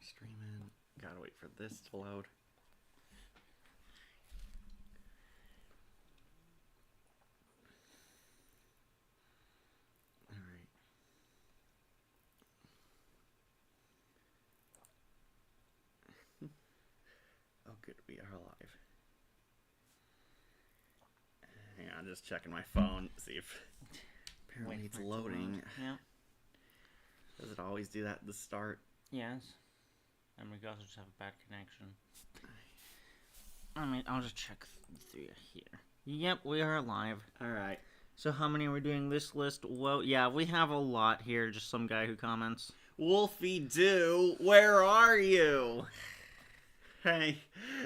Streaming. Gotta wait for this to load. Alright. Oh, good. We are live. Hang on, just checking my phone. See if... Apparently it's loading. Yeah. Does it always do that at the start? Yes. And we also just have a bad connection. I mean, I'll just check through here. Yep, we are live. Alright. So how many are we doing this list? Well, yeah, we have a lot here. Just some guy who comments. Wolfie Doo, where are you? Hey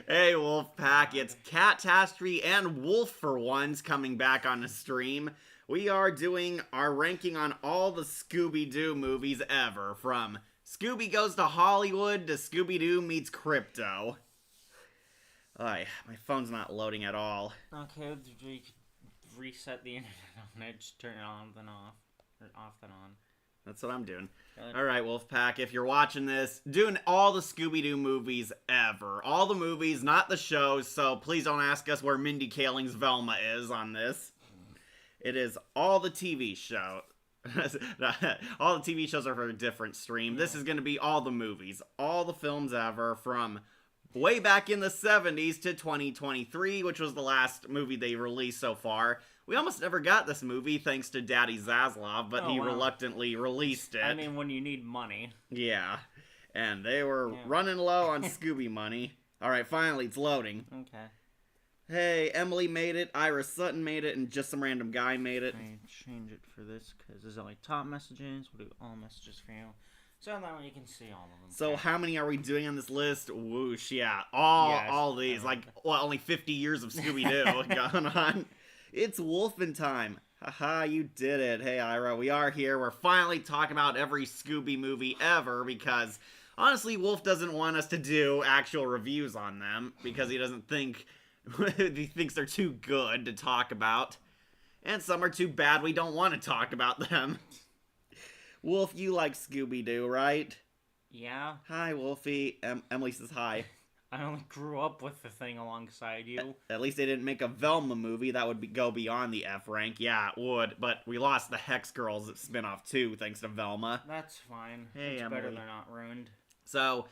Wolfpack, it's Catastrophe and Wolf for Ones coming back on the stream. We are doing our ranking on all the Scooby-Doo movies ever, from Scooby Goes to Hollywood to Scooby-Doo meets Crypto. My phone's not loading at all. Okay, we could reset the internet on it, just turn it on then off, or off then on. That's what I'm doing. Good. Alright, Wolfpack, if you're watching this, doing all the Scooby-Doo movies ever. All the movies, not the shows, so please don't ask us where Mindy Kaling's Velma is on this. It is all the TV show. All the TV shows are for a different stream. This is going to be all the movies. All the films ever from way back in the 70s to 2023, which was the last movie they released so far. We almost never got this movie thanks to Daddy Zaslav, but he reluctantly released it. I mean, when you need money. Yeah. And they were running low on Scooby money. Alright, finally, it's loading. Okay. Hey, Emily made it, Ira Sutton made it, and just some random guy made it. I change it for this because there's only top messages. We'll do all messages for you. So that way you can see all of them. So how many are we doing on this list? Whoosh, yeah. All these. Like, only 50 years of Scooby-Doo going on. It's Wolfin' time. Haha, you did it. Hey, Ira, we are here. We're finally talking about every Scooby movie ever because, honestly, Wolf doesn't want us to do actual reviews on them because he doesn't think... he thinks they're too good to talk about. And some are too bad we don't want to talk about them. Wolf, you like Scooby-Doo, right? Yeah. Hi, Wolfie. Emily says hi. I only grew up with the thing alongside you. At least they didn't make a Velma movie. That would go beyond the F rank. Yeah, it would. But we lost the Hex Girls spinoff too, thanks to Velma. That's fine. Hey, it's Emily. better they're not ruined. So...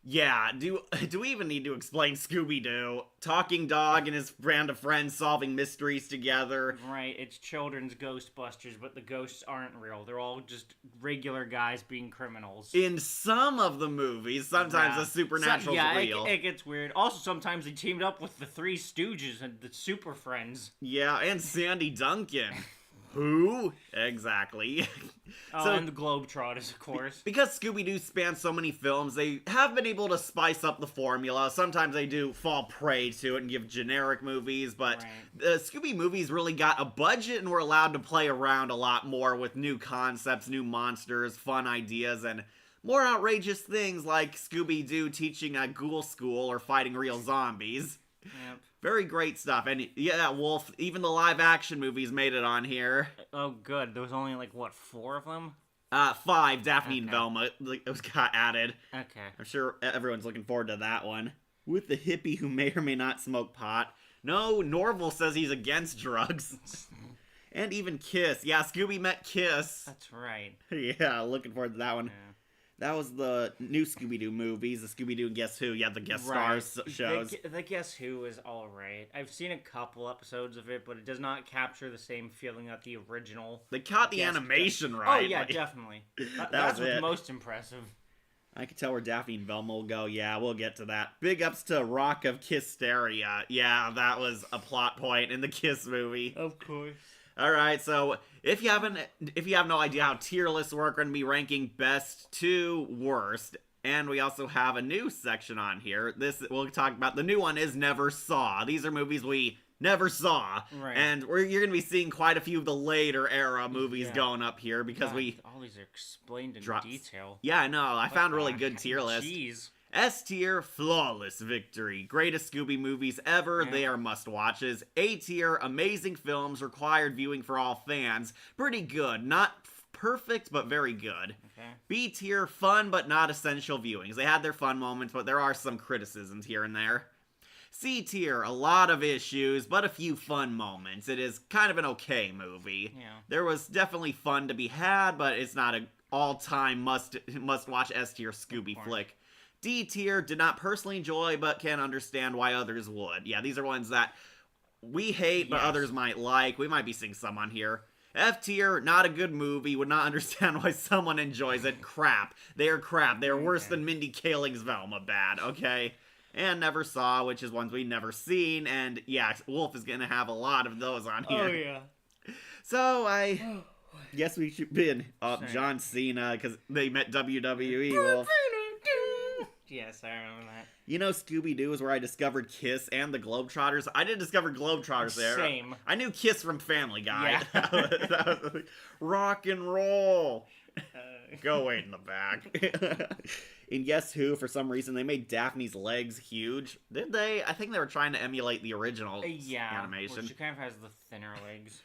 yeah, do we even need to explain Scooby-Doo? Talking dog and his band of friends solving mysteries together. Right, it's children's Ghostbusters, but the ghosts aren't real. They're all just regular guys being criminals. In some of the movies, sometimes the supernatural's real. It gets weird. Also, sometimes they teamed up with the Three Stooges and the Super Friends. Yeah, and Sandy Duncan. Who? Exactly. And the Globetrotters, of course. Because Scooby-Doo spans so many films, they have been able to spice up the formula. Sometimes they do fall prey to it and give generic movies, but the Scooby movies really got a budget and were allowed to play around a lot more with new concepts, new monsters, fun ideas, and more outrageous things like Scooby-Doo teaching a Ghoul School or fighting real zombies. Yep. Very great stuff. And yeah, Wolf, even the live-action movies made it on here. Oh, good. There was only, 4 of them? 5. Daphne and Velma. It got added. Okay. I'm sure everyone's looking forward to that one. With the hippie who may or may not smoke pot. No, Norval says he's against drugs. And even Kiss. Yeah, Scooby met Kiss. That's right. Yeah, looking forward to that one. Yeah. That was the new Scooby-Doo movies, the Scooby-Doo and Guess Who. Yeah, the guest stars shows. The Guess Who is alright. I've seen a couple episodes of it, but it does not capture the same feeling that the original... They caught the animation right. Oh, yeah, definitely. That's what's most impressive. I could tell where Daphne and Velma will go. Yeah, we'll get to that. Big ups to Rock of Kissteria. Yeah, that was a plot point in the Kiss movie. Of course. Alright, so if you have no idea how tier lists work, we're going to be ranking best to worst. And we also have a new section on here. We'll talk about, the new one is Never Saw. These are movies we never saw. Right. And you're going to be seeing quite a few of the later era movies going up here because all these are explained in detail. Yeah, I know. I found a really good tier list. Jeez. S tier, flawless victory. Greatest Scooby movies ever. Yeah. They are must-watches. A tier, amazing films, required viewing for all fans. Pretty good. Not perfect but very good. Okay. B tier, fun but not essential viewings. They had their fun moments, but there are some criticisms here and there. C tier, a lot of issues, but a few fun moments. It is kind of an okay movie. Yeah. There was definitely fun to be had, but it's not an all-time must-watch S tier Scooby flick. D tier, did not personally enjoy, but can understand why others would. Yeah, these are ones that we hate, but others might like. We might be seeing some on here. F tier, not a good movie, would not understand why someone enjoys it. Crap. They are crap. They are worse than Mindy Kaling's Velma bad, okay? And never saw, which is ones we never seen, and yeah, Wolf is gonna have a lot of those on here. Oh, yeah. So, I guess we should be John Cena, because they met WWE, Wolf. Yes, I remember that. You know, Scooby-Doo is where I discovered Kiss and the Globetrotters. I didn't discover Globetrotters there. Same. I knew Kiss from Family Guy. Yeah. that was rock and roll. Go wait in the back. In Guess Who, for some reason, they made Daphne's legs huge. Did they? I think they were trying to emulate the original animation. Well, she kind of has the thinner legs.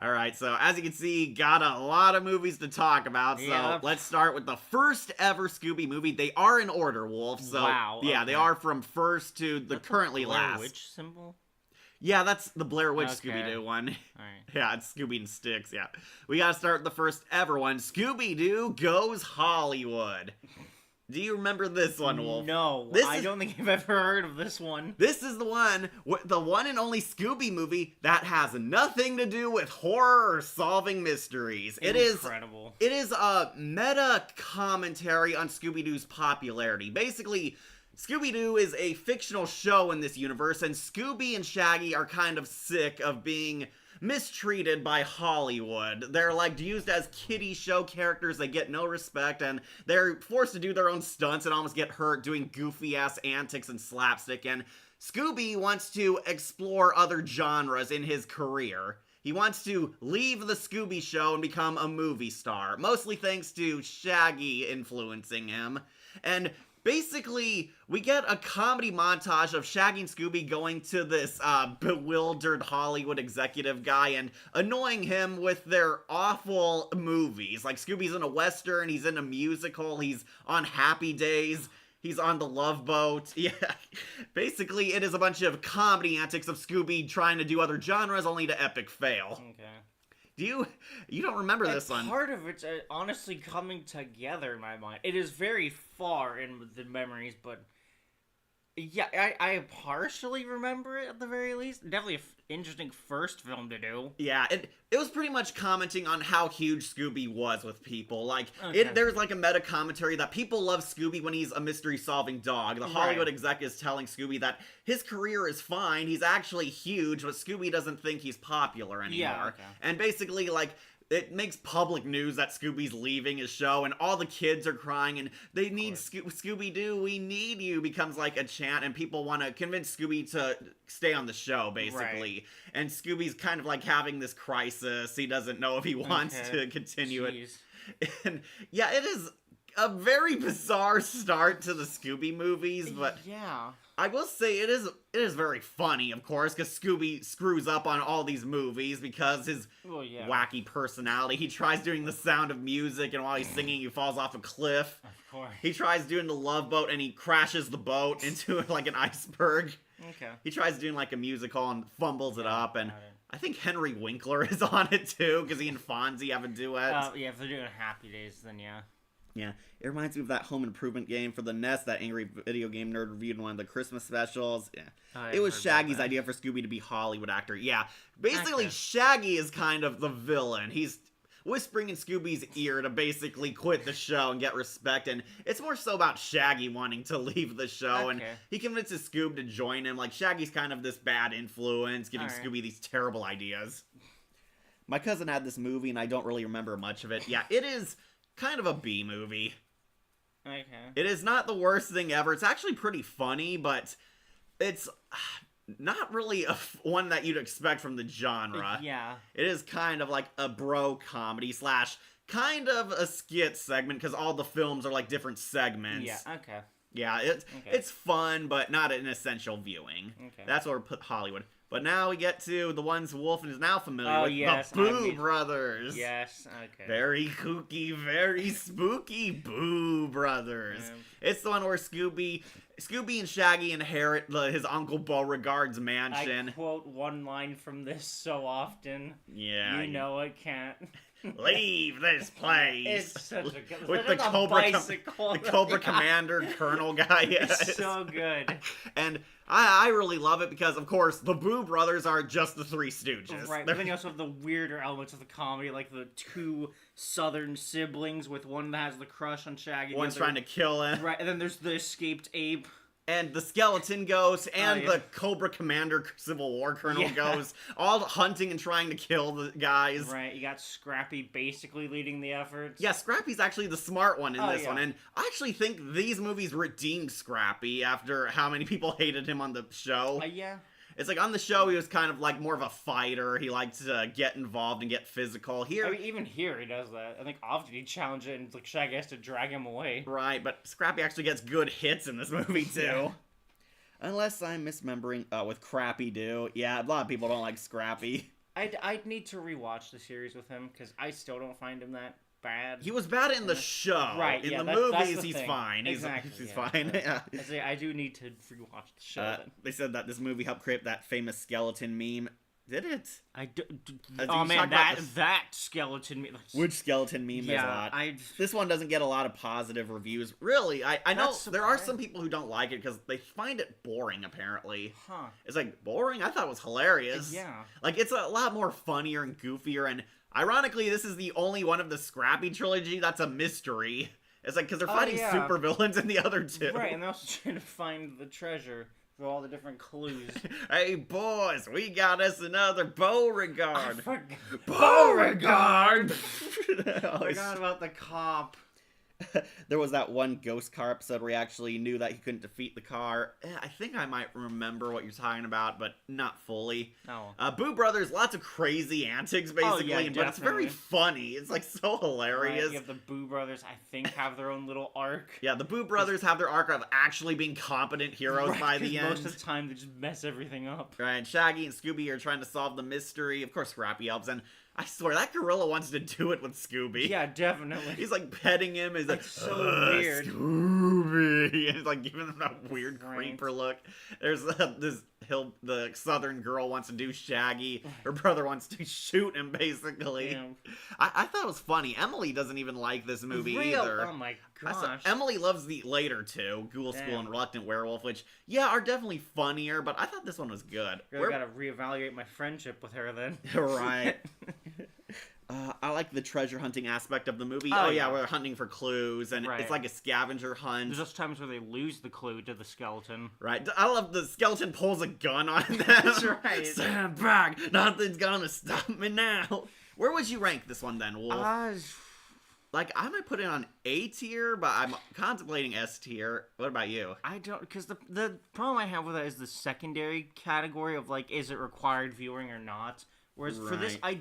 Alright, so as you can see, got a lot of movies to talk about, so let's start with the first ever Scooby movie. They are in order, Wolf, so yeah, they are from first to the currently last. Blair Witch symbol? Yeah, that's the Blair Witch Scooby-Doo one. Alright. Yeah, it's Scooby and Sticks, yeah. We gotta start with the first ever one, Scooby-Doo Goes Hollywood. Do you remember this one, Wolf? No, I don't think I've ever heard of this one. This is the one and only Scooby movie that has nothing to do with horror or solving mysteries. Incredible. It is a meta commentary on Scooby-Doo's popularity. Basically, Scooby-Doo is a fictional show in this universe, and Scooby and Shaggy are kind of sick of being mistreated by Hollywood. They're like used as kiddie show characters. They get no respect, and they're forced to do their own stunts and almost get hurt doing goofy ass antics and slapstick. And Scooby wants to explore other genres in his career. He wants to leave the Scooby show and become a movie star, mostly thanks to Shaggy influencing him. And basically, we get a comedy montage of Shaggy and Scooby going to this bewildered Hollywood executive guy and annoying him with their awful movies. Like, Scooby's in a Western, he's in a musical, he's on Happy Days, he's on The Love Boat. Yeah, basically, it is a bunch of comedy antics of Scooby trying to do other genres, only to epic fail. Okay. You don't remember this one? Part of it's honestly coming together in my mind. It is very far in the memories, but yeah, I partially remember it at the very least. Definitely an interesting first film to do. Yeah, it was pretty much commenting on how huge Scooby was with people. Like, there's like a meta commentary that people love Scooby when he's a mystery-solving dog. The Hollywood exec is telling Scooby that his career is fine, he's actually huge, but Scooby doesn't think he's popular anymore. Yeah, and basically, like, it makes public news that Scooby's leaving his show, and all the kids are crying, and they need Scooby-Doo, we need you, becomes like a chant, and people want to convince Scooby to stay on the show, basically. Right. And Scooby's kind of like having this crisis. He doesn't know if he wants to continue it. And yeah, it is a very bizarre start to the Scooby movies, but yeah, I will say it is very funny, of course, because Scooby screws up on all these movies because his wacky personality. He tries doing the Sound of Music, and while he's singing, he falls off a cliff. Of course. He tries doing the Love Boat, and he crashes the boat into like an iceberg. Okay. He tries doing like a musical and fumbles it up, and I think Henry Winkler is on it too, because he and Fonzie have a duet. Yeah, if they're doing Happy Days, then yeah. Yeah, it reminds me of that home improvement game for the Ness that Angry Video Game Nerd reviewed in one of the Christmas specials. Yeah, it was Shaggy's idea for Scooby to be Hollywood actor. Yeah, basically Shaggy is kind of the villain. He's whispering in Scooby's ear to basically quit the show and get respect, and it's more so about Shaggy wanting to leave the show, and he convinces Scoob to join him. Like, Shaggy's kind of this bad influence, giving Scooby these terrible ideas. My cousin had this movie, and I don't really remember much of it. Yeah, it is kind of a B movie. Okay. It is not the worst thing ever. It's actually pretty funny, but it's not really one that you'd expect from the genre. Yeah. It is kind of like a bro comedy / kind of a skit segment, because all the films are like different segments. Yeah, okay. Yeah, it's fun, but not an essential viewing. Okay. That's where we put Hollywood. But now we get to the ones Wolfen is now familiar with, yes, the Boo Brothers. Yes, okay. Very kooky, very spooky Boo Brothers. Yeah. It's the one where Scooby and Shaggy inherit his Uncle Beauregard's mansion. I quote one line from this so often. Yeah. You know it can't. Leave this place. It's such a good... With the Cobra Commander Colonel guy. Yes. It's so good. And I really love it because, of course, the Boo Brothers are just the Three Stooges. Right, but then you also have the weirder elements of the comedy, like the two southern siblings with one that has the crush on Shaggy. One's trying to kill him. Right, and then there's the escaped ape. And the Skeleton Ghost and the Cobra Commander Civil War Colonel Ghost, all hunting and trying to kill the guys. Right, you got Scrappy basically leading the efforts. Yeah, Scrappy's actually the smart one in this one, and I actually think these movies redeemed Scrappy after how many people hated him on the show. Yeah. It's like on the show he was kind of like more of a fighter. He liked to get involved and get physical. Here, I mean, even here he does that. I think often he challenged it and like Shaggy has to drag him away. Right, but Scrappy actually gets good hits in this movie too. Yeah. Unless I'm misremembering with Crappy Doo. Yeah, a lot of people don't like Scrappy. I'd need to rewatch the series with him because I still don't find him that bad. He was bad in the show. Right, in yeah, the movies, that's the he's thing. fine. Exactly, He's fine. Yeah. I do need to rewatch the show then. They said that this movie helped create that famous skeleton meme. Did it? Oh man, that skeleton meme. Which skeleton meme there's a lot. This one doesn't get a lot of positive reviews. Really, I know there are some people who don't like it because they find it boring, apparently. Huh. It's like, boring? I thought it was hilarious. Yeah. Like, it's a lot more funnier and goofier, and ironically, this is the only one of the Scrappy trilogy that's a mystery. It's like, because they're fighting supervillains in the other two. Right, and they're also trying to find the treasure. For all the different clues. Hey, boys, we got us another Beauregard. Beauregard! I forgot about the cop. There was that one ghost car episode where he actually knew that he couldn't defeat the car. I think I might remember what you're talking about, but not fully. No. Boo Brothers, lots of crazy antics, basically, but it's very funny. It's, like, so hilarious. Right, you have the Boo Brothers, I think, have their own little arc. Yeah, the Boo Brothers have their arc of actually being competent heroes by the end. Most of the time, they just mess everything up. Right, Shaggy and Scooby are trying to solve the mystery. Of course, Scrappy helps, and I swear, that gorilla wants to do it with Scooby. Yeah, definitely. He's, like, petting him. He's like, so weird. Scooby. And he's, like, giving him that weird creeper look. There's the southern girl wants to do Shaggy. Her brother wants to shoot him, basically. Yeah. I thought it was funny. Emily doesn't even like this movie either. Oh, my gosh. Emily loves the later two, Ghoul School and Reluctant Werewolf, which, are definitely funnier, but I thought this one was good. Really gotta reevaluate my friendship with her, then. Right. I like the treasure hunting aspect of the movie. Oh, yeah, where they're hunting for clues, and it's like a scavenger hunt. There's just times where they lose the clue to the skeleton. Right. I love the skeleton pulls a gun on them. That's right. Stand back! Nothing's gonna stop me now. Where would you rank this one then, Wolf? Like, I might put it on A tier, but I'm contemplating S tier. What about you? I don't, because the problem I have with that is the secondary category of, like, is it required viewing or not? Whereas for this, I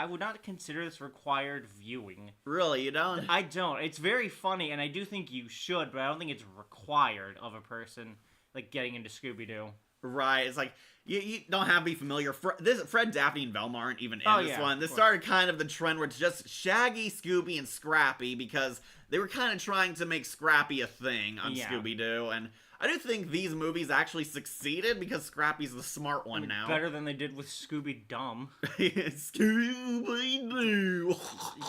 would not consider this required viewing. Really, you don't? I don't. It's very funny, and I do think you should, but I don't think it's required of a person, like, getting into Scooby-Doo. Right, it's like, you don't have to be familiar. Fred, Daphne, and Velma aren't even in this one. This started kind of the trend where it's just Shaggy, Scooby, and Scrappy, because they were kind of trying to make Scrappy a thing on Scooby-Doo, and I do think these movies actually succeeded because Scrappy's the smart one now. Better than they did with Scooby-Dumb. Scooby-Doo!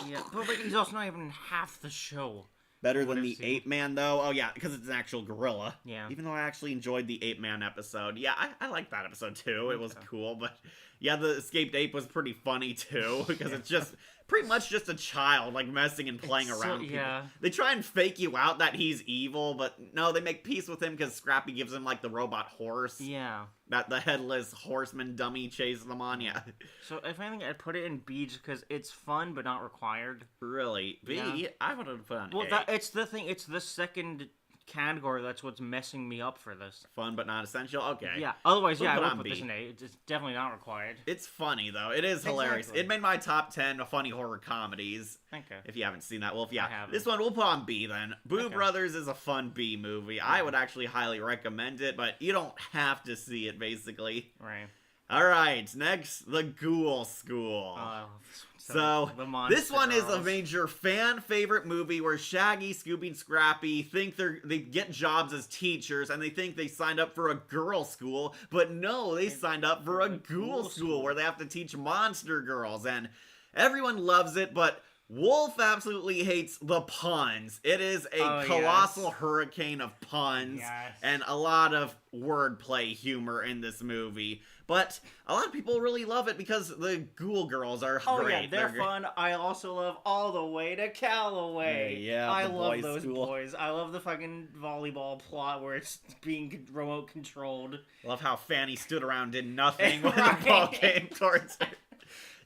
Yeah, but like, he's also not even half the show. Better than the Ape Man, though? Oh, yeah, because it's an actual gorilla. Yeah. Even though I actually enjoyed the Ape Man episode. Yeah, I liked that episode, too. It was cool, but yeah, the escaped ape was pretty funny, too, because it's just pretty much just a child, like, messing and playing around people. Yeah. They try and fake you out that he's evil, but no, they make peace with him because Scrappy gives him, like, the robot horse. Yeah. That the headless horseman dummy chases them on, yeah. So, if anything, I'd put it in B just because it's fun but not required. Really? B? Yeah. I would have put on A. Well, it's the thing, it's the second category that's what's messing me up for this. Fun but not essential? Okay. Yeah, otherwise, I would put this in A. It's definitely not required. It's funny, though. It is hilarious. It made my top 10 of funny horror comedies. Okay. If you haven't seen that, Wolf, yeah. I haven't. This one we'll put on B, then. Boo Brothers is a fun B movie. I would actually highly recommend it, but you don't have to see it, basically. Right. All right, next, the Ghoul School. Oh, I love this one. So, The Monster this one is a Girls. major fan favorite movie where Shaggy, Scooby, and Scrappy think they get jobs as teachers and they think they signed up for a girl school, but no, they signed up for a Ghoul School where they have to teach monster girls, and everyone loves it, but Wolf absolutely hates the puns. It is a colossal hurricane of puns and a lot of wordplay humor in this movie. But a lot of people really love it because the Ghoul Girls are great. Oh yeah, they're fun. I also love All the Way to Callaway. Yeah, I the love boys' those school. boys. I love the fucking volleyball plot where it's being remote controlled. Love how Fanny stood around and did nothing when Right. the ball came towards her.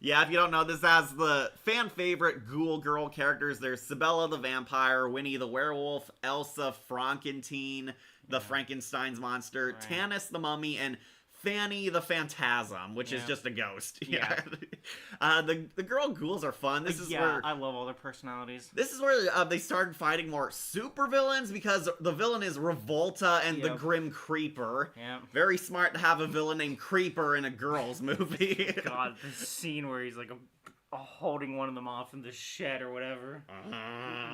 Yeah, if you don't know, this has the fan favorite Ghoul Girl characters. There's Sibella the Vampire, Winnie the Werewolf, Elsa Frankenteen, the Frankenstein's monster, Right. Tanis the Mummy, and Fanny the Phantasm, which is just a ghost. Yeah. The girl ghouls are fun. This is yeah, where I love all their personalities. This is where they started fighting more supervillains because the villain is Revolta and the Yep. Grim Creeper. Yeah. Very smart to have a villain named Creeper in a girls movie. God, the scene where he's like holding one of them off in the shed or whatever.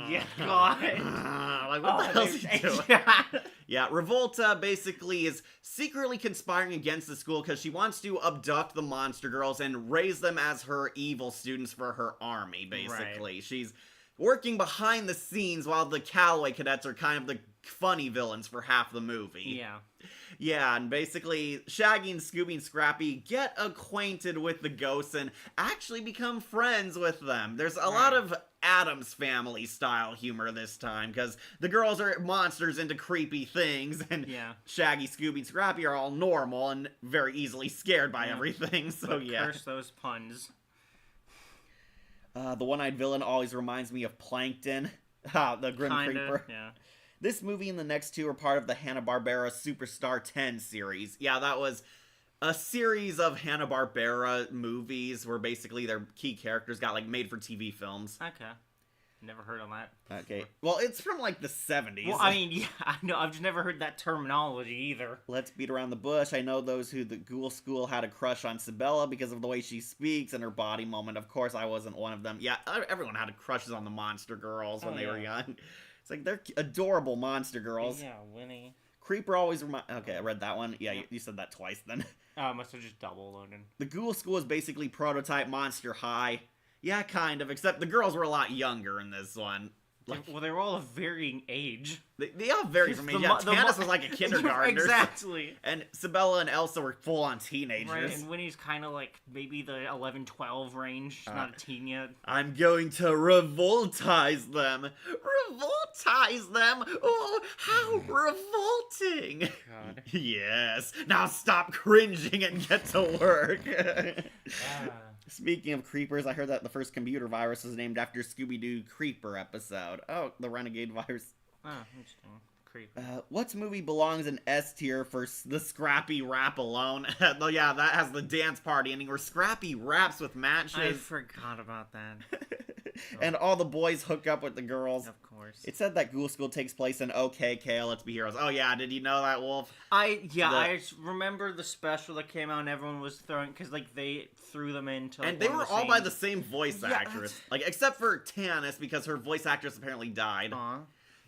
Yeah, God. Like, what the hell's he doing? Yeah. Yeah, Revolta basically is secretly conspiring against the school because she wants to abduct the monster girls and raise them as her evil students for her army, basically. Right. She's working behind the scenes while the Callaway cadets are kind of the funny villains for half the movie. Yeah. Yeah, and basically, Shaggy and Scooby and Scrappy get acquainted with the ghosts and actually become friends with them. There's a lot of Addams Family style humor this time, because the girls are monsters into creepy things, and Shaggy, Scooby, and Scrappy are all normal and very easily scared by everything, so but curse those puns. The one-eyed villain always reminds me of Plankton, the Grim Creeper. Yeah. This movie and the next two are part of the Hanna-Barbera Superstar 10 series. Yeah, that was a series of Hanna-Barbera movies where basically their key characters got, like, made-for-TV films. Okay. Never heard of that. Okay. Well, it's from, like, the 70s. Well, I mean, yeah, I know. I've just never heard that terminology either. Let's beat around the bush. I know those who the Ghoul School had a crush on Sibella because of the way she speaks and her body moment. Of course, I wasn't one of them. Yeah, everyone had crushes on the monster girls when they were young. It's like, they're adorable monster girls. Yeah, Winnie. Creeper always Okay, I read that one. Yeah, you said that twice then. Oh, I must have just double loaded. The Ghoul School is basically prototype Monster High. Yeah, kind of, except the girls were a lot younger in this one. Like, well, they were all of varying age. They all vary from age. Yeah, Tanis was like a kindergartner. Exactly. And Sibella and Elsa were full-on teenagers. Right, and Winnie's kind of like maybe the 11, 12 range. She's not a teen yet. I'm going to revoltize them. Revoltize them? Oh, how revolting. God. Yes. Now stop cringing and get to work. Speaking of creepers, I heard that the first computer virus was named after Scooby-Doo Creeper episode. Oh, the Renegade virus. Oh, interesting. Creep. What movie belongs in S tier for the Scrappy rap alone? Oh, yeah, that has the dance party ending where Scrappy raps with matches. I forgot about that. And all the boys hook up with the girls. Of course. It said that Ghoul School takes place in OK, Kale, Let's Be Heroes. Oh, yeah, did you know that, Wolf? I remember the special that came out and everyone was throwing, because, like, they threw them into, like, and they were all by the same voice actress. That's... Like, except for Tanis, because her voice actress apparently died. Aww.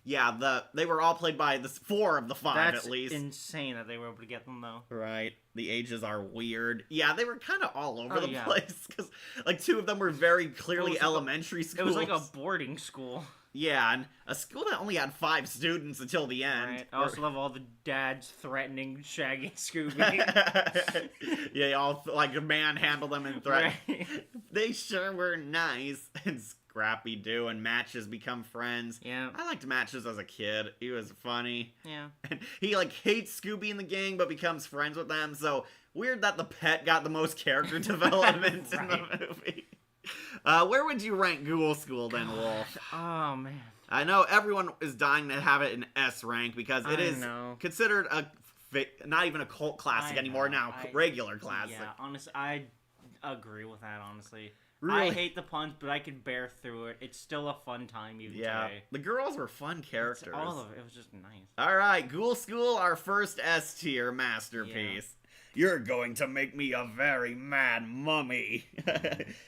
Yeah, they were all played by 4 of the 5, at least. That's insane that they were able to get them, though. Right. The ages are weird. Yeah, they were kind of all over the place, because, like, 2 of them were very clearly elementary schools. It was like a boarding school. Yeah, and a school that only had 5 students until the end. Right. I also love all the dads threatening Shaggy and Scooby. Yeah, y'all, like, manhandle them and threaten. Right. They sure were nice. And Scrappy-Doo and Matches become friends. Yeah. I liked Matches as a kid. He was funny. Yeah. And he, like, hates Scooby and the gang, but becomes friends with them. So, weird that the pet got the most character development in the movie. Where would you rank Ghoul School then, Wolf? Oh, man. I know everyone is dying to have it in S rank because it is considered not even a cult classic anymore now, regular classic. Yeah, honestly, I agree with that, honestly. Really? I hate the puns, but I could bear through it. It's still a fun time even today. The girls were fun characters. All of it. It was just nice. All right, Ghoul School, our first S tier masterpiece. You're going to make me a very mad mummy.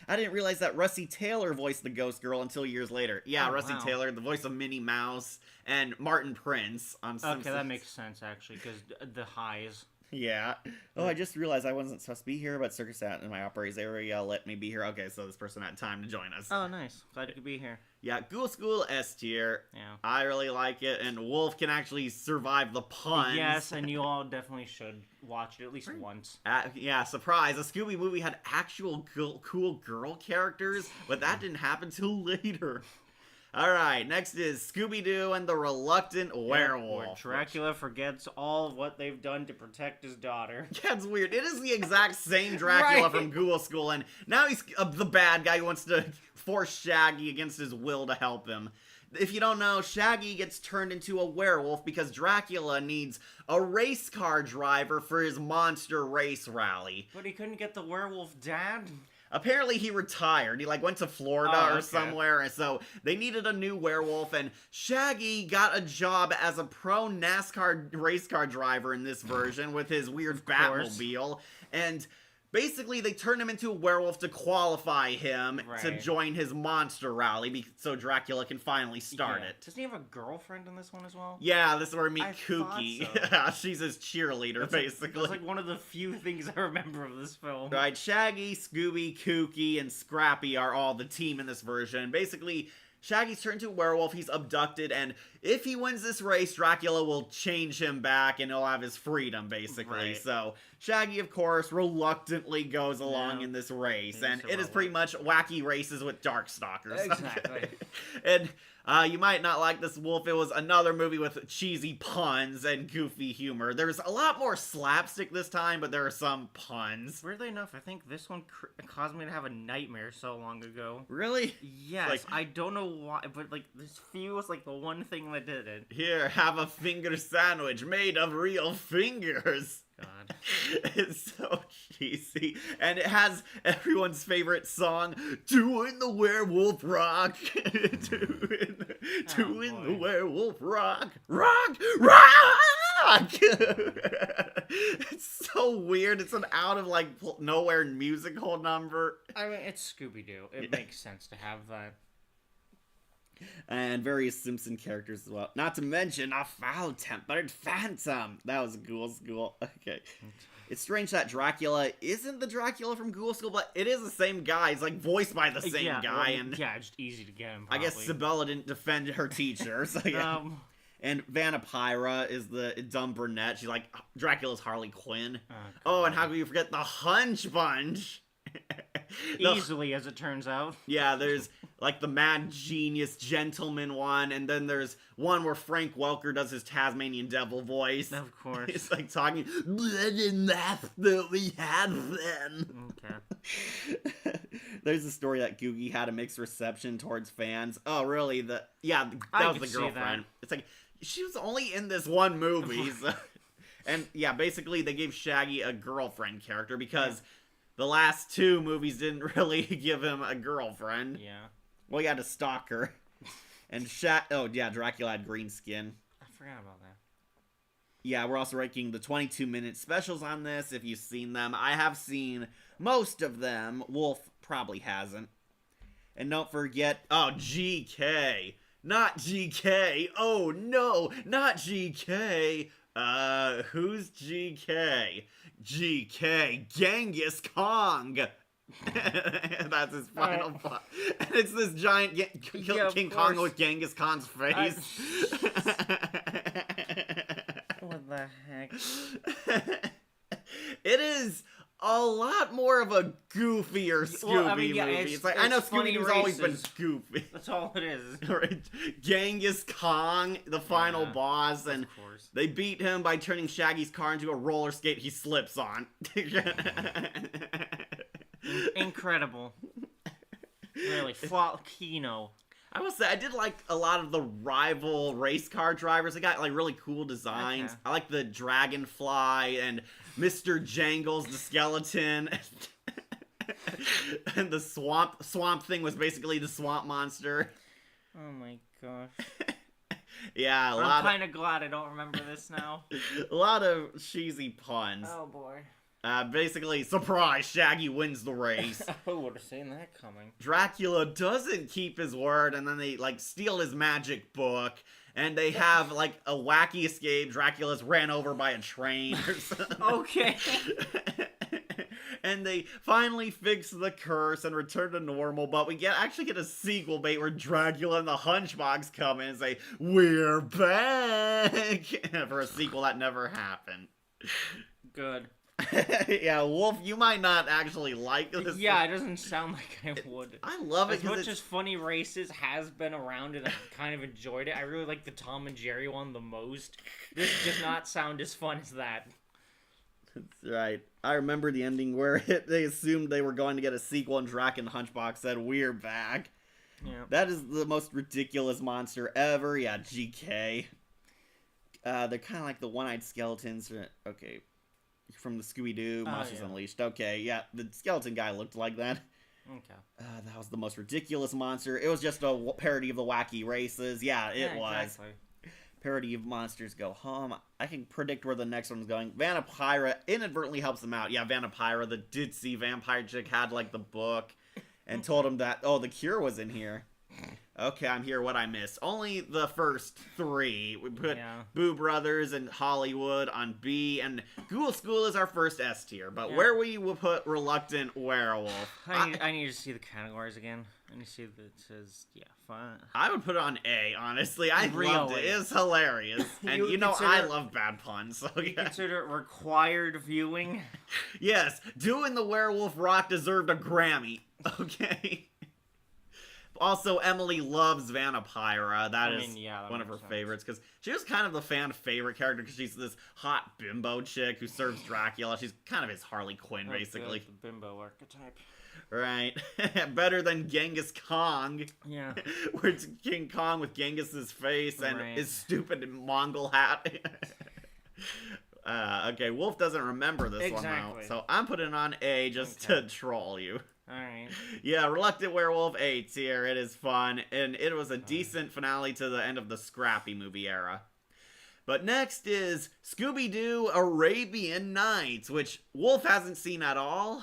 I didn't realize that Rusty Taylor voiced the ghost girl until years later. Yeah, Rusty Taylor, the voice of Minnie Mouse, and Martin Prince on Simpsons. Okay, that makes sense, actually, because the highs. Yeah. Oh, I just realized I wasn't supposed to be here, but Circus At in my operators area let me be here. Okay, so this person had time to join us. Oh, nice. Glad you could be here. Yeah, Ghoul School S tier. Yeah. I really like it, and Wolf can actually survive the puns. Yes, and you all definitely should watch it at least once. Yeah, surprise. A Scooby movie had actual cool girl characters, but that didn't happen till later. Alright, next is Scooby-Doo and the Reluctant Werewolf. Where Dracula forgets all of what they've done to protect his daughter. Yeah, it's weird. It is the exact same Dracula from Ghoul School, and now he's the bad guy who wants to force Shaggy against his will to help him. If you don't know, Shaggy gets turned into a werewolf because Dracula needs a race car driver for his monster race rally. But he couldn't get the werewolf dad? Apparently he retired. He went to Florida or somewhere, and so they needed a new werewolf, and Shaggy got a job as a pro NASCAR race car driver in this version with his weird Batmobile, and basically they turned him into a werewolf to qualify him to join his monster rally so Dracula can finally start it. Doesn't he have a girlfriend in this one as well? Yeah, this is where we meet Kooky. So. She's his cheerleader, basically. That's one of the few things I remember of this film. Right, Shaggy, Scooby, Kooky, and Scrappy are all the team in this version. Basically, Shaggy's turned into a werewolf, he's abducted, and if he wins this race, Dracula will change him back and he'll have his freedom, basically. So, Shaggy, of course, reluctantly goes along in this race, and it is pretty much wacky races with Darkstalkers. Exactly. And you might not like this, Wolf. It was another movie with cheesy puns and goofy humor. There's a lot more slapstick this time, but there are some puns. Weirdly enough, I think this one caused me to have a nightmare so long ago. Really? Yes, I don't know why, but this feels like the one thing that did it. Here, have a finger sandwich made of real fingers. God. It's so cheesy. And it has everyone's favorite song, Doing the Werewolf Rock. Doing the Werewolf Rock. Rock! It's so weird. It's an out of nowhere musical number. I mean, it's Scooby-Doo. It makes sense to have that. And various Simpson characters as well. Not to mention a foul-tempered phantom. That was Ghoul School. Okay. It's strange that Dracula isn't the Dracula from Ghoul School, but it is the same guy. He's voiced by the same guy. And it's just easy to get him, probably. I guess Sabella didn't defend her teacher. So yeah. And Vanapyra is the dumb brunette. She's Dracula's Harley Quinn. And how can you forget the Hunch Bunch? Easily, as it turns out. Yeah, there's the Mad Genius Gentleman one, and then there's one where Frank Welker does his Tasmanian Devil voice. Of course. He's talking, blood and math that we had then. Okay. There's a story that Googie had a mixed reception towards fans. Oh, really? That was the girlfriend. It's she was only in this one movie. So. And yeah, basically they gave Shaggy a girlfriend character because the last two movies didn't really give him a girlfriend. Yeah. Well, he had a stalker. And Dracula had green skin. I forgot about that. Yeah, we're also ranking the 22-minute specials on this, if you've seen them. I have seen most of them. Wolf probably hasn't. And don't forget, GK. Not GK. Oh, no, not GK. Who's GK? GK, Genghis Kong. That's his final plot. And it's this giant King Kong with Genghis Khan's face. What the heck? It is a lot more of a goofier Scooby movie. It's I know Scooby-Doo's always been goofy. That's all it is. Right. Genghis Kong, the final boss, and they beat him by turning Shaggy's car into a roller skate he slips on. Incredible. Really, Kino. I will say, I did like a lot of the rival race car drivers. They got really cool designs. Okay. I like the Dragonfly and Mr. Jangles, the skeleton. And the swamp thing was basically the swamp monster. Oh my gosh. Yeah, I'm kind of glad I don't remember this now. A lot of cheesy puns. Oh boy. Basically, surprise, Shaggy wins the race. Who would have seen that coming? Dracula doesn't keep his word, and then they, like, steal his magic book, and they have, like, a wacky escape. Dracula's ran over by a train or something. Okay. And they finally fix the curse and return to normal, but we actually get a sequel bait where Dracula and the Hunchbox come in and say, "We're back!" for a sequel that never happened. Good. Yeah, Wolf, you might not actually like this. Yeah, it doesn't sound like I would. I love it. As much as Funny Races has been around and I've kind of enjoyed it, I really like the Tom and Jerry one the most. This does not sound as fun as that. That's right. I remember the ending where they assumed they were going to get a sequel and Drac and the Hunchbox said, "We're back." Yeah. That is the most ridiculous monster ever. Yeah, GK. They're kind of like the one-eyed skeletons. Okay. From the Scooby-Doo Monsters Unleashed. Okay, yeah, the skeleton guy looked like that. Okay. That was the most ridiculous monster. It was just a parody of the Wacky Races. Yeah, it was. Exactly. Parody of Monsters Go Home. I can predict where the next one's going. Vanapyra inadvertently helps them out. Yeah, Vanapyra, the ditzy vampire chick, had, like, the book and told him that, oh, the cure was in here. Okay, I'm here. What I missed? Only the first three. We put Boo Brothers and Hollywood on B, and Ghoul School is our first S tier. But where we will put Reluctant Werewolf. I need to see the categories again. I need to see that it says, fun. I would put it on A, honestly. I loved it. It's hilarious. And you know I love bad puns, so You consider it required viewing? Yes, doing the werewolf rock deserved a Grammy. Okay. Also, Emily loves Vanapyra. That is one of her favorites, because she was kind of the fan favorite character, because she's this hot bimbo chick who serves Dracula. She's kind of his Harley Quinn, basically. The bimbo archetype. Right. Better than Genghis Kong. Yeah. Where it's King Kong with Genghis's face and his stupid Mongol hat. Okay, Wolf doesn't remember this one, though. So I'm putting it on A just to troll you. Alright. Yeah, Reluctant Werewolf, A tier. It is fun, and it was a decent finale to the end of the Scrappy movie era. But next is Scooby-Doo Arabian Nights, which Wolf hasn't seen at all.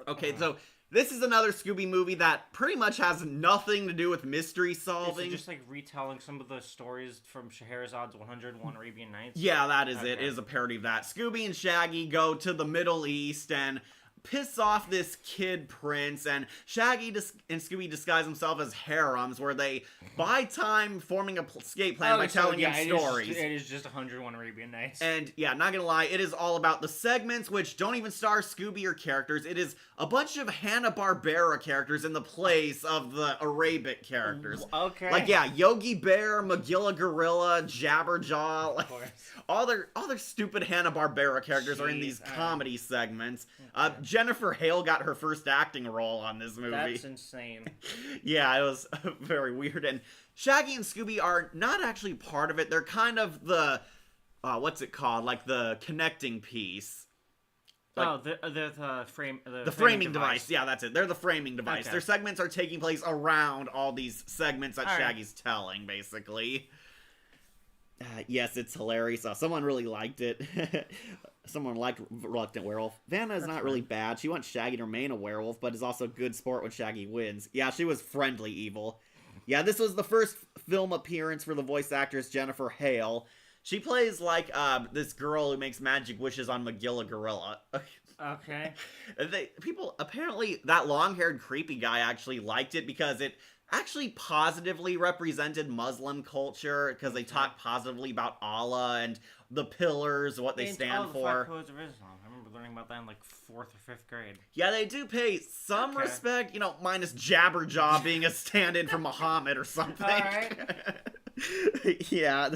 Okay, so this is another Scooby movie that pretty much has nothing to do with mystery solving. Is it just like retelling some of the stories from Scheherazad's 101 Arabian Nights? Yeah, that is it. It is a parody of that. Scooby and Shaggy go to the Middle East and piss off this kid prince, and Shaggy and Scooby disguise themselves as harems, where they buy time forming a escape plan by telling him stories. It is just 101 Arabian Nights. And yeah, not gonna lie, it is all about the segments, which don't even star Scooby or characters. It is a bunch of Hanna-Barbera characters in the place of the Arabic characters. Okay. Like, yeah, Yogi Bear, Magilla Gorilla, Jabberjaw, like, all their stupid Hanna-Barbera characters are in these comedy segments. Jennifer Hale got her first acting role on this movie. That's insane. Yeah, it was very weird. And Shaggy and Scooby are not actually part of it. They're kind of the, what's it called? Like the connecting piece. Like, the framing device. Yeah, that's it. They're the framing device. Okay. Their segments are taking place around all these segments that Shaggy's telling, basically. Yes, it's hilarious. Someone really liked it. Someone liked Reluctant Werewolf. Vanna is not really bad. She wants Shaggy to remain a werewolf, but is also good sport when Shaggy wins. Yeah, she was friendly evil. Yeah, this was the first film appearance for the voice actress Jennifer Hale. She plays like this girl who makes magic wishes on Magilla Gorilla. Okay. People, apparently that long-haired creepy guy actually liked it because it actually positively represented Muslim culture, because they talk positively about Allah and the pillars, what they stand for. The 5 Pillars of Islam. I remember learning about that in like 4th or 5th grade. Yeah, they do pay some respect, minus Jabberjaw being a stand-in for Muhammad or something. Alright. Yeah,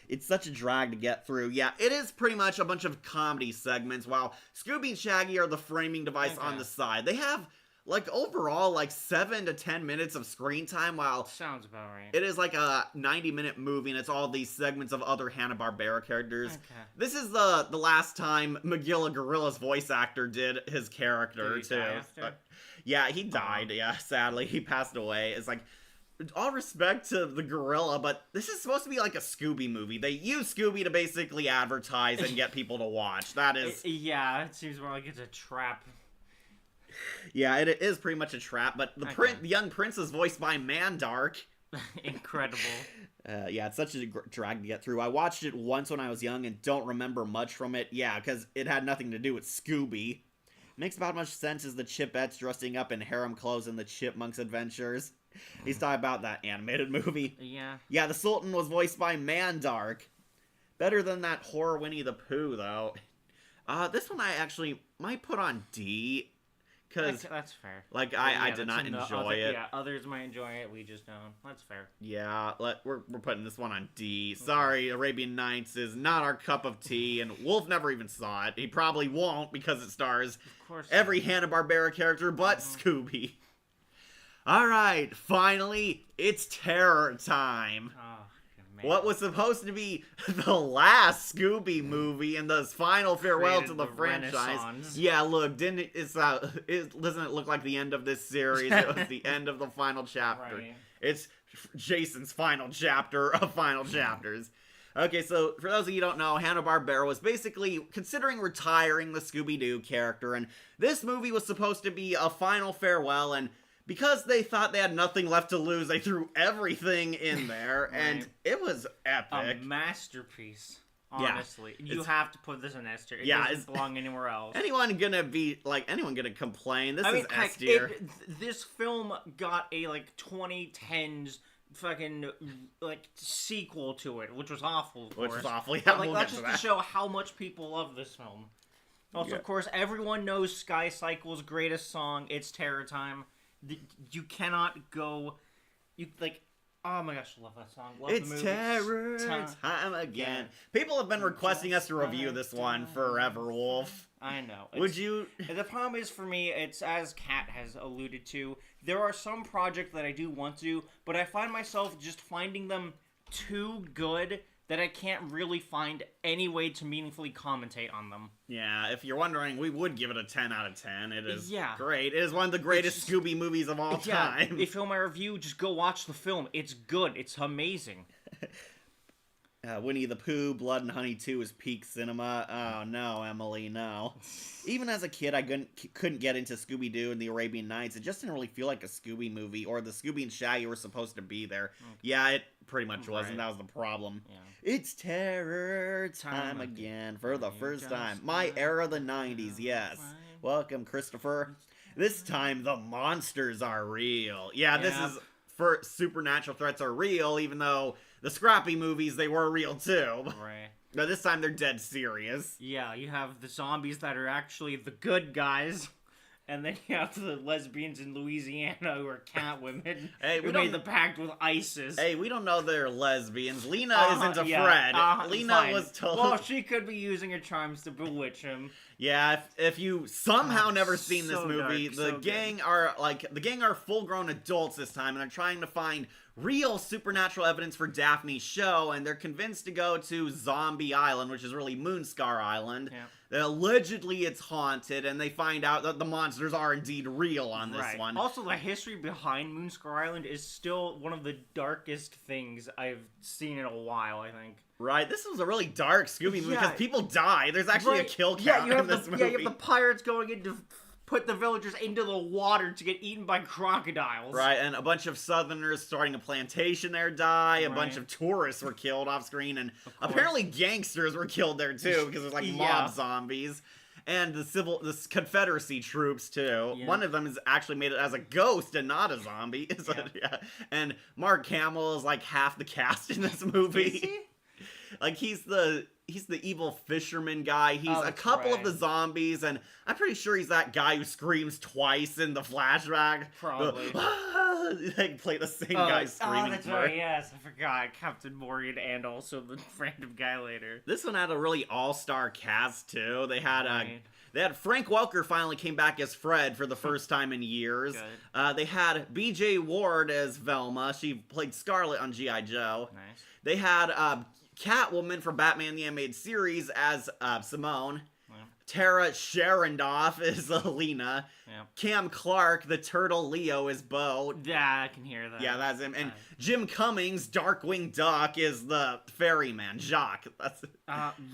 it's such a drag to get through. Yeah, it is pretty much a bunch of comedy segments, while Scooby and Shaggy are the framing device on the side. They have overall 7 to 10 minutes of screen time, while sounds about right. It is like a 90-minute movie, and it's all these segments of other Hanna-Barbera characters. Okay. This is the last time Magilla Gorilla's voice actor did his character, did he die after? Yeah, he died. Yeah, sadly, he passed away. It's like, all respect to the gorilla, but this is supposed to be like a Scooby movie. They use Scooby to basically advertise and get people to watch. That is... Yeah, it seems more like it's a trap. Yeah, it is pretty much a trap, but the young prince is voiced by Mandark. Incredible. Yeah, it's such a drag to get through. I watched it once when I was young and don't remember much from it. Yeah, because it had nothing to do with Scooby. Makes about as much sense as the Chipettes dressing up in harem clothes in the Chipmunks Adventures. He's talking about that animated movie. Yeah. Yeah, the Sultan was voiced by Mandark. Better than that horror Winnie the Pooh, though. This one I actually might put on D. Cause that's fair. Like, I did not enjoy it. Yeah, others might enjoy it, we just don't. That's fair. Yeah, we're putting this one on D. Sorry, Arabian Nights is not our cup of tea, and Wolf never even saw it. He probably won't, because it stars every Hanna-Barbera character but Scooby. Alright, finally, it's terror time. Oh, man. What was supposed to be the last Scooby movie and the final farewell to the franchise. Renaissance. Yeah, look, doesn't it look like the end of this series? It was the end of the final chapter. Right. It's Jason's final chapter of final chapters. Okay, so for those of you who don't know, Hanna-Barbera was basically considering retiring the Scooby-Doo character, and this movie was supposed to be a final farewell, and because they thought they had nothing left to lose, they threw everything in there, Right. and it was epic. A masterpiece, honestly. You have to put this in S tier. It doesn't belong anywhere else. Anyone gonna complain? This is S tier. This film got a, 2010s fucking, sequel to it, which was awful, of course. Which was awful, yeah, But, we'll that's get just to to show how much people love this film. Also, of course, everyone knows Sky Cycle's greatest song, It's Terror Time. You cannot go... Oh my gosh, I love that song. Love It's the movie. terror time again. Yeah. People have been requesting us to review this one forever, Wolf. I know. Would you... The problem is, for me, it's, as Kat has alluded to, there are some projects that I do want to, but I find myself just finding them too good that I can't really find any way to meaningfully commentate on them. Yeah, if you're wondering, we would give it a 10 out of 10. It is great. It is one of the greatest Scooby movies of all time. If you want my review, just go watch the film. It's good. It's amazing. Winnie the Pooh, Blood and Honey 2 is peak cinema. Oh, no, Emily, no. Even as a kid, I couldn't get into Scooby-Doo and the Arabian Nights. It just didn't really feel like a Scooby movie, or the Scooby and Shaggy were supposed to be there. Okay. Yeah, it pretty much wasn't. That was the problem. Yeah. It's terror time again for the first time. My era, the 90s, yes. Welcome, Christopher. This time, the monsters are real. Yeah, this is... For supernatural threats are real, even though the Scrappy movies, they were real too. Right. But this time they're dead serious. Yeah, you have the zombies that are actually the good guys, and then you have the lesbians in Louisiana who are Catwomen who made the pact with ISIS. Hey, we don't know they're lesbians. Lena isn't a Fred. Lena was told... Well, she could be using her charms to bewitch him. Yeah, if you somehow never seen this movie, the gang are full-grown adults this time, and they're trying to find real supernatural evidence for Daphne's show, and they're convinced to go to Zombie Island, which is really Moonscar Island. Yeah. Allegedly it's haunted, and they find out that the monsters are indeed real on this one. Also, the history behind Moonscar Island is still one of the darkest things I've seen in a while, I think. Right, this was a really dark Scooby movie because people die. There's actually a kill count in this movie. Yeah, you have the pirates going in to put the villagers into the water to get eaten by crocodiles. Right, and a bunch of Southerners starting a plantation there die. A bunch of tourists were killed off screen, and apparently gangsters were killed there too because there's mob zombies. And the Confederacy troops, too. Yeah. One of them is actually made it as a ghost and not a zombie. So, And Mark Hamill is half the cast in this movie. Is he? He's the evil fisherman guy. He's a couple of the zombies, and I'm pretty sure he's that guy who screams twice in the flashback. Probably. They play the same guy screaming. Oh, that's right, yes. I forgot. Captain Morgan and also the random guy later. This one had a really all-star cast, too. They had Frank Welker finally came back as Fred for the first time in years. They had B.J. Ward as Velma. She played Scarlet on G.I. Joe. Nice. They had Catwoman from Batman the Animated Series as Simone. Tara Sharondoff is Alina. Yeah. Cam Clark, the turtle Leo, is Bo. Yeah, I can hear that. Yeah, that's him. And Jim Cummings, Darkwing Duck, is the ferryman, Jacques. That's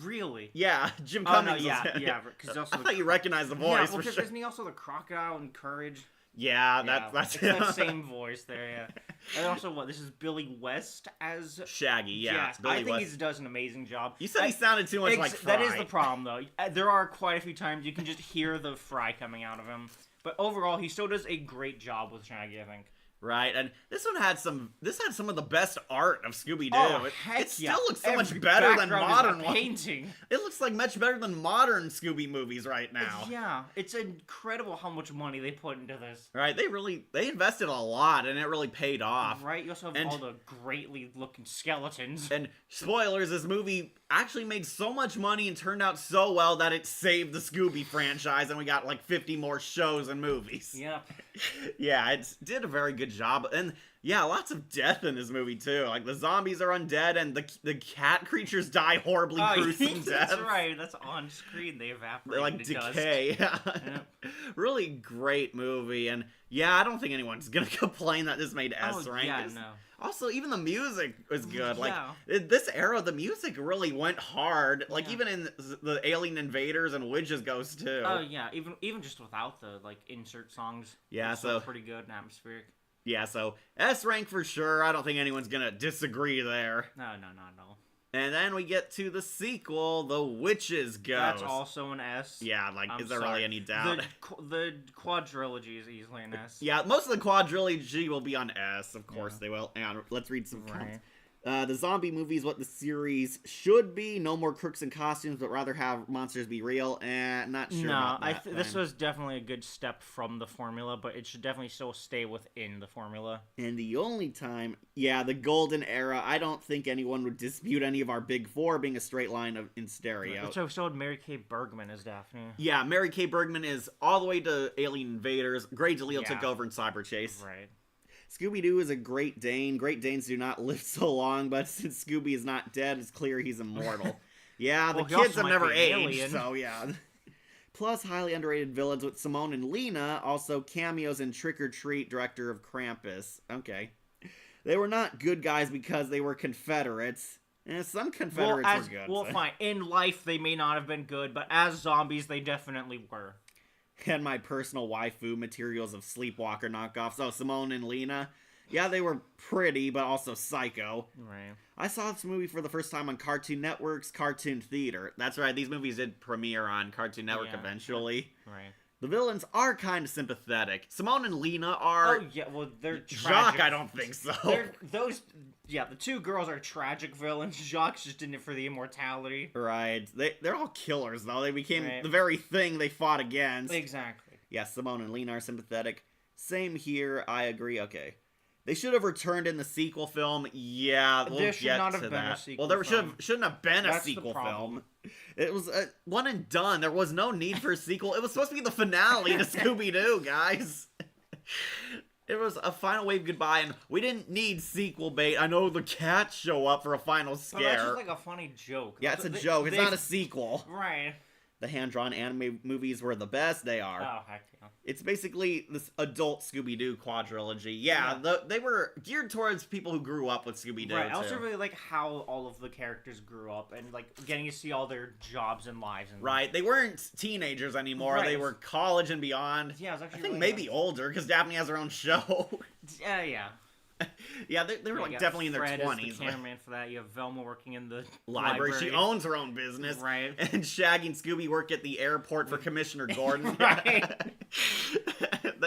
really? Yeah, Jim Oh, Cummings. no, yeah, because I thought you recognized the voice. Yeah, well, for because sure. isn't he also the crocodile in Courage? Yeah, that's it's that same voice there, yeah. And also, this is Billy West as Shaggy, yeah. Yes, Billy I think West. he does an amazing job. You said he sounded too much like Fry. That is the problem, though. There are quite a few times you can just hear the Fry coming out of him. But overall, he still does a great job with Shaggy, I think. Right, and this had some of the best art of Scooby-Doo. Oh, It still yeah. looks so Every much better than background is modern a ones. painting. It looks like much better than modern Scooby movies right now. Yeah, it's incredible how much money they put into this. Right, they invested a lot, and it really paid off. Right, you also have all the greatly looking skeletons. And spoilers, this movie actually made so much money and turned out so well that it saved the Scooby franchise, and we got like 50 more shows and movies. Yep. Yeah, it did a very good job. And yeah, lots of death in this movie too. Like the zombies are undead and the cat creatures die horribly gruesome deaths. That's right. That's on screen. They evaporate. They like decay. Yeah. Really great movie. And yeah, I don't think anyone's gonna complain that this made S rank. Yeah, no. Also, even the music was good. Like Yeah. this era, the music really went hard. Like even in the Alien Invaders and Witches Ghost too. Oh yeah, even just without the insert songs. Yeah, it's so still pretty good and atmospheric. Yeah, so S rank for sure. I don't think anyone's gonna disagree there. No. And then we get to the sequel, The Witches Ghost. That's also an S. Yeah, like, I'm is there sorry. really any doubt? The quadrilogy is easily an S. Yeah, most of the quadrilogy will be on S, of course they will. And let's read some comments. The zombie movie is what the series should be. No more crooks and costumes, but rather have monsters be real. And not sure about that. This was definitely a good step from the formula, but it should definitely still stay within the formula. And the only time, the golden era, I don't think anyone would dispute any of our big four being a straight line in stereo. Which I showed Mary Kay Bergman as Daphne. Yeah, Mary Kay Bergman is all the way to Alien Invaders. Gray DeLeo took over in Cyber Chase. Right. Scooby-Doo is a Great Dane. Great Danes do not live so long, but since Scooby is not dead, it's clear he's immortal. Yeah, the kids have never aged, so yeah. Plus, highly underrated villains with Simone and Lena, also cameos in Trick or Treat, director of Krampus. Okay. They were not good guys because they were Confederates. Some Confederates were good. Well, fine. In life, they may not have been good, but as zombies, they definitely were. Had my personal waifu materials of Sleepwalker knockoffs. So Simone and Lena, yeah, they were pretty, but also psycho. Right. I saw this movie for the first time on Cartoon Network's Cartoon Theater. That's right, these movies did premiere on Cartoon Network eventually. Right. The villains are kind of sympathetic. Simone and Lena are... Oh, yeah, well, they're tragic. Jacques, I don't think so. The two girls are tragic villains. Jacques just in it for the immortality. Right. They're all killers, though. They became the very thing they fought against. Exactly. Yeah, Simone and Lena are sympathetic. Same here, I agree. Okay. They should have returned in the sequel film. Yeah, we'll there should get not to have that. been a sequel well, there film. shouldn't have been a That's sequel the problem. film. It was one and done. There was no need for a sequel. It was supposed to be the finale to Scooby-Doo, guys. It was a final wave goodbye, and we didn't need sequel bait. I know the cats show up for a final scare. But that's just like a funny joke. Yeah, it's a joke. It's not a sequel. Right. The hand-drawn anime movies were the best. They are. Oh, heck yeah. It's basically this adult Scooby-Doo quadrilogy. Yeah. They were geared towards people who grew up with Scooby-Doo, Right, I also really like how all of the characters grew up and, getting to see all their jobs and lives. Right, they weren't teenagers anymore. Right. They were college and beyond. Yeah, it was actually I think really maybe older, because Daphne has her own show. Yeah. Yeah, they were definitely in their 20s. Is the cameraman for that. You have Velma working in the library. She owns her own business. Right. And Shaggy and Scooby work at the airport for Commissioner Gordon. Right.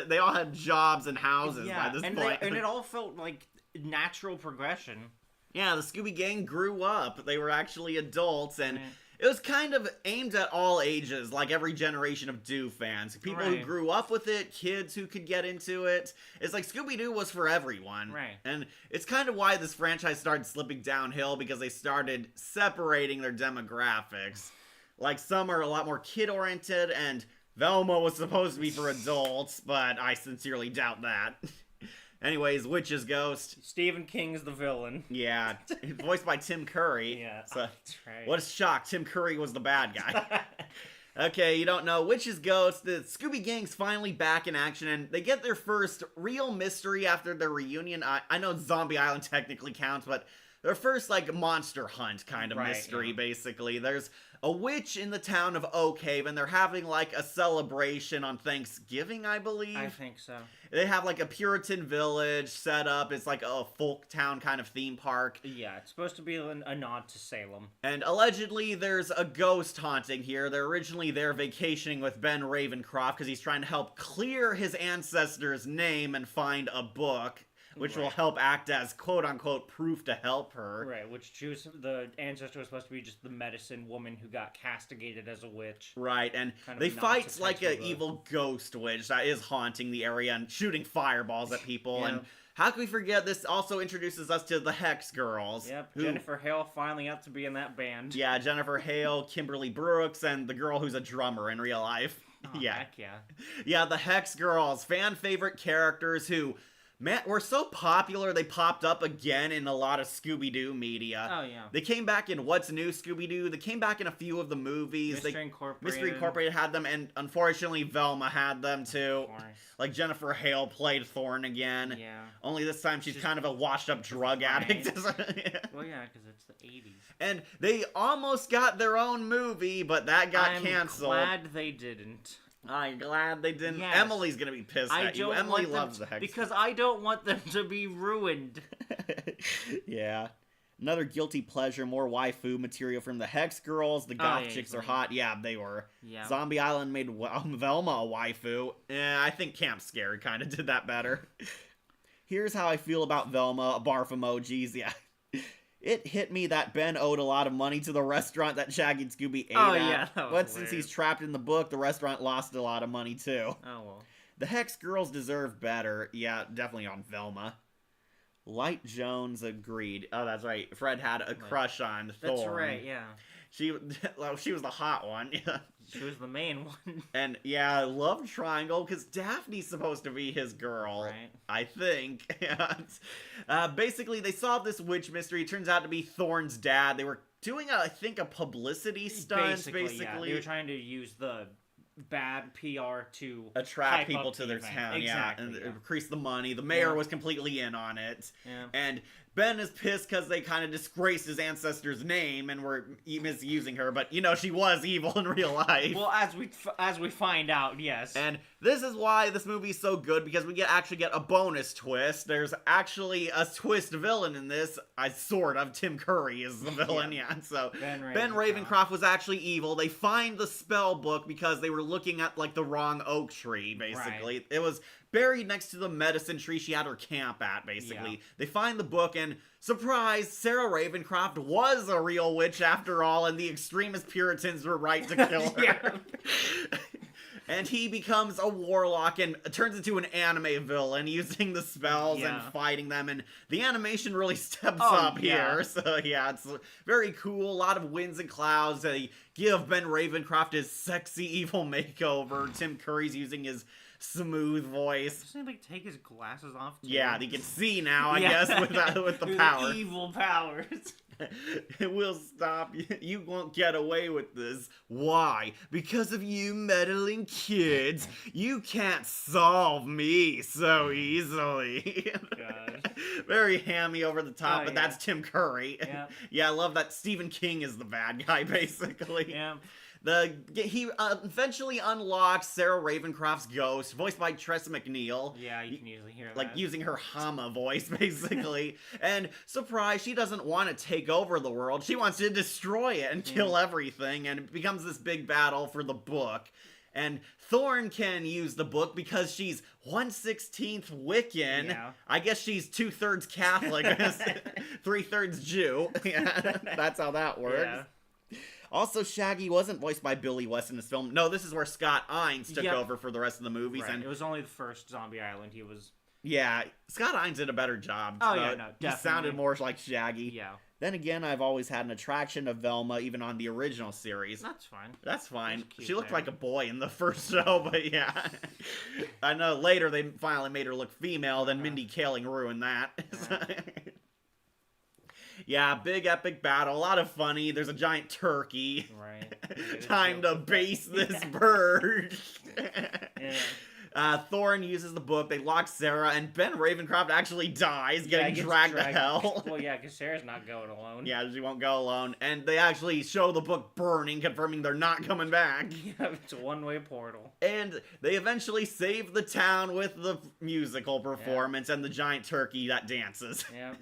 They all had jobs and houses by this point. And it all felt like natural progression. Yeah, the Scooby Gang grew up. They were actually adults, and it was kind of aimed at all ages, like every generation of Doo fans. People who grew up with it, kids who could get into it. It's like Scooby-Doo was for everyone. Right. And it's kind of why this franchise started slipping downhill, because they started separating their demographics. Like, some are a lot more kid-oriented, and Velma was supposed to be for adults, but I sincerely doubt that. Anyways, Witch's Ghost. Stephen King's the villain. Yeah, voiced by Tim Curry. Yeah, so, that's right. What a shock. Tim Curry was the bad guy. Okay, you don't know which is Ghost. The Scooby Gang's finally back in action, and they get their first real mystery after their reunion. I know Zombie Island technically counts, but their first, like, monster hunt kind of mystery, basically. There's a witch in the town of Oak Haven. They're having, like, a celebration on Thanksgiving, I believe. I think so. They have, like, a Puritan village set up. It's like a folk town kind of theme park. Yeah, it's supposed to be a nod to Salem. And allegedly, there's a ghost haunting here. They're originally there vacationing with Ben Ravencroft because he's trying to help clear his ancestor's name and find a book, which will help act as quote-unquote proof to help her. Right, which the ancestor was supposed to be just the medicine woman who got castigated as a witch. Right, and kind they fight like an evil ghost witch that is haunting the area and shooting fireballs at people. And how can we forget, this also introduces us to the Hex Girls. Yep, Jennifer Hale finally got to be in that band. Yeah, Jennifer Hale, Kimberly Brooks, and the girl who's a drummer in real life. Oh, heck yeah. Yeah, the Hex Girls, fan favorite characters who... Man, were so popular, they popped up again in a lot of Scooby-Doo media. Oh, yeah. They came back in What's New Scooby-Doo. They came back in a few of the movies. Mystery Incorporated. Mystery Incorporated had them, and unfortunately, Velma had them, too. Of course. Like, Jennifer Hale played Thorne again. Yeah. Only this time she's kind of a washed-up drug addict. Well, yeah, because it's the 80s. And they almost got their own movie, but that got canceled. I'm glad they didn't. I'm glad they didn't. Yes. Emily's gonna be pissed at you. Emily loves the Hex. Because I don't want them to be ruined. Yeah. Another guilty pleasure, more waifu material from the Hex Girls. The goth chicks are hot. Yeah, they were. Yeah. Zombie Island made Velma a waifu. I think Camp Scary kind of did that better. Here's how I feel about Velma. Barf emojis. Yeah. It hit me that Ben owed a lot of money to the restaurant that Shaggy and Scooby ate at. Yeah, but since he's trapped in the book, the restaurant lost a lot of money too. Oh, well. The Hex Girls deserve better. Yeah, definitely on Velma. Light Jones agreed. Oh, that's right. Fred had a crush on Thorne. That's right, yeah. She was the hot one. Yeah. She was the main one. And, yeah, love triangle, because Daphne's supposed to be his girl. Right. I think. Basically, they solved this witch mystery. It turns out to be Thorne's dad. They were doing, I think, a publicity stunt, basically. Yeah. They were trying to use the bad PR to attract people to their town, exactly, and increase the money. The mayor was completely in on it. Yeah. And Ben is pissed because they kind of disgraced his ancestor's name and were misusing her, but you know she was evil in real life. Well, as we find out, yes. And this is why this movie is so good, because we actually get a bonus twist. There's actually a twist villain in this. Tim Curry is the villain, So Ben Ravencroft was actually evil. They find the spell book because they were looking at like the wrong oak tree, basically. Right. It was buried next to the medicine tree she had her camp at, basically. Yeah. They find the book, and surprise, Sarah Ravencroft was a real witch after all, and the extremist Puritans were right to kill her. And he becomes a warlock and turns into an anime villain using the spells and fighting them. And the animation really steps up here. So, yeah, it's very cool. A lot of winds and clouds. They give Ben Ravencroft his sexy evil makeover. Tim Curry's using his smooth voice. Doesn't he, like, take his glasses off, too? Yeah, he can see now, I guess, with the power. Evil powers. We'll stop you. You won't get away with this. Why? Because of you meddling kids. You can't solve me so easily. God. Very hammy over the top, but that's Tim Curry. Yeah, I love that Stephen King is the bad guy, basically. Yeah. He eventually unlocks Sarah Ravencroft's ghost, voiced by Tressa McNeil. Yeah, you can usually hear that. Like, using her Hama voice, basically. And, surprise, she doesn't want to take over the world. She wants to destroy it and kill everything, and it becomes this big battle for the book. And Thorne can use the book because she's 1/16 Wiccan. Yeah. I guess she's 2/3 Catholic, 3/3 Jew. That's how that works. Yeah. Also, Shaggy wasn't voiced by Billy West in this film. No, this is where Scott Innes took over for the rest of the movies. Right. And it was only the first Zombie Island he was... Yeah, Scott Innes did a better job. Oh, yeah, no, definitely. He sounded more like Shaggy. Yeah. Then again, I've always had an attraction to Velma, even on the original series. That's fine. That's fine. She looked like a boy in the first show, but yeah. I know later they finally made her look female, then Mindy Kaling ruined that. Yeah, big epic battle, a lot of funny. There's a giant turkey. Right. Time to baste this bird. Yeah. Thorin uses the book. They lock Sarah, and Ben Ravencroft actually dies, getting gets dragged to hell. Well, yeah, because Sarah's not going alone. Yeah, she won't go alone. And they actually show the book burning, confirming they're not coming back. Yeah, it's a one-way portal. And they eventually save the town with the musical performance and the giant turkey that dances. Yeah.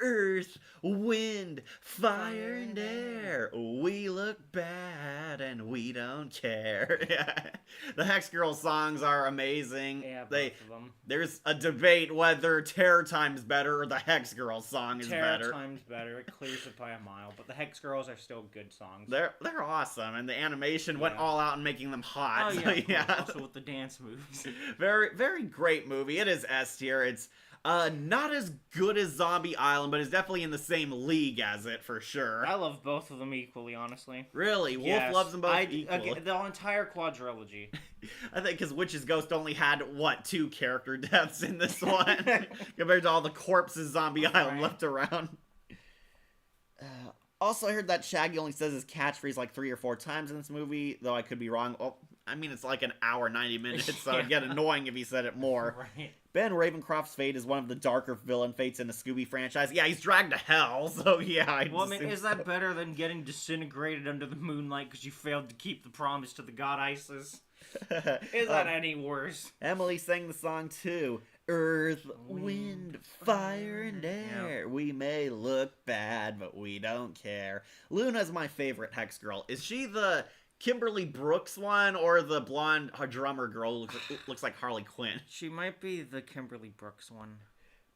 Earth, wind, fire, and air. We look bad and we don't care. The Hex Girl songs are amazing. Yeah, both of them. There's a debate whether Terror Time's better or the Hex Girl song is better. Terror Time's better. It clears it by a mile. But the Hex Girls are still good songs. They're awesome, and the animation went all out in making them hot. Oh, So, yeah. Also with the dance moves. Very, very great movie. It is S tier. It's not as good as Zombie Island, but it's definitely in the same league as it, for sure. I love both of them equally, honestly. Really? Wolf Yes. loves them both equally? The entire quadrilogy. I think because Witch's Ghost only had, 2 character deaths in this one, compared to all the corpses Zombie Island left around. Also, I heard that Shaggy only says his catchphrase like 3 or 4 times in this movie, though I could be wrong. Oh, I mean, it's like an hour, 90 minutes, so it'd get annoying if he said it more. Right. Ben Ravencroft's fate is one of the darker villain fates in the Scooby franchise. Yeah, he's dragged to hell, so yeah. Well, I mean, is that better than getting disintegrated under the moonlight because you failed to keep the promise to the god Isis? Is that any worse? Emily sang the song too. Earth, wind, fire, and air. Yep. We may look bad, but we don't care. Luna's my favorite Hex Girl. Is she the Kimberly Brooks one, or the blonde drummer girl who looks like Harley Quinn? She might be the Kimberly Brooks one.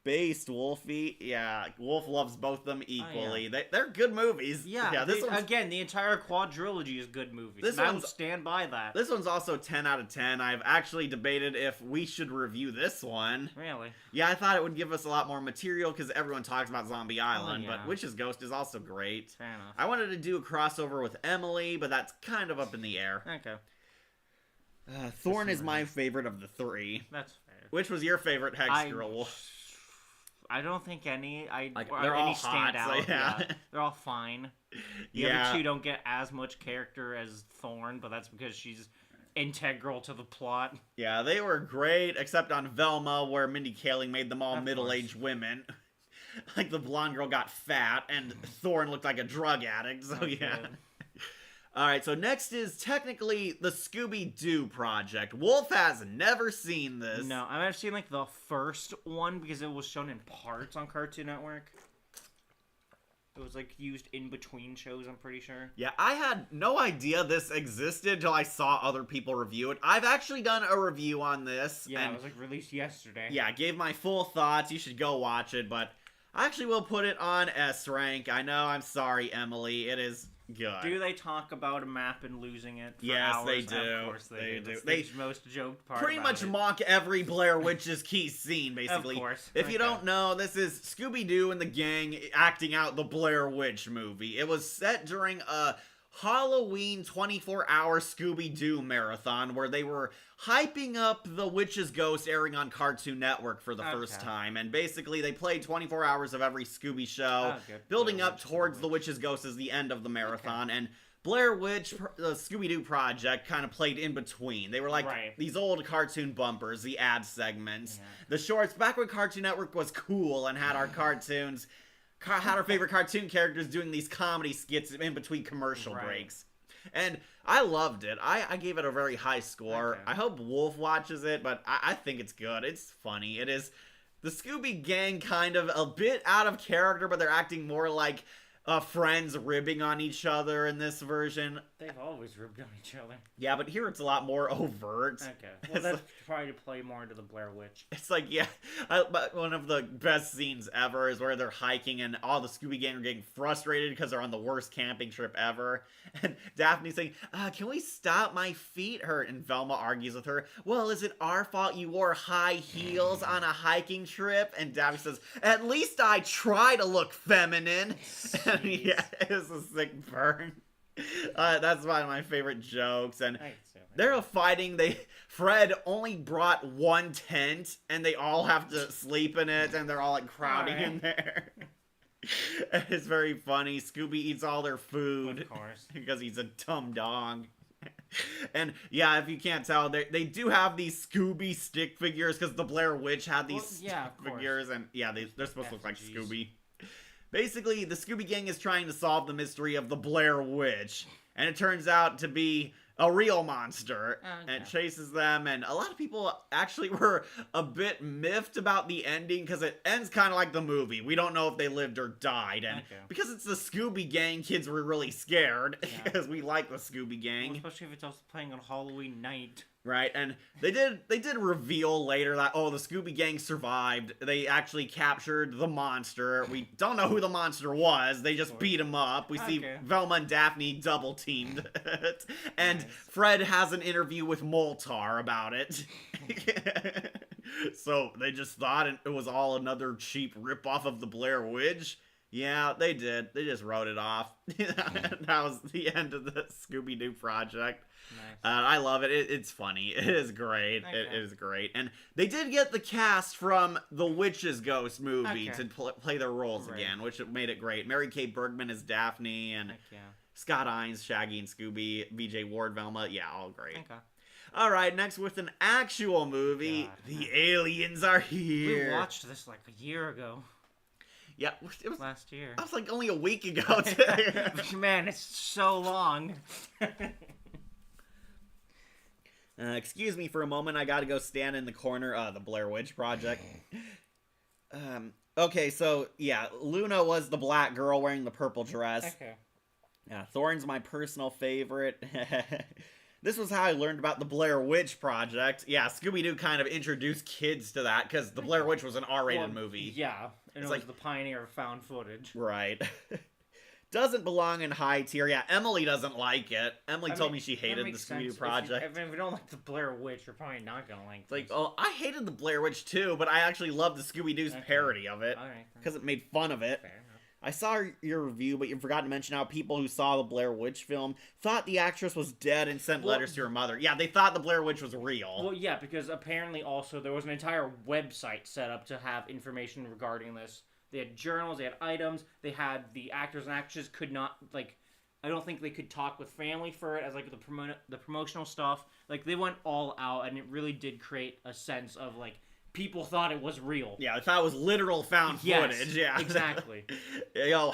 Based Wolfie, yeah, Wolf loves both of them equally. Oh, yeah. They're good movies. Yeah, again, the entire quadrilogy is good movies. I will stand by that. This one's also 10 out of 10. I've actually debated if we should review this one. Really? Yeah, I thought it would give us a lot more material because everyone talks about Zombie Island, but Witch's Ghost is also great. Fair enough. I wanted to do a crossover with Emily, but that's kind of up in the air. Okay. Thorn is my favorite of the 3. That's fair. Which was your favorite Hex Girl, Wolf? I don't think any. They're all stand hot, out. So yeah. They're all fine. The other 2 don't get as much character as Thorn, but that's because she's integral to the plot. Yeah, they were great, except on Velma, where Mindy Kaling made them all middle-aged women. Like the blonde girl got fat, and Thorn looked like a drug addict. So yeah. Alright, so next is technically the Scooby-Doo Project. Wolf has never seen this. No, I've seen like the first one because it was shown in parts on Cartoon Network. It was like used in between shows, I'm pretty sure. Yeah, I had no idea this existed until I saw other people review it. I've actually done a review on this. Yeah, it was like released yesterday. Yeah, I gave my full thoughts. You should go watch it, but I actually will put it on S rank. I know, I'm sorry, Emily. It is good. Do they talk about a map and losing it for yes, hours? They do. Of course they do. That's the most joked part pretty much mock every Blair Witch's key scene, basically. Of course. If you don't know, this is Scooby-Doo and the gang acting out the Blair Witch movie. It was set during a Halloween 24-hour Scooby-Doo marathon where they were hyping up the Witch's Ghost airing on Cartoon Network for the first time. And basically, they played 24 hours of every Scooby show, building up towards the Witch's Ghost as the end of the marathon. And Blair Witch, the Scooby-Doo Project, kind of played in between. They were like these old cartoon bumpers, the ad segments, the shorts. Back when Cartoon Network was cool and had our cartoons... had our favorite cartoon characters doing these comedy skits in between commercial breaks. And I loved it. I gave it a very high score. I hope Wolf watches it, but I think it's good. It's funny. It is the Scooby gang kind of a bit out of character, but they're acting more like friends ribbing on each other in this version. They've always ribbed on each other. Yeah, but here it's a lot more overt. Okay. Well, that's probably to play more into the Blair Witch. It's like, but one of the best scenes ever is where they're hiking and all the Scooby gang are getting frustrated because they're on the worst camping trip ever. And Daphne's saying, can we stop? My feet hurt. And Velma argues with her, well, is it our fault you wore high heels on a hiking trip? And Daphne says, at least I try to look feminine. Yeah, it was a sick burn. That's one of my favorite jokes. And they're fighting. Fred only brought one tent, and they all have to sleep in it, and they're all like crowding in there. It's very funny. Scooby eats all their food. Of course. Because he's a dumb dog. And yeah, if you can't tell, they do have these Scooby stick figures because the Blair Witch had these stick figures. And yeah, they're supposed to look like Scooby. Basically, the Scooby Gang is trying to solve the mystery of the Blair Witch. And it turns out to be a real monster. And it chases them. And a lot of people actually were a bit miffed about the ending because it ends kind of like the movie. We don't know if they lived or died. And because it's the Scooby Gang, kids were really scared because we like the Scooby Gang. Well, especially if it's also playing on Halloween night. Right, and they did reveal later that, oh, the Scooby Gang survived. They actually captured the monster. We don't know who the monster was. They just beat him up. We see Velma and Daphne double teamed it. And Fred has an interview with Moltar about it. So they just thought it was all another cheap ripoff of the Blair Witch. Yeah, they did. They just wrote it off. That was the end of the Scooby-Doo project. Nice. I love it. It's funny. It is great. It is great. And they did get the cast from the Witch's Ghost movie to play their roles again, which made it great. Mary Kay Bergman is Daphne, and Scott Hines, Shaggy and Scooby, VJ Ward, Velma. Yeah, all great. All right, next with an actual movie, The Aliens Are Here. We watched this like a year ago. Yeah, it was last year. That was like only a week ago. Man, it's so long. Excuse me for a moment. I gotta go stand in the corner of the Blair Witch Project. Okay, so yeah, Luna was the black girl wearing the purple dress. Okay. Yeah, Thorne's my personal favorite. This was how I learned about the Blair Witch Project. Yeah, Scooby-Doo kind of introduced kids to that because the Blair Witch was an R-rated movie. Yeah, and it was the pioneer of found footage. Right. Doesn't belong in high tier. Yeah, Emily doesn't like it. Emily told me she hated the Scooby-Doo Project. If you don't like the Blair Witch, you're probably not gonna like this. Like, oh, I hated the Blair Witch too, but I actually loved the Scooby-Doo's parody of it. Because it made fun of it. Fair enough. I saw your review, but you forgot to mention how people who saw the Blair Witch film thought the actress was dead and sent letters to her mother. Yeah, they thought the Blair Witch was real. Well, yeah, because apparently also there was an entire website set up to have information regarding this. They had journals, they had items, they had the actors and actresses could not, like, I don't think they could talk with family for it as, like, the promotional stuff. Like, they went all out, and it really did create a sense of, like, people thought it was real. Yeah, I thought it was literal found footage. Yeah, exactly.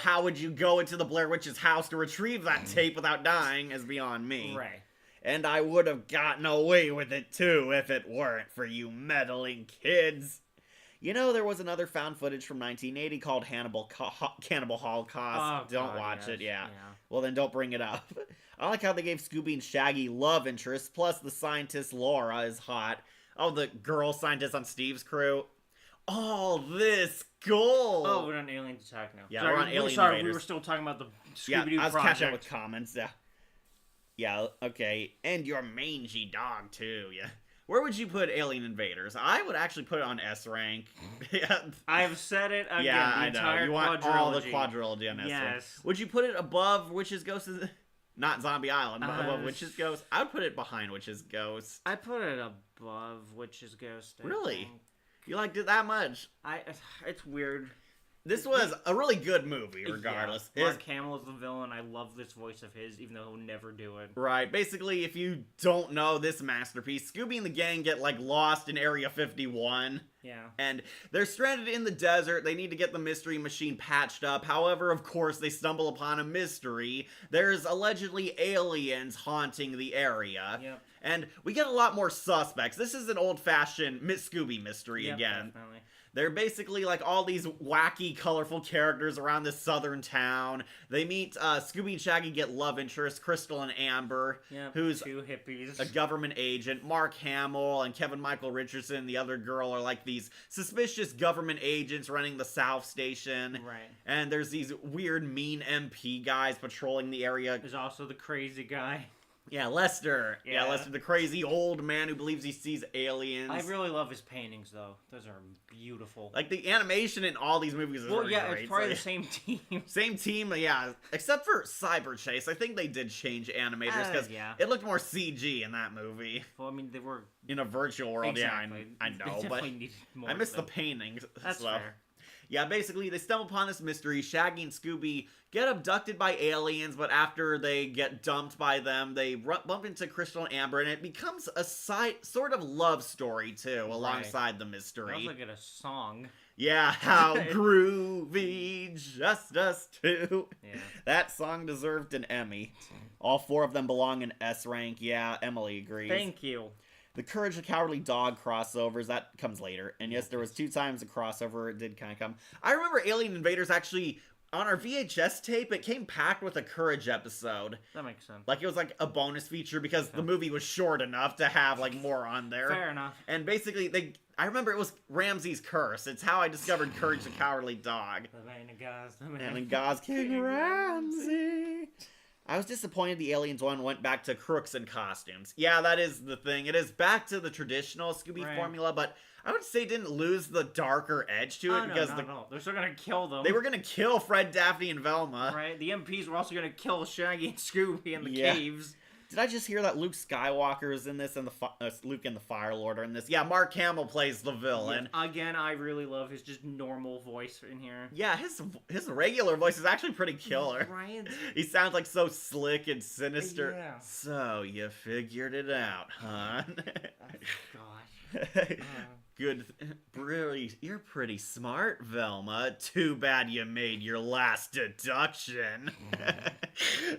How would you go into the Blair Witch's house to retrieve that tape without dying is beyond me. Right. And I would have gotten away with it, too, if it weren't for you meddling kids. You know, there was another found footage from 1980 called Cannibal Holocaust. Don't watch it, yeah. Well, then don't bring it up. I like how they gave Scooby and Shaggy love interests, plus the scientist Laura is hot. Oh, the girl scientist on Steve's crew. All this gold. Oh, we're on Alien Attack now. Yeah, we're on Alien Invaders. We were still talking about the Scooby-Doo Project. Yeah, I was catching up with comments. Yeah, okay. And your mangy dog, too, yeah. Where would you put Alien Invaders? I would actually put it on S rank. I've said it again. Yeah, I know. You want all the quadrilogy on S rank. Would you put it above Witch's Ghost? Not Zombie Island, but above Witch's Ghost? I would put it behind Witch's Ghost. I put it above Witch's Ghost. Really? You liked it that much? It's weird. This was a really good movie, regardless. Yeah. Mark Hamill is the villain. I love this voice of his, even though he'll never do it. Right. Basically, if you don't know this masterpiece, Scooby and the gang get, like, lost in Area 51. Yeah. And they're stranded in the desert. They need to get the mystery machine patched up. However, of course, they stumble upon a mystery. There's allegedly aliens haunting the area. Yep. And we get a lot more suspects. This is an old-fashioned Miss Scooby mystery again. Definitely. They're basically like all these wacky, colorful characters around this southern town. They meet Scooby and Shaggy get love interest, Crystal and Amber, who's two hippies, a government agent. Mark Hamill and Kevin Michael Richardson, the other girl, are like these suspicious government agents running the South Station. Right. And there's these weird, mean MP guys patrolling the area. There's also the crazy guy. Yeah, Lester. Yeah, Lester, the crazy old man who believes he sees aliens. I really love his paintings, though. Those are beautiful. Like, the animation in all these movies is really great. It's probably the same team. Same team, yeah. Except for Cyber Chase. I think they did change animators, because it looked more CG in that movie. Well, I mean, they were... In a virtual world, exactly. I know, but more I miss the paintings. That's fair. Yeah, basically, they stumble upon this mystery. Shaggy and Scooby get abducted by aliens, but after they get dumped by them, they bump into Crystal and Amber, and it becomes a sort of love story, too, alongside the mystery. Sounds like a song. Yeah, how groovy, just us two. Yeah. That song deserved an Emmy. All 4 of them belong in S rank. Yeah, Emily agrees. Thank you. The Courage the Cowardly Dog crossovers, that comes later. And yes, there was 2 times a crossover, it did kind of come. I remember Alien Invaders actually, on our VHS tape, it came packed with a Courage episode. That makes sense. Like, it was like a bonus feature because the movie was short enough to have, like, more on there. Fair enough. And basically, I remember it was Ramsey's curse. It's how I discovered Courage the Cowardly Dog. The man of God's the man. And in God's King Ramsey. I was disappointed the Aliens one went back to crooks and costumes. Yeah, that is the thing. It is back to the traditional Scooby formula, but I would say didn't lose the darker edge to it because no. They're still gonna kill them. They were gonna kill Fred, Daphne, and Velma. Right. The MPs were also gonna kill Shaggy and Scooby in the caves. Did I just hear that Luke Skywalker is in this and Luke and the Fire Lord are in this? Yeah, Mark Hamill plays the villain. Yeah, again, I really love his just normal voice in here. Yeah, his regular voice is actually pretty killer. Right? He sounds like so slick and sinister. Yeah. So, you figured it out, huh? Gosh. Good. Really, you're pretty smart, Velma. Too bad you made your last deduction.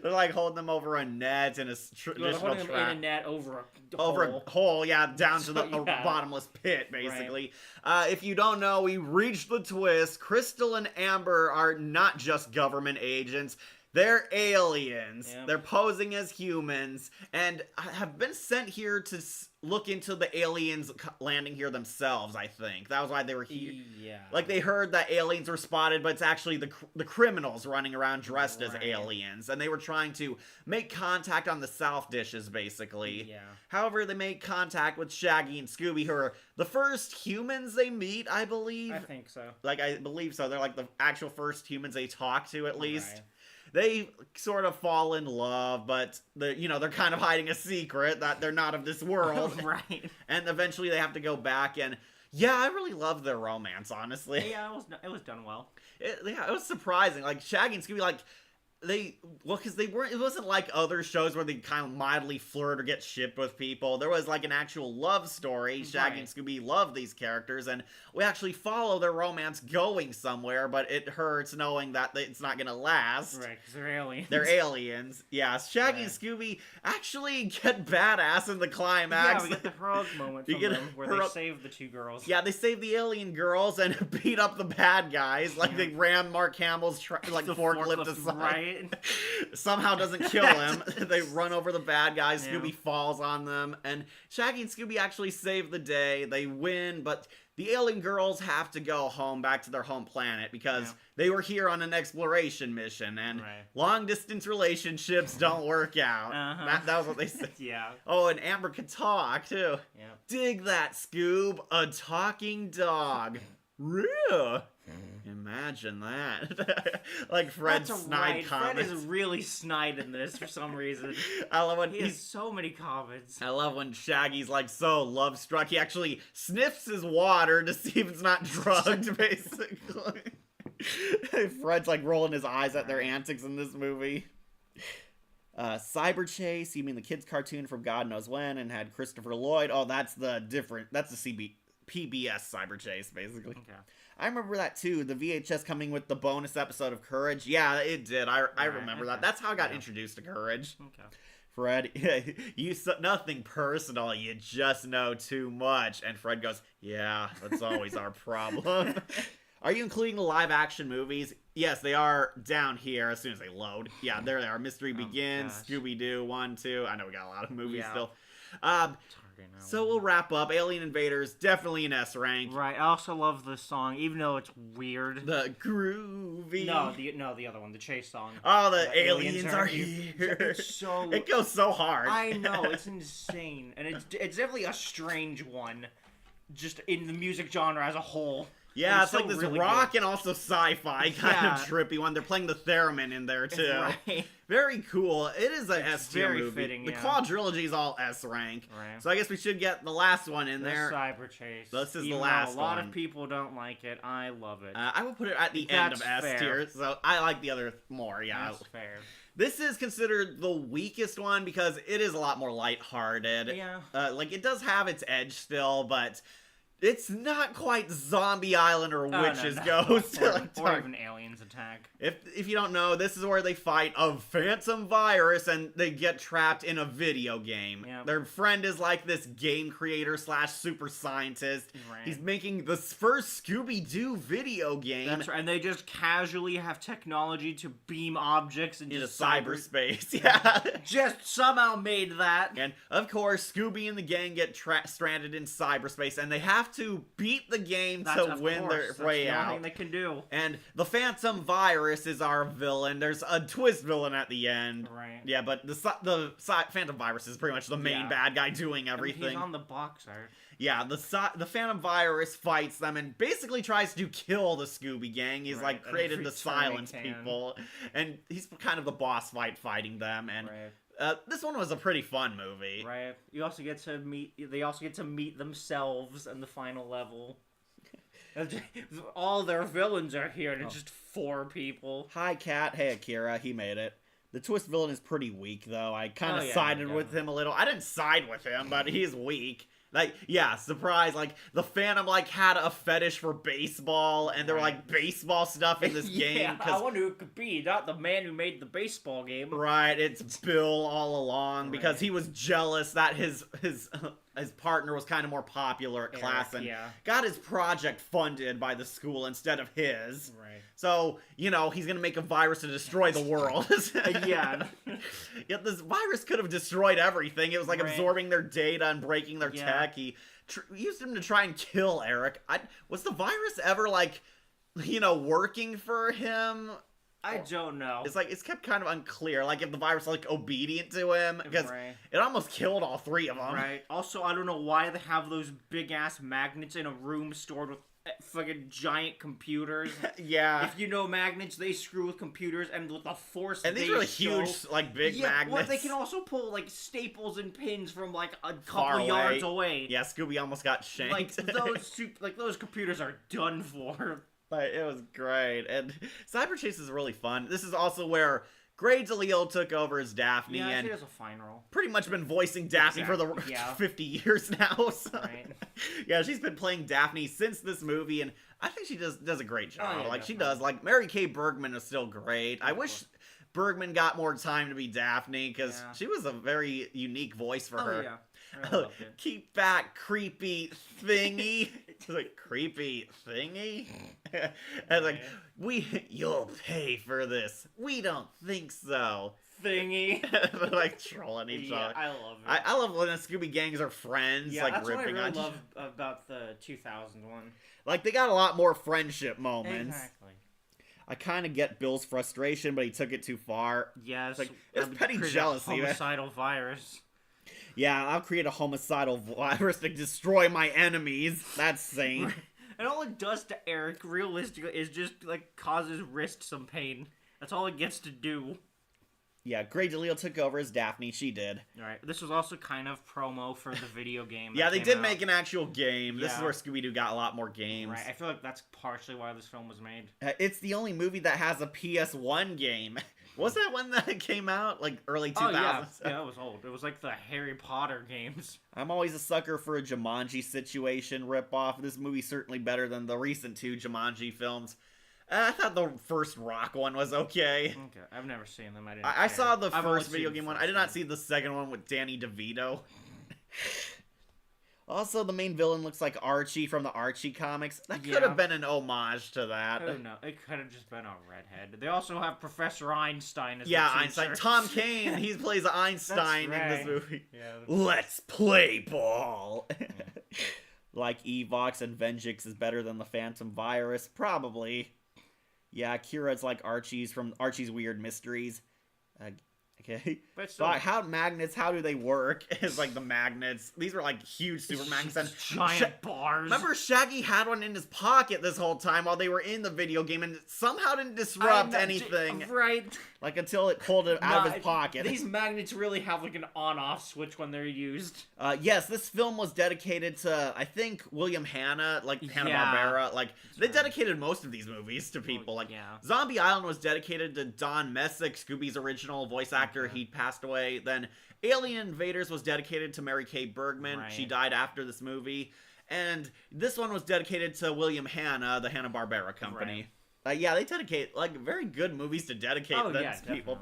They're like holding them over a net in a traditional trap. In a net over a hole, yeah, down to the bottomless pit, basically. Right. If you don't know, we reached the twist. Crystal and Amber are not just government agents. They're aliens. Yep. They're posing as humans and have been sent here to look into the aliens landing here themselves, I think. That was why they were here. Yeah. Like, they heard that aliens were spotted, but it's actually the criminals running around dressed as aliens. And they were trying to make contact on the South Dishes, basically. Yeah. However, they made contact with Shaggy and Scooby, who are the first humans they meet, I believe. I think so. Like, I believe so. They're like the actual first humans they talk to, at least. Right. They sort of fall in love, but they're kind of hiding a secret that they're not of this world. Right. And eventually they have to go back, and yeah, I really loved their romance, honestly. Yeah, it was done well. It was surprising. Like, Shaggy and Scooby, like, because it wasn't like other shows where they kind of mildly flirt or get shipped with people. There was like an actual love story. Shaggy and Scooby love these characters, and we actually follow their romance going somewhere, but it hurts knowing that it's not gonna last. Right, because they're aliens. They're aliens. Yeah, Shaggy and Scooby actually get badass in the climax. Yeah, we get the heroic moment from them where they save the 2 girls. Yeah, they save the alien girls and beat up the bad guys. Like, they ram Mark Hamill's forklift aside. Right. Somehow doesn't kill him. They run over the bad guys. Scooby falls on them, and Shaggy and Scooby actually save the day. They win, but the alien girls have to go home, back to their home planet, because they were here on an exploration mission, and long distance relationships don't work out. That was what they said. Oh, and Amber could talk too. Dig that, Scoob, a talking dog. Real. Imagine that. Like Fred's snide comments. Fred is really snide in this for some reason. I love when he has so many comments. I love when Shaggy's like so love struck. He actually sniffs his water to see if it's not drugged, basically. Fred's like rolling his eyes at their antics in this movie. Cyber Chase, you mean the kids cartoon from God knows when and had Christopher Lloyd. Oh, that's the PBS Cyber Chase, basically. Okay. I remember that too. The VHS coming with the bonus episode of Courage. Yeah, it did. I remember that. That's how I got introduced to Courage. Okay. Fred, nothing personal. You just know too much. And Fred goes, "Yeah, that's always our problem." Are you including the live action movies? Yes, they are down here as soon as they load. Yeah, there they are. Mystery Begins, Scooby-Doo 1, 2. I know we got a lot of movies still. So we'll wrap up. Alien Invaders, definitely an S rank. Right. I also love this song, even though it's weird. The groovy. No, the other one, the chase song. Oh, the aliens are here. It's so. It goes so hard. I know, it's insane, and it's definitely a strange one, just in the music genre as a whole. Yeah, it's like still this really rock good. and also sci-fi kind of trippy one. They're playing the theremin in there too. Right. Very cool. It is an S tier very movie. fitting, The yeah. quadrilogy is all S rank. Right. So I guess we should get the last one in The there. Cyber Chase. This is the Even though last a lot one. of people don't like it. I love it. I will put it at the end of That's S fair. tier, so I like the other more. Yeah. That's fair. This is considered the weakest one because it is a lot more lighthearted. Yeah. Like, it does have its edge still, but it's not quite Zombie Island or Witches Ghost. or even Aliens Attack. If you don't know, this is where they fight a phantom virus and they get trapped in a video game. Yep. Their friend is like this game creator / super scientist. Right. He's making the first Scooby-Doo video game. That's right. And they just casually have technology to beam objects into cyberspace. Yeah. Just somehow made that. And of course, Scooby and the gang get stranded in cyberspace, and they have to beat the game to win their way out. That's the only thing they can do. And the Phantom Virus is our villain. There's a twist villain at the end. Right. Yeah, but the Phantom Virus is pretty much the main bad guy doing everything. He's on the box art. Yeah, the Phantom Virus fights them and basically tries to kill the Scooby Gang. He's like created the Silence people, and he's kind of the boss fighting them. And this one was a pretty fun movie. Right. You also get to meet. They also get to meet themselves in the final level. All their villains are here, and it's just 4 people. Hi, Cat. Hey, Akira. He made it. The twist villain is pretty weak, though. I kind of sided with him a little. I didn't side with him, but he's weak. Like, yeah, surprise, like, the Phantom, like, had a fetish for baseball, and there were, like, baseball stuff in this game. Yeah, I wonder who it could be, not the man who made the baseball game. Right, it's Bill all along, because he was jealous that his partner was kind of more popular at class, and got his project funded by the school instead of his. Right. So, you know, he's gonna make a virus to destroy the world. Yeah. Yet this virus could have destroyed everything. It was like absorbing their data and breaking their tech. He used him to try and kill Eric. Was the virus ever, like, you know, working for him? I don't know. It's like, it's kept kind of unclear. Like, if the virus was, like, obedient to him. Because it almost killed all 3 of them. Right. Also, I don't know why they have those big-ass magnets in a room stored with fucking giant computers. Yeah. If you know magnets, they screw with computers, and with the force and these are really huge, like, big magnets. Well, they can also pull, like, staples and pins from, like, a couple yards away. Yeah, Scooby almost got shanked. Like, those computers are done for. Like, it was great. And Cyber Chase is really fun. This is also where Grey DeLeo took over as Daphne. Yeah, and she has a fine role. Pretty much been voicing Daphne for the 50 years now. So. Right. Yeah, she's been playing Daphne since this movie, and I think she does a great job. Oh, yeah, like, she does. Like, Mary Kay Bergman is still great. I wish Bergman got more time to be Daphne, because she was a very unique voice for her. Yeah. Really Keep back, creepy thingy. It's like, creepy thingy? And like, you'll pay for this. We don't think so. Thingy. Like, trolling each other. I love it. I love when the Scooby gangs are friends, like, that's ripping what I on really love about the 2001. Like, they got a lot more friendship moments. Exactly. I kind of get Bill's frustration, but he took it too far. Yes. Like, it's petty jealousy. Homicidal virus. Yeah, I'll create a homicidal virus to destroy my enemies. That's sane. And all it does to Eric, realistically, is just, like, cause his wrist some pain. That's all it gets to do. Yeah, Grey DeLeo took over as Daphne. She did. Right. This was also kind of promo for the video game. Yeah, they did make an actual game. This is where Scooby-Doo got a lot more games. Right. I feel like that's partially why this film was made. It's the only movie that has a PS1 game. Was that one that came out, like, early 2000s? Oh, yeah, it was old. It was like the Harry Potter games. I'm always a sucker for a Jumanji situation ripoff. This movie's certainly better than the recent 2 Jumanji films. I thought the first Rock one was okay. Okay, I've never seen them. I saw the first video game one. I did not see the second one with Danny DeVito. Also, the main villain looks like Archie from the Archie comics. That could have been an homage to that. I don't know. It could have just been a redhead. They also have Professor Einstein as the Einstein. Tom Kane, he plays Einstein in this movie. Yeah, let's play ball. Like Evox and Venjix is better than the Phantom Virus. Probably. Yeah, Kira's like Archie's from Archie's Weird Mysteries. Okay. But still, how do they work? It's like the magnets. These were like huge super magnets. And giant bars. Remember, Shaggy had one in his pocket this whole time while they were in the video game, and it somehow didn't disrupt anything. Right. Like until it pulled it out of his pocket. These magnets really have like an on-off switch when they're used. Yes, this film was dedicated to, I think, William Hanna, like Hanna-Barbera. Like, they dedicated most of these movies to people. Zombie Island was dedicated to Don Messick, Scooby's original voice actor. He passed away. Then Alien Invaders was dedicated to Mary Kay Bergman. Right. She died after this movie. And this one was dedicated to William Hanna, the Hanna-Barbera company. Right. They dedicate, like, very good movies to dedicate to people.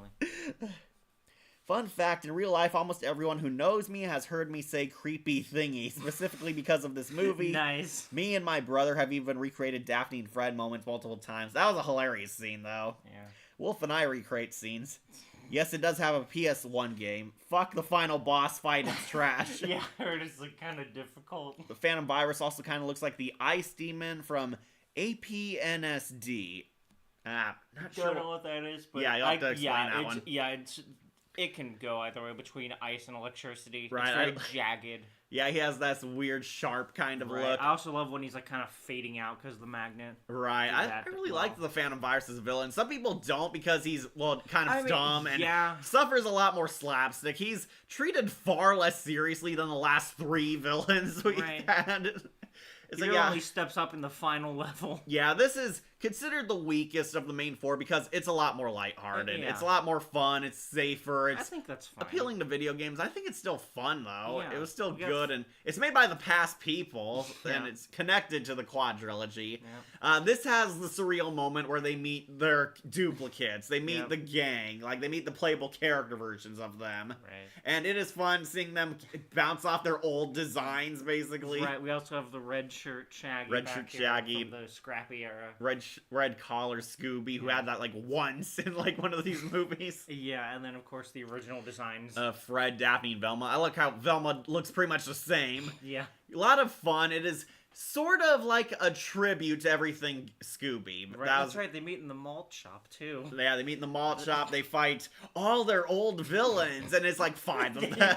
Fun fact, in real life, almost everyone who knows me has heard me say creepy thingy, specifically because of this movie. Nice. Me and my brother have even recreated Daphne and Fred moments multiple times. That was a hilarious scene, though. Yeah. Wolf and I recreate scenes. Yes, it does have a PS1 game. Fuck the final boss fight, it's trash. Yeah, I heard it's like, kind of difficult. The Phantom Virus also kind of looks like the Ice Demon from APNSD. Not sure. Don't know what that is, but yeah, you'll have to explain that one. Yeah, it can go either way between ice and electricity. Right. It's very jagged. Yeah, he has that weird, sharp kind of look. I also love when he's like kind of fading out because of the magnet. Right. I really liked the Phantom Virus as a villain. Some people don't because he's, kind of dumb and suffers a lot more slapstick. He's treated far less seriously than the last 3 villains we've had. He only steps up in the final level. Yeah, this is considered the weakest of the main 4 because it's a lot more lighthearted. It's a lot more fun. It's safer. I think that's fine. Appealing to video games. I think it's still fun, though. Yeah. It was still good, and it's made by the past people, and it's connected to the quadrilogy. Yeah. This has the surreal moment where they meet their duplicates. They meet the gang. Like, they meet the playable character versions of them. Right. And it is fun seeing them bounce off their old designs, basically. Right, we also have the red shirt Shaggy. Red shirt Shaggy. From the Scrappy era. Red collar Scooby, who had that like once in like one of these movies. Yeah, and then of course the original designs. Fred, Daphne, and Velma. I like how Velma looks pretty much the same. Yeah. A lot of fun. It is sort of like a tribute to everything Scooby. Right, that's right. They meet in the malt shop too. Yeah, they meet in the malt shop. They fight all their old villains, and it's like 5 of them.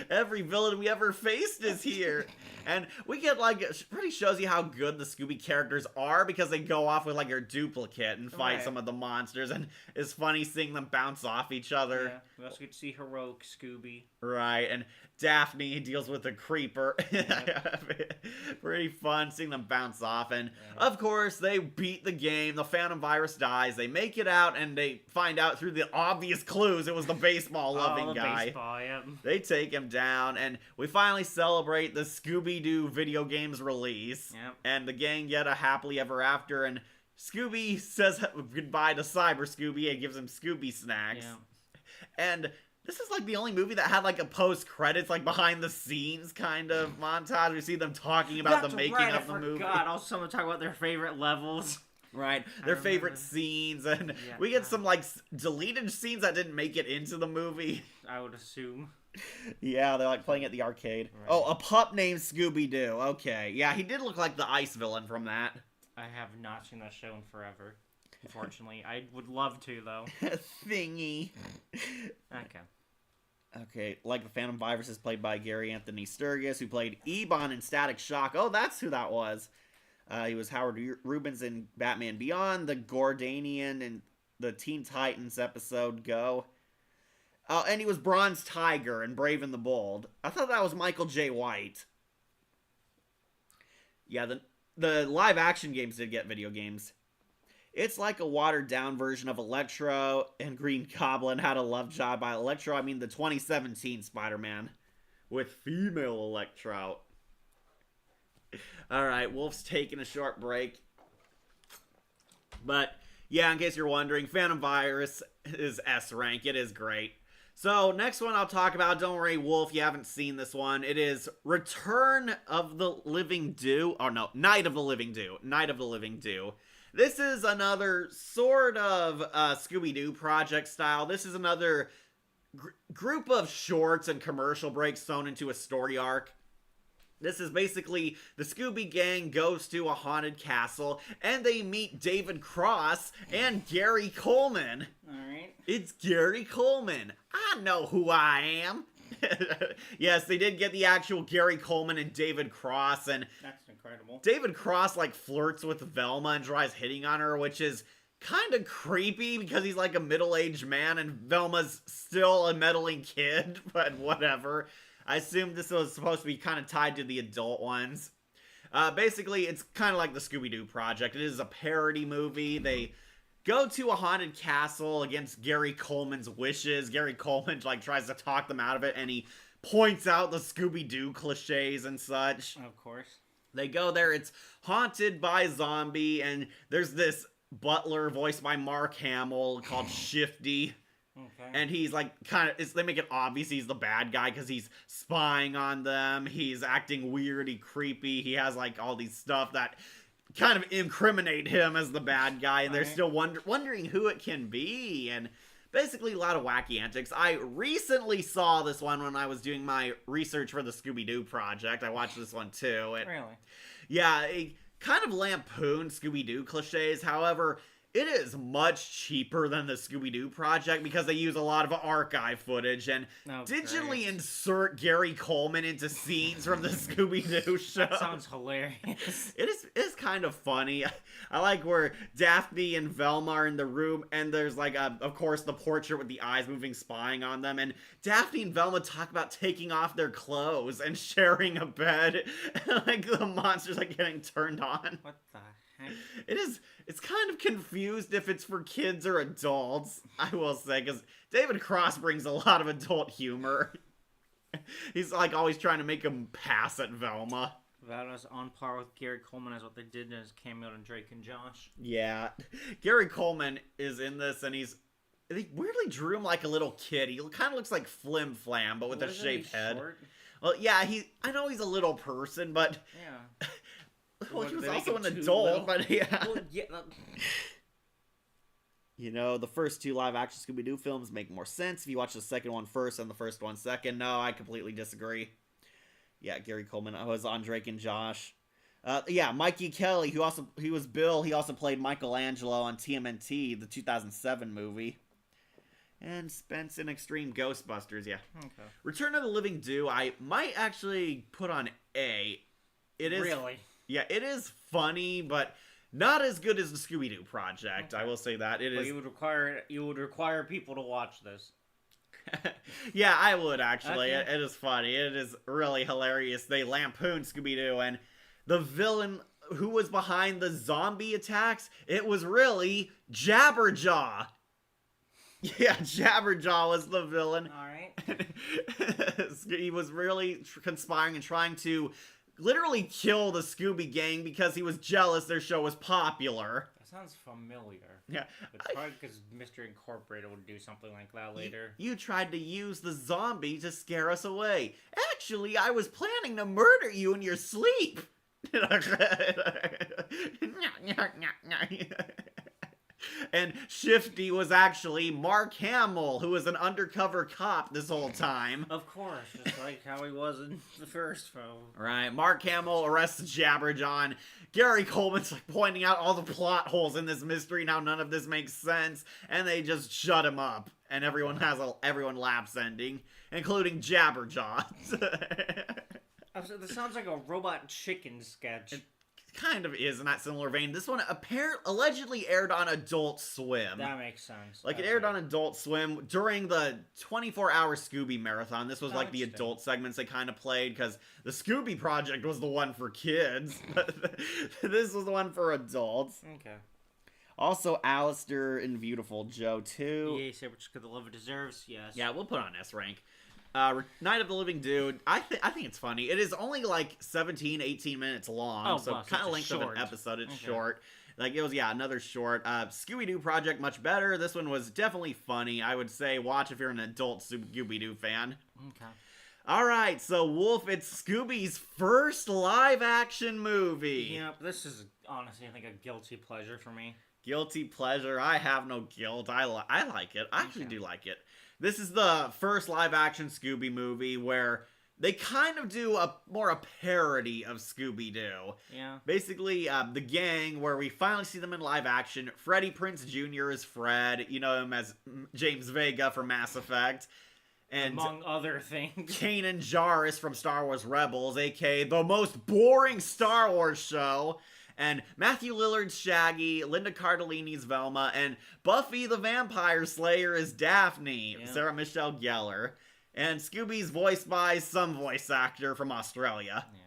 Every villain we ever faced is here. And we get, like, it really shows you how good the Scooby characters are because they go off with, like, their duplicate and fight some of the monsters. And it's funny seeing them bounce off each other. Yeah, we also get to see heroic Scooby. Right, and Daphne deals with a creeper. Pretty fun seeing them bounce off. And, of course, they beat the game. The Phantom Virus dies. They make it out, and they find out through the obvious clues it was the baseball-loving guy. Baseball, They take him down, and we finally celebrate the Scooby-Doo video game's release. Yep. And the gang get a happily ever after, and Scooby says goodbye to Cyber Scooby and gives him Scooby snacks. Yep. And this is like the only movie that had like a post-credits, like behind the scenes kind of montage. We see them talking about the making of the movie. Also someone talk about their favorite levels. Right, their favorite scenes, and we get some like deleted scenes that didn't make it into the movie. I would assume. Yeah, they're like playing at the arcade. Right. Oh, a pup named Scooby-Doo. Okay, yeah, he did look like the ice villain from that. I have not seen that show in forever. Unfortunately, I would love to though. Thingy. Okay, like the Phantom Virus is played by Gary Anthony Sturgis, who played Ebon in Static Shock. Oh, that's who that was. He was Howard Rubens in Batman Beyond, the Gordanian in the Teen Titans episode Go. And he was Bronze Tiger in Brave and the Bold. I thought that was Michael J. White. Yeah, the live action games did get video games. It's like a watered down version of Electro, and Green Goblin had a love child. By Electro, I mean the 2017 Spider-Man with female Electro. Alright, Wolf's taking a short break. But, yeah, in case you're wondering, Phantom Virus is S rank. It is great. So, next one I'll talk about, don't worry, Wolf, you haven't seen this one. It is Return of the Living Dew. Oh, no, Night of the Living Dew. Night of the Living Dew. This is another sort of Scooby-Doo Project style. This is another group of shorts and commercial breaks sewn into a story arc. This is basically the Scooby Gang goes to a haunted castle, and they meet David Cross and Gary Coleman. Alright. It's Gary Coleman. I know who I am. Yes, they did get the actual Gary Coleman and David Cross, and That's incredible. David Cross like flirts with Velma and tries hitting on her, which is kind of creepy because he's like a middle-aged man and Velma's still a meddling kid, but whatever. I assume this was supposed to be kind of tied to the adult ones. Basically, it's kind of like the Scooby-Doo Project. It is a parody movie. They go to a haunted castle against Gary Coleman's wishes. Gary Coleman like tries to talk them out of it, and he points out the Scooby-Doo cliches and such. Of course. They go there. It's haunted by a zombie, and there's this butler voiced by Mark Hamill called Shifty. Okay. And he's like they make it obvious he's the bad guy because he's spying on them. He's acting weirdy, creepy. He has like all these stuff that kind of incriminate him as the bad guy, and they're still wondering who it can be. And basically a lot of wacky antics. I recently saw this one when I was doing my research for the Scooby-Doo Project. I watched this one too. And Really? yeah, it kind of lampoons Scooby-Doo cliches. However, it is much cheaper than the Scooby-Doo Project because they use a lot of archive footage and digitally insert Gary Coleman into scenes from the Scooby-Doo show. That sounds hilarious. It's kind of funny. I like where Daphne and Velma are in the room, and there's like, of course, the portrait with the eyes moving, spying on them, and Daphne and Velma talk about taking off their clothes and sharing a bed, and like the monsters like getting turned on. What the heck? It's kind of confused if it's for kids or adults, I will say, because David Cross brings a lot of adult humor. He's like always trying to make him pass at Velma. That was on par with Gary Coleman as what they did in his cameo in Drake and Josh. Yeah. Gary Coleman is in this, and they weirdly drew him like a little kid. He kind of looks like Flim Flam, but with a shaved head. Short? Well, yeah, I know he's a little person, but... Yeah. Well, he was Did they also make an him too adult, little? but yeah. Well, yeah. You know, the first two live-action Scooby-Doo films make more sense if you watch the second one first and the first one second. No, I completely disagree. Yeah, Gary Coleman was on Drake and Josh. Yeah, Mikey Kelly, he was Bill. He also played Michelangelo on TMNT, the 2007 movie. And Spence in Extreme Ghostbusters, yeah. Okay. Return of the Living Do, I might actually put on A. It is... Really? Yeah, it is funny, but not as good as the Scooby-Doo Project. Okay. I will say that. It is. You would require people to watch this. Yeah, I would actually. Okay. It is funny. It is really hilarious. They lampoon Scooby-Doo, and the villain who was behind the zombie attacks, it was really Jabberjaw. Yeah, Jabberjaw was the villain. All right. He was really conspiring and trying to literally kill the Scooby Gang because he was jealous their show was popular. That sounds familiar. Yeah. It's probably because Mr. Incorporated would do something like that later. You tried to use the zombie to scare us away. Actually, I was planning to murder you in your sleep. And Shifty was actually Mark Hamill, who was an undercover cop this whole time. Of course, just like how he was in the first film. Right, Mark Hamill arrests Jabberjaw, and Gary Coleman's like pointing out all the plot holes in this mystery and how none of this makes sense, and they just shut him up, and everyone laughs ending, including Jabberjaw. This sounds like a Robot Chicken sketch. Kind of is in that similar vein. This one allegedly aired on Adult Swim. That makes sense. Like, it aired on Adult Swim during the 24-hour Scooby Marathon. This was like the adult segments they kind of played, because the Scooby Project was the one for kids. This was the one for adults. Okay. Also, Alistair in Beautiful Joe, too. Yeah, so just because the love it deserves, yes. Yeah, we'll put on S rank. Night of the Living Dude, I think it's funny. It is only like 17, 18 minutes long, so kind of length of an episode. It's short. Like, it was, another short. Scooby-Doo Project, much better. This one was definitely funny. I would say watch if you're an adult Scooby-Doo fan. Okay. Alright, so Wolf, it's Scooby's first live-action movie. Yeah, this is honestly, I think, a guilty pleasure for me. Guilty pleasure. I have no guilt. I like it. I actually do like it. This is the first live-action Scooby movie where they kind of do a parody of Scooby-Doo. Yeah. Basically, the gang, where we finally see them in live action. Freddie Prinze Jr. is Fred. You know him as James Vega from Mass Effect. And among other things. Kanan Jarrus from Star Wars Rebels, aka the most boring Star Wars show. And Matthew Lillard's Shaggy, Linda Cardellini's Velma, and Buffy the Vampire Slayer is Daphne, Sarah Michelle Gellar. And Scooby's voiced by some voice actor from Australia. Yeah.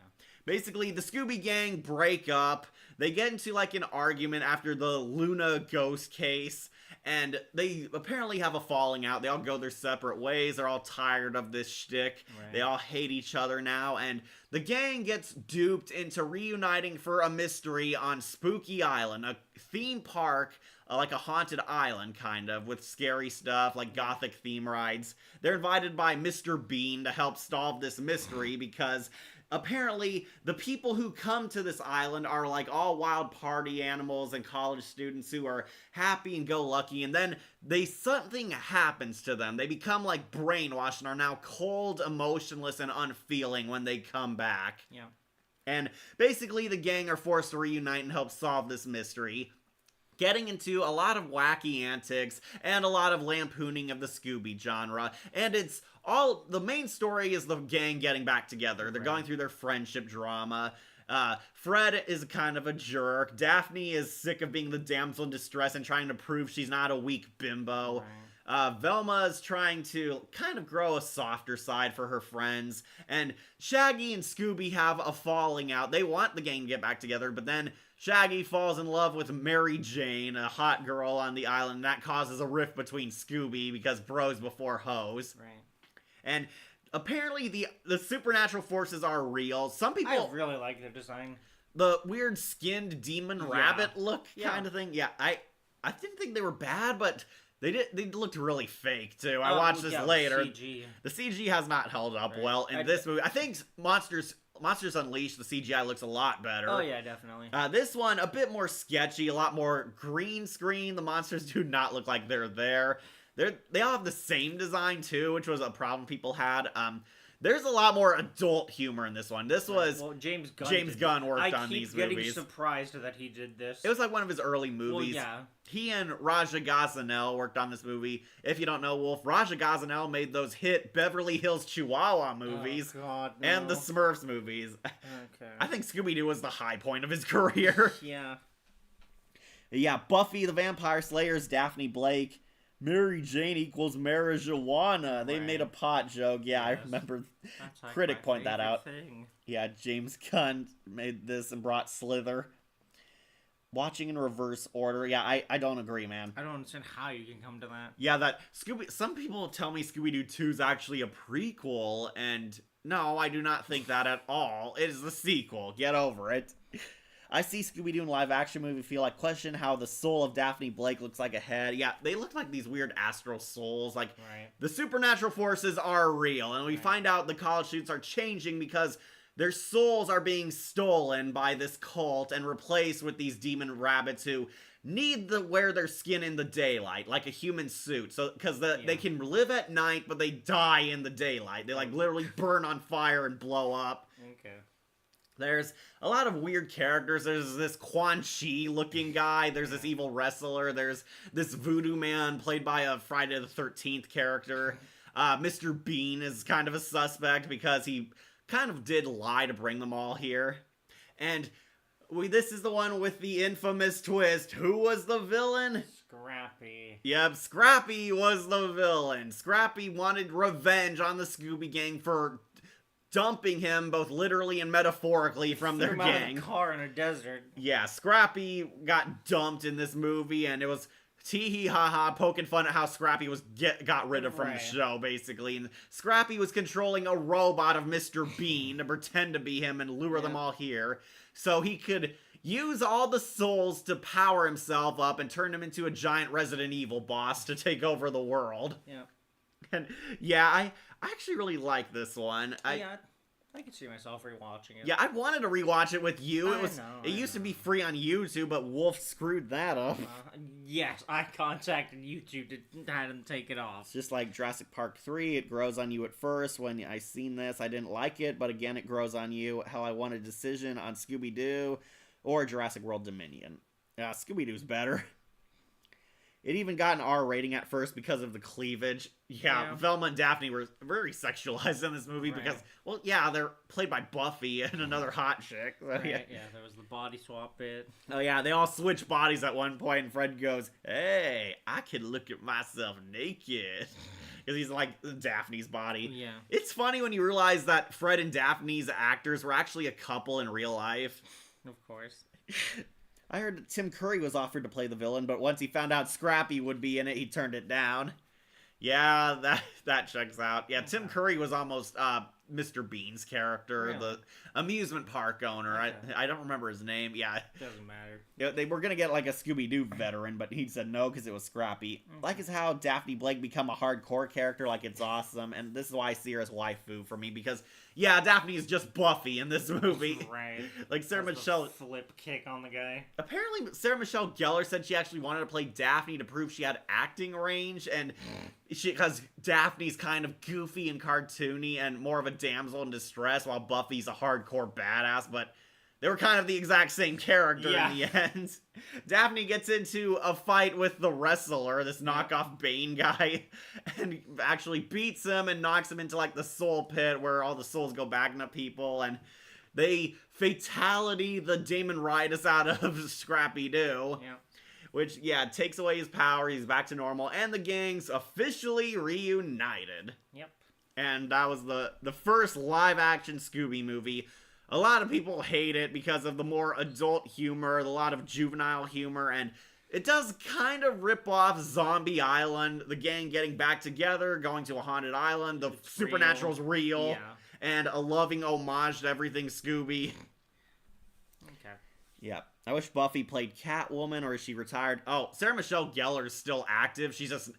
Basically, the Scooby Gang break up. They get into, like, an argument after the Luna ghost case. And they apparently have a falling out. They all go their separate ways. They're all tired of this shtick. Right. They all hate each other now. And the gang gets duped into reuniting for a mystery on Spooky Island, a theme park, like a haunted island, kind of, with scary stuff, like gothic theme rides. They're invited by Mr. Bean to help solve this mystery because apparently the people who come to this island are like all wild party animals and college students who are happy and go lucky, and then something happens to them. They become like brainwashed and are now cold, emotionless, and unfeeling when they come back. Yeah. And basically the gang are forced to reunite and help solve this mystery, getting into a lot of wacky antics and a lot of lampooning of the Scooby genre. And it's all, the main story is the gang getting back together. They're going through their friendship drama. Fred is kind of a jerk. Daphne is sick of being the damsel in distress and trying to prove she's not a weak bimbo. Velma is trying to kind of grow a softer side for her friends. And Shaggy and Scooby have a falling out. They want the gang to get back together, but then Shaggy falls in love with Mary Jane, a hot girl on the island, and that causes a rift between Scooby because bros before hoes. Right. And apparently the supernatural forces are real. Some people... I really like their design. The weird skinned demon rabbit look kind of thing. Yeah, I didn't think they were bad, but they looked really fake too. I watched this later. The CG has not held up well in this movie. I think Monsters Unleashed, the CGI looks a lot better. Oh yeah, definitely. This one, a bit more sketchy, a lot more green screen. The monsters do not look like they're there. They all have the same design too, which was a problem people had. There's a lot more adult humor in this one. This was James Gunn worked on these movies. I keep getting surprised that he did this. It was like one of his early movies. Well, yeah. He and Raja Gosnell worked on this movie. If you don't know, Wolf, Raja Gosnell made those hit Beverly Hills Chihuahua movies and the Smurfs movies. Okay. I think Scooby-Doo was the high point of his career. Yeah. Yeah, Buffy the Vampire Slayer's Daphne Blake. Mary Jane equals marijuana. They made a pot joke. Yeah, I remember. Like critic point that out. Thing. Yeah, James Gunn made this and brought Slither. Watching in reverse order. Yeah, I don't agree, man. I don't understand how you can come to that. Yeah, that some people tell me Scooby-Doo 2 is actually a prequel, and no, I do not think that at all. It is the sequel. Get over it. I see Scooby-Doo in live-action movie feel like question how the soul of Daphne Blake looks like a head. Yeah, they look like these weird astral souls. Like, the supernatural forces are real, and we find out the college students are changing because their souls are being stolen by this cult and replaced with these demon rabbits who need to wear their skin in the daylight, like a human suit. So, because they can live at night, but they die in the daylight. They, like, literally burn on fire and blow up. Okay. There's a lot of weird characters. There's this Quan Chi looking guy. There's this evil wrestler. There's this voodoo man played by a Friday the 13th character. Mr. Bean is kind of a suspect because he kind of did lie to bring them all here. And this is the one with the infamous twist. Who was the villain? Scrappy. Yep, Scrappy was the villain. Scrappy wanted revenge on the Scooby Gang for dumping him both literally and metaphorically from their gang. Out of a car in a desert. Yeah, Scrappy got dumped in this movie, and it was tee-hee-ha-ha poking fun at how Scrappy was got rid of from the show, basically. And Scrappy was controlling a robot of Mr. Bean to pretend to be him and lure them all here, so he could use all the souls to power himself up and turn him into a giant Resident Evil boss to take over the world. Yeah. And yeah, I actually really like this one. I I could see myself rewatching it. Yeah, I wanted to rewatch it with you. It used to know. be free on YouTube, but Wolf screwed that up. Yes, I contacted YouTube to have them take it off. It's just like Jurassic Park 3, it grows on you at first. When I seen this, I didn't like it, but again, it grows on you. How I want a decision on Scooby-Doo or Jurassic World Dominion. Scooby-Doo's better. It even got an R rating at first because of the cleavage. Yeah, Velma and Daphne were very sexualized in this movie because, well, yeah, they're played by Buffy and another hot chick. So, right, yeah, there was the body swap bit. Oh, yeah, they all switch bodies at one point, and Fred goes, hey, I can look at myself naked. Because he's like Daphne's body. Yeah. It's funny when you realize that Fred and Daphne's actors were actually a couple in real life. Of course. I heard that Tim Curry was offered to play the villain, but once he found out Scrappy would be in it, he turned it down. Yeah, that checks out. Yeah, Tim Curry was almost Mr. Bean's character, the amusement park owner. Okay. I don't remember his name. Yeah. Doesn't matter. Yeah, they were going to get like a Scooby-Doo veteran, but he said no because it was Scrappy. Like is how Daphne Blake become a hardcore character, like it's awesome, and this is why I see her as waifu for me, because yeah, Daphne is just Buffy in this movie. Right. Like Sarah Michelle flip kick on the guy. Apparently, Sarah Michelle Gellar said she actually wanted to play Daphne to prove she had acting range, and because Daphne's kind of goofy and cartoony and more of a damsel in distress, while Buffy's a hardcore badass, but they were kind of the exact same character in the end. Daphne gets into a fight with the wrestler, this knockoff Bane guy, and actually beats him and knocks him into like the soul pit where all the souls go back into people, and they fatality the Damon Ritus out of Scrappy-Doo. Yeah. Which, takes away his power, he's back to normal, and the gang's officially reunited. Yep. And that was the first live-action Scooby movie. A lot of people hate it because of the more adult humor, a lot of juvenile humor, and it does kind of rip off Zombie Island, the gang getting back together, going to a haunted island, the supernatural's real, and a loving homage to everything Scooby. Okay. Yeah. I wish Buffy played Catwoman, or is she retired? Oh, Sarah Michelle Gellar is still active. She's just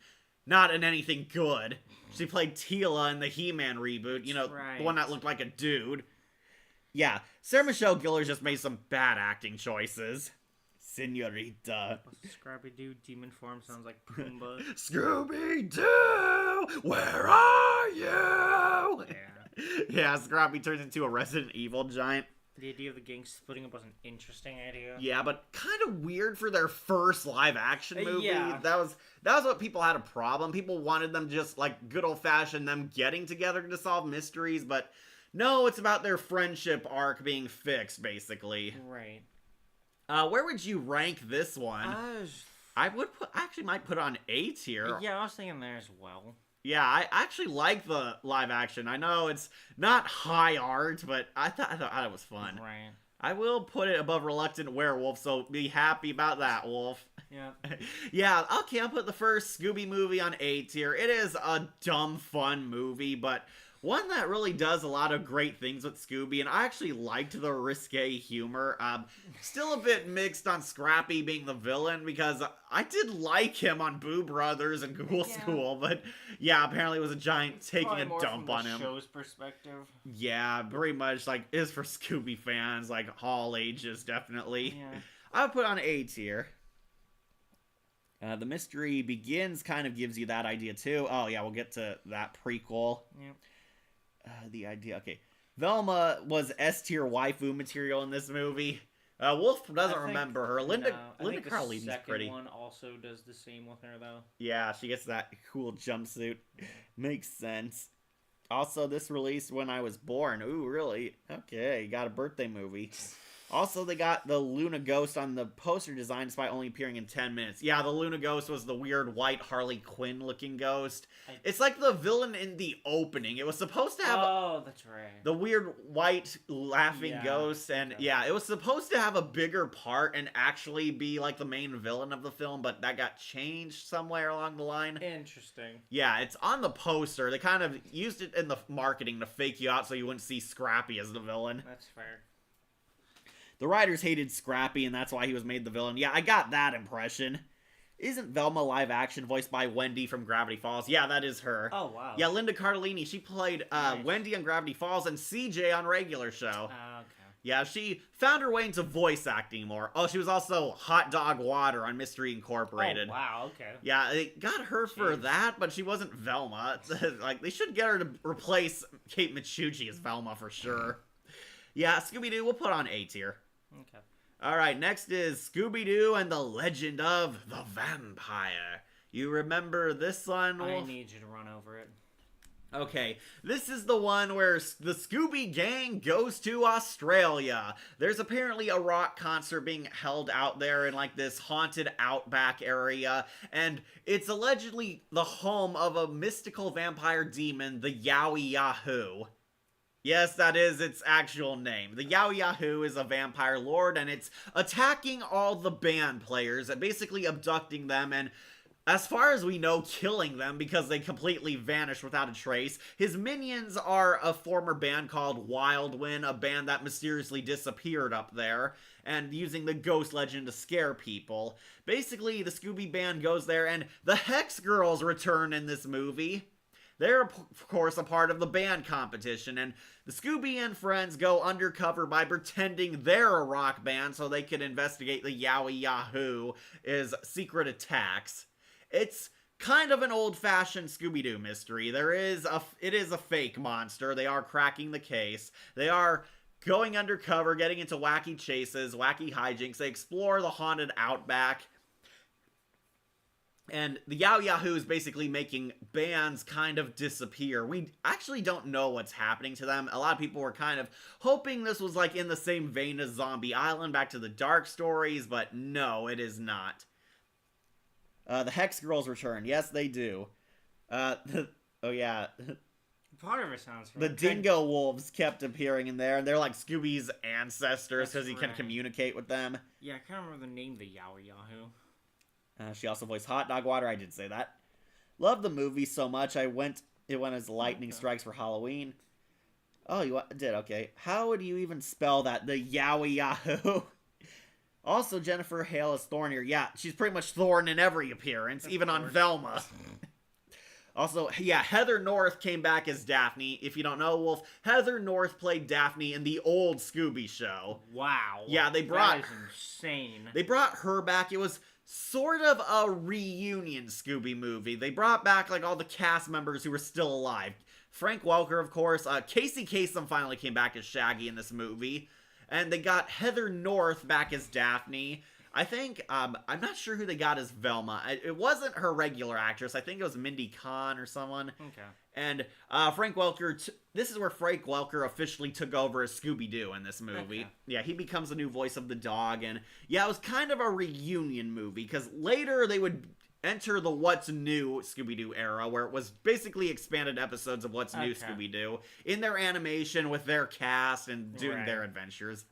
not in anything good. She played Teela in the He-Man reboot, the one that looked like a dude. Yeah, Sarah Michelle Gellar just made some bad acting choices. Senorita. Scooby-Doo demon form sounds like Pumbaa. Scooby-Doo, where are you? Yeah. Yeah, Scrappy turns into a Resident Evil giant. The idea of the gang splitting up was an interesting idea. Yeah, but kind of weird for their first live-action movie. Yeah. That was what people had a problem. People wanted them just like good old-fashioned them getting together to solve mysteries, but no, it's about their friendship arc being fixed, basically. Right. Where would you rank this one? I might put on A tier. Yeah, I was thinking there as well. Yeah, I actually like the live action. I know it's not high art, but I thought it was fun. Right. I will put it above Reluctant Werewolf, so be happy about that, Wolf. Yeah. Yeah, okay, I'll put the first Scooby movie on A tier. It is a dumb, fun movie, but one that really does a lot of great things with Scooby, and I actually liked the risque humor. Still a bit mixed on Scrappy being the villain, because I did like him on Boo Brothers and Ghoul School, but yeah, apparently it was a giant taking a dump on him. Show's perspective. Yeah, very much like is for Scooby fans, like all ages, definitely. Yeah. I would put on A tier. The Mystery Begins kind of gives you that idea too. Oh yeah, we'll get to that prequel. Yep. The idea. Okay. Velma was S tier waifu material in this movie. Wolf doesn't remember her. Linda Carlini's pretty. The second one also does the same with her, though. Yeah, she gets that cool jumpsuit. Makes sense. Also, this released when I was born. Ooh, really? Okay, got a birthday movie. Also, they got the Luna Ghost on the poster design despite only appearing in 10 minutes. Yeah, the Luna Ghost was the weird white Harley Quinn looking ghost. It's like the villain in the opening. It was supposed to have that's right. The weird white laughing ghost, and it was supposed to have a bigger part and actually be like the main villain of the film, but that got changed somewhere along the line. Interesting. Yeah, it's on the poster. They kind of used it in the marketing to fake you out so you wouldn't see Scrappy as the villain. That's fair. The writers hated Scrappy, and that's why he was made the villain. Yeah, I got that impression. Isn't Velma live action voiced by Wendy from Gravity Falls? Yeah, that is her. Oh, wow. Yeah, Linda Cardellini. She played Nice. Wendy on Gravity Falls and CJ on regular show. Okay. Yeah, she found her way into voice acting more. Oh, she was also Hot Dog Water on Mystery Incorporated. Oh, wow, okay. Yeah, they got her for that, but she wasn't Velma. Like, they should get her to replace Kate Michucci as Velma for sure. Yeah, Scooby-Doo, we'll put on A tier. Okay. Alright, next is Scooby-Doo and the Legend of the Vampire. You remember this one, Wolf? I need you to run over it. Okay, this is the one where the Scooby Gang goes to Australia. There's apparently a rock concert being held out there in like this haunted outback area, and it's allegedly the home of a mystical vampire demon, the Yowie Yahoo. Yes, that is its actual name. The Yowie Yahoo is a vampire lord, and it's attacking all the band players, and basically abducting them, and as far as we know, killing them because they completely vanished without a trace. His minions are a former band called Wildwind, a band that mysteriously disappeared up there, and using the ghost legend to scare people. Basically, the Scooby Band goes there, and the Hex Girls return in this movie. They're, of course, a part of the band competition, and the Scooby and friends go undercover by pretending they're a rock band so they can investigate the Yowie Yahoo's secret attacks. It's kind of an old-fashioned Scooby-Doo mystery. It is a fake monster. They are cracking the case. They are going undercover, getting into wacky chases, wacky hijinks. They explore the haunted outback. And the Yowie Yahoo is basically making bands kind of disappear. We actually don't know what's happening to them. A lot of people were kind of hoping this was like in the same vein as Zombie Island, back to the dark stories, but no, it is not. The Hex Girls return. Yes, they do. Oh yeah. Part of it sounds right. The Dingo Wolves kept appearing in there, and they're like Scooby's ancestors because he can communicate with them. Yeah, I can't remember the name, the Yowie Yahoo. She also voiced Hot Dog Water. I did say that. Love the movie so much. It went as Lightning Strikes for Halloween. Oh, you did? Okay. How would you even spell that? The Yowie Yahoo. Also, Jennifer Hale is Thorn here. Yeah, she's pretty much Thorn in every appearance, even on Velma. Also, yeah, Heather North came back as Daphne. If you don't know, Wolf, Heather North played Daphne in the old Scooby show. Wow. Yeah, that is insane. They brought her back. It was sort of a reunion Scooby movie. They brought back like all the cast members who were still alive. Frank Welker, of course. Casey Kasem finally came back as Shaggy in this movie. And they got Heather North back as Daphne. I think, I'm not sure who they got as Velma. It wasn't her regular actress. I think it was Mindy Kahn or someone. Okay. And Frank Welker, this is where Frank Welker officially took over as Scooby-Doo in this movie. Okay. Yeah, he becomes the new voice of the dog. And yeah, it was kind of a reunion movie, because later they would enter the What's New Scooby-Doo era, where it was basically expanded episodes of What's New Scooby-Doo in their animation with their cast and doing their adventures.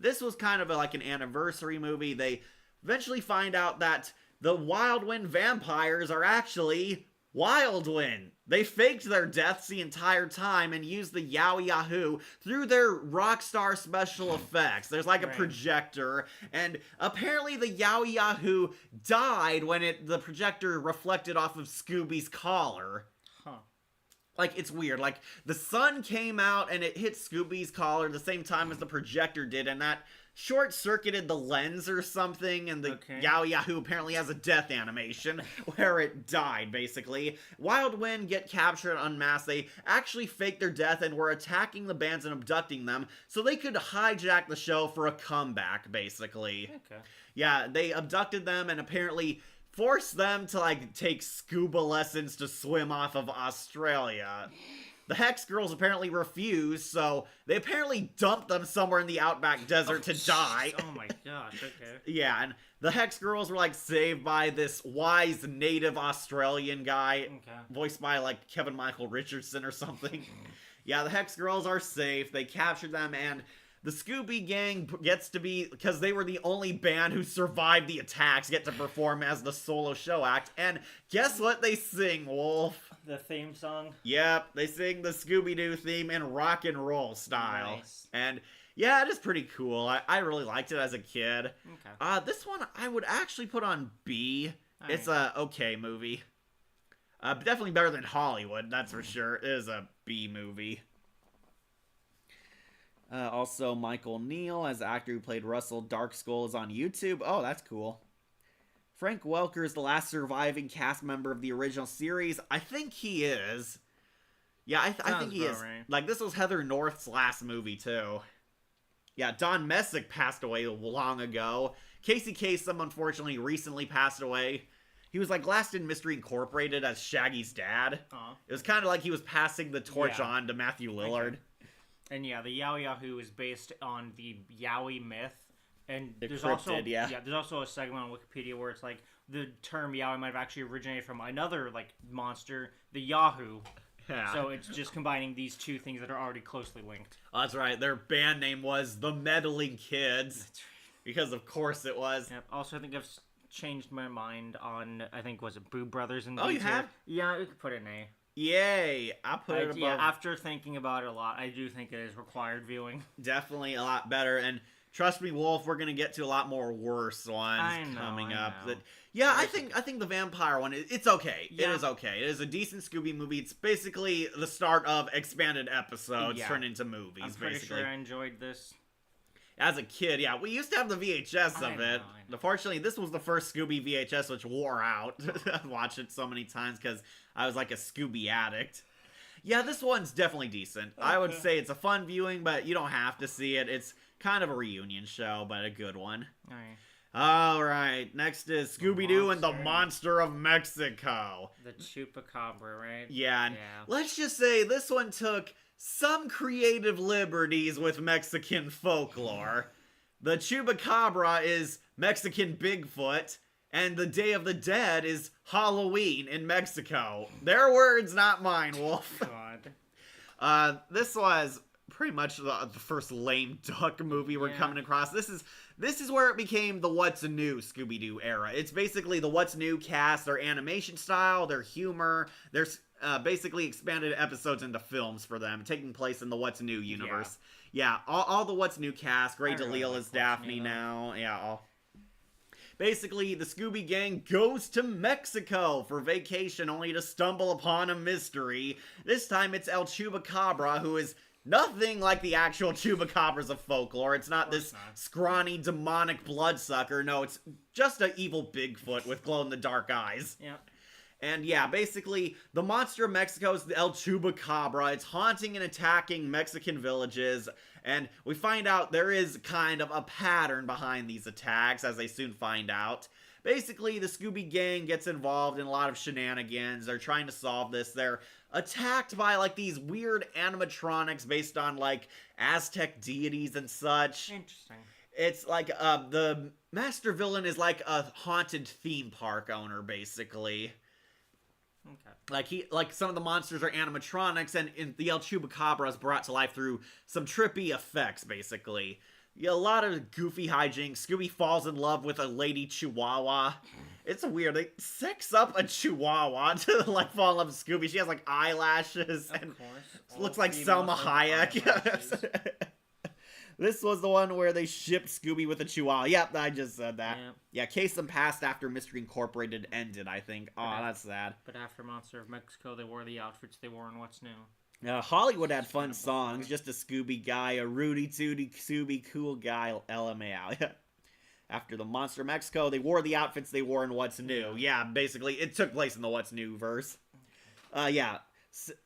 This was kind of like an anniversary movie. They eventually find out that the Wildwind vampires are actually Wildwind. They faked their deaths the entire time and used the Yowie Yahoo through their Rockstar special effects. There's like a projector, and apparently the Yowie Yahoo died when the projector reflected off of Scooby's collar. Huh. Like, it's weird. Like, the sun came out and it hit Scooby's collar the same time as the projector did, and that short-circuited the lens or something, and the Yowie Yahoo apparently has a death animation where it died, basically. Wildwind get captured and unmasked. They actually faked their death and were attacking the bands and abducting them so they could hijack the show for a comeback, basically. Okay. Yeah, they abducted them and apparently forced them to, like, take scuba lessons to swim off of Australia. The Hex Girls apparently refused, so they apparently dumped them somewhere in the outback desert to die. Oh my gosh, okay. Yeah, and the Hex Girls were, like, saved by this wise native Australian guy, voiced by, like, Kevin Michael Richardson or something. Yeah, the Hex Girls are safe. They captured them, and the Scooby Gang gets to be, because they were the only band who survived the attacks, get to perform as the solo show act. And guess what they sing, Wolf? The theme song? Yep, they sing the Scooby-Doo theme in rock and roll style. Nice. And yeah, it is pretty cool. I really liked it as a kid. Okay. This one I would actually put on B. It's a okay movie. Definitely better than Hollywood, that's for sure. It is a B movie. Also, Michael Neal, as the actor who played Russell Darkskull, is on YouTube. Oh, that's cool. Frank Welker is the last surviving cast member of the original series. I think he is. Yeah, I think he is. Right. Like, this was Heather North's last movie, too. Yeah, Don Messick passed away long ago. Casey Kasem, unfortunately, recently passed away. He was, like, last in Mystery Incorporated as Shaggy's dad. It was kind of like he was passing the torch on to Matthew Lillard. Okay. And yeah, the Yowie Yahoo is based on the Yowie myth. And The there's cryptid, there's also a segment on Wikipedia where it's like the term Yowie might have actually originated from another like monster, the Yahoo. Yeah. So it's just combining these two things that are already closely linked. Oh, that's right. Their band name was The Meddling Kids. Because of course it was. Yep. Also, I think I've changed my mind on, I think, was it Boo Brothers and Oh, you have? Yeah, we could put it in A. Yay! I put it above. Yeah, after thinking about it a lot, I do think it is required viewing. Definitely a lot better. And trust me, Wolf, we're gonna get to a lot more worse ones coming up. Know. I think the vampire one, it's okay. Yeah. It is okay. It is a decent Scooby movie. It's basically the start of expanded episodes turned into movies. I'm pretty basically. sure I enjoyed this. As a kid, yeah, we used to have the VHS of it. Unfortunately, this was the first Scooby VHS, which wore out. I watched it so many times because I was like a Scooby addict. Yeah, this one's definitely decent. Okay. I would say it's a fun viewing, but you don't have to see it. It's kind of a reunion show, but a good one. Alright, next is Scooby-Doo and the Monster of Mexico. The Chupacabra, right? Yeah, and let's just say this one took some creative liberties with Mexican folklore. The Chupacabra is Mexican Bigfoot, and the Day of the Dead is Halloween in Mexico. Their words, not mine, Wolf. God. This was pretty much the first lame duck movie we're coming across. This is where it became the What's New Scooby-Doo era. It's basically the What's New cast, their animation style, their humor, there's basically expanded episodes into films for them, taking place in the What's New universe. Yeah, all the What's New cast. Ray DeLille is Daphne now. Yeah, basically, the Scooby Gang goes to Mexico for vacation only to stumble upon a mystery. This time it's El Chupacabra, who is nothing like the actual Chupacabras of folklore. It's not this scrawny, demonic bloodsucker. No, it's just an evil Bigfoot with glow-in-the-dark eyes. Yeah. And yeah, basically, the monster of Mexico is the El Chupacabra. It's haunting and attacking Mexican villages, and we find out there is kind of a pattern behind these attacks, as they soon find out. Basically, the Scooby Gang gets involved in a lot of shenanigans. They're trying to solve this. They're attacked by, like, these weird animatronics based on, like, Aztec deities and such. Interesting. It's like, the master villain is like a haunted theme park owner, basically. Okay. Like some of the monsters are animatronics, and the El Chupacabra is brought to life through some trippy effects, basically. A lot of goofy hijinks. Scooby falls in love with a lady chihuahua. It's weird. They sex up a chihuahua to, like, fall in love with Scooby. She has, like, eyelashes. Of and course. looks like Selma Hayek. This was the one where they shipped Scooby with a chihuahua. Yep, I just said that. Yeah, Kasem passed after Mystery Incorporated ended, I think. Oh, that's sad. But after Monster of Mexico, they wore the outfits they wore in What's New. Hollywood had fun songs. Just a Scooby guy, a Rudy Tooty Scooby cool guy, LMAO. After the Monster of Mexico, they wore the outfits they wore in What's New. Yeah, basically, it took place in the What's New verse.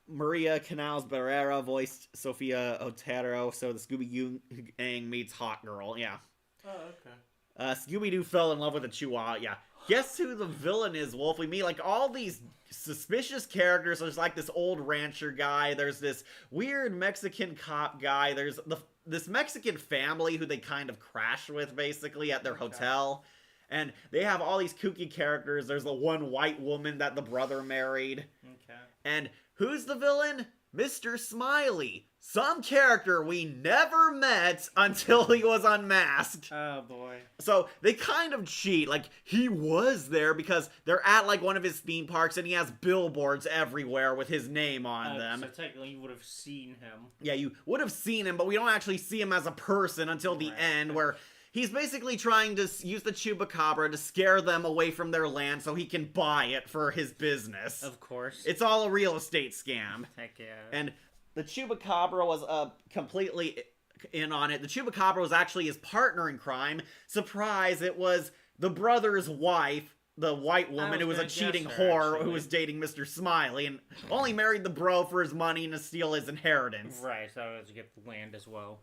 Maria Canals Barrera voiced Sofia Otero, so the Scooby-Doo gang meets Hot Girl, yeah. Oh, okay. Scooby-Doo fell in love with a chihuahua, yeah. Guess who the villain is, Wolf? We meet, like, all these suspicious characters. There's, like, this old rancher guy. There's this weird Mexican cop guy. There's this Mexican family who they kind of crash with, basically, at their hotel. And they have all these kooky characters. There's the one white woman that the brother married. Okay. And who's the villain? Mr. Smiley. Some character we never met until he was unmasked. Oh, boy. So they kind of cheat. Like, he was there because they're at, like, one of his theme parks and he has billboards everywhere with his name on them. So technically you would have seen him. Yeah, you would have seen him, but we don't actually see him as a person until the end, where he's basically trying to use the Chupacabra to scare them away from their land so he can buy it for his business. Of course. It's all a real estate scam. Heck yeah. And the Chupacabra was completely in on it. The Chupacabra was actually his partner in crime. Surprise, it was the brother's wife, the white woman who was a cheating whore who was dating Mr. Smiley and only married the bro for his money and to steal his inheritance. Right, so to get the land as well.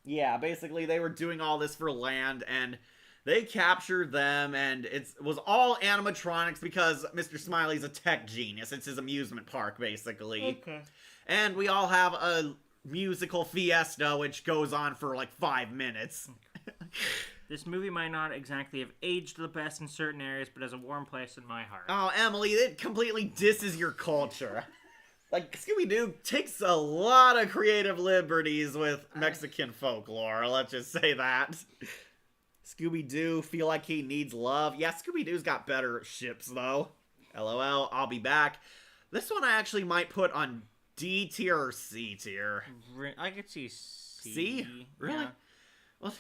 Yeah, basically they were doing all this for land, and they captured them, and it was all animatronics because Mr. Smiley's a tech genius. It's his amusement park, basically. Okay. And we all have a musical fiesta, which goes on for like 5 minutes. This movie might not exactly have aged the best in certain areas, but has a warm place in my heart. Oh, Emily, it completely disses your culture. Like, Scooby-Doo takes a lot of creative liberties with Mexican folklore, let's just say that. Scooby-Doo feel like he needs love. Yeah, Scooby-Doo's got better ships, though. LOL, I'll be back. This one I actually might put on D tier or C tier. I could see C. C? Really? Yeah. Well,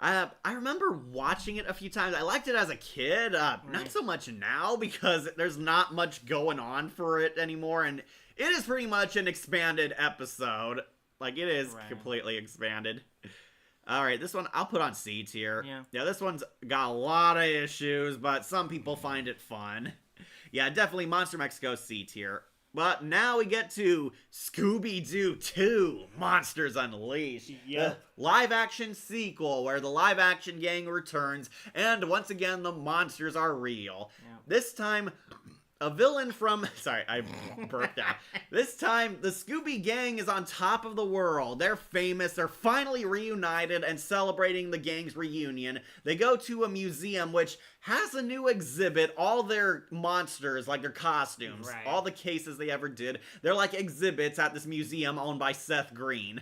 I remember watching it a few times. I liked it as a kid. Not so much now because there's not much going on for it anymore. And it is pretty much an expanded episode. Like, it is completely expanded. Alright, this one I'll put on C tier. Yeah, this one's got a lot of issues, but some people find it fun. Yeah, definitely Monster Mexico C tier. But now we get to Scooby-Doo 2, Monsters Unleashed. The live-action sequel where the live-action gang returns, and once again, the monsters are real. This time, a villain from... Sorry, I burped out. This time, the Scooby gang is on top of the world. They're famous, they're finally reunited and celebrating the gang's reunion. They go to a museum which has a new exhibit, all their monsters, like their costumes, all the cases they ever did. They're like exhibits at this museum owned by Seth Green.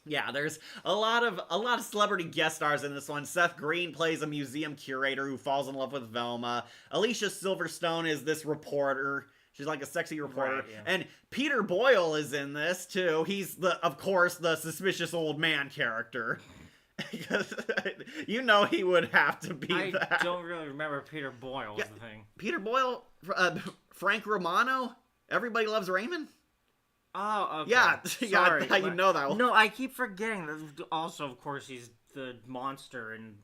Yeah, there's a lot of celebrity guest stars in this one. Seth Green plays a museum curator who falls in love with Velma. Alicia Silverstone is this reporter. She's like a sexy reporter. And Peter Boyle is in this too. He's of course the suspicious old man character. You know he would have to be that. I don't really remember Peter Boyle was the thing. Peter Boyle, Frank Romano, Everybody Loves Raymond. Oh, okay. Yeah, Sorry, how you know that one. No, I keep forgetting that. Also, of course, he's the monster in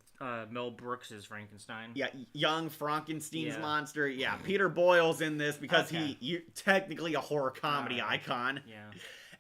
Mel Brooks's Frankenstein. Yeah, young Frankenstein's monster. Yeah, Peter Boyle's in this because he's technically a horror comedy icon. Yeah.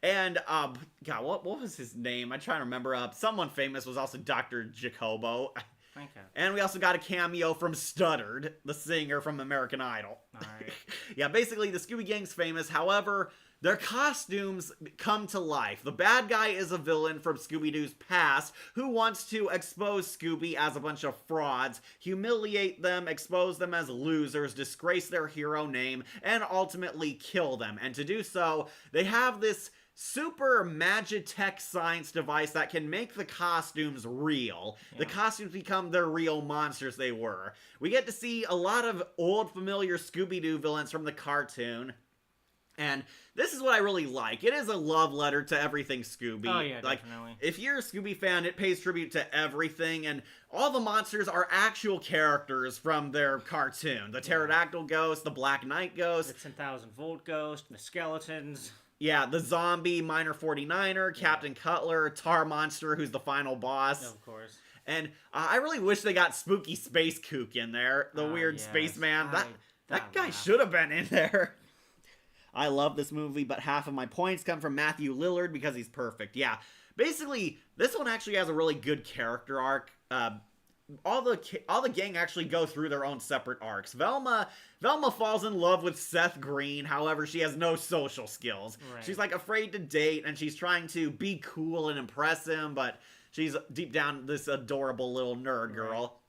And, God, what was his name? I'm trying to remember. Someone famous was also Dr. Jacobo. Okay. And we also got a cameo from Studdard, the singer from American Idol. Alright. Yeah, basically, the Scooby Gang's famous. However, their costumes come to life. The bad guy is a villain from Scooby-Doo's past who wants to expose Scooby as a bunch of frauds, humiliate them, expose them as losers, disgrace their hero name, and ultimately kill them. And to do so, they have this super magitech science device that can make the costumes real. The costumes become the real monsters they were. We get to see a lot of old familiar Scooby-Doo villains from the cartoon. And this is what I really like. It is a love letter to everything Scooby. Oh, yeah, like, definitely. If you're a Scooby fan, it pays tribute to everything, and all the monsters are actual characters from their cartoon. The Pterodactyl Ghost, the Black Knight Ghost. The 10,000-volt Ghost, the skeletons. Yeah, the zombie Minor 49er, Captain Cutler, Tar Monster, who's the final boss. Of course. And I really wish they got Spooky Space Kook in there, the weird spaceman. That guy should have been in there. I love this movie, but half of my points come from Matthew Lillard because he's perfect. Yeah, basically, this one actually has a really good character arc. All the gang actually go through their own separate arcs. Velma falls in love with Seth Green, however, she has no social skills. She's like afraid to date, and she's trying to be cool and impress him, but she's deep down this adorable little nerd girl.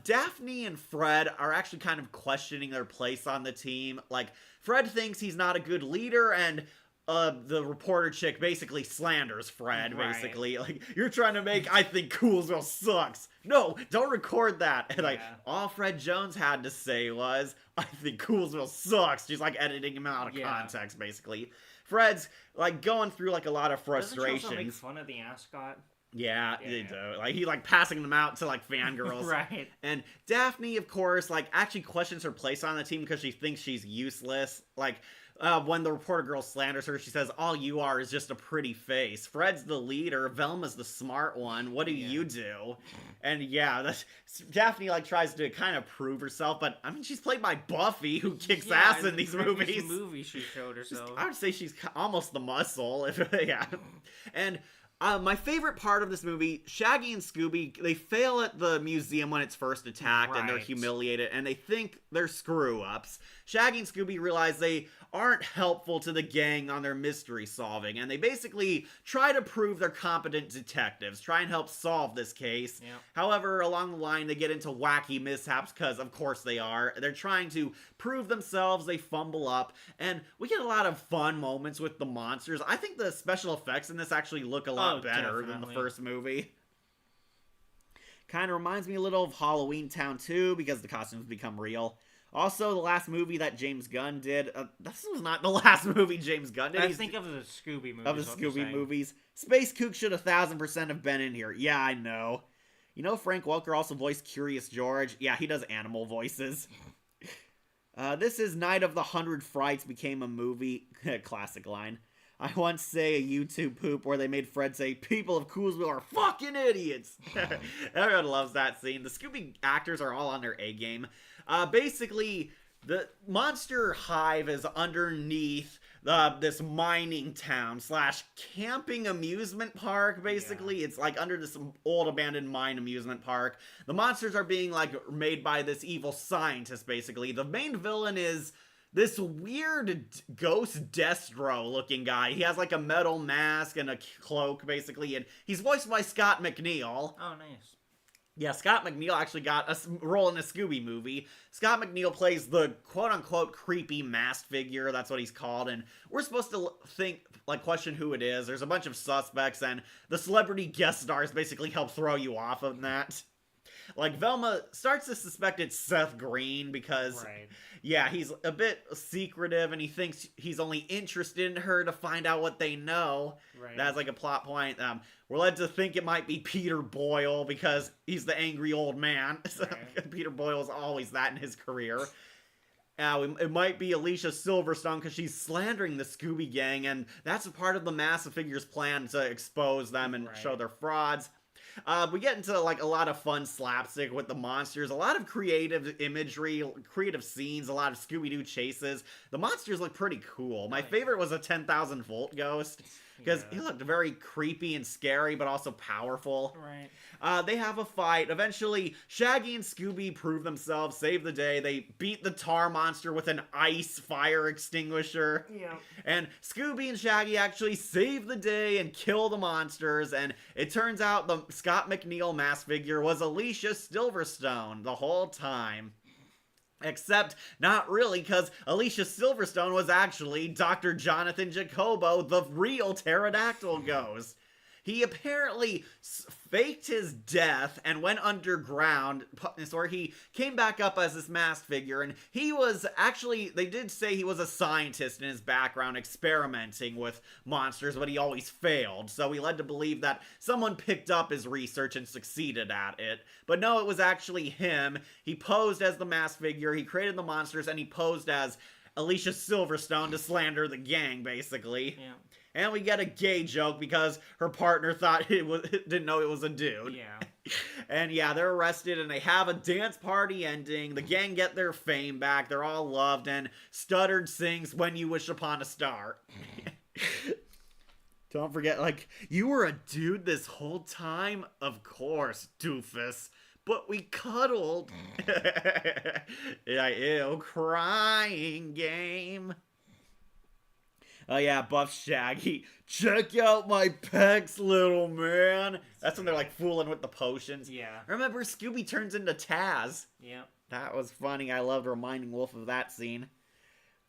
Daphne and Fred are actually kind of questioning their place on the team. Like, Fred thinks he's not a good leader, and the reporter chick basically slanders Fred, basically. Like, you're trying to make I think Coolsville sucks. No, don't record that. And all Fred Jones had to say was, I think Coolsville sucks. She's like editing him out of context, basically. Fred's like going through like a lot of frustrations. Doesn't she also make fun of the ascot? Yeah, they do. Like, he, like, passing them out to, like, fangirls. Right. And Daphne, of course, like, actually questions her place on the team because she thinks she's useless. Like, when the reporter girl slanders her, she says, all you are is just a pretty face. Fred's the leader. Velma's the smart one. What do you do? And, yeah, Daphne, like, tries to kind of prove herself. But, I mean, she's played by Buffy, who kicks ass in these movies. Movie she showed herself. I would say she's almost the muscle. Yeah. And... my favorite part of this movie, Shaggy and Scooby, they fail at the museum when it's first attacked, and they're humiliated, and they think they're screw-ups. Shaggy and Scooby realize they aren't helpful to the gang on their mystery solving, and they basically try to prove they're competent detectives, try and help solve this case. Yep. However, along the line, they get into wacky mishaps, because of course they are. They're trying to prove themselves, they fumble up, and we get a lot of fun moments with the monsters. I think the special effects in this actually look a lot better than the first movie. Kind of reminds me a little of Halloween Town 2, because the costumes become real. Also, the last movie that James Gunn did, this was not the last movie James Gunn did. I think of the Scooby movies. Of the Scooby movies. Space Kook should 1000% have been in here. Yeah, I know. You know Frank Welker also voiced Curious George? Yeah, he does animal voices. This is Night of the 100 Frights became a movie. Classic line. I once say a YouTube poop where they made Fred say, people of Coolsville are fucking idiots. Everyone loves that scene. The Scooby actors are all on their A game. Basically, the monster hive is underneath this mining town / camping amusement park, basically. Yeah. It's like under this old abandoned mine amusement park. The monsters are being like made by this evil scientist, basically. The main villain is this weird ghost Destro looking guy. He has like a metal mask and a cloak, basically, and he's voiced by Scott McNeil. Oh, nice. Yeah, Scott McNeil actually got a role in a Scooby movie. Scott McNeil plays the quote-unquote creepy masked figure. That's what he's called. And we're supposed to question who it is. There's a bunch of suspects, and the celebrity guest stars basically help throw you off of that. Like, Velma starts to suspect it's Seth Green because, yeah, he's a bit secretive and he thinks he's only interested in her to find out what they know. Right. That's like a plot point. We're led to think it might be Peter Boyle because he's the angry old man. Right. Peter Boyle's always that in his career. It might be Alicia Silverstone because she's slandering the Scooby Gang, and that's a part of the Massive Figures plan to expose them and show their frauds. We get into like a lot of fun slapstick with the monsters, a lot of creative imagery, creative scenes, a lot of Scooby-Doo chases. The monsters look pretty cool. My favorite was a 10,000 volt ghost because he looked very creepy and scary, but also powerful. Right. They have a fight. Eventually, Shaggy and Scooby prove themselves, save the day. They beat the tar monster with an ice fire extinguisher. Yeah. And Scooby and Shaggy actually save the day and kill the monsters. And it turns out the Scott McNeil mask figure was Alicia Silverstone the whole time. Except, not really, because Alicia Silverstone was actually Dr. Jonathan Jacobo, the real pterodactyl ghost. He apparently faked his death and went underground, where he came back up as this masked figure, and he was actually, they did say he was a scientist in his background experimenting with monsters, but he always failed, so he led to believe that someone picked up his research and succeeded at it. But no, it was actually him. He posed as the masked figure, he created the monsters, and he posed as Alicia Silverstone to slander the gang, basically. Yeah. And we get a gay joke because her partner didn't know it was a dude. Yeah. And yeah, they're arrested and they have a dance party ending. The gang get their fame back. They're all loved, and Stuttard sings When You Wish Upon a Star. Don't forget, like, you were a dude this whole time? Of course, doofus. But we cuddled. Yeah, ew, crying game. Oh yeah, Buff Shaggy. Check out my pecs, little man. That's when they're like fooling with the potions. Yeah. Remember, Scooby turns into Taz. Yeah. That was funny. I loved reminding Wolf of that scene.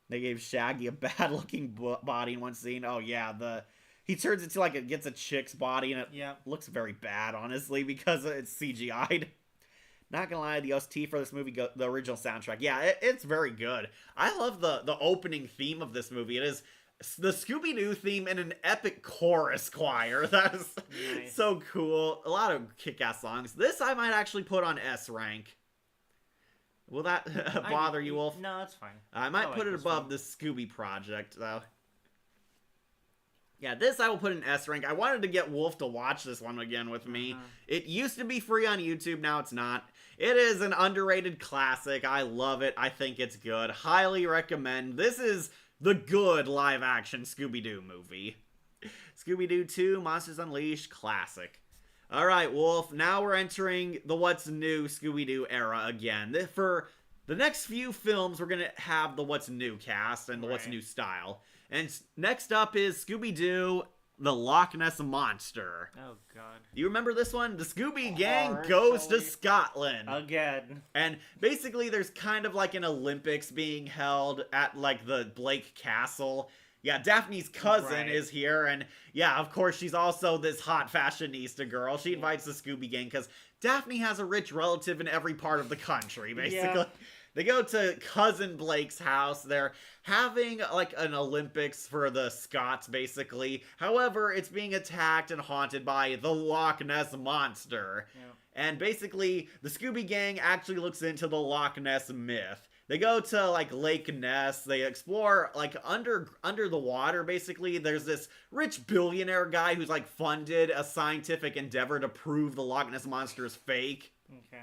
They gave Shaggy a bad-looking body in one scene. Oh yeah, he turns into like it gets a chick's body, and it looks very bad, honestly, because it's CGI'd. Not gonna lie, the OST for this movie, the original soundtrack, yeah, it's very good. I love the opening theme of this movie. It is the Scooby-Doo theme in an epic chorus choir. That is Nice. so cool. A lot of kick-ass songs. This I might actually put on S rank. Will that bother you, Wolf? No, it's fine. I might like put it this above one. the Scooby Project, though. Yeah, this I will put in S rank. I wanted to get Wolf to watch this one again with me. Uh-huh. It used to be free on YouTube, now it's not. It is an underrated classic. I love it. I think it's good. Highly recommend. This is the good live-action Scooby-Doo movie. Scooby-Doo 2, Monsters Unleashed, classic. Alright, Wolf, now we're entering the What's New Scooby-Doo era again. For the next few films, we're going to have the What's New cast and the What's Right. New style. And next up is Scooby-Doo, the Loch Ness Monster. Oh, God. You remember this one? The Scooby Gang goes to Partially. Scotland. Again. And basically there's kind of like an Olympics being held at like the Blake Castle. Yeah, Daphne's cousin Right. is here, and yeah, of course she's also this hot fashionista girl. She invites the Scooby Gang because Daphne has a rich relative in every part of the country, basically. Yeah. They go to cousin Blake's house. They're having like an Olympics for the Scots, basically. However, it's being attacked and haunted by the Loch Ness Monster. Yeah. And basically, the Scooby Gang actually looks into the Loch Ness myth. They go to like Lake Ness. They explore like under the water. Basically, there's this rich billionaire guy who's like funded a scientific endeavor to prove the Loch Ness monster is fake. Okay.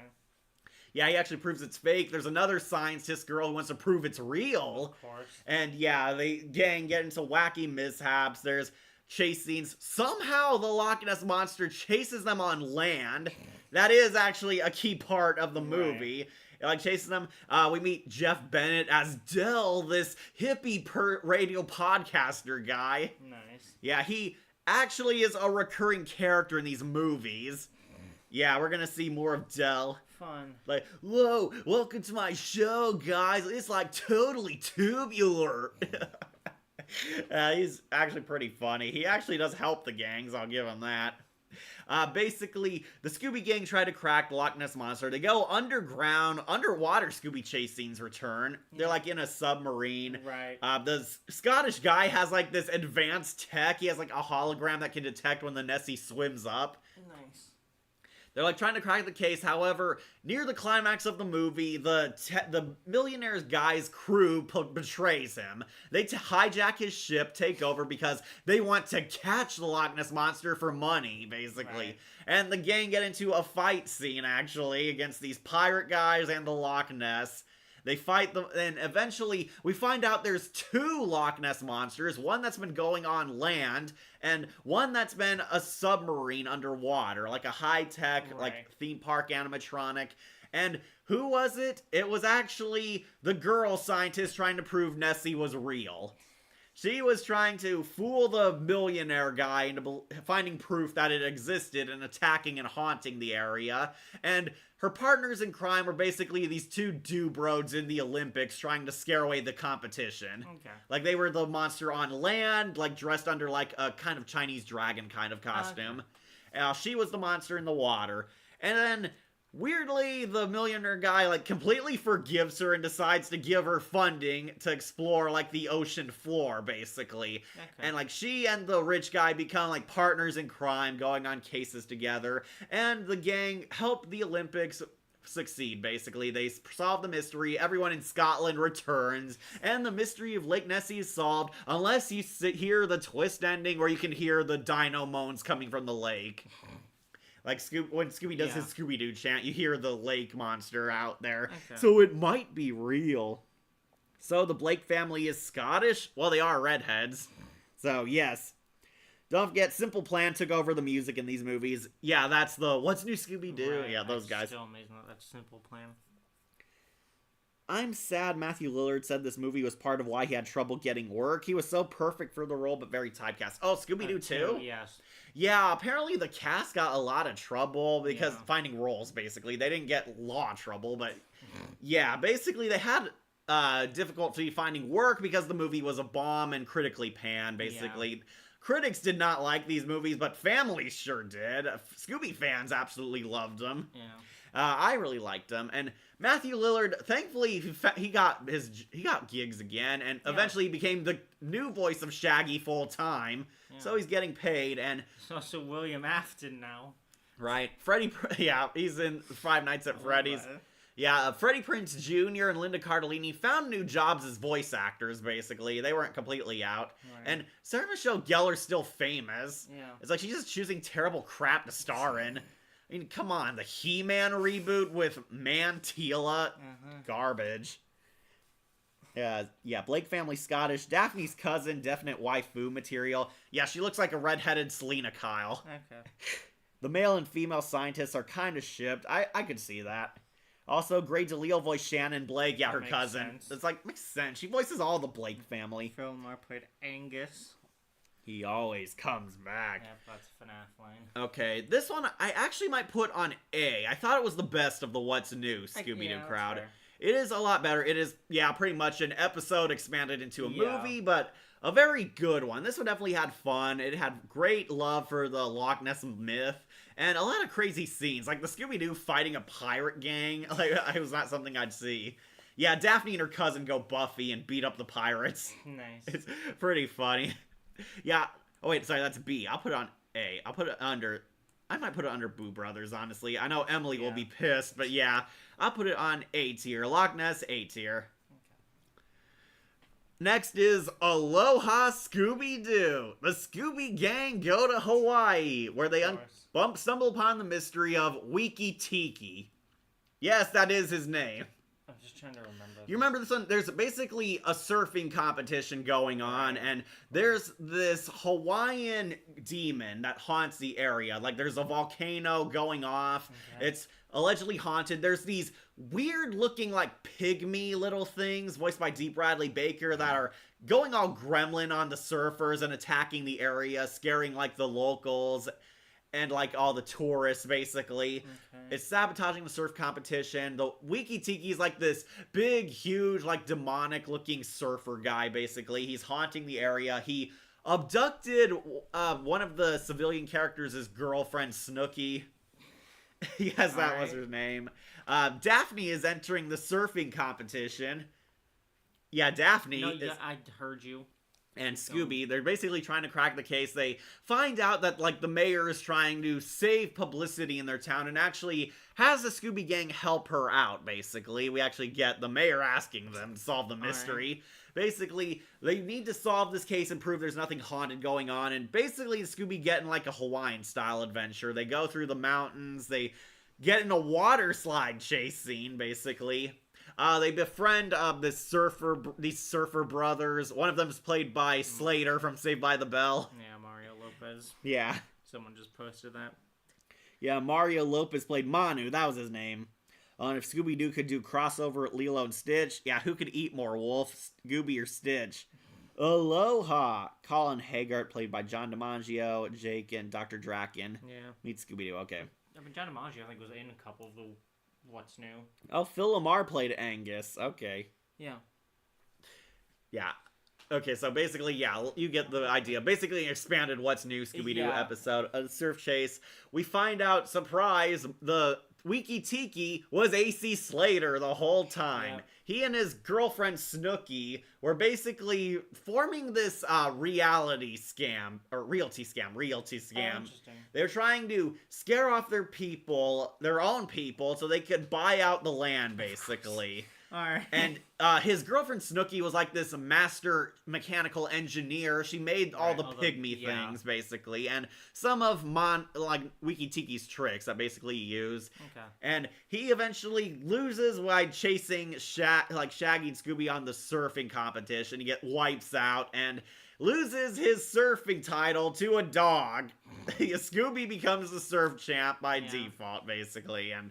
Yeah, he actually proves it's fake. There's another scientist girl who wants to prove it's real. Of course. And yeah, the gang get into wacky mishaps. There's chase scenes. Somehow the Loch Ness monster chases them on land. That is actually a key part of the movie. It like chases them. We meet Jeff Bennett as Dell, this hippie radio podcaster guy. Nice. Yeah, he actually is a recurring character in these movies. Yeah, we're gonna see more of Dell. Fun. Like, whoa, welcome to my show, guys. It's like totally tubular. He's actually pretty funny. He actually does help the gangs, I'll give him that. Basically, the Scooby Gang try to crack the Loch Ness Monster. They go underground, underwater Scooby chase scenes return. They're like in a submarine. Right. The Scottish guy has like this advanced tech. He has like a hologram that can detect when the Nessie swims up. Nice. They're like trying to crack the case. However, near the climax of the movie, the millionaire's guy's crew betrays him. They hijack his ship, take over because they want to catch the Loch Ness Monster for money, basically. Right. And the gang get into a fight scene, actually, against these pirate guys and the Loch Ness. They fight them, and eventually we find out there's two Loch Ness monsters, one that's been going on land, and one that's been a submarine underwater, like a high-tech, Right. like, theme park animatronic. And who was it? It was actually the girl scientist trying to prove Nessie was real. She was trying to fool the millionaire guy into finding proof that it existed and attacking and haunting the area. And her partners in crime were basically these two do-broads in the Olympics trying to scare away the competition. Okay. Like, they were the monster on land, like, dressed under, like, a kind of Chinese dragon kind of costume. She was the monster in the water. And then, weirdly, the millionaire guy, like, completely forgives her and decides to give her funding to explore, like, the ocean floor, basically. Okay. And, like, she and the rich guy become, like, partners in crime, going on cases together. And the gang help the Olympics succeed, basically. They solve the mystery, everyone in Scotland returns, and the mystery of Lake Nessie is solved, unless you hear the twist ending where you can hear the dino moans coming from the lake. Like, when Scooby does his Scooby-Doo chant, you hear the lake monster out there. Okay. So it might be real. So the Blake family is Scottish? Well, they are redheads. So, yes. Don't forget, Simple Plan took over the music in these movies. Yeah, that's the What's New Scooby-Doo? Right. Yeah, those guys. Still amazing that that's Simple Plan. I'm sad Matthew Lillard said this movie was part of why he had trouble getting work. He was so perfect for the role, but very typecast. Oh, Scooby-Doo 2? Yes. Yeah, apparently the cast got a lot of trouble because Yeah. finding roles, basically. They didn't get law trouble, but yeah, basically they had difficulty finding work because the movie was a bomb and critically panned, basically. critics did not like these movies, but families sure did. Scooby fans absolutely loved them. Yeah. I really liked them, and Matthew Lillard, thankfully, he got gigs again, and eventually became the new voice of Shaggy full time. Yeah. So he's getting paid, and It's also William Afton now. right, he's in Five Nights at Freddy's. Yeah, Freddie Prinze Jr. and Linda Cardellini found new jobs as voice actors, basically. They weren't completely out. Right. And Sarah Michelle Gellar's still famous. Yeah. It's like she's just choosing terrible crap to star in. I mean, come on, the He-Man reboot with Mantilla, garbage. Yeah, Blake family Scottish, Daphne's cousin, definite waifu material. Yeah, she looks like a redheaded Selena Kyle. Okay. The male and female scientists are kind of shipped. I could see that. Also, Gray DeLeo voiced Shannon Blake, her Makes cousin. sense. It's like, makes sense. She voices all the Blake family. Fillmore played Angus. He always comes back. Yep, that's FNAF line. Okay, this one I actually might put on A. I thought it was the best of the What's New Scooby-Doo that's crowd. fair. It is a lot better. It is, pretty much an episode expanded into a Yeah. movie, but a very good one. This one definitely had fun. It had great love for the Loch Ness myth, and a lot of crazy scenes, like the Scooby-Doo fighting a pirate gang. Like, it was not something I'd see. Yeah, Daphne and her cousin go Buffy and beat up the pirates. Nice. It's pretty funny. Yeah. Oh, wait, sorry, that's B. I'll put it on A. I'll put it under... I might put it under Boo Brothers, honestly. I know Emily will be pissed, but yeah. I'll put it on A tier. Loch Ness, A tier. Okay. Next is Aloha Scooby-Doo. The Scooby Gang go to Hawaii, where they stumble upon the mystery of Wiki Tiki. Yes, that is his name. I'm just trying to remember. You remember this one? There's basically a surfing competition going on, and there's this Hawaiian demon that haunts the area. Like, there's a volcano going off. Okay. It's allegedly haunted. There's these weird-looking, like, pygmy little things, voiced by D. Bradley Baker, that are going all gremlin on the surfers and attacking the area, scaring, like, the locals and, like, all the tourists, basically. Okay. It's sabotaging the surf competition. The Wiki Tiki is, like, this big, huge, like, demonic-looking surfer guy, basically. He's haunting the area. He abducted one of the civilian characters' girlfriend, Snooki. Yes, that was her name. Daphne is entering the surfing competition. Yeah, Daphne. No, I heard you. And Scooby, they're basically trying to crack the case. They find out that, like, the mayor is trying to save publicity in their town and actually has the Scooby Gang help her out, basically. We actually get the mayor asking them to solve the mystery. Basically, they need to solve this case and prove there's nothing haunted going on. And basically, Scooby get in, like, a Hawaiian-style adventure. They go through the mountains. They get in a water slide chase scene, basically. They befriend these surfer brothers. One of them is played by Slater from Saved by the Bell. Yeah, Mario Lopez. Yeah. Someone just posted that. Yeah, Mario Lopez played Manu. That was his name. And if Scooby-Doo could do crossover at Lilo and Stitch, yeah, who could eat more, Wolf, Scooby, or Stitch? Aloha! Colin Haggart, played by John DiMaggio, Jake, and Dr. Draken. Yeah. Meet Scooby-Doo, okay. I mean, John DiMaggio, I think, was in a couple of the What's New. Oh, Phil Lamar played Angus. Okay. Yeah. Yeah. Okay, so basically, yeah, you get the idea. Basically, an expanded What's New Scooby-Doo episode. A surf chase. We find out, surprise, the Wiki Tiki was AC Slater the whole time. Yep. He and his girlfriend Snooki were basically forming this reality scam. Realty scam. Oh, interesting. They're trying to scare off their own people, so they could buy out the land, basically. Alright. And his girlfriend Snooki was like this master mechanical engineer. She made all the pygmy things, basically. And some of Wiki Tiki's tricks that basically he used. Okay. And he eventually loses by chasing Shaggy and Scooby on the surfing competition. He wipes out and loses his surfing title to a dog. Scooby becomes the surf champ by default, basically. And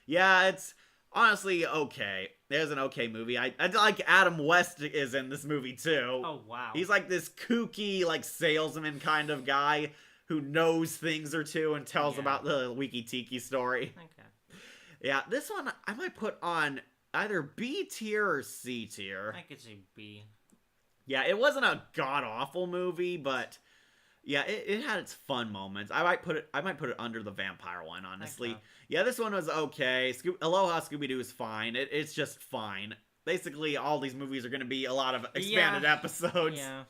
yeah, it's honestly okay. There's an okay movie. I like Adam West is in this movie too. Oh wow. He's like this kooky, like, salesman kind of guy who knows things or two and tells about the Wiki Tiki story. Okay. Yeah, this one I might put on either B tier or C tier. I could say B. Yeah, it wasn't a god-awful movie, but Yeah, it had its fun moments. I might put it under the vampire one, honestly. Okay. Yeah, this one was okay. Aloha Scooby-Doo is fine. It's just fine. Basically, all these movies are going to be a lot of expanded episodes. Yeah.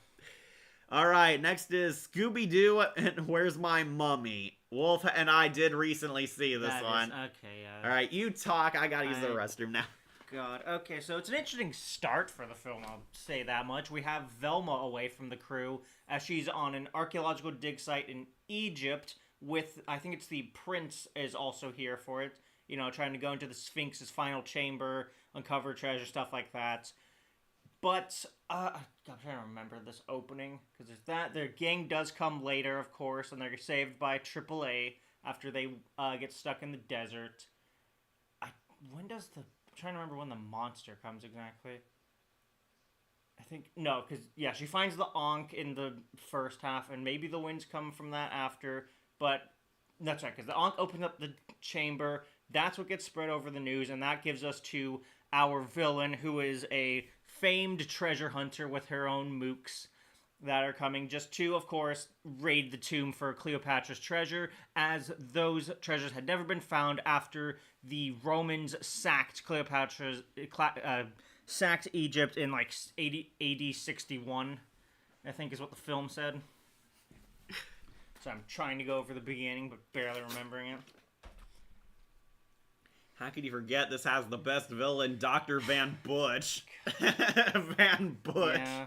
All right, next is Scooby-Doo and Where's My Mummy? Wolf and I did recently see this one. Okay, yeah. All right, you talk. I gotta use the restroom now. God. Okay, so it's an interesting start for the film, I'll say that much. We have Velma away from the crew as she's on an archaeological dig site in Egypt with, I think it's the prince is also here for it. You know, trying to go into the Sphinx's final chamber, uncover treasure, stuff like that. But, I'm trying to remember this opening, because there's that. Their gang does come later, of course, and they're saved by AAA after they get stuck in the desert. I'm trying to remember when the monster comes exactly. I think, no, because, yeah, she finds the Ankh in the first half, and maybe the winds come from that after, but that's right, because the Ankh opens up the chamber, that's what gets spread over the news, and that gives us to our villain, who is a famed treasure hunter with her own mooks that are coming just to, of course, raid the tomb for Cleopatra's treasure, as those treasures had never been found after the Romans sacked sacked Egypt in like AD 61, I think is what the film said. So I'm trying to go over the beginning, but barely remembering it. How could you forget this has the best villain, Dr. Van Butch? Van Butch. Yeah.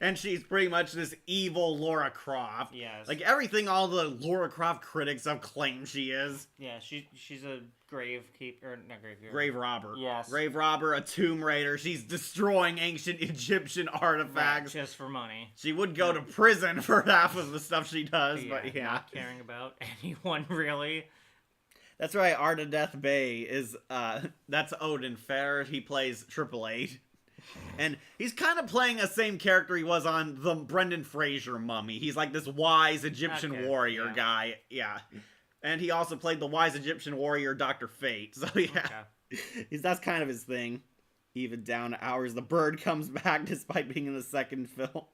And she's pretty much this evil Laura Croft. Yes. Like everything all the Laura Croft critics have claimed she is. Yeah, she's a gravekeeper, or not gravekeeper. Grave robber. Yes. Grave robber, a tomb raider. She's destroying ancient Egyptian artifacts. Right, just for money. She would go to prison for half of the stuff she does, Yeah, but yeah. Not caring about anyone, really. That's right, Art of Death Bay is, that's Odin Fair. He plays Triple H. And he's kind of playing the same character he was on the Brendan Fraser Mummy. He's like this wise Egyptian warrior guy. Yeah. And he also played the wise Egyptian warrior Dr. Fate. So yeah. Okay. That's kind of his thing. Even down to hours. The bird comes back despite being in the second film.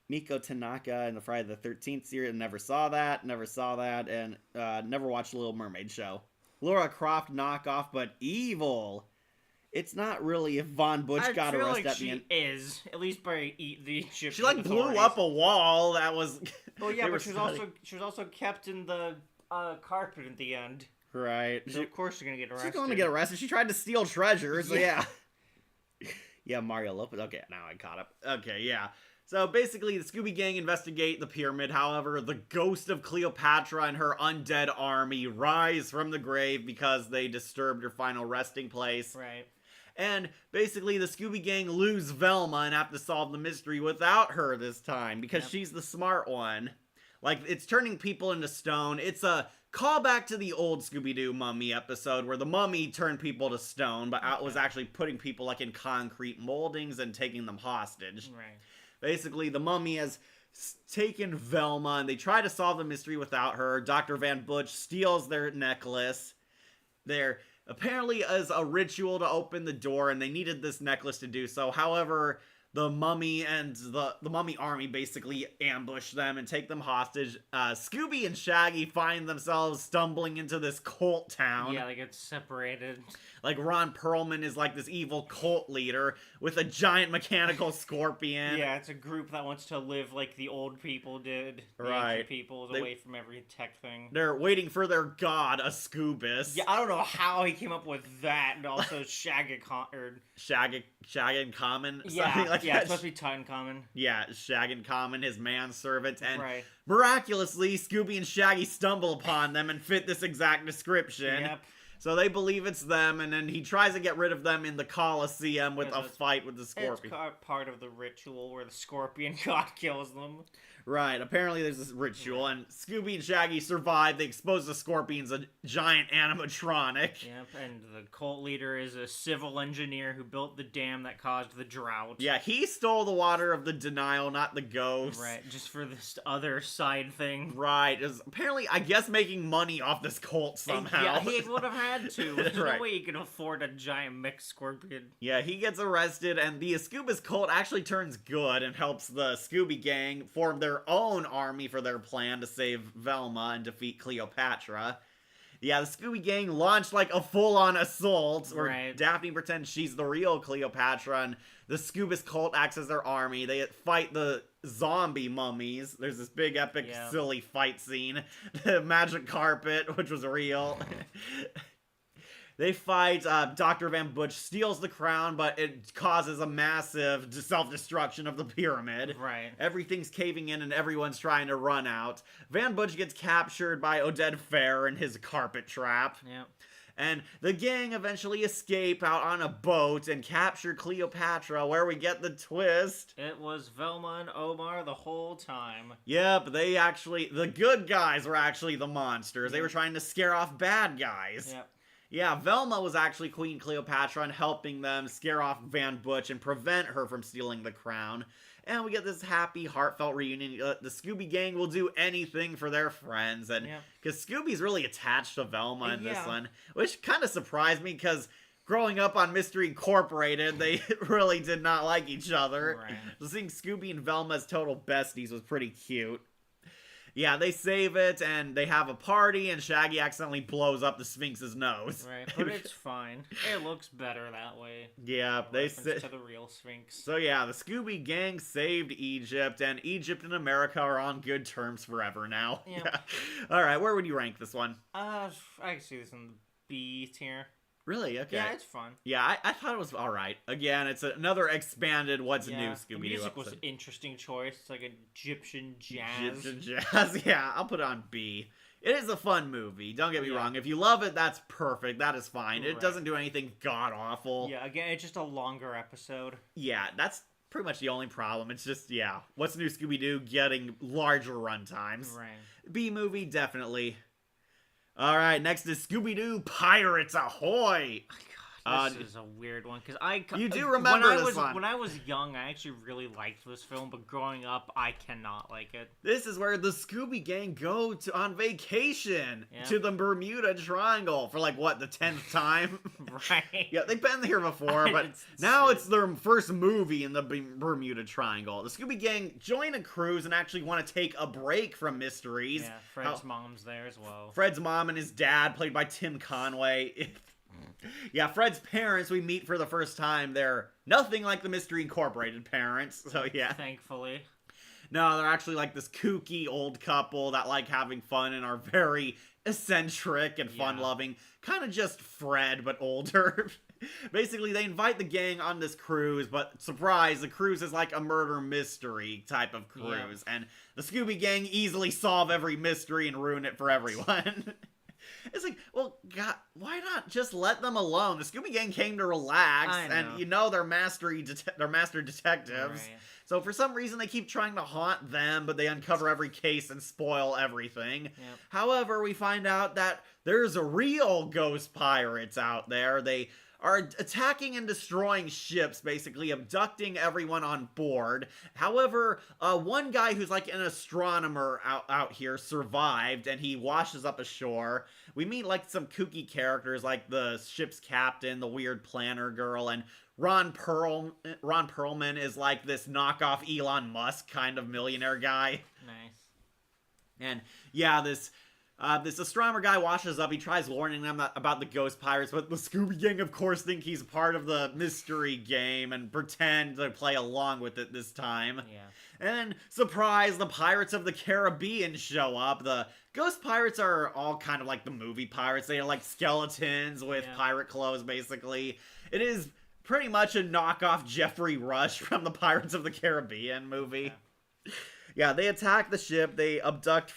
Miko Tanaka in the Friday the 13th series. Never saw that. And never watched the Little Mermaid show. Laura Croft knockoff, but evil. It's not really if Von Butch got arrested at the end. She is, at least by the Egyptian She like blew up a wall that was. Oh yeah, but she was also kept in the carpet at the end. Right. So of course she's gonna get arrested. She's going to get arrested. She tried to steal treasures. So yeah. Yeah, Mario Lopez. Okay, now I caught up. Okay, yeah. So basically, the Scooby Gang investigate the pyramid. However, the ghost of Cleopatra and her undead army rise from the grave because they disturbed her final resting place. Right. And basically, the Scooby Gang lose Velma and have to solve the mystery without her this time because she's the smart one. Like, it's turning people into stone. It's a callback to the old Scooby-Doo Mummy episode where the mummy turned people to stone, but was actually putting people like in concrete moldings and taking them hostage. Right. Basically, the mummy has taken Velma, and they try to solve the mystery without her. Dr. Van Butch steals their necklace. There apparently is a ritual to open the door, and they needed this necklace to do so. However, the mummy and the mummy army basically ambush them and take them hostage. Scooby and Shaggy find themselves stumbling into this cult town. Yeah, they get separated. Like, Ron Perlman is like this evil cult leader with a giant mechanical scorpion. Yeah, it's a group that wants to live like the old people did. Right. Ancient people, away from every tech thing. They're waiting for their god, a Scoobus. Yeah, I don't know how he came up with that, and also Shaggy Shaggy Common? Yeah, like yeah, it's supposed to be Tutankhamun. Yeah, Shaggy Common, his manservant, and right. Miraculously, Scooby and Shaggy stumble upon them and fit this exact description. Yep. So they believe it's them, and then he tries to get rid of them in the Colosseum with a fight with the Scorpion. It's part of the ritual where the Scorpion god kills them. Right, apparently there's this ritual, and Scooby and Shaggy survive. They expose the Scorpions, a giant animatronic. Yep, and the cult leader is a civil engineer who built the dam that caused the drought. Yeah, he stole the water of the denial, not the ghost. Right, just for this other side thing. Right, is apparently, I guess, making money off this cult somehow. Yeah, he would have had had to. There's Right. no way you can afford a giant mixed scorpion. Yeah, he gets arrested, and the Scoobus cult actually turns good and helps the Scooby Gang form their own army for their plan to save Velma and defeat Cleopatra. Yeah, the Scooby Gang launched like a full-on assault where Right. Daphne pretends she's the real Cleopatra, and the Scoobus cult acts as their army. They fight the zombie mummies. There's this big, epic, Yeah. silly fight scene. The magic carpet, which was real. They fight. Dr. Van Butch steals the crown, but it causes a massive self-destruction of the pyramid. Right. Everything's caving in and everyone's trying to run out. Van Butch gets captured by Oded Fair in his carpet trap. Yep. And the gang eventually escape out on a boat and capture Cleopatra, where we get the twist. It was Velma and Omar the whole time. Yep, the good guys were actually the monsters. They were trying to scare off bad guys. Yep. Yeah, Velma was actually Queen Cleopatra and helping them scare off Van Butch and prevent her from stealing the crown. And we get this happy, heartfelt reunion. The Scooby Gang will do anything for their friends. And because Scooby's really attached to Velma in this one, which kind of surprised me because growing up on Mystery Incorporated, they really did not like each other. Right. So seeing Scooby and Velma as total besties was pretty cute. Yeah, they save it, and they have a party, and Shaggy accidentally blows up the Sphinx's nose. Right, but it's fine. It looks better that way. Yeah, they to the real Sphinx. So yeah, the Scooby Gang saved Egypt, and Egypt and America are on good terms forever now. Yep. Yeah. All right, where would you rank this one? I can see this in the B tier. Really? Okay. Yeah, it's fun. Yeah, I thought it was all right. Again, it's another expanded What's New Scooby-Doo The music episode. was an interesting choice. It's like Egyptian jazz. Egyptian jazz. Yeah, I'll put it on B. It is a fun movie. Don't get me wrong. If you love it, that's perfect. That is fine. It doesn't do anything god-awful. Yeah, again, it's just a longer episode. Yeah, that's pretty much the only problem. It's just, What's New Scooby-Doo getting larger runtimes. Right. B movie, definitely. All right, next is Scooby-Doo Pirates Ahoy! This is a weird one because You do remember this one. When I was young, I actually really liked this film, but growing up, I cannot like it. This is where the Scooby Gang go on vacation to the Bermuda Triangle for like what, the 10th time? Right. Yeah, they've been here before, but now it's their first movie in the Bermuda Triangle. The Scooby Gang join a cruise and actually want to take a break from mysteries. Yeah, Fred's mom's there as well. Fred's mom and his dad, played by Tim Conway. Yeah, Fred's parents we meet for the first time. They're nothing like the Mystery Incorporated parents, so yeah. Thankfully. No, they're actually like this kooky old couple that like having fun and are very eccentric and fun-loving. Kind of just Fred, but older. Basically, they invite the gang on this cruise, but surprise, the cruise is like a murder mystery type of cruise. And the Scooby Gang easily solve every mystery and ruin it for everyone. It's like, well, God, why not just let them alone? The Scooby Gang came to relax, and they're master detectives. Right. So for some reason, they keep trying to haunt them, but they uncover every case and spoil everything. Yep. However, we find out that there's real ghost pirates out there. They are attacking and destroying ships, basically abducting everyone on board. However, one guy who's like an astronomer out here survived, and he washes up ashore. We meet like some kooky characters like the ship's captain, the weird planner girl, and Ron Perlman is like this knockoff Elon Musk kind of millionaire guy. Nice. And yeah, this astronomer guy washes up. He tries warning them about the ghost pirates, but the Scooby Gang, of course, think he's part of the mystery game and pretend to play along with it this time. Yeah. And surprise, the Pirates of the Caribbean show up. The ghost pirates are all kind of like the movie pirates. They are like skeletons with pirate clothes, basically. It is pretty much a knockoff Jeffrey Rush from the Pirates of the Caribbean movie. Yeah, they attack the ship. They abduct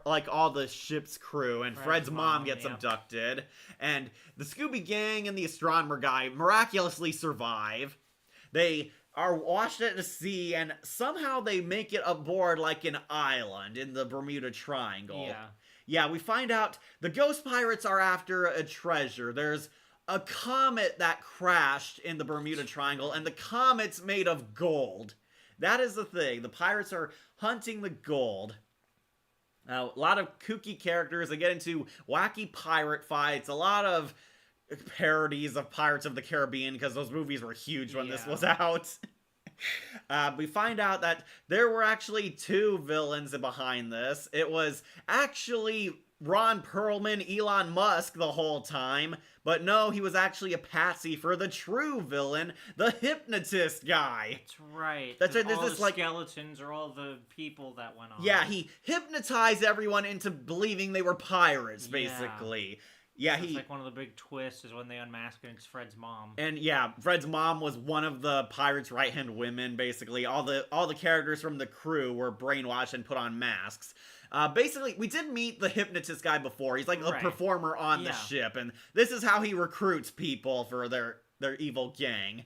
like all the ship's crew, and Fred's mom gets abducted. And the Scooby Gang and the astronomer guy miraculously survive. They are washed at the sea, and somehow they make it aboard like an island in the Bermuda Triangle. Yeah, we find out the ghost pirates are after a treasure. There's a comet that crashed in the Bermuda Triangle, and the comet's made of gold. That is the thing. The pirates are hunting the gold. A lot of kooky characters. They get into wacky pirate fights. A lot of parodies of Pirates of the Caribbean because those movies were huge when this was out. We find out that there were actually two villains behind this. It was actually Ron Perlman, Elon Musk the whole time, but no, he was actually a patsy for the true villain, the hypnotist guy. That's right. That's right. All the skeletons are all the people that went on. Yeah, he hypnotized everyone into believing they were pirates, basically. Yeah, it's like one of the big twists is when they unmask and it's Fred's mom. And yeah, Fred's mom was one of the pirates' right-hand women, basically. All the characters from the crew were brainwashed and put on masks. Basically, we did meet the hypnotist guy before. He's like a performer on the ship, and this is how he recruits people for their evil gang.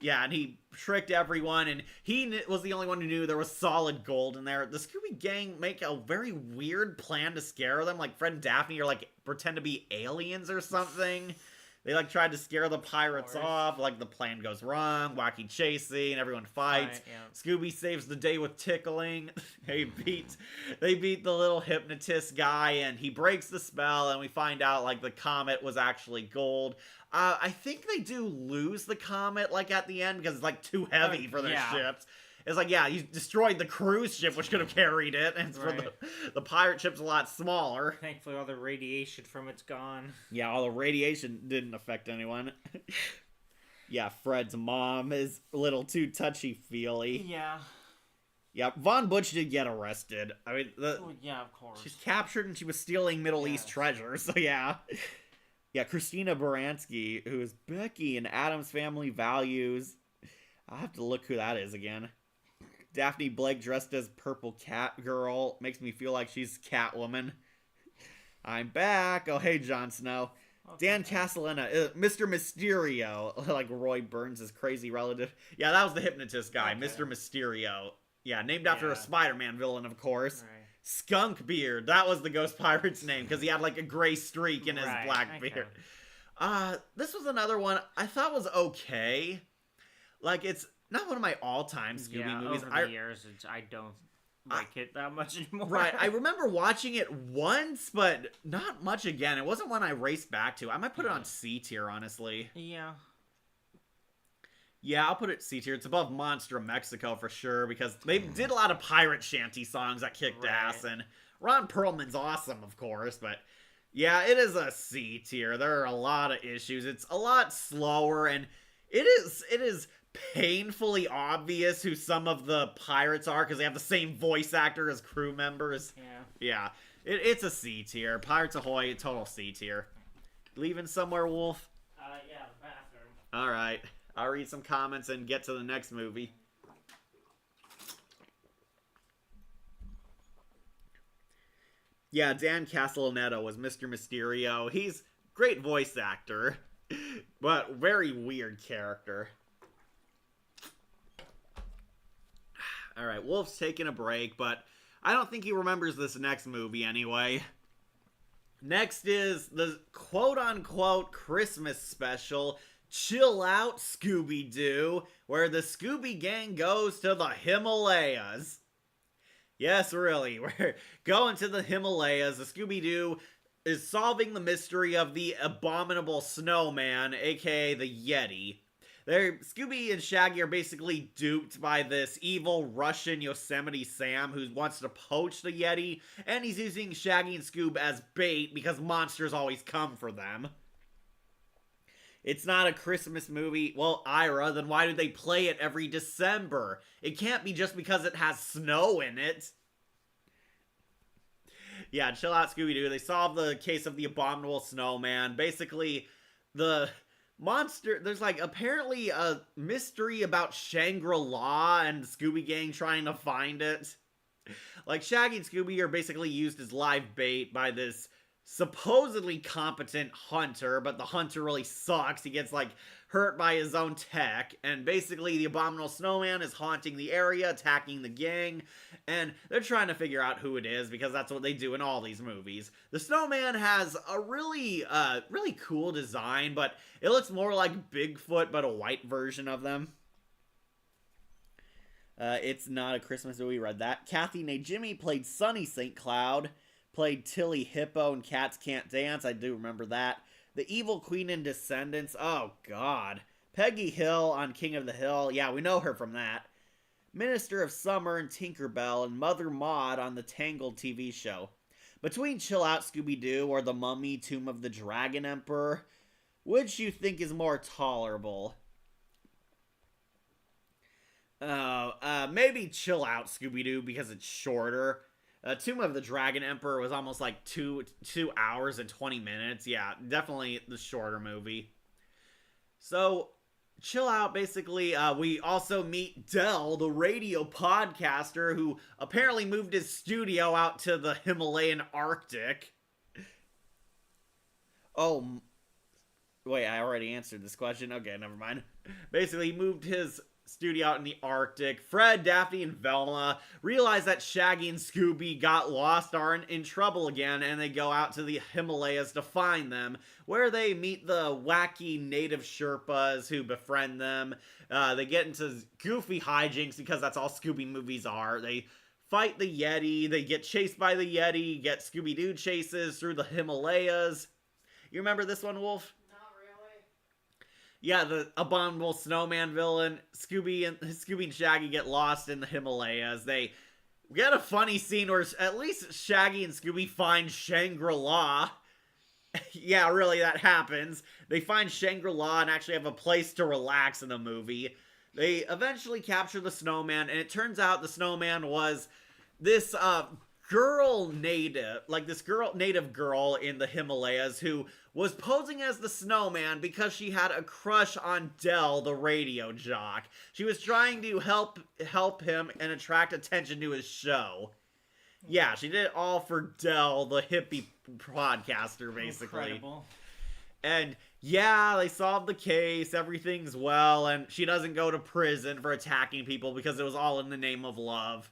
Yeah, and he tricked everyone, and he was the only one who knew there was solid gold in there. The Scooby Gang make a very weird plan to scare them. Like, Fred and Daphne are, like, pretend to be aliens or something. They, like, tried to scare the pirates off. Like, the plan goes wrong. Wacky chasing, everyone fights. Scooby saves the day with tickling. They beat the little hypnotist guy, and he breaks the spell, and we find out, like, the comet was actually gold. I think they do lose the comet, like, at the end, because it's, like, too heavy for their ships. It's like, yeah, you destroyed the cruise ship, which could have carried it, and for the pirate ship's a lot smaller. Thankfully, all the radiation from it's gone. Yeah, all the radiation didn't affect anyone. Yeah, Fred's mom is a little too touchy-feely. Yeah. Yeah, Von Butch did get arrested. I mean, yeah, of course. She's captured and she was stealing Middle East treasure, so yeah. Yeah, Christina Baranski, who is Becky in Addams Family Values. I'll have to look who that is again. Daphne Blake dressed as Purple Cat Girl. Makes me feel like she's Catwoman. I'm back. Oh, hey, Jon Snow. Okay. Dan Castellana, Mr. Mysterio. Like Roy Burns' crazy relative. Yeah, that was the hypnotist guy, Mr. Mysterio. Yeah, named after a Spider-Man villain, of course. Right. Skunk Beard. That was the Ghost Pirate's name, because he had like a gray streak in his black beard. This was another one I thought was okay. Like, it's not one of my all-time Scooby movies. Over the years, I don't like it that much anymore. Right, I remember watching it once, but not much again. It wasn't one I raced back to. I might put it on C tier, honestly. Yeah. Yeah, I'll put it C tier. It's above Monster of Mexico for sure, because they did a lot of pirate shanty songs that kicked ass, and Ron Perlman's awesome, of course, but yeah, it is a C tier. There are a lot of issues. It's a lot slower, and it is painfully obvious who some of the pirates are, because they have the same voice actor as crew members. Yeah. It's a C tier. Pirates Ahoy, total C tier. Leaving somewhere, Wolf? Yeah, the bathroom. Alright. I'll read some comments and get to the next movie. Yeah, Dan Castellaneta was Mr. Mysterio. He's great voice actor, but very weird character. Alright, Wolf's taking a break, but I don't think he remembers this next movie anyway. Next is the quote-unquote Christmas special, Chill Out Scooby-Doo, where the Scooby Gang goes to the Himalayas. Yes, really, we're going to the Himalayas. The Scooby-Doo is solving the mystery of the abominable snowman, aka the Yeti. Scooby and Shaggy are basically duped by this evil Russian Yosemite Sam who wants to poach the Yeti, and he's using Shaggy and Scoob as bait because monsters always come for them. It's not a Christmas movie. Well, Ira, then why do they play it every December? It can't be just because it has snow in it. Yeah, Chill Out Scooby-Doo. They solve the case of the abominable snowman. Basically, the monster, there's like apparently a mystery about Shangri-La and the Scooby Gang trying to find it. Like, Shaggy and Scooby are basically used as live bait by this supposedly competent hunter, but the hunter really sucks. He gets like hurt by his own tech, and basically the abominable snowman is haunting the area, attacking the gang, and they're trying to figure out who it is because that's what they do in all these movies. The snowman has a really cool design, but it looks more like Bigfoot but a white version of them. It's Not a Christmas Movie, read that. Kathy Najimy played Sunny St. Cloud, played Tilly Hippo in Cats Can't Dance, I do remember that. The Evil Queen in Descendants, oh god. Peggy Hill on King of the Hill, yeah, we know her from that. Minister of Summer and Tinkerbell, and Mother Maud on the Tangled TV show. Between Chill Out Scooby-Doo or The Mummy, Tomb of the Dragon Emperor, which you think is more tolerable? Maybe Chill Out Scooby-Doo because it's shorter. Tomb of the Dragon Emperor was almost like 2 hours and 20 minutes. Yeah, definitely the shorter movie. So, Chill Out, basically, we also meet Del, the radio podcaster, who apparently moved his studio out to the Himalayan Arctic. Oh, wait, I already answered this question. Okay, never mind. Basically, he moved his studio out in the Arctic. Fred, Daphne, and Velma realize that Shaggy and Scooby got lost, are in trouble again, and they go out to the Himalayas to find them, where they meet the wacky native Sherpas who befriend them. They get into goofy hijinks because that's all Scooby movies are. They fight the Yeti, they get chased by the Yeti, get Scooby-Doo chases through the Himalayas. You remember this one, Wolf? Yeah, the abominable snowman villain, Scooby and Shaggy get lost in the Himalayas. They get a funny scene where at least Shaggy and Scooby find Shangri-La. Yeah, really, that happens. They find Shangri-La and actually have a place to relax in the movie. They eventually capture the snowman, and it turns out the snowman was this native girl in the Himalayas who was posing as the snowman because she had a crush on Del, the radio jock. She was trying to help him and attract attention to his show. Yeah, she did it all for Del, the hippie podcaster, basically. Incredible. And yeah, they solved the case, everything's well, and she doesn't go to prison for attacking people because it was all in the name of love.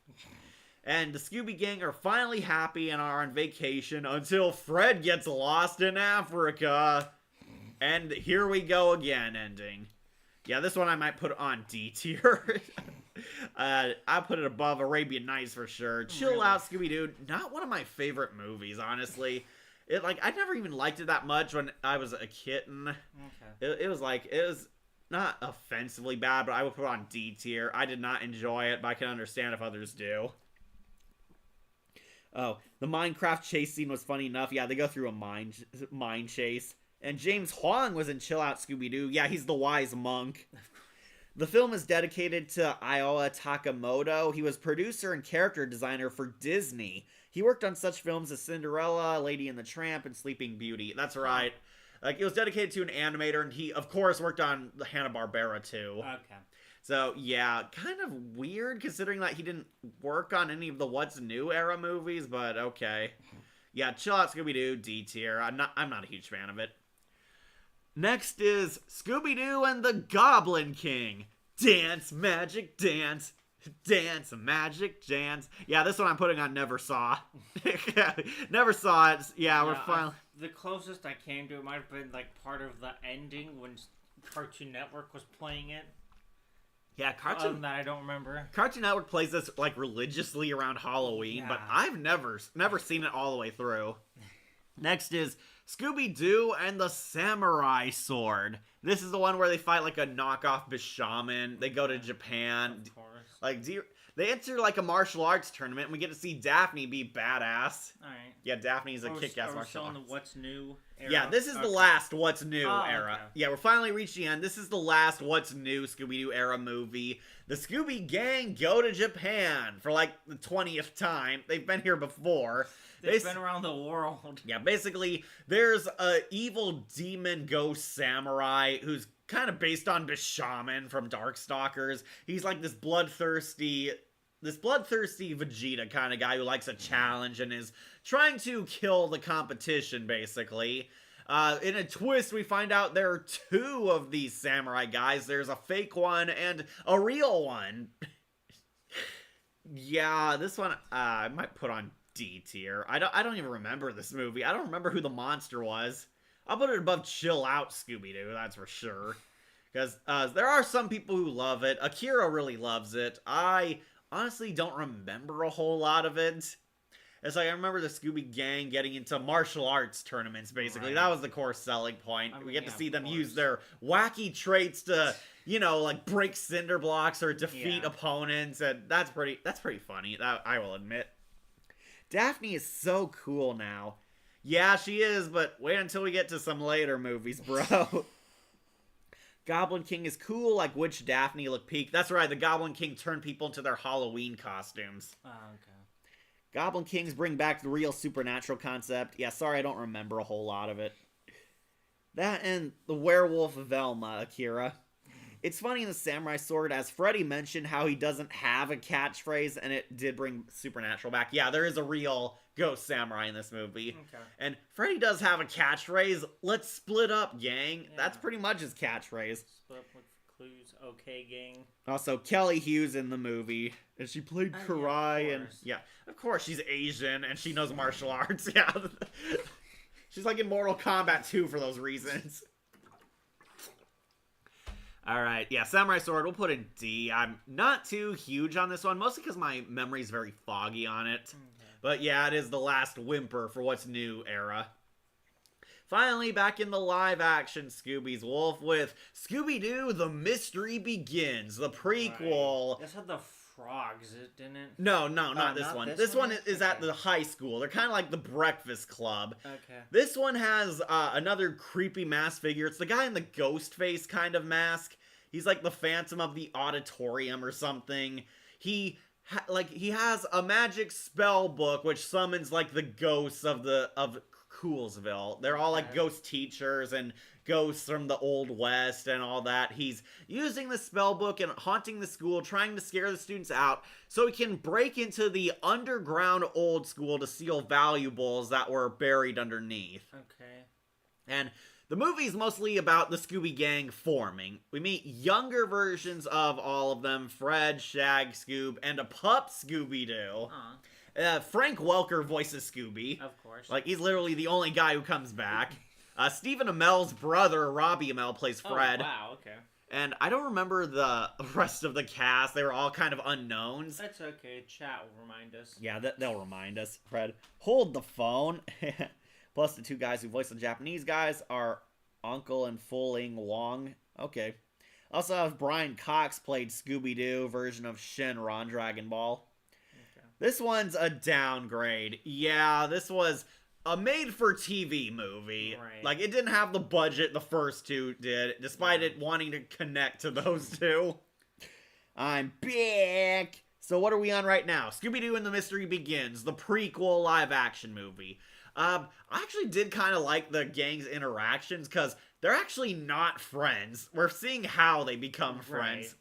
And the Scooby Gang are finally happy and are on vacation until Fred gets lost in Africa. And here we go again, ending. Yeah, this one I might put on D tier. I put it above Arabian Nights for sure. Chill Out Scooby-Doo, not one of my favorite movies, honestly. I never even liked it that much when I was a kitten. Okay. It was not offensively bad, but I would put it on D tier. I did not enjoy it, but I can understand if others do. Oh, the Minecraft chase scene was funny enough. Yeah, they go through a mine chase. And James Hwang was in Chill Out Scooby-Doo. Yeah, he's the wise monk. The film is dedicated to Iowa Takamoto. He was producer and character designer for Disney. He worked on such films as Cinderella, Lady and the Tramp, and Sleeping Beauty. That's right. It was dedicated to an animator, and he, of course, worked on the Hanna-Barbera, too. Okay. So, yeah, kind of weird considering that he didn't work on any of the What's New era movies, but okay. Yeah, Chill Out Scooby-Doo, D tier. I'm not a huge fan of it. Next is Scooby-Doo and the Goblin King. Dance, magic, dance. Dance, magic, dance. Yeah, this one I'm putting on Never Saw. Never saw it. Yeah, we're finally... The closest I came to it might have been, part of the ending when Cartoon Network was playing it. Yeah, Cartoon... that I don't remember. Cartoon Network plays this, religiously around Halloween, but I've never seen it all the way through. Next is Scooby-Doo and the Samurai Sword. This is the one where they fight, a knockoff Bishaman. They go to Japan. Of course. They enter, a martial arts tournament, and we get to see Daphne be badass. Alright. Yeah, Daphne's a kick-ass martial arts. Are we still in the What's New era? Yeah, this is the last What's New era. Okay. Yeah, we're finally reached the end. This is the last What's New Scooby-Doo era movie. The Scooby Gang go to Japan for, the 20th time. They've been here before. They've been around the world. Yeah, basically, there's a evil demon ghost samurai who's kind of based on Bishaman from Darkstalkers. He's this bloodthirsty Vegeta kind of guy who likes a challenge and is trying to kill the competition, basically. In a twist, we find out there are two of these samurai guys. There's a fake one and a real one. Yeah, this one I might put on D tier. I don't even remember this movie. I don't remember who the monster was. I'll put it above Chill Out Scooby-Doo, that's for sure. Because there are some people who love it. Akira really loves it. I honestly don't remember a whole lot of it. It's like I remember the Scooby Gang getting into martial arts tournaments, basically. Right. That was the core selling point. We get to see them course. use their wacky traits to, like break cinder blocks or defeat Yeah. opponents, and that's pretty funny, that I will admit. Daphne is so cool now. Yeah, she is, but wait until we get to some later movies, bro. Goblin King is cool, like which Daphne look peak. That's right, the Goblin King turned people into their Halloween costumes. Oh, okay. Goblin Kings bring back the real supernatural concept. Yeah, sorry, I don't remember a whole lot of it. That and the werewolf Velma, Akira. It's funny in the Samurai Sword, as Freddy mentioned how he doesn't have a catchphrase, and it did bring supernatural back. Yeah, there is a real ghost samurai in this movie. Okay. And Freddy does have a catchphrase, let's split up, gang. Yeah. That's pretty much his catchphrase. Split up with clues, okay, gang. Also, Kelly Hughes in the movie. And she played Oh, Karai, yeah, of and course. yeah, of course she's Asian, and she knows martial arts, yeah. She's like in Mortal Kombat 2 for those reasons. Alright, yeah, Samurai Sword, we'll put in D. I'm not too huge on this one, mostly because my memory's very foggy on it. Okay. But yeah, it is the last whimper for what's new era. Finally, back in the live-action Scooby's Wolf with Scooby-Doo, The Mystery Begins, the prequel. Right. This had the frogs, didn't it? No, not Oh, this not one. this This one one? is at Okay. the high school. They're kind of like the Breakfast Club. Okay. This one has another creepy mask figure. It's the guy in the ghost face kind of mask. He's like the Phantom of the Auditorium or something. He has a magic spell book which summons like the ghosts of Coolsville. They're all like Okay. ghost teachers and ghosts from the Old West and all that. He's using the spell book and haunting the school, trying to scare the students out so he can break into the underground old school to steal valuables that were buried underneath. Okay. And the movie's mostly about the Scooby Gang forming. We meet younger versions of all of them, Fred, Shag, Scoob, and a pup Scooby-Doo. Frank Welker voices Scooby. Of course. Like, he's literally the only guy who comes back. Stephen Amell's brother, Robbie Amell, plays Fred. Oh, wow, okay. And I don't remember the rest of the cast. They were all kind of unknowns. That's okay. Chat will remind us. Yeah, they'll remind us. Fred, hold the phone. Plus, the two guys who voice the Japanese guys are Uncle and Fuling Wong. Okay. Also have Brian Cox played Scooby-Doo version of Shenron Dragon Ball. Okay. This one's a downgrade. Yeah, this was a made-for-TV movie. Right. Like, it didn't have the budget the first two did, despite it wanting to connect to those two. I'm back! So what are we on right now? Scooby-Doo and the Mystery Begins, the prequel live-action movie. I actually did kind of like the gang's interactions, because they're actually not friends. We're seeing how they become friends. Right.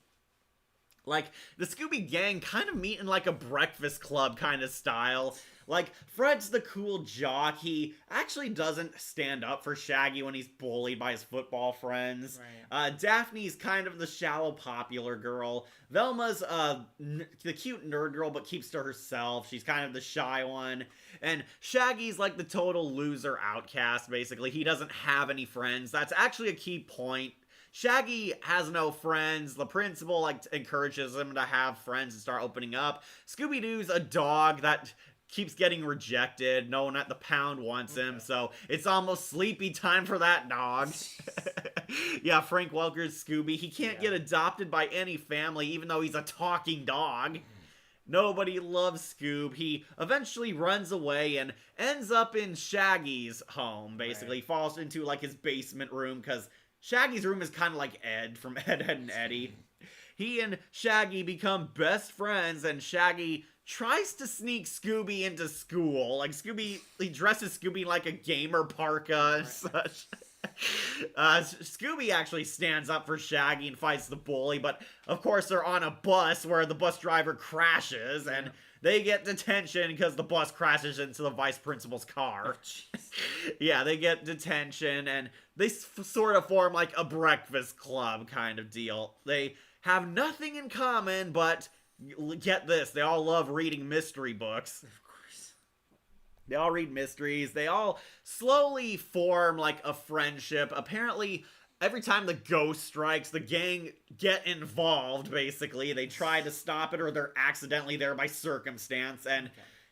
Like, the Scooby Gang kind of meet in like a Breakfast Club kind of style. Like, Fred's the cool jock. He actually doesn't stand up for Shaggy when he's bullied by his football friends. Right. Daphne's kind of the shallow popular girl. Velma's the cute nerd girl but keeps to herself. She's kind of the shy one. And Shaggy's like the total loser outcast, basically. He doesn't have any friends. That's actually a key point. Shaggy has no friends. The principal encourages him to have friends and start opening up. Scooby-Doo's a dog that keeps getting rejected. No one at the pound wants him, so it's almost sleepy time for that dog. Yeah, Frank Welker's Scooby. He can't get adopted by any family, even though he's a talking dog. Nobody loves Scoob. He eventually runs away and ends up in Shaggy's home, basically. Right. Falls into, like, his basement room, because Shaggy's room is kind of like Ed from Ed, Edd and Eddy. He and Shaggy become best friends, and Shaggy tries to sneak Scooby into school. Like, he dresses Scooby like a gamer parka and such. Scooby actually stands up for Shaggy and fights the bully, but of course they're on a bus where the bus driver crashes, and they get detention because the bus crashes into the vice principal's car. Yeah, they get detention, and they sort of form like a Breakfast Club kind of deal. They have nothing in common, but get this, they all love reading mystery books. Of course. They all read mysteries. They all slowly form like a friendship. Apparently, every time the ghost strikes, the gang get involved, basically. They try to stop it, or they're accidentally there by circumstance, and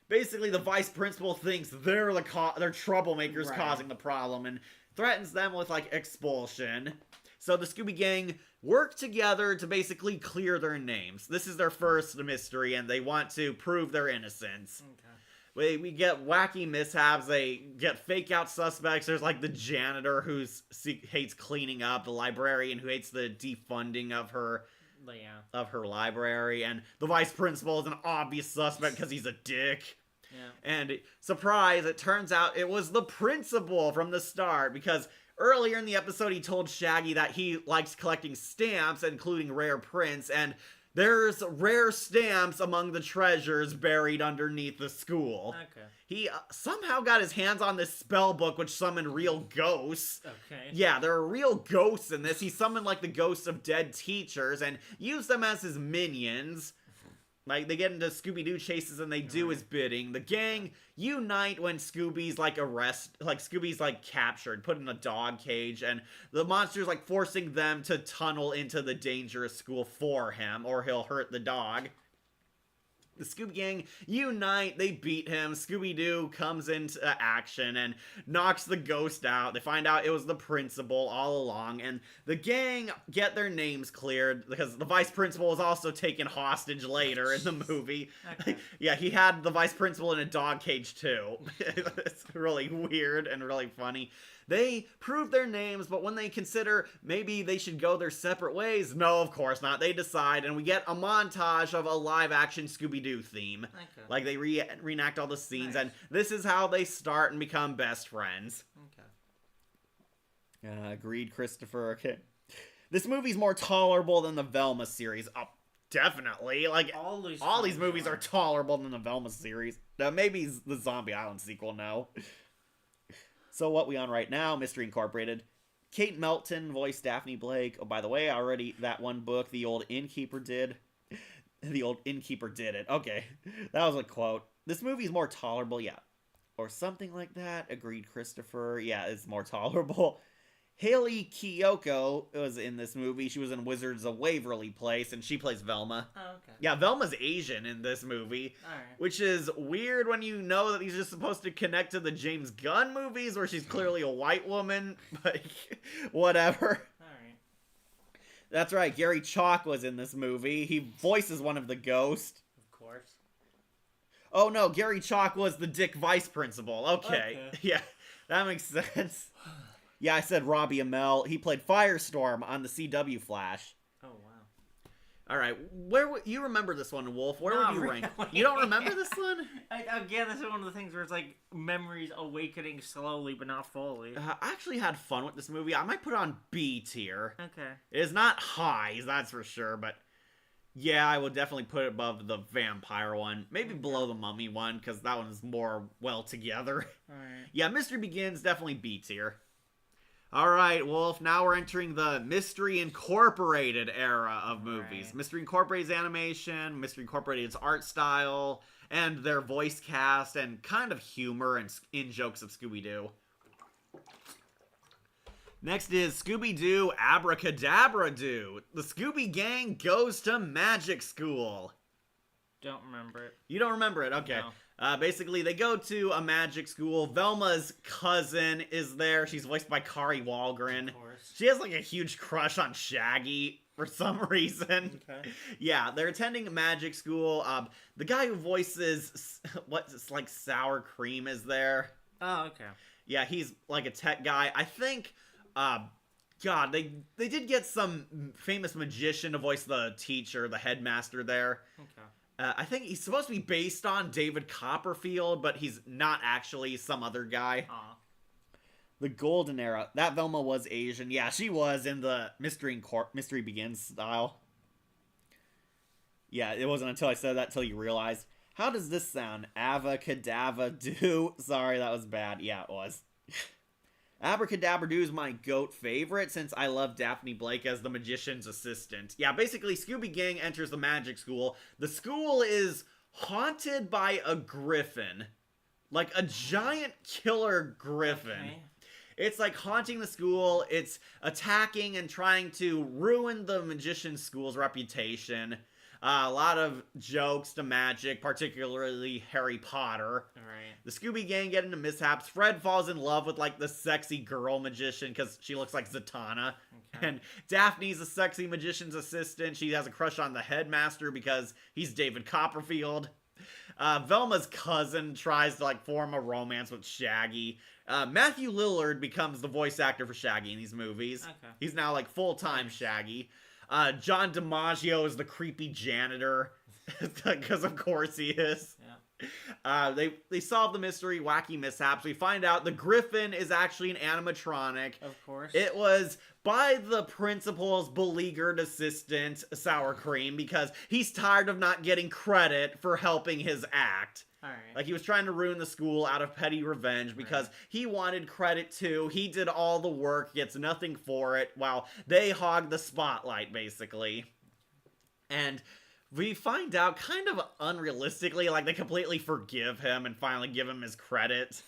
basically the vice principal thinks they're they're troublemakers causing the problem, and threatens them with, like, expulsion. So the Scooby Gang work together to basically clear their names. This is their first mystery, and they want to prove their innocence. We get wacky mishaps. They get fake out suspects. There's, like, the janitor who hates cleaning up, the librarian who hates the defunding of her library, and the vice principal is an obvious suspect because he's a dick. And surprise, it turns out it was the principal from the start, because earlier in the episode he told Shaggy that he likes collecting stamps, including rare prints, and there's rare stamps among the treasures buried underneath the school. He somehow got his hands on this spell book which summoned real ghosts. Yeah, there are real ghosts in this. He summoned, like, the ghosts of dead teachers and used them as his minions. Like, they get into Scooby-Doo chases and they do his bidding. The gang unite when Scooby's, like, Scooby's, like, captured, put in a dog cage, and the monster's, like, forcing them to tunnel into the dangerous school for him, or he'll hurt the dog. The Scooby Gang unite, they beat him, Scooby-Doo comes into action and knocks the ghost out. They find out it was the principal all along, and the gang get their names cleared, because the vice principal was also taken hostage later in the movie. Yeah, he had the vice principal in a dog cage too. It's really weird and really funny. They prove their names, but when they consider maybe they should go their separate ways, no, of course not. They decide, and we get a montage of a live-action Scooby-Doo theme. Like, they reenact all the scenes, and this is how they start and become best friends. Agreed, Christopher. Okay. This movie's more tolerable than the Velma series. Oh, definitely. Like, all these movies are tolerable than the Velma series. Now, maybe the Zombie Island sequel, no. So what we on right now, Mystery Incorporated. Kate Melton voiced Daphne Blake. Oh, by the way, that one book the old innkeeper did. The old innkeeper did it. Okay, that was a quote. This movie's more tolerable, yeah. Or something like that, agreed Christopher. Yeah, it's more tolerable. Haley Kiyoko was in this movie. She was in Wizards of Waverly Place, and she plays Velma. Yeah, Velma's Asian in this movie, which is weird when you know that he's just supposed to connect to the James Gunn movies, where she's clearly a white woman, but whatever. That's right, Gary Chalk was in this movie. He voices one of the ghosts. Of course. Oh no, Gary Chalk was the dick vice principal. Okay. Yeah, that makes sense. Yeah, I said Robbie Amell. He played Firestorm on the CW Flash. Oh, wow. All right, you remember this one, Wolf? Where would you rank? You don't remember this one? Again, this is one of the things where it's like memories awakening slowly, but not fully. I actually had fun with this movie. I might put it on B tier. Okay. It is not high, that's for sure, but yeah, I would definitely put it above the vampire one. Maybe below the mummy one, because that one's more well together. All right. Yeah, Mystery Begins, definitely B tier. Alright, Wolf, now we're entering the Mystery Incorporated era of movies. Mystery Incorporated's animation, Mystery Incorporated's art style, and their voice cast, and kind of humor and in-jokes of Scooby-Doo. Next is Scooby-Doo Abracadabra-Doo. The Scooby Gang goes to magic school. Don't remember it. You don't remember it? Okay. No. Basically, they go to a magic school. Velma's cousin is there. She's voiced by Kari Wahlgren. Of course. She has, like, a huge crush on Shaggy for some reason. Okay. Yeah, they're attending magic school. The guy who voices what's like sour cream is there. Oh, okay. Yeah, he's like a tech guy. I think, God, they did get some famous magician to voice the teacher, the headmaster there. Okay. I think he's supposed to be based on David Copperfield, but he's not actually, some other guy. The Golden Era. That Velma was Asian. Yeah, she was in the Mystery Begins style. Yeah, it wasn't until I said that till you realized. How does this sound? Avacadabra-doo. Sorry, that was bad. Yeah, it was. Abracadabra-doo is my GOAT favorite since I love Daphne Blake as the magician's assistant. Yeah, basically, Scooby Gang enters the magic school. The school is haunted by a griffin. Like a giant killer griffin. Okay. It's like haunting the school. It's attacking and trying to ruin the magician school's reputation. A lot of jokes to magic, particularly Harry Potter. Right. The Scooby Gang get into mishaps. Fred falls in love with like the sexy girl magician because she looks like Zatanna. Okay. And Daphne's a sexy magician's assistant. She has a crush on the headmaster because he's David Copperfield. Velma's cousin tries to like form a romance with Shaggy. Matthew Lillard becomes the voice actor for Shaggy in these movies. Okay. He's now like full-time Shaggy. John DiMaggio is the creepy janitor, because of course he is. Yeah. They solve the mystery, wacky mishaps. We find out the Griffin is actually an animatronic. Of course. It was by the principal's beleaguered assistant, Sour Cream, because he's tired of not getting credit for helping his act. Alright. Like, he was trying to ruin the school out of petty revenge because he wanted credit too. He did all the work, gets nothing for it, while they hog the spotlight, basically. And we find out, kind of unrealistically, like, they completely forgive him and finally give him his credit.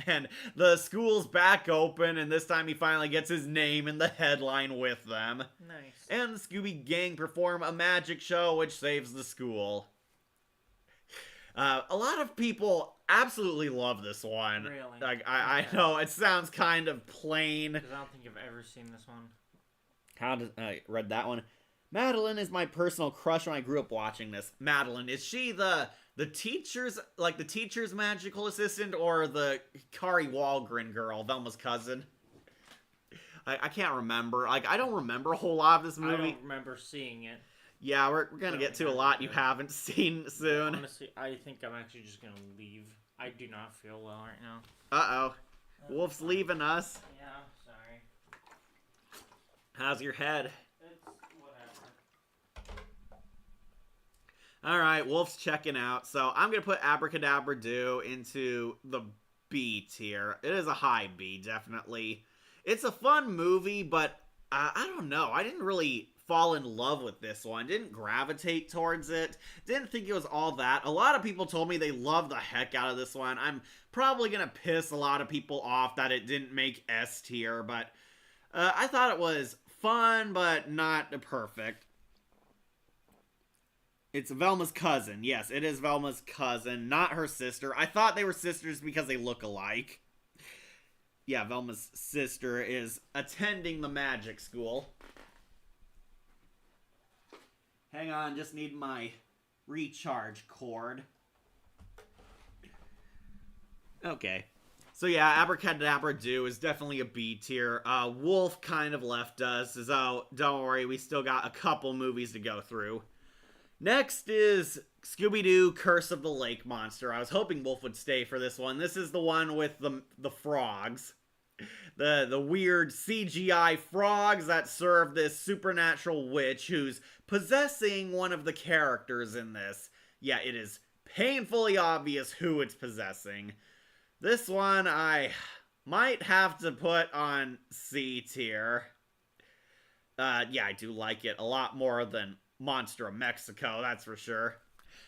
And the school's back open, and this time he finally gets his name in the headline with them. Nice. And the Scooby Gang perform a magic show, which saves the school. A lot of people absolutely love this one. Really? Like, I know, it sounds kind of plain. Because I don't think I've ever seen this one. I read that one. Madeline is my personal crush when I grew up watching this. Madeline, is she the teacher's, like, the teacher's magical assistant, or the Kari Walgren girl, Velma's cousin? I can't remember. Like, I don't remember a whole lot of this movie. I don't remember seeing it. Yeah, we're gonna get to a lot you haven't seen soon. Honestly, I think I'm actually just gonna leave. I do not feel well right now. Uh-oh. Wolf's leaving us. Yeah, sorry. How's your head? It's whatever. Alright, Wolf's checking out. So I'm gonna put Abracadabra Do into the B tier. It is a high B, definitely. It's a fun movie, but I don't know. I didn't really fall in love with this one. Didn't gravitate towards it. Didn't think it was all that. A lot of people told me they loved the heck out of this one. I'm probably gonna piss a lot of people off that it didn't make S tier, but I thought it was fun, but not perfect. It's Velma's cousin. Yes, it is Velma's cousin, not her sister. I thought they were sisters because they look alike. Yeah, Velma's sister is attending the magic school. Hang on, just need my recharge cord. Okay. So yeah, Abracadabra Do is definitely a B tier. Wolf kind of left us, so don't worry, we still got a couple movies to go through. Next is Scooby-Doo Curse of the Lake Monster. I was hoping Wolf would stay for this one. This is the one with the frogs. The weird CGI frogs that serve this supernatural witch who's possessing one of the characters in this. Yeah, it is painfully obvious who it's possessing. This one I might have to put on C tier. Yeah, I do like it a lot more than Monster of Mexico, that's for sure.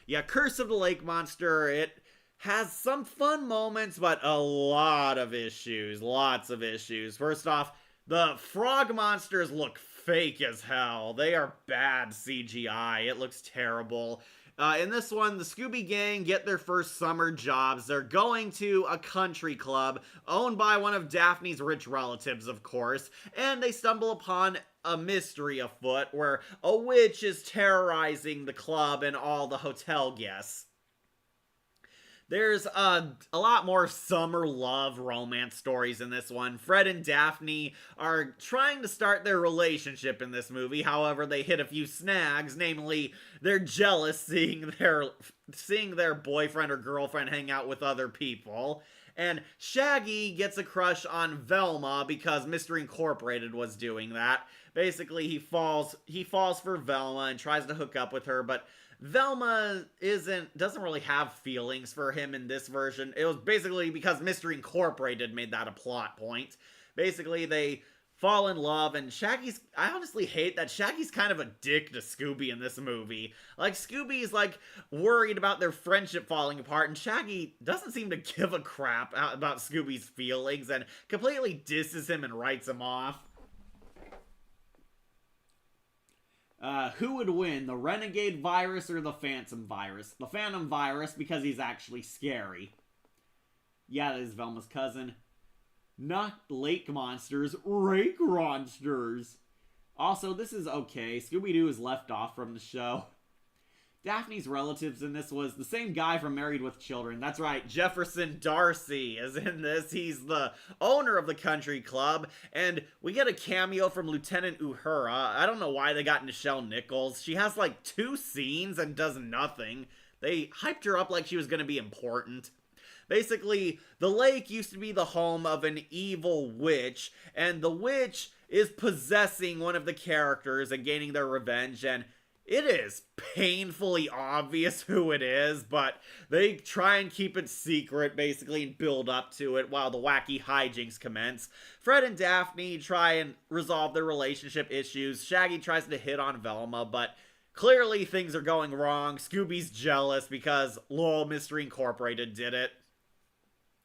Yeah, Curse of the Lake Monster, it has some fun moments, but a lot of issues. Lots of issues. First off, the frog monsters look fake as hell. They are bad CGI. It looks terrible. In this one, the Scooby Gang get their first summer jobs. They're going to a country club owned by one of Daphne's rich relatives, of course, and they stumble upon a mystery afoot where a witch is terrorizing the club and all the hotel guests. There's a lot more summer love romance stories in this one. Fred and Daphne are trying to start their relationship in this movie. However, they hit a few snags. Namely, they're jealous seeing their boyfriend or girlfriend hang out with other people. And Shaggy gets a crush on Velma because Mystery Incorporated was doing that. Basically, he falls for Velma and tries to hook up with her, but Velma doesn't really have feelings for him in this version. It was basically because Mystery Incorporated made that a plot point. Basically, they fall in love, and I honestly hate that Shaggy's kind of a dick to Scooby in this movie. Like, Scooby's, like, worried about their friendship falling apart, and Shaggy doesn't seem to give a crap about Scooby's feelings, and completely disses him and writes him off. Who would win, the Renegade Virus or the Phantom Virus? The Phantom Virus, because he's actually scary. Yeah, that is Velma's cousin. Not lake monsters, rake monsters. Also, this is okay. Scooby-Doo is left off from the show. Daphne's relatives in this was the same guy from Married with Children. That's right, Jefferson Darcy is in this. He's the owner of the country club, and we get a cameo from Lieutenant Uhura. I don't know why they got Nichelle Nichols. She has like 2 scenes and does nothing. They hyped her up like she was going to be important. Basically, the lake used to be the home of an evil witch, and the witch is possessing one of the characters and gaining their revenge, and it is painfully obvious who it is, but they try and keep it secret, basically, and build up to it while the wacky hijinks commence. Fred and Daphne try and resolve their relationship issues. Shaggy tries to hit on Velma, but clearly things are going wrong. Scooby's jealous because LOL Mystery Incorporated did it.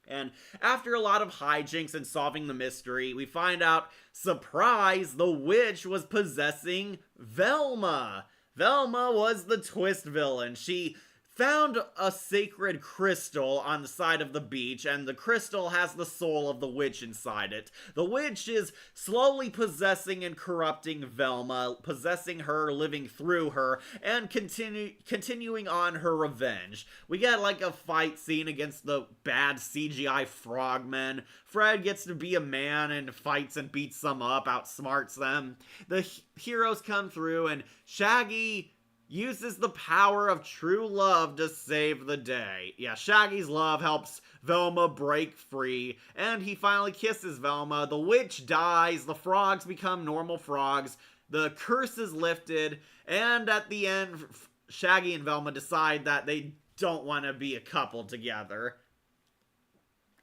And after a lot of hijinks and solving the mystery, we find out, surprise, the witch was possessing Velma. Velma was the twist villain. She found a sacred crystal on the side of the beach, and the crystal has the soul of the witch inside it. The witch is slowly possessing and corrupting Velma, possessing her, living through her, and continuing on her revenge. We get like a fight scene against the bad CGI frogmen. Fred gets to be a man and fights and beats some up, outsmarts them. The heroes come through, and Shaggy uses the power of true love to save the day. Yeah, Shaggy's love helps Velma break free, and he finally kisses Velma. The witch dies, the frogs become normal frogs, the curse is lifted, and at the end, Shaggy and Velma decide that they don't want to be a couple together.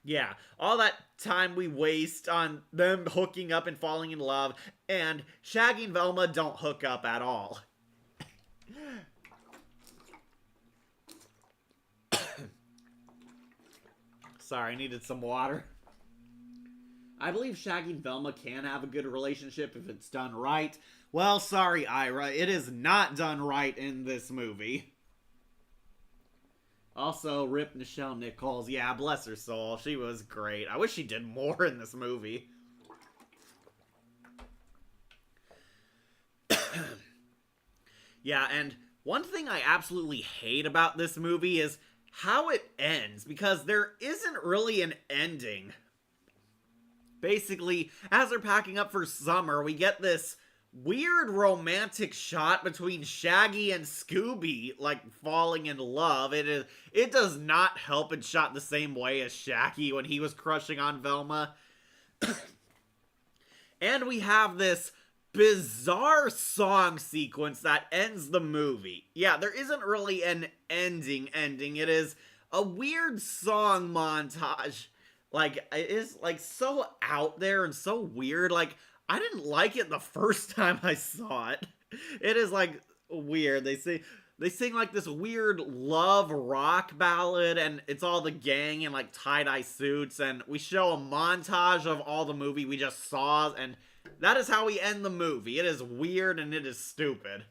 Yeah, all that time we waste on them hooking up and falling in love, and Shaggy and Velma don't hook up at all. Sorry, I needed some water. I believe Shaggy and Velma can have a good relationship if it's done right. Well, sorry, Ira, it is not done right in this movie. Also, rip Nichelle Nichols. Yeah, bless her soul. She was great. I wish she did more in this movie. Yeah, and one thing I absolutely hate about this movie is how it ends, because there isn't really an ending. Basically, as they're packing up for summer, we get this weird romantic shot between Shaggy and Scooby, like, falling in love. It does not help it's shot the same way as Shaggy when he was crushing on Velma. And we have this bizarre song sequence that ends the movie. Yeah, there isn't really an ending. It is a weird song montage. Like, it is, like, so out there and so weird. Like, I didn't like it the first time I saw it. It is, like, weird. They sing like this weird love rock ballad, and it's all the gang in like tie-dye suits, and we show a montage of all the movie we just saw, and that is how we end the movie. It is weird and it is stupid.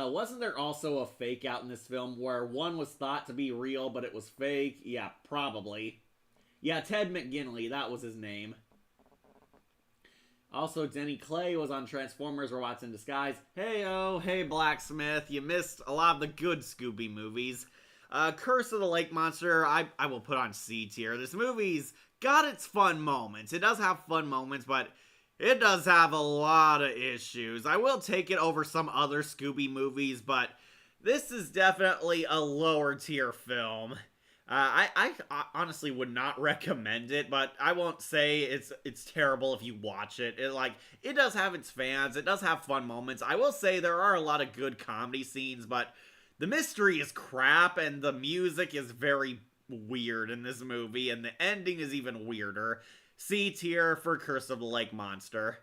Wasn't there also a fake out in this film where one was thought to be real, but it was fake? Yeah, probably. Yeah, Ted McGinley, that was his name. Also, Denny Clay was on Transformers Robots in Disguise. Hey-oh, hey Blacksmith, you missed a lot of the good Scooby movies. Curse of the Lake Monster, I will put on C tier. This movie's got its fun moments. It does have fun moments, but it does have a lot of issues. I will take it over some other Scooby movies, but this is definitely a lower tier film. I honestly would not recommend it, but I won't say it's terrible if you watch it. It does have its fans. It does have fun moments. I will say there are a lot of good comedy scenes, but the mystery is crap and the music is very weird in this movie, and the ending is even weirder. C tier for Curse of the Lake Monster.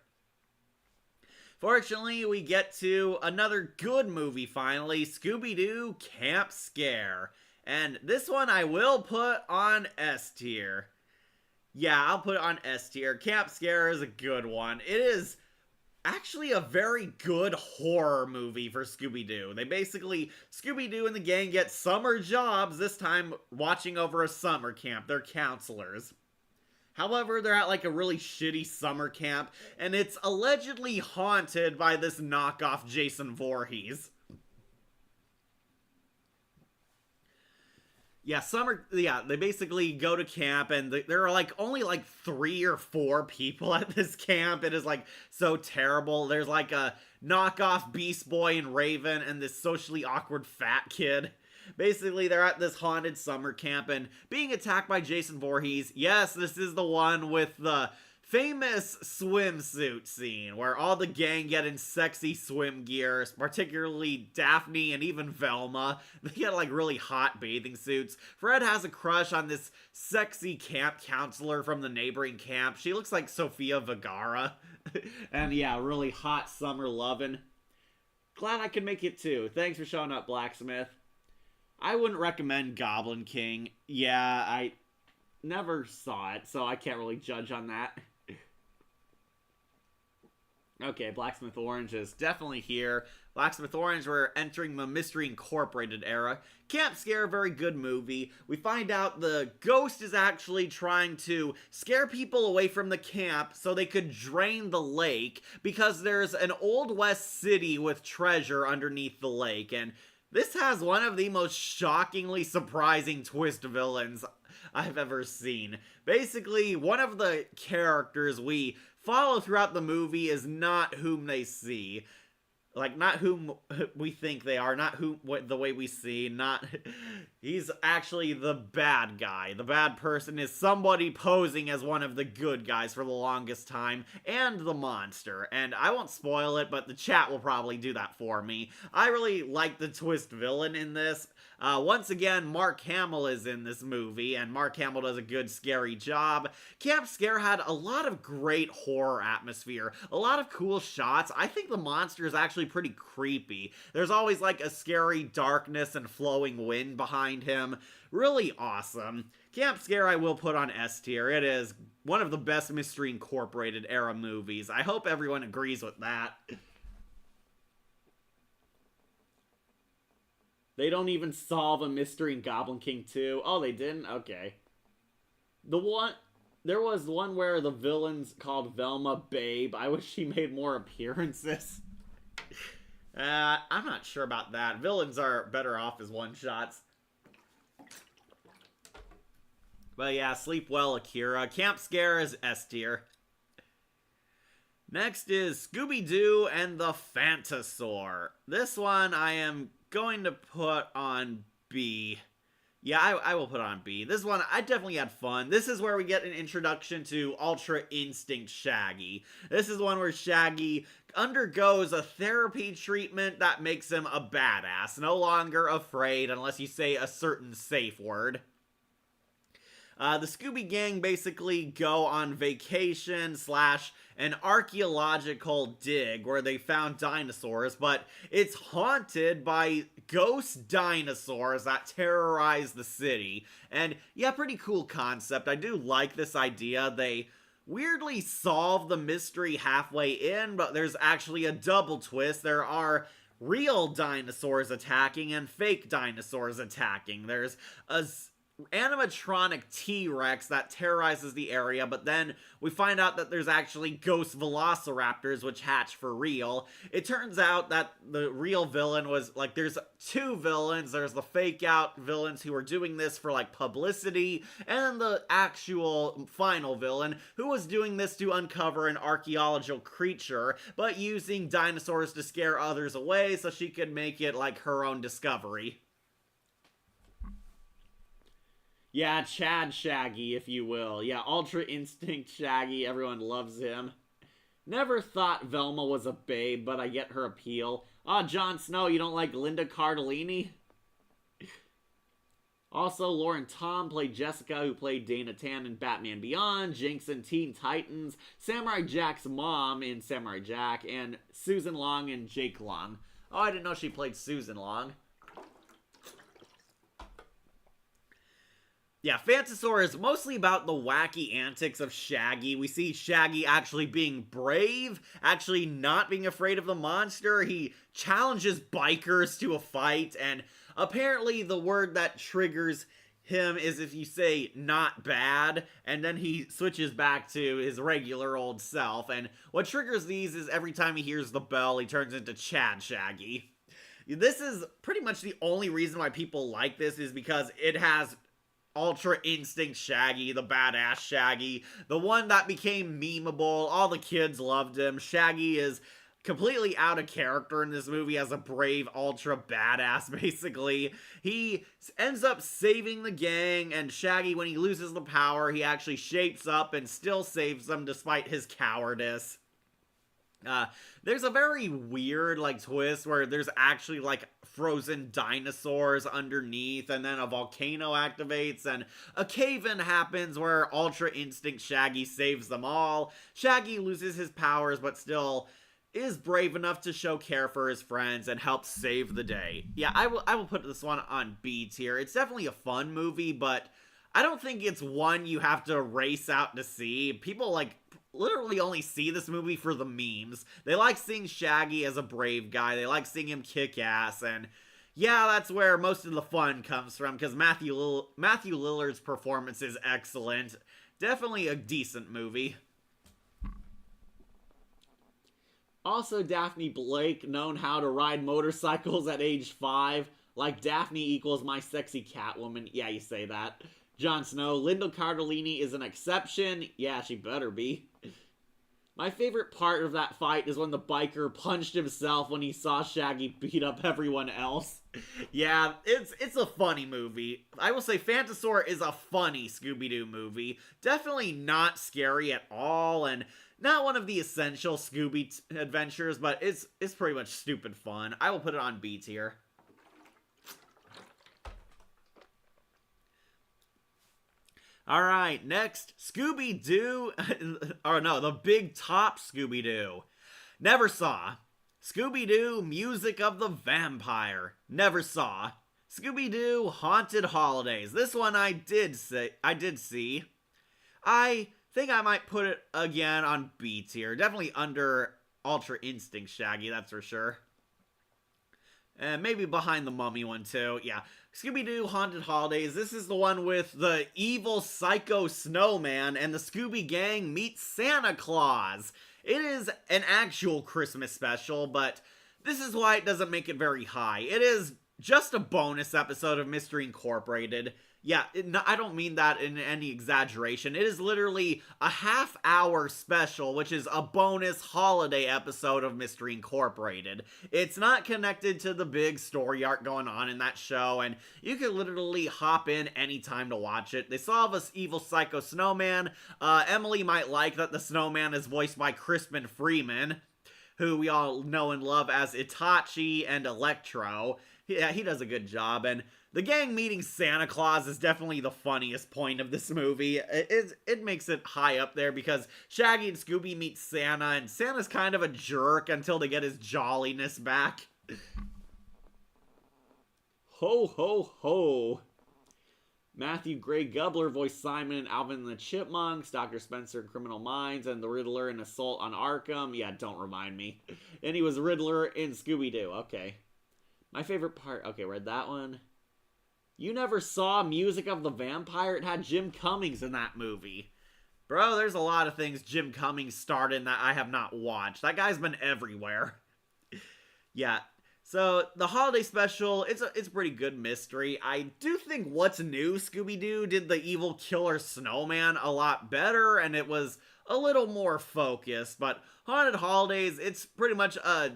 Fortunately, we get to another good movie finally, Scooby-Doo Camp Scare. And this one I will put on S tier. Yeah, I'll put it on S tier. Camp Scare is a good one. It is actually a very good horror movie for Scooby-Doo. Scooby-Doo and the gang get summer jobs, this time watching over a summer camp. They're counselors. However, they're at a really shitty summer camp, and it's allegedly haunted by this knockoff Jason Voorhees. They basically go to camp, and there are only 3 or 4 people at this camp. It is so terrible. There's a knockoff Beast Boy and Raven, and this socially awkward fat kid. Basically, they're at this haunted summer camp and being attacked by Jason Voorhees. Yes, this is the one with the famous swimsuit scene where all the gang get in sexy swim gear, particularly Daphne and even Velma. They get really hot bathing suits. Fred has a crush on this sexy camp counselor from the neighboring camp. She looks like Sofia Vergara. And yeah, really hot summer lovin'. Glad I could make it too. Thanks for showing up, Blacksmith. I wouldn't recommend Goblin King. Yeah, I never saw it, so I can't really judge on that. Okay, Blacksmith Orange is definitely here. Blacksmith Orange, we're entering the Mystery Incorporated era. Camp Scare, very good movie. We find out the ghost is actually trying to scare people away from the camp so they could drain the lake because there's an Old West city with treasure underneath the lake, and this has one of the most shockingly surprising twist villains I've ever seen. Basically, one of the characters we follow throughout the movie is not whom they see. Not whom we think they are, not the way we see, he's actually the bad guy. The bad person is somebody posing as one of the good guys for the longest time, and the monster. And I won't spoil it, but the chat will probably do that for me. I really like the twist villain in this. Once again, Mark Hamill is in this movie, and Mark Hamill does a good scary job. Camp Scare had a lot of great horror atmosphere, a lot of cool shots. I think the monster is actually pretty creepy. There's always a scary darkness and flowing wind behind him. Really awesome. Camp Scare I will put on S tier. It is one of the best Mystery Incorporated era movies. I hope everyone agrees with that. They don't even solve a mystery in Goblin King 2. Oh, they didn't? Okay. There was one where the villain's called Velma Babe. I wish she made more appearances. I'm not sure about that. Villains are better off as one-shots. But yeah, sleep well, Akira. Camp Scare is S tier. Next is Scooby-Doo and the Phantosaur. This one I am going to put on B. Yeah, I will put on B. This one, I definitely had fun. This is where we get an introduction to Ultra Instinct Shaggy. This is one where Shaggy undergoes a therapy treatment that makes him a badass. No longer afraid unless you say a certain safe word. The Scooby Gang basically go on vacation / an archaeological dig where they found dinosaurs, but it's haunted by ghost dinosaurs that terrorize the city. And yeah, pretty cool concept. I do like this idea. They weirdly solve the mystery halfway in, but there's actually a double twist. There are real dinosaurs attacking and fake dinosaurs attacking. There's a animatronic T-Rex that terrorizes the area, but then we find out that there's actually ghost velociraptors which hatch for real. It turns out that the real villain was, there's 2 villains. There's the fake out villains who are doing this for, publicity, and the actual final villain who was doing this to uncover an archaeological creature, but using dinosaurs to scare others away so she could make it, her own discovery. Yeah, Chad Shaggy, if you will. Yeah, Ultra Instinct Shaggy, everyone loves him. Never thought Velma was a babe, but I get her appeal. Jon Snow, you don't like Linda Cardellini? Also, Lauren Tom played Jessica, who played Dana Tan in Batman Beyond, Jinx in Teen Titans, Samurai Jack's mom in Samurai Jack, and Susan Long in Jake Long. Oh, I didn't know she played Susan Long. Yeah, Phantasaur is mostly about the wacky antics of Shaggy. We see Shaggy actually being brave, actually not being afraid of the monster. He challenges bikers to a fight, and apparently the word that triggers him is if you say not bad, and then he switches back to his regular old self. And what triggers these is every time he hears the bell, he turns into Chad Shaggy. This is pretty much the only reason why people like this, is because it has Ultra Instinct Shaggy, the badass Shaggy, the one that became memeable. All the kids loved him. Shaggy is completely out of character in this movie as a brave ultra badass, basically. He ends up saving the gang, and Shaggy, when he loses the power, he actually shapes up and still saves them despite his cowardice. There's a very weird, twist where there's actually, frozen dinosaurs underneath, and then a volcano activates, and a cave-in happens where Ultra Instinct Shaggy saves them all. Shaggy loses his powers, but still is brave enough to show care for his friends and help save the day. Yeah, I will put this one on B tier. It's definitely a fun movie, but I don't think it's one you have to race out to see. People, literally only see this movie for the memes. They like seeing Shaggy as a brave guy. They like seeing him kick ass, and yeah, that's where most of the fun comes from, because Matthew Lillard's performance is excellent. Definitely a decent movie. Also, Daphne Blake, known how to ride motorcycles at age 5. Like Daphne equals my sexy Catwoman. Yeah, you say that. Jon Snow, Linda Cardellini is an exception. Yeah, she better be. My favorite part of that fight is when the biker punched himself when he saw Shaggy beat up everyone else. Yeah, it's a funny movie. I will say Phantasaur is a funny Scooby-Doo movie. Definitely not scary at all, and not one of the essential Scooby adventures, but it's pretty much stupid fun. I will put it on B tier. Alright, next, Scooby-Doo, or no, the Big Top Scooby-Doo. Never saw. Scooby-Doo, Music of the Vampire. Never saw. Scooby-Doo, Haunted Holidays. This one I did see. I think I might put it again on B tier. Definitely under Ultra Instinct Shaggy, that's for sure. And maybe behind the Mummy one too. Yeah. Scooby-Doo Haunted Holidays. This is the one with the evil psycho snowman and the Scooby Gang meet Santa Claus. It is an actual Christmas special, but this is why it doesn't make it very high. It is just a bonus episode of Mystery Incorporated. Yeah, I don't mean that in any exaggeration. It is literally a half-hour special, which is a bonus holiday episode of Mystery Incorporated. It's not connected to the big story arc going on in that show, and you can literally hop in anytime to watch it. They solve this evil psycho snowman. Emily might like that the snowman is voiced by Crispin Freeman, who we all know and love as Itachi and Electro. Yeah, he does a good job, and the gang meeting Santa Claus is definitely the funniest point of this movie. It makes it high up there because Shaggy and Scooby meet Santa, and Santa's kind of a jerk until they get his jolliness back. Ho, ho, ho. Matthew Gray Gubler voiced Simon in Alvin and the Chipmunks, Dr. Spencer in Criminal Minds, and the Riddler in Assault on Arkham. Yeah, don't remind me. And he was Riddler in Scooby-Doo. Okay. My favorite part. Okay, read that one. You never saw Music of the Vampire? It had Jim Cummings in that movie. Bro, there's a lot of things Jim Cummings starred in that I have not watched. That guy's been everywhere. Yeah. So, the holiday special, it's a pretty good mystery. I do think What's New Scooby-Doo did the evil killer snowman a lot better, and it was a little more focused. But Haunted Holidays, it's pretty much a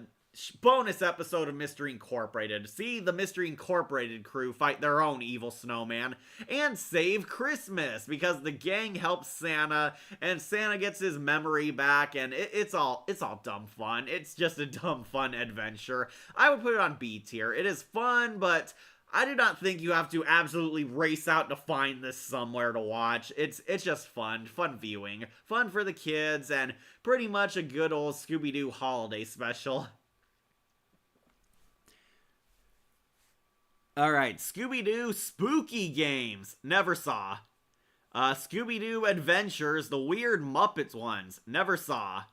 bonus episode of Mystery Incorporated. See the Mystery Incorporated crew fight their own evil snowman and save Christmas because the gang helps Santa and Santa gets his memory back, and it's all dumb fun. It's just a dumb fun adventure. I would put it on B tier. It is fun, but I do not think you have to absolutely race out to find this somewhere to watch. It's just fun viewing, fun for the kids, and pretty much a good old Scooby-Doo holiday special. Alright, Scooby-Doo Spooky Games. Never saw. Scooby-Doo Adventures, the weird Muppets ones. Never saw.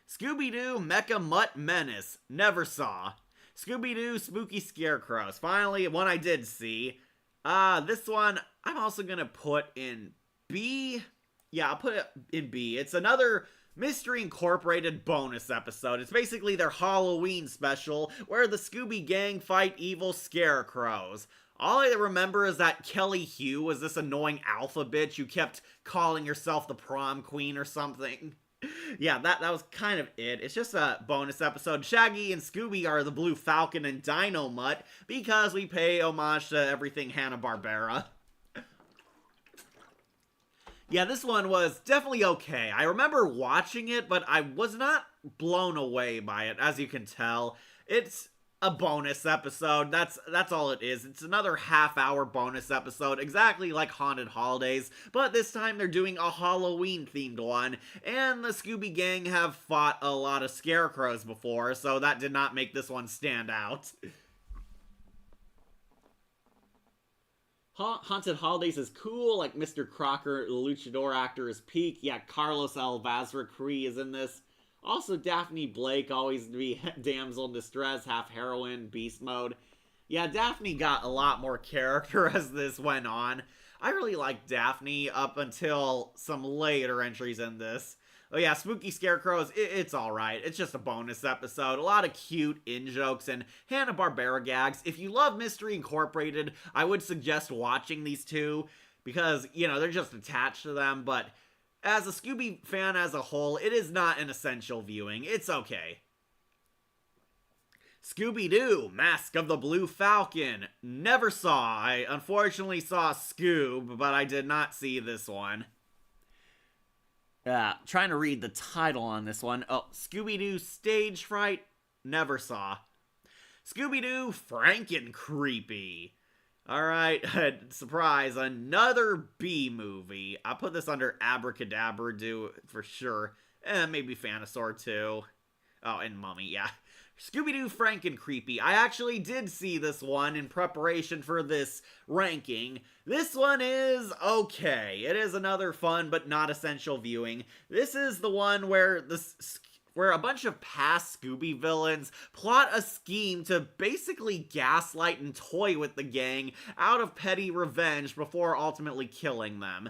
Scooby-Doo Mecha Mutt Menace. Never saw. Scooby-Doo Spooky Scarecrows. Finally, one I did see. This one, I'm also gonna put in B. Yeah, I'll put it in B. It's another Mystery Incorporated bonus episode. It's basically their Halloween special where the Scooby Gang fight evil scarecrows. All I remember is that Kelly Hugh was this annoying alpha bitch who kept calling herself the prom queen or something. Yeah, that was kind of it. It's just a bonus episode. Shaggy and Scooby are the Blue Falcon and Dino Mutt because we pay homage to everything Hanna-Barbera. Yeah, this one was definitely okay. I remember watching it, but I was not blown away by it, as you can tell. It's a bonus episode. That's all it is. It's another half-hour bonus episode, exactly like Haunted Holidays, but this time they're doing a Halloween-themed one, and the Scooby Gang have fought a lot of scarecrows before, so that did not make this one stand out. Haunted Holidays is cool, like Mr. Crocker, the luchador actor, is peak. Yeah, Carlos Alvazra Cree is in this. Also, Daphne Blake, always to be damsel in distress, half heroine, beast mode. Yeah, Daphne got a lot more character as this went on. I really liked Daphne up until some later entries in this. Oh yeah, Spooky Scarecrows, it's alright. It's just a bonus episode. A lot of cute in-jokes and Hanna-Barbera gags. If you love Mystery Incorporated, I would suggest watching these two because, you know, they're just attached to them, but as a Scooby fan as a whole, it is not an essential viewing. It's okay. Scooby-Doo, Mask of the Blue Falcon. Never saw. I unfortunately saw Scoob, but I did not see this one. Trying to read the title on this one. Oh, Scooby-Doo Stage Fright. Never saw. Scooby-Doo Franken Creepy. Alright, surprise, another B movie. I'll put this under Abracadabra Do for sure. Maybe Phanosaur too. Oh, and Mummy, yeah. Scooby-Doo Franken Creepy. I actually did see this one in preparation for this ranking. This one is okay. It is another fun but not essential viewing. This is the one where a bunch of past Scooby villains plot a scheme to basically gaslight and toy with the gang out of petty revenge before ultimately killing them.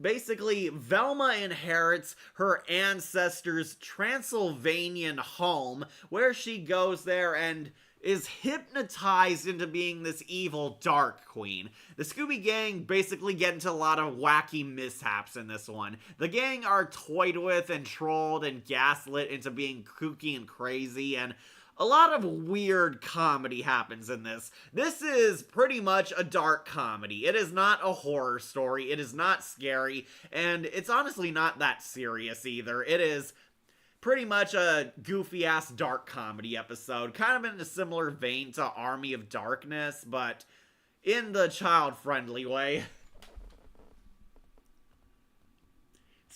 Basically, Velma inherits her ancestors' Transylvanian home, where she goes there and is hypnotized into being this evil Dark Queen. The Scooby Gang basically get into a lot of wacky mishaps in this one. The gang are toyed with and trolled and gaslit into being kooky and crazy, and a lot of weird comedy happens in this. This is pretty much a dark comedy. It is not a horror story, it is not scary, and it's honestly not that serious either. It is pretty much a goofy-ass dark comedy episode, kind of in a similar vein to Army of Darkness, but in the child-friendly way.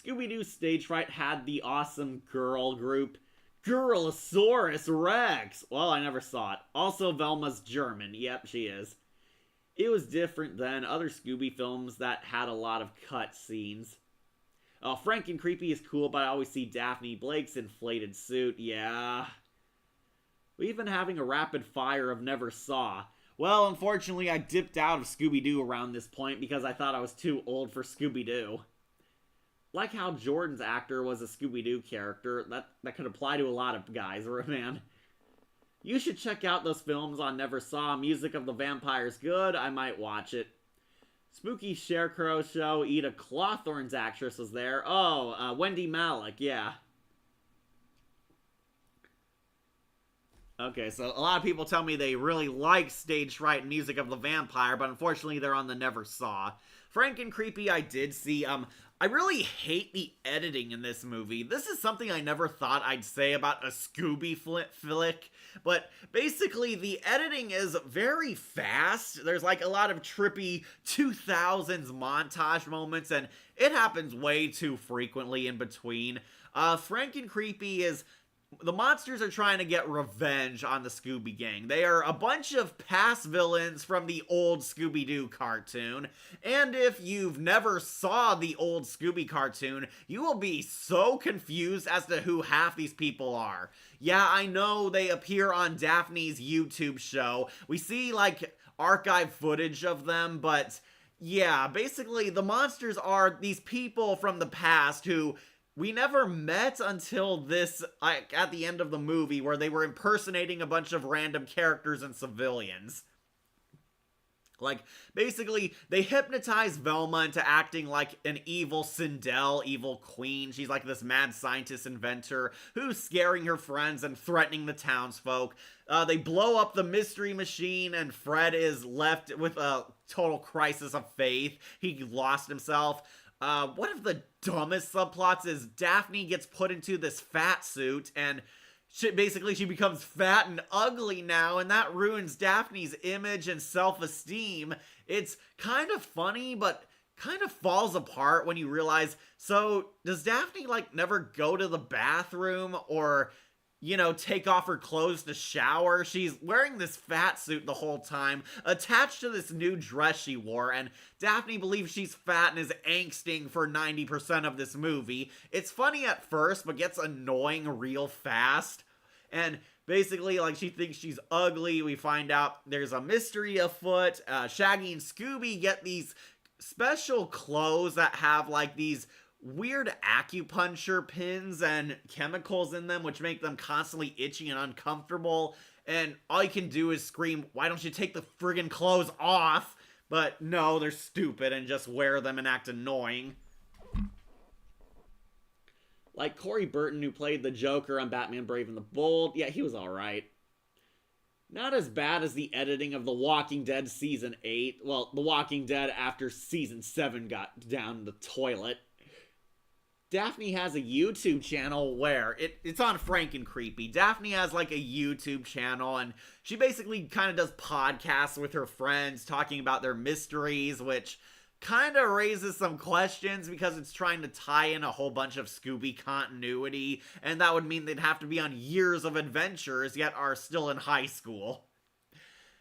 Scooby-Doo Stage Fright had the awesome girl group Girlosaurus Rex. Well, I never saw it. Also, Velma's German. Yep, she is. It was different than other Scooby films that had a lot of cut scenes. Franken Creepy is cool, but I always see Daphne Blake's inflated suit. Yeah. We've been having a rapid fire of never saw. Well, unfortunately, I dipped out of Scooby-Doo around this point because I thought I was too old for Scooby-Doo. Like how Jordan's actor was a Scooby-Doo character, that could apply to a lot of guys, man. You should check out those films on Never Saw. Music of the Vampire's good, I might watch it. Spooky Scarecrow Show, Eda Clawthorne's actress was there. Oh, Wendy Malick, yeah. Okay, so a lot of people tell me they really like Stage Fright and Music of the Vampire, but unfortunately they're on the never saw. Franken Creepy I did see. I really hate the editing in this movie. This is something I never thought I'd say about a Scooby flick, but basically the editing is very fast. There's like a lot of trippy 2000s montage moments, and it happens way too frequently in between. Franken Creepy is... The monsters are trying to get revenge on the Scooby Gang. They are a bunch of past villains from the old Scooby-Doo cartoon. And if you've never saw the old Scooby cartoon, you will be so confused as to who half these people are. Yeah, I know they appear on Daphne's YouTube show. We see, like, archive footage of them, but yeah, basically the monsters are these people from the past who... we never met until this, like, at the end of the movie, where they were impersonating a bunch of random characters and civilians. Like, basically, they hypnotized Velma into acting like an evil Sindel, evil queen. She's like this mad scientist inventor who's scaring her friends and threatening the townsfolk. They blow up the mystery machine, and Fred is left with a total crisis of faith. He lost himself. One of the dumbest subplots is Daphne gets put into this fat suit, and she becomes fat and ugly now, and that ruins Daphne's image and self-esteem. It's kind of funny, but kind of falls apart when you realize, so does Daphne, like, never go to the bathroom or... take off her clothes to shower? She's wearing this fat suit the whole time, attached to this new dress she wore, and Daphne believes she's fat and is angsting for 90% of this movie. It's funny at first, but gets annoying real fast. And basically, like, she thinks she's ugly. We find out there's a mystery afoot. Shaggy and Scooby get these special clothes that have, like, these weird acupuncture pins and chemicals in them, which make them constantly itchy and uncomfortable, and all you can do is scream, why don't you take the friggin' clothes off? But no, they're stupid and just wear them and act annoying. Like Corey Burton, who played the Joker on Batman Brave and the Bold, yeah, he was alright. Not as bad as the editing of The Walking Dead Season 8. Well, The Walking Dead after Season 7 got down the toilet. Daphne has a YouTube channel where it's on Franken Creepy. Daphne has like a YouTube channel, and she basically kind of does podcasts with her friends talking about their mysteries, which kind of raises some questions because it's trying to tie in a whole bunch of Scooby continuity, and that would mean they'd have to be on years of adventures, yet are still in high school.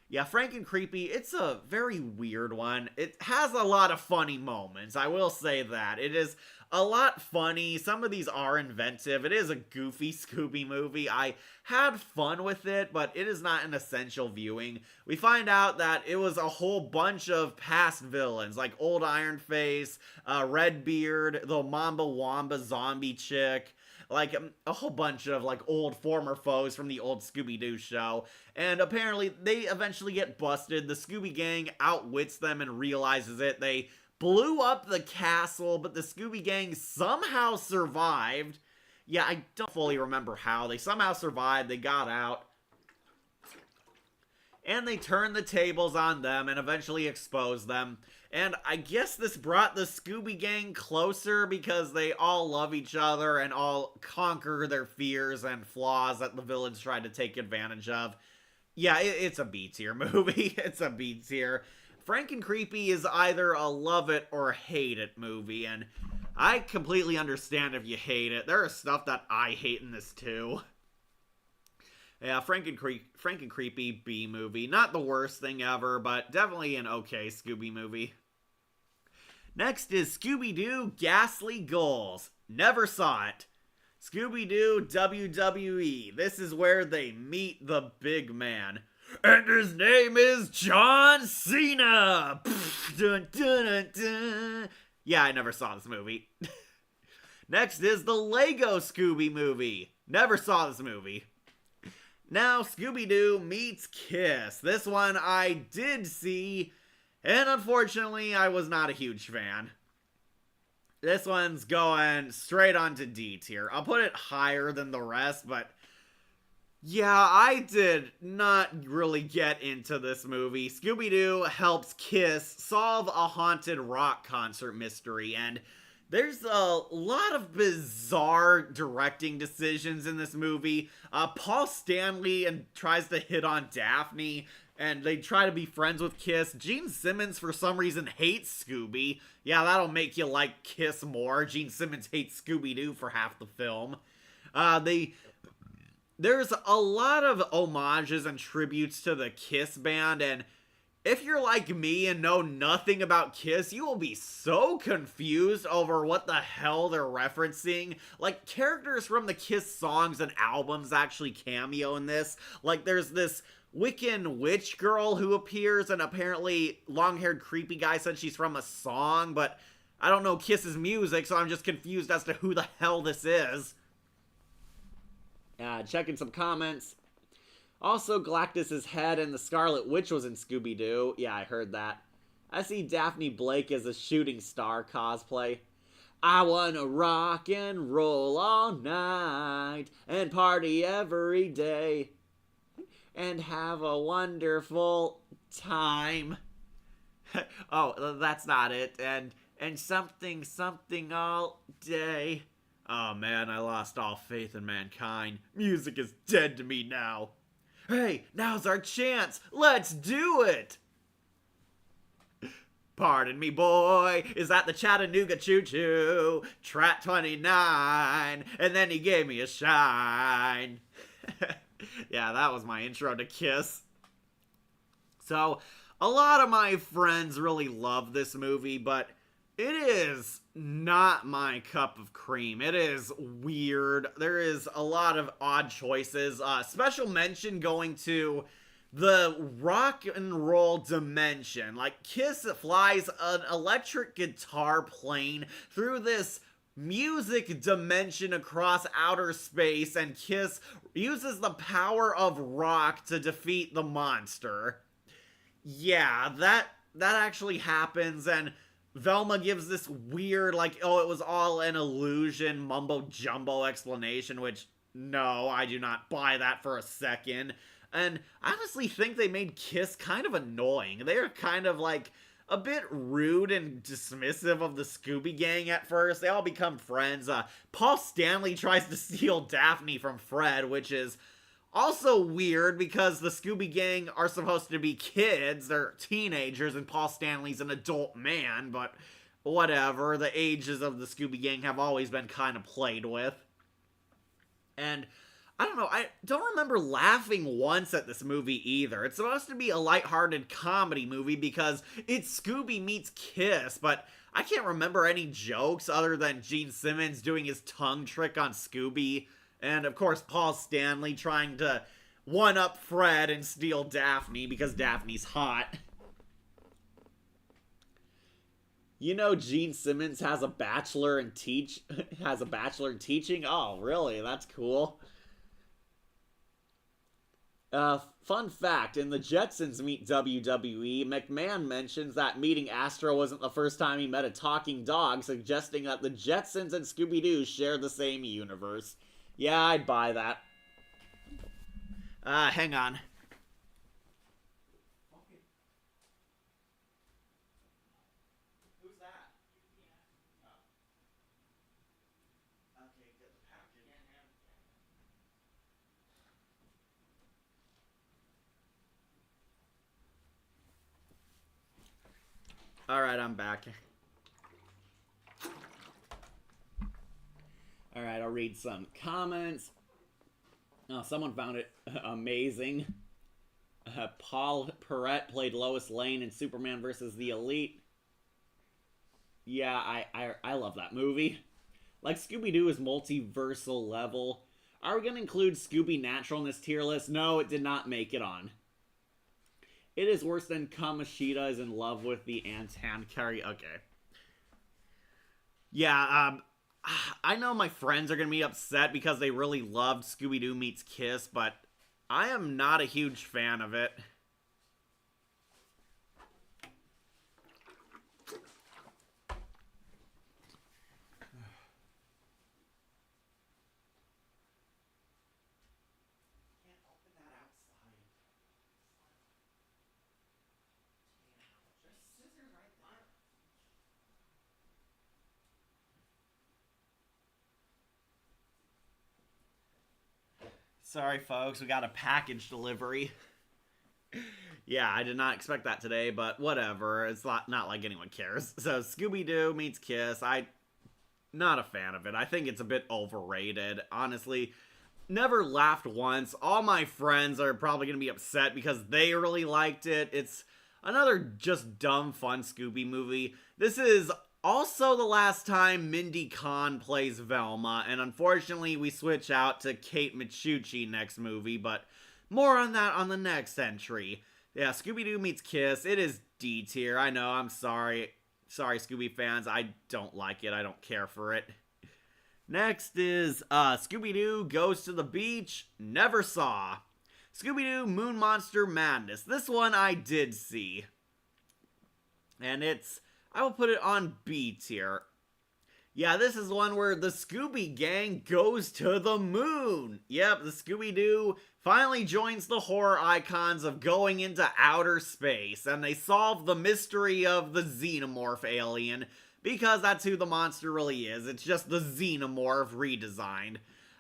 Yeah, Franken Creepy, it's a very weird one. It has a lot of funny moments, I will say that. It is a lot funny. Some of these are inventive. It is a goofy Scooby movie. I had fun with it, but it is not an essential viewing. We find out that it was a whole bunch of past villains, like Old Iron Face, Redbeard, the Mamba Wamba zombie chick, like a whole bunch of like old former foes from the old Scooby-Doo show. And apparently they eventually get busted. The Scooby Gang outwits them and realizes it. They blew up the castle, but the Scooby Gang somehow survived. Yeah, I don't fully remember how. They somehow survived, they got out. And they turned the tables on them and eventually exposed them. And I guess this brought the Scooby Gang closer because they all love each other and all conquer their fears and flaws that the villains tried to take advantage of. Yeah, it's a B-tier movie. It's a B-tier. Franken Creepy is either a love it or hate it movie, and I completely understand if you hate it. There is stuff that I hate in this too. Yeah, Franken Creepy B movie. Not the worst thing ever, but definitely an okay Scooby movie. Next is Scooby-Doo Ghastly Ghouls. Never saw it. Scooby-Doo WWE. This is where they meet the big man. And his name is John Cena! Dun, dun, dun, dun. Yeah, I never saw this movie. Next is the Lego Scooby movie. Never saw this movie. Now, Scooby-Doo meets Kiss. This one I did see, and unfortunately, I was not a huge fan. This one's going straight on to D tier. I'll put it higher than the rest, but Yeah, I did not really get into this movie. Scooby-Doo helps Kiss solve a haunted rock concert mystery, and there's a lot of bizarre directing decisions in this movie. Paul Stanley tries to hit on Daphne, and they try to be friends with Kiss. Gene Simmons, for some reason, hates Scooby. Yeah, that'll make you like Kiss more. Gene Simmons hates Scooby-Doo for half the film. There's a lot of homages and tributes to the Kiss band, and if you're like me and know nothing about Kiss, you will be so confused over what the hell they're referencing. Like, characters from the Kiss songs and albums actually cameo in this. Like, there's this Wiccan witch girl who appears, and apparently long-haired creepy guy said she's from a song, but I don't know Kiss's music, so I'm just confused as to who the hell this is. Checking some comments. Also, Galactus's head and the Scarlet Witch was in Scooby-Doo. Yeah, I heard that. I see Daphne Blake as a shooting star cosplay. I wanna rock and roll all night and party every day and have a wonderful time. Oh, that's not it. And something all day. Oh man, I lost all faith in mankind. Music is dead to me now. Hey, now's our chance. Let's do it. Pardon me, boy. Is that the Chattanooga Choo-Choo? Track 29. And then he gave me a shine. Yeah, that was my intro to Kiss. So, a lot of my friends really love this movie, but it is not my cup of cream. It is weird. There is a lot of odd choices. Special mention going to the rock and roll dimension. Like, Kiss flies an electric guitar plane through this music dimension across outer space, and Kiss uses the power of rock to defeat the monster. Yeah, that actually happens, and Velma gives this weird, like, oh, it was all an illusion, mumbo-jumbo explanation, which, no, I do not buy that for a second. And I honestly think they made Kiss kind of annoying. They're kind of, like, a bit rude and dismissive of the Scooby Gang at first. They all become friends. Paul Stanley tries to steal Daphne from Fred, which is also weird because the Scooby Gang are supposed to be kids. They're teenagers and Paul Stanley's an adult man, but whatever. The ages of the Scooby Gang have always been kind of played with. And I don't know, I don't remember laughing once at this movie either. It's supposed to be a lighthearted comedy movie because it's Scooby meets Kiss, but I can't remember any jokes other than Gene Simmons doing his tongue trick on Scooby. And, of course, Paul Stanley trying to one-up Fred and steal Daphne because Daphne's hot. You know Gene Simmons has a bachelor in teaching? Oh, really? That's cool. Fun fact, in the Jetsons Meet WWE, McMahon mentions that meeting Astro wasn't the first time he met a talking dog, suggesting that the Jetsons and Scooby-Doo share the same universe. Yeah, I'd buy that. Hang on. Who's that? Oh. Okay, get the package. Alright, I'm back. Alright, I'll read some comments. Oh, someone found it amazing. Paul Perrette played Lois Lane in Superman vs. the Elite. Yeah, I love that movie. Like, Scooby-Doo is multiversal level. Are we going to include Scooby Natural in this tier list? No, it did not make it on. It is worse than Kamoshida is in love with the Antan Carry. Okay. Yeah, I know my friends are going to be upset because they really loved Scooby-Doo meets Kiss, but I am not a huge fan of it. Sorry, folks, we got a package delivery. Yeah, I did not expect that today, but whatever. It's not like anyone cares. So, Scooby-Doo meets Kiss. Not a fan of it. I think it's a bit overrated. Honestly, never laughed once. All my friends are probably going to be upset because they really liked it. It's another just dumb, fun Scooby movie. This is also the last time Mindy Kahn plays Velma, and unfortunately we switch out to Kate Micucci next movie, but more on that on the next entry. Yeah, Scooby-Doo meets Kiss. It is D tier. I know, I'm sorry. Sorry, Scooby fans. I don't like it. I don't care for it. Next is Scooby-Doo Goes to the Beach. Never saw. Scooby-Doo Moon Monster Madness. This one I did see. And I will put it on B tier. Yeah, this is one where the Scooby Gang goes to the moon. Yep, the Scooby-Doo finally joins the horror icons of going into outer space, and they solve the mystery of the xenomorph alien, because that's who the monster really is. It's just the xenomorph redesigned.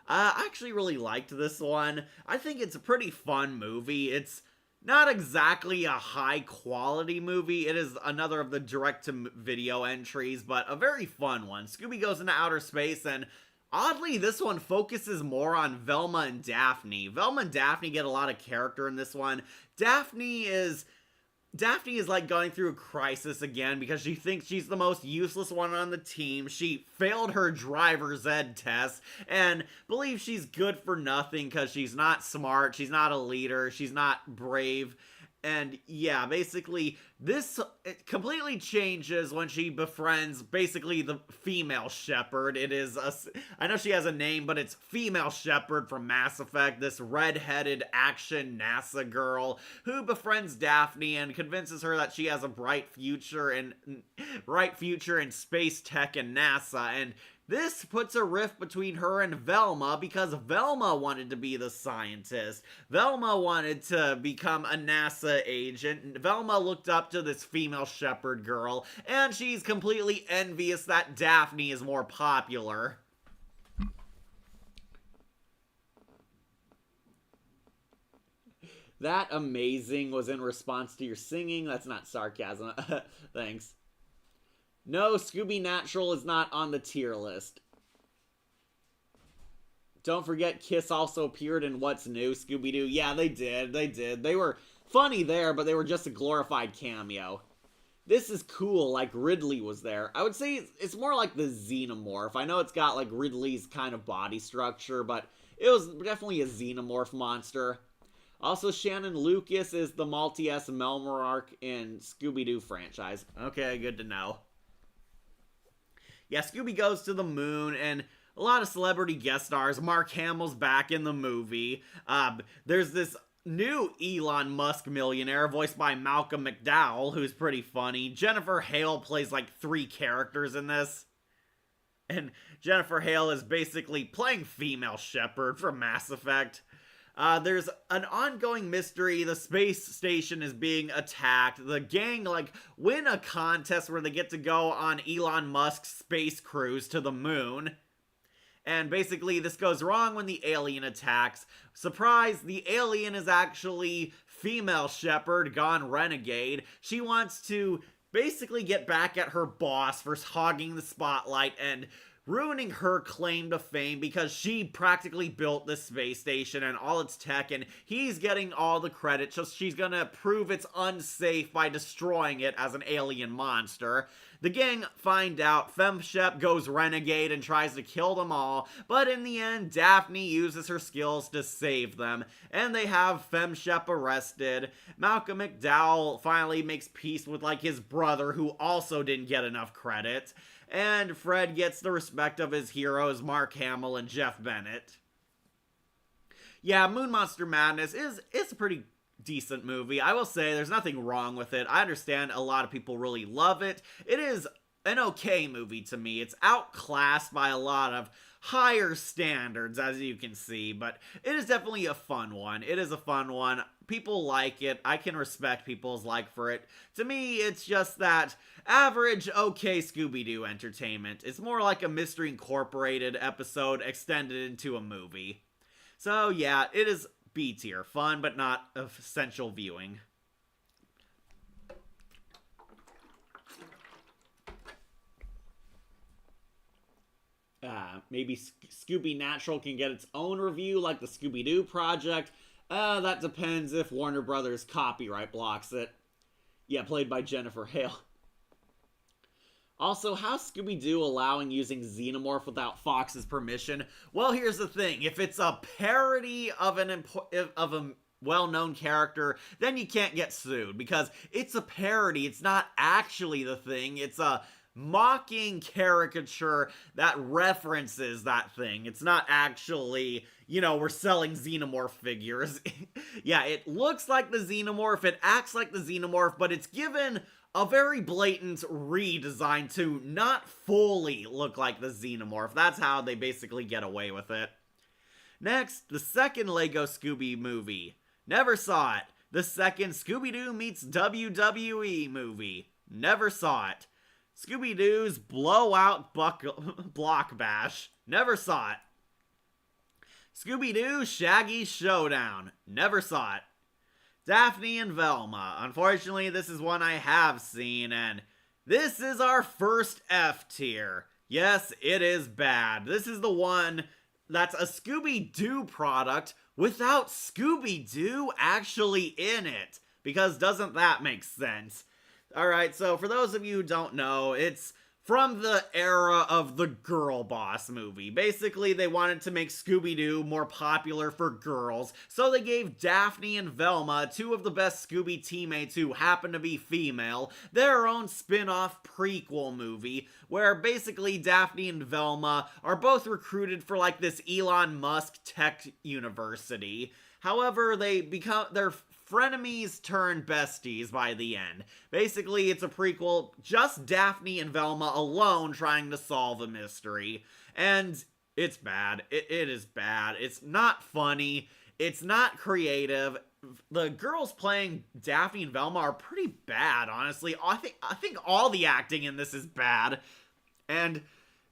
I actually really liked this one. I think it's a pretty fun movie. It's not exactly a high-quality movie. It is another of the direct-to-video entries, but a very fun one. Scooby goes into outer space, and oddly, this one focuses more on Velma and Daphne. Velma and Daphne get a lot of character in this one. Daphne is like going through a crisis again because she thinks she's the most useless one on the team. She failed her driver's ed test and believes she's good for nothing because she's not smart, she's not a leader, she's not brave. And yeah, basically, it completely changes when she befriends basically the female shepherd. I know she has a name, but it's Female Shepherd from Mass Effect, this red-headed action NASA girl who befriends Daphne and convinces her that she has a bright future in space tech and NASA, and this puts a rift between her and Velma because Velma wanted to be the scientist. Velma wanted to become a NASA agent. Velma looked up to this female shepherd girl, and she's completely envious that Daphne is more popular. That amazing was in response to your singing. That's not sarcasm. Thanks. No, Scooby Natural is not on the tier list. Don't forget Kiss also appeared in What's New, Scooby-Doo. Yeah, they did. They were funny there, but they were just a glorified cameo. This is cool, like Ridley was there. I would say it's more like the Xenomorph. I know it's got like Ridley's kind of body structure, but it was definitely a Xenomorph monster. Also, Shannon Lucas is the Maltese Melmark in Scooby-Doo franchise. Okay, good to know. Yeah, Scooby goes to the moon, and a lot of celebrity guest stars. Mark Hamill's back in the movie. There's this new Elon Musk millionaire, voiced by Malcolm McDowell, who's pretty funny. Jennifer Hale plays like 3 characters in this. And Jennifer Hale is basically playing Female Shepherd from Mass Effect. There's an ongoing mystery. The space station is being attacked. The gang, win a contest where they get to go on Elon Musk's space cruise to the moon. And basically, this goes wrong when the alien attacks. Surprise, the alien is actually Female Shepherd gone renegade. She wants to basically get back at her boss for hogging the spotlight and ruining her claim to fame because she practically built the space station and all its tech, and he's getting all the credit, so she's gonna prove it's unsafe by destroying it as an alien monster. The gang find out, FemShep goes renegade and tries to kill them all, but in the end, Daphne uses her skills to save them, and they have FemShep arrested. Malcolm McDowell finally makes peace with, his brother, who also didn't get enough credit. And Fred gets the respect of his heroes, Mark Hamill and Jeff Bennett. Yeah, Moon Monster Madness it's a pretty decent movie. I will say there's nothing wrong with it. I understand a lot of people really love it. It is an okay movie to me. It's outclassed by a lot of higher standards, as you can see, but it is definitely a fun one. It is a fun one. People like it. I can respect people's like for it. To me, it's just that average, okay Scooby-Doo entertainment. It's more like a Mystery Incorporated episode extended into a movie. So yeah, it is B tier. Fun, but not essential viewing. Maybe Scooby Natural can get its own review like the Scooby-Doo Project. That depends if Warner Brothers copyright blocks it. Yeah, played by Jennifer Hale. Also, how's Scooby-Doo allowing using Xenomorph without Fox's permission? Well, here's the thing. If it's a parody of a well-known character, then you can't get sued because it's a parody. It's not actually the thing. It's a mocking caricature that references that thing. It's not actually, we're selling Xenomorph figures. Yeah, it looks like the Xenomorph, it acts like the Xenomorph, but it's given a very blatant redesign to not fully look like the Xenomorph. That's how they basically get away with it. Next, the second Lego Scooby movie. Never saw it. The second Scooby-Doo meets WWE movie. Never saw it. Scooby-Doo's Blowout Block Bash. Never saw it. Scooby-Doo Shaggy Showdown. Never saw it. Daphne and Velma. Unfortunately, this is one I have seen, and this is our first F tier. Yes, it is bad. This is the one that's a Scooby-Doo product without Scooby-Doo actually in it. Because doesn't that make sense? Alright, so for those of you who don't know, it's from the era of the Girl Boss movie. Basically, they wanted to make Scooby-Doo more popular for girls, so they gave Daphne and Velma, two of the best Scooby teammates who happen to be female, their own spin-off prequel movie, where basically Daphne and Velma are both recruited for like this Elon Musk tech university. However, they're frenemies turn besties by the end. Basically, it's a prequel, just Daphne and Velma alone trying to solve a mystery. And it's bad. It is bad. It's not funny. It's not creative. The girls playing Daphne and Velma are pretty bad, honestly. I think all the acting in this is bad. And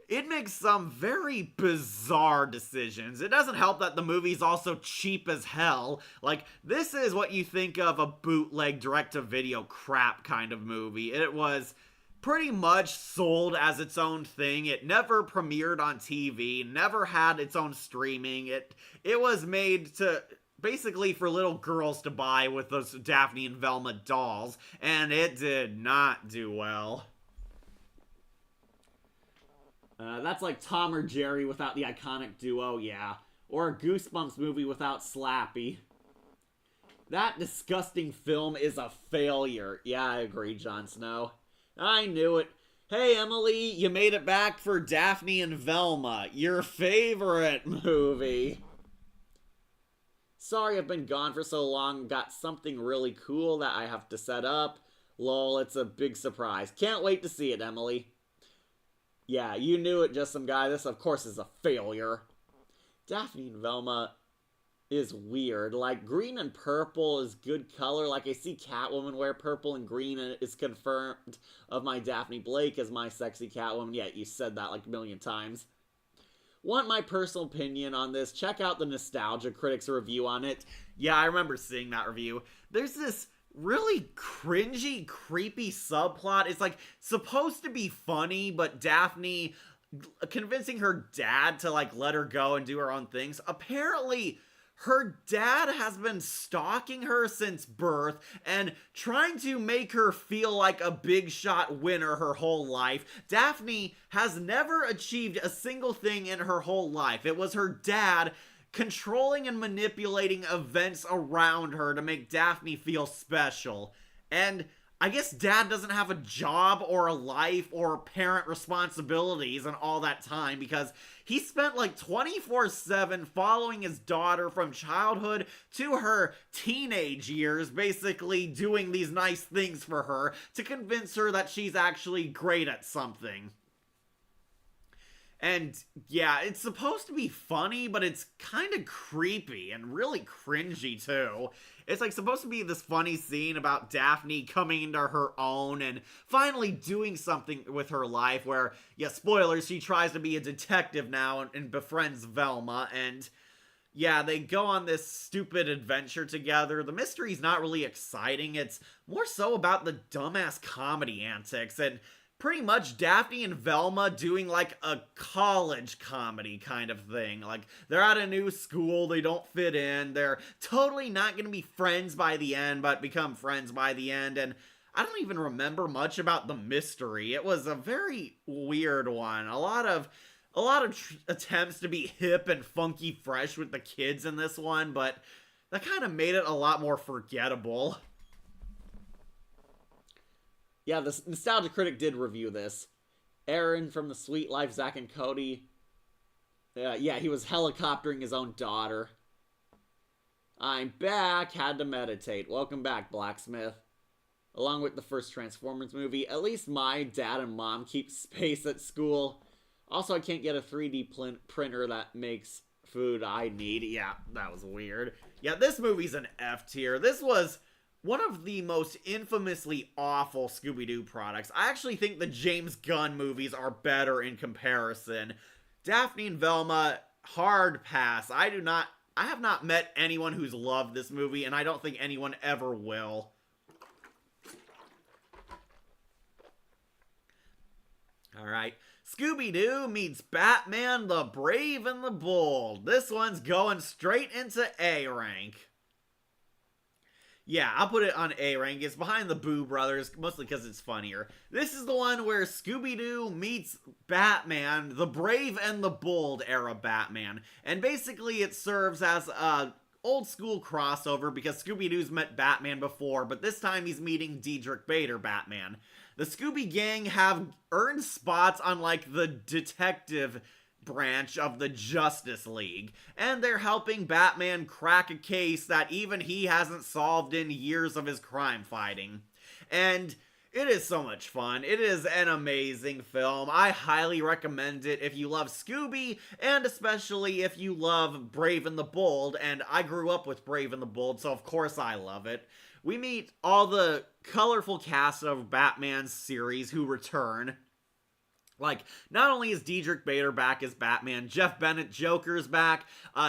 it makes some very bizarre decisions. It doesn't help that the movie's also cheap as hell. Like, this is what you think of a bootleg direct-to-video crap kind of movie. It was pretty much sold as its own thing. It never premiered on TV, never had its own streaming. It was made to basically for little girls to buy with those Daphne and Velma dolls, and it did not do well. That's like Tom or Jerry without the iconic duo, yeah. Or a Goosebumps movie without Slappy. That disgusting film is a failure. Yeah, I agree, Jon Snow. I knew it. Hey, Emily, you made it back for Daphne and Velma, your favorite movie. Sorry I've been gone for so long. Got something really cool that I have to set up. Lol, it's a big surprise. Can't wait to see it, Emily. Yeah, you knew it, just some guy. This, of course, is a failure. Daphne and Velma is weird. Like, green and purple is good color. Like, I see Catwoman wear purple and green, and it's confirmed of my Daphne Blake as my sexy Catwoman. Yeah, you said that like a million times. Want my personal opinion on this? Check out the Nostalgia Critics review on it. Yeah, I remember seeing that review. There's this really cringy, creepy subplot. It's like supposed to be funny, but Daphne convincing her dad to like let her go and do her own things. Apparently, her dad has been stalking her since birth and trying to make her feel like a big shot winner her whole life. Daphne has never achieved a single thing in her whole life. It was her dad controlling and manipulating events around her to make Daphne feel special. And I guess dad doesn't have a job or a life or parent responsibilities in all that time because he spent like 24/7 following his daughter from childhood to her teenage years, basically doing these nice things for her to convince her that she's actually great at something. And yeah, it's supposed to be funny, but it's kind of creepy and really cringy too. It's like supposed to be this funny scene about Daphne coming into her own and finally doing something with her life where, yeah, spoilers, she tries to be a detective now and befriends Velma. And yeah, they go on this stupid adventure together. The mystery's not really exciting. It's more so about the dumbass comedy antics and pretty much Daphne and Velma doing like a college comedy kind of thing. Like, they're at a new school, they don't fit in, they're totally not gonna be friends by the end, but become friends by the end, and I don't even remember much about the mystery. It was a very weird one. A lot of attempts to be hip and funky fresh with the kids in this one, but that kind of made it a lot more forgettable. Yeah, the Nostalgia Critic did review this. Aaron from The Sweet Life, Zack and Cody. Yeah, he was helicoptering his own daughter. I'm back, had to meditate. Welcome back, Blacksmith. Along with the first Transformers movie, at least my dad and mom keep space at school. Also, I can't get a 3D printer that makes food I need. Yeah, that was weird. Yeah, this movie's an F tier. This was one of the most infamously awful Scooby-Doo products. I actually think the James Gunn movies are better in comparison. Daphne and Velma, hard pass. I have not met anyone who's loved this movie, and I don't think anyone ever will. Alright, Scooby-Doo meets Batman the Brave and the Bold. This one's going straight into A rank. Yeah, I'll put it on A rank. It's behind the Boo Brothers, mostly because it's funnier. This is the one where Scooby-Doo meets Batman, the Brave and the Bold era Batman. And basically it serves as a old school crossover because Scooby-Doo's met Batman before, but this time he's meeting Diedrich Bader Batman. The Scooby Gang have earned spots on, like, the detective branch of the Justice League, and they're helping Batman crack a case that even he hasn't solved in years of his crime fighting. And it is so much fun. It is an amazing film. I highly recommend it if you love Scooby, and especially if you love Brave and the Bold, and I grew up with Brave and the Bold, so of course I love it. We meet all the colorful cast of Batman's series who return. Like, not only is Diedrich Bader back as Batman, Jeff Bennett Joker's back,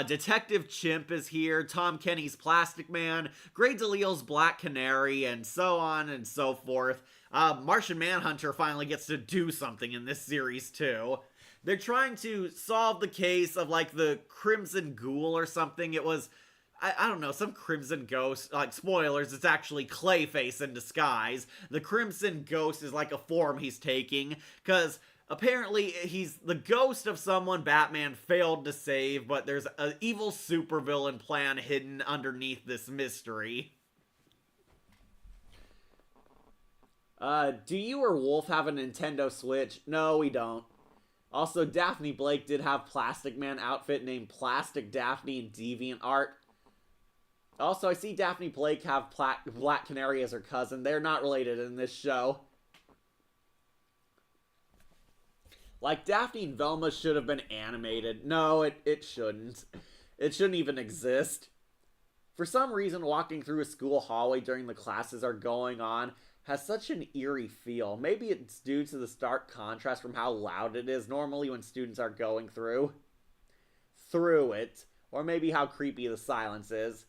Detective Chimp is here, Tom Kenny's Plastic Man, Grey DeLisle's Black Canary, and so on and so forth. Martian Manhunter finally gets to do something in this series, too. They're trying to solve the case of, like, the Crimson Ghoul or something. It was, I don't know, some Crimson Ghost, like, spoilers, it's actually Clayface in disguise. The Crimson Ghost is like a form he's taking, because apparently he's the ghost of someone Batman failed to save, but there's an evil supervillain plan hidden underneath this mystery. Do you or Wolf have a Nintendo Switch? No, we don't. Also, Daphne Blake did have Plastic Man outfit named Plastic Daphne in DeviantArt. Also, I see Daphne Blake have Black Canary as her cousin. They're not related in this show. Like, Daphne and Velma should have been animated. No, it shouldn't. It shouldn't even exist. For some reason, walking through a school hallway during the classes are going on has such an eerie feel. Maybe it's due to the stark contrast from how loud it is normally when students are going through it. Or maybe how creepy the silence is.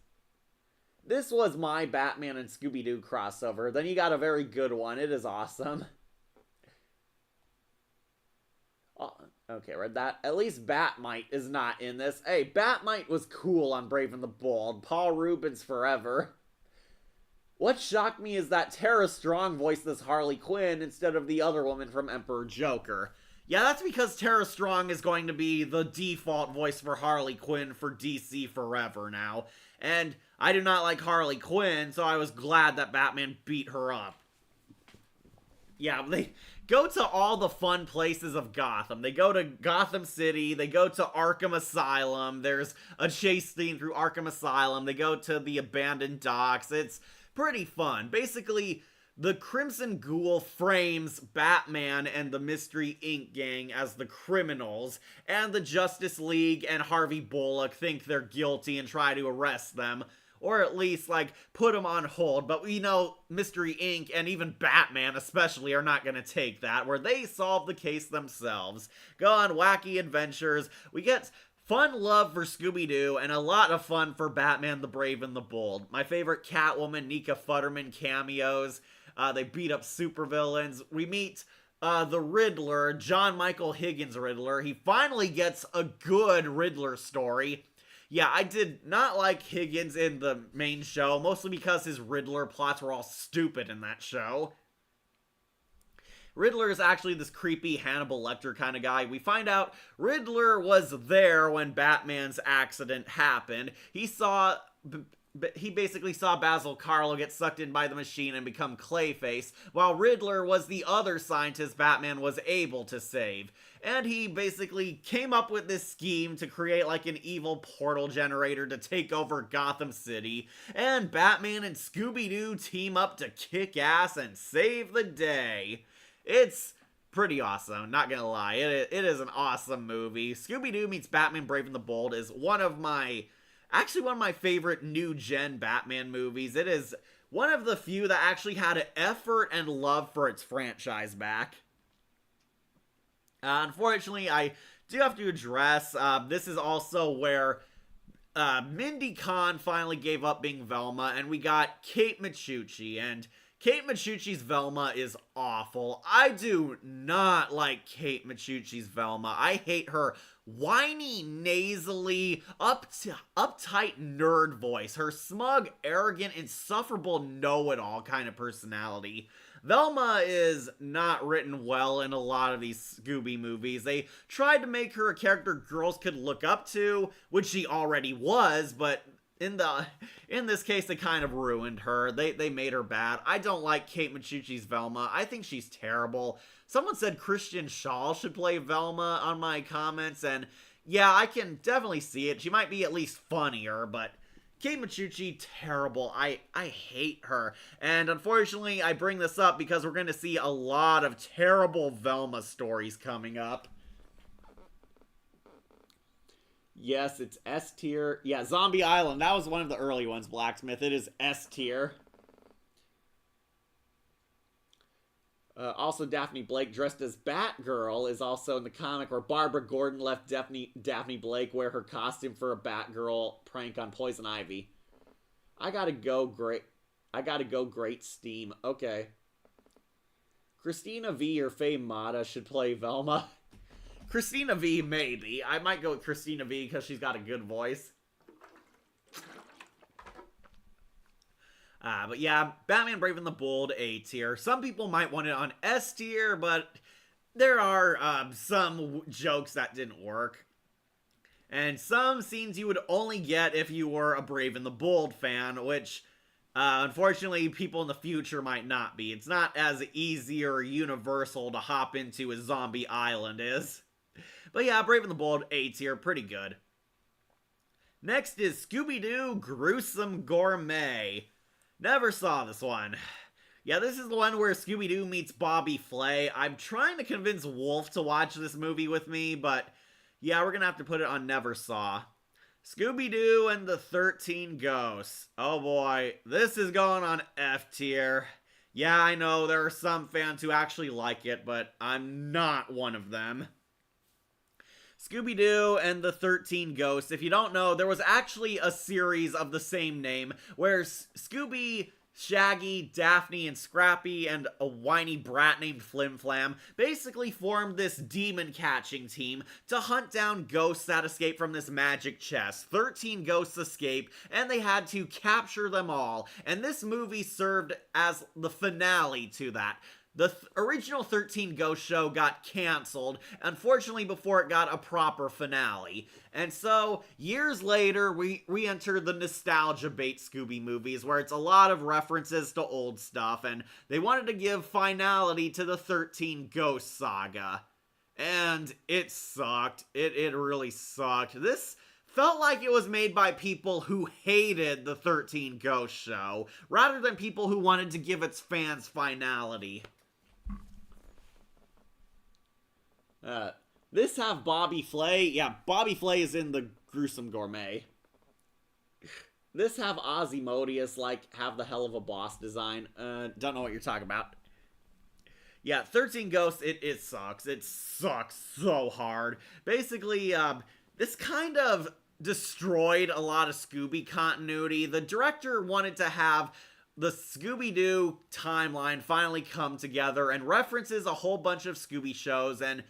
This was my Batman and Scooby-Doo crossover. Then you got a very good one. It is awesome. Oh, okay, read that. At least Batmite is not in this. Hey, Batmite was cool on Brave and the Bold. Paul Rubens forever. What shocked me is that Tara Strong voiced this Harley Quinn instead of the other woman from Emperor Joker. Yeah, that's because Tara Strong is going to be the default voice for Harley Quinn for DC forever now. And I do not like Harley Quinn, so I was glad that Batman beat her up. Yeah, they go to all the fun places of Gotham. They go to Gotham City, they go to Arkham Asylum, there's a chase scene through Arkham Asylum, they go to the abandoned docks. It's pretty fun. Basically, the Crimson Ghoul frames Batman and the Mystery Inc. gang as the criminals, and the Justice League and Harvey Bullock think they're guilty and try to arrest them. Or at least, like, put them on hold. But we know Mystery Inc. and even Batman especially are not going to take that, where they solve the case themselves. Go on wacky adventures. We get Fun love for Scooby-Doo, and a lot of fun for Batman the Brave and the Bold. My favorite Catwoman, Nika Futterman cameos. They beat up supervillains. We meet the Riddler, John Michael Higgins Riddler. He finally gets a good Riddler story. Yeah, I did not like Higgins in the main show, mostly because his Riddler plots were all stupid in that show. Riddler is actually this creepy Hannibal Lecter kind of guy. We find out Riddler was there when Batman's accident happened. He basically saw Basil Karlo get sucked in by the machine and become Clayface, while Riddler was the other scientist Batman was able to save. And he basically came up with this scheme to create like an evil portal generator to take over Gotham City. And Batman and Scooby-Doo team up to kick ass and save the day. It's pretty awesome, not gonna lie. It is an awesome movie. Scooby-Doo meets Batman Brave and the Bold is one of my favorite new-gen Batman movies. It is one of the few that actually had an effort and love for its franchise back. Unfortunately, I do have to address, this is also where Mindy Kahn finally gave up being Velma, and we got Kate Micucci, and Kate Micucci's Velma is awful. I do not like Kate Micucci's Velma. I hate her whiny, nasally, uptight nerd voice. Her smug, arrogant, insufferable know-it-all kind of personality. Velma is not written well in a lot of these Scooby movies. They tried to make her a character girls could look up to, which she already was, but in this case, they kind of ruined her. They made her bad. I don't like Kate Micucci's Velma. I think she's terrible. Someone said Christian Shaw should play Velma on my comments, and yeah, I can definitely see it. She might be at least funnier, but Kate Micucci, terrible. I hate her. And unfortunately, I bring this up because we're going to see a lot of terrible Velma stories coming up. Yes, it's S tier. Yeah, Zombie Island. That was one of the early ones, Blacksmith. It is S tier. Also, Daphne Blake dressed as Batgirl is also in the comic where Barbara Gordon left Daphne Blake wear her costume for a Batgirl prank on Poison Ivy. I gotta go great steam. Okay. Christina V or Faye Mata should play Velma. Christina V, maybe. I might go with Christina V because she's got a good voice. But yeah, Batman Brave and the Bold, A tier. Some people might want it on S tier, but there are some jokes that didn't work. And some scenes you would only get if you were a Brave and the Bold fan, which unfortunately people in the future might not be. It's not as easy or universal to hop into as Zombie Island is. But yeah, Brave and the Bold, A tier, pretty good. Next is Scooby-Doo Gruesome Gourmet. Never saw this one. Yeah, this is the one where Scooby-Doo meets Bobby Flay. I'm trying to convince Wolf to watch this movie with me, but yeah, we're gonna have to put it on Never Saw. Scooby-Doo and the 13 Ghosts. Oh boy, this is going on F tier. Yeah, I know there are some fans who actually like it, but I'm not one of them. Scooby-Doo and the 13 Ghosts. If you don't know, there was actually a series of the same name where Scooby, Shaggy, Daphne, and Scrappy, and a whiny brat named Flim Flam basically formed this demon-catching team to hunt down ghosts that escape from this magic chest. 13 ghosts escape, and they had to capture them all. And this movie served as the finale to that. The original 13 Ghost show got canceled, unfortunately before it got a proper finale. And so, years later, we enter the nostalgia bait Scooby movies, where it's a lot of references to old stuff, and they wanted to give finality to the 13 Ghost saga. And it sucked. It really sucked. This felt like it was made by people who hated the 13 Ghost show, rather than people who wanted to give its fans finality. This have Bobby Flay. Yeah, Bobby Flay is in the Gruesome Gourmet. This have Ozymandias, have the hell of a boss design. Don't know what you're talking about. Yeah, 13 Ghosts, it sucks. It sucks so hard. Basically, this kind of destroyed a lot of Scooby continuity. The director wanted to have the Scooby-Doo timeline finally come together and references a whole bunch of Scooby shows, and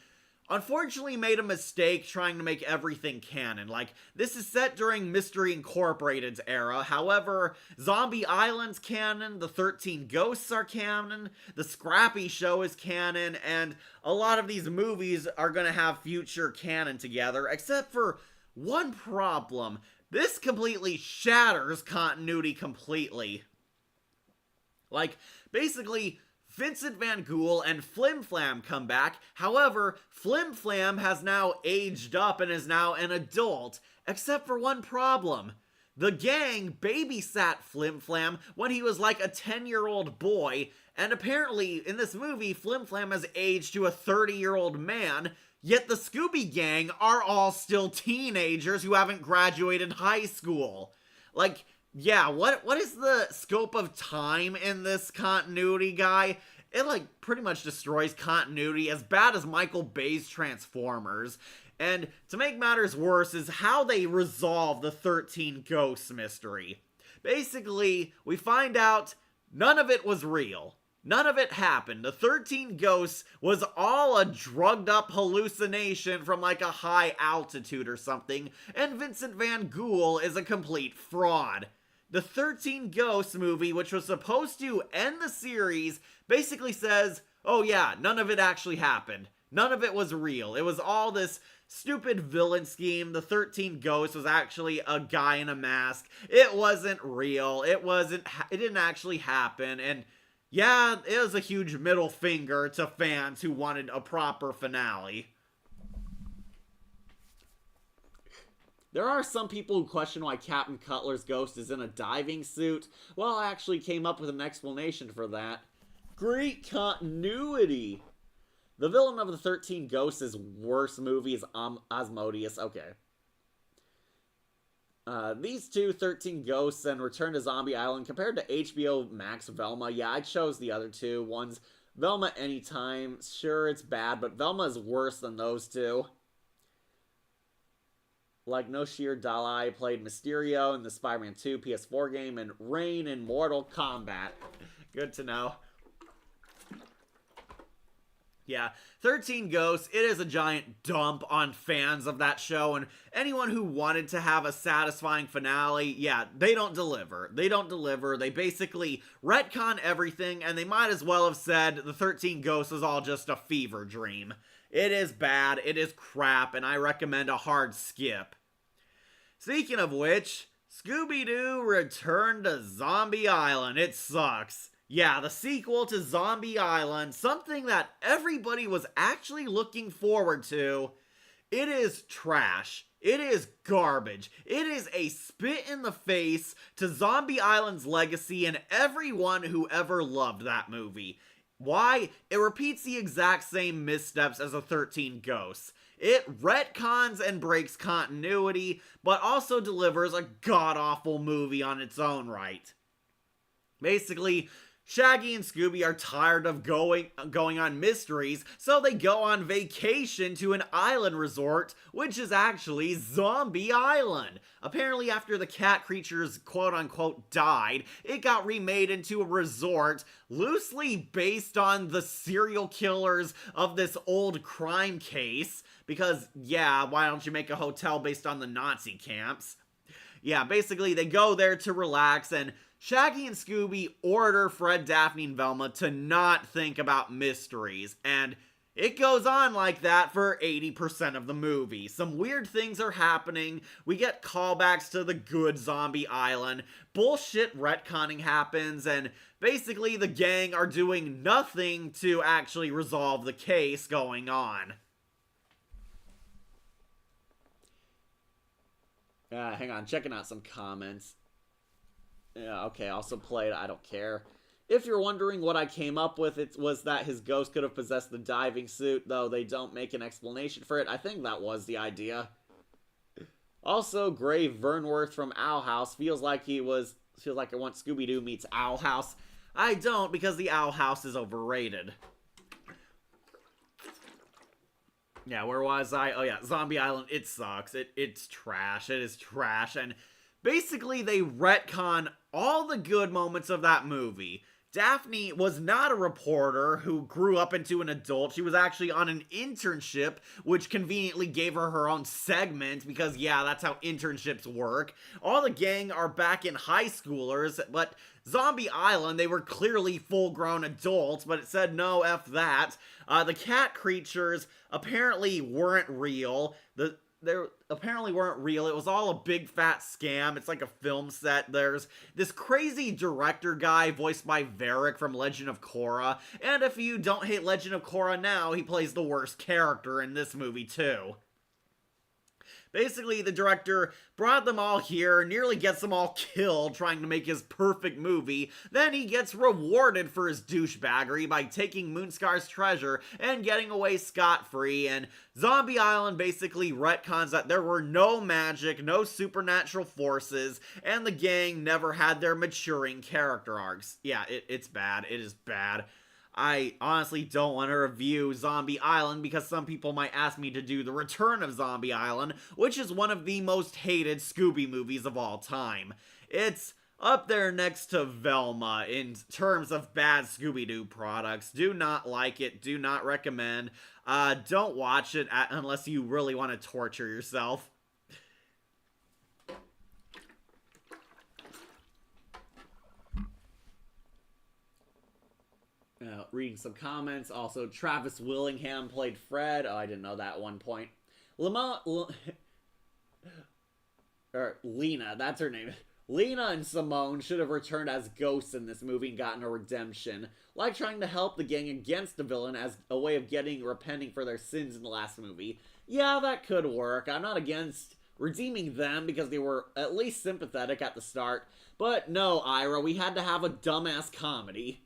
unfortunately made a mistake trying to make everything canon. Like, this is set during Mystery Incorporated's era. However, Zombie Island's canon, the 13 Ghosts are canon, the Scrappy Show is canon, and a lot of these movies are gonna have future canon together, except for one problem. This completely shatters continuity completely. Like, basically, Vincent Van Ghoul and Flim Flam come back. However, Flim Flam has now aged up and is now an adult, except for one problem. The gang babysat Flim Flam when he was like a 10-year-old boy, and apparently in this movie, Flim Flam has aged to a 30-year-old man, yet the Scooby Gang are all still teenagers who haven't graduated high school. Like, yeah, what is the scope of time in this continuity, guy? It, like, pretty much destroys continuity as bad as Michael Bay's Transformers. And to make matters worse is how they resolve the 13 Ghosts mystery. Basically, we find out none of it was real. None of it happened. The 13 Ghosts was all a drugged up hallucination from like a high altitude or something, and Vincent Van Ghoul is a complete fraud. The 13 Ghosts movie, which was supposed to end the series, basically says, oh yeah, none of it actually happened. None of it was real. It was all this stupid villain scheme. The 13 Ghosts was actually a guy in a mask. It wasn't real. It didn't actually happen. And yeah, it was a huge middle finger to fans who wanted a proper finale. There are some people who question why Captain Cutler's ghost is in a diving suit. Well, I actually came up with an explanation for that. Great continuity! The villain of the 13 Ghosts' worst movie is Asmodeus. Okay. These two, 13 Ghosts and Return to Zombie Island, compared to HBO Max Velma, yeah, I chose the other two. One's Velma Anytime. Sure, it's bad, but Velma is worse than those two. Like Noshir Dalai played Mysterio in the Spider-Man 2 PS4 game, and Rain in Mortal Kombat. Good to know. Yeah, 13 Ghosts, it is a giant dump on fans of that show, and anyone who wanted to have a satisfying finale, yeah, they don't deliver. They don't deliver. They basically retcon everything, and they might as well have said the 13 Ghosts is all just a fever dream. It is bad, it is crap, and I recommend a hard skip. Speaking of which, Scooby-Doo Return to Zombie Island. It sucks. Yeah, the sequel to Zombie Island, something that everybody was actually looking forward to. It is trash. It is garbage. It is a spit in the face to Zombie Island's legacy and everyone who ever loved that movie. Why? It repeats the exact same missteps as the 13 Ghosts. It retcons and breaks continuity, but also delivers a god-awful movie on its own right. Basically, Shaggy and Scooby are tired of going on mysteries, so they go on vacation to an island resort, which is actually Zombie Island. Apparently, after the cat creatures quote-unquote died, it got remade into a resort loosely based on the serial killers of this old crime case, because, yeah, why don't you make a hotel based on the Nazi camps? Yeah, basically, they go there to relax, and Shaggy and Scooby order Fred, Daphne, and Velma to not think about mysteries, and it goes on like that for 80% of the movie. Some weird things are happening, we get callbacks to the good Zombie Island, bullshit retconning happens, and basically the gang are doing nothing to actually resolve the case going on. Hang on, checking out some comments. Yeah, okay, also played, I don't care. If you're wondering what I came up with, it was that his ghost could have possessed the diving suit, though they don't make an explanation for it. I think that was the idea. Also, Gray Vernworth from Owl House feels like I want Scooby-Doo meets Owl House. I don't, because the Owl House is overrated. Yeah, where was I? Oh yeah, Zombie Island, it sucks. It's trash. It is trash. And basically they retcon all the good moments of that movie. Daphne was not a reporter who grew up into an adult. She was actually on an internship, which conveniently gave her her own segment because, yeah, that's how internships work. All the gang are back in high schoolers, but Zombie Island, they were clearly full-grown adults, but it said no, F that. The cat creatures apparently weren't real. They apparently weren't real. It was all a big fat scam. It's like a film set. There's this crazy director guy voiced by Varric from Legend of Korra. And if you don't hate Legend of Korra now, he plays the worst character in this movie too. Basically, the director brought them all here, nearly gets them all killed trying to make his perfect movie. Then he gets rewarded for his douchebaggery by taking Moonscar's treasure and getting away scot-free. And Zombie Island basically retcons that there were no magic, no supernatural forces, and the gang never had their maturing character arcs. Yeah, it's bad. It is bad. I honestly don't want to review Zombie Island because some people might ask me to do The Return of Zombie Island, which is one of the most hated Scooby movies of all time. It's up there next to Velma in terms of bad Scooby-Doo products. Do not like it, do not recommend. Don't watch it unless you really want to torture yourself. Reading some comments. Also, Travis Willingham played Fred. Oh, I didn't know that at one point. Lena, that's her name. Lena and Simone should have returned as ghosts in this movie and gotten a redemption. Like trying to help the gang against the villain as a way of repenting for their sins in the last movie. Yeah, that could work. I'm not against redeeming them because they were at least sympathetic at the start. But no, Ira, we had to have a dumbass comedy.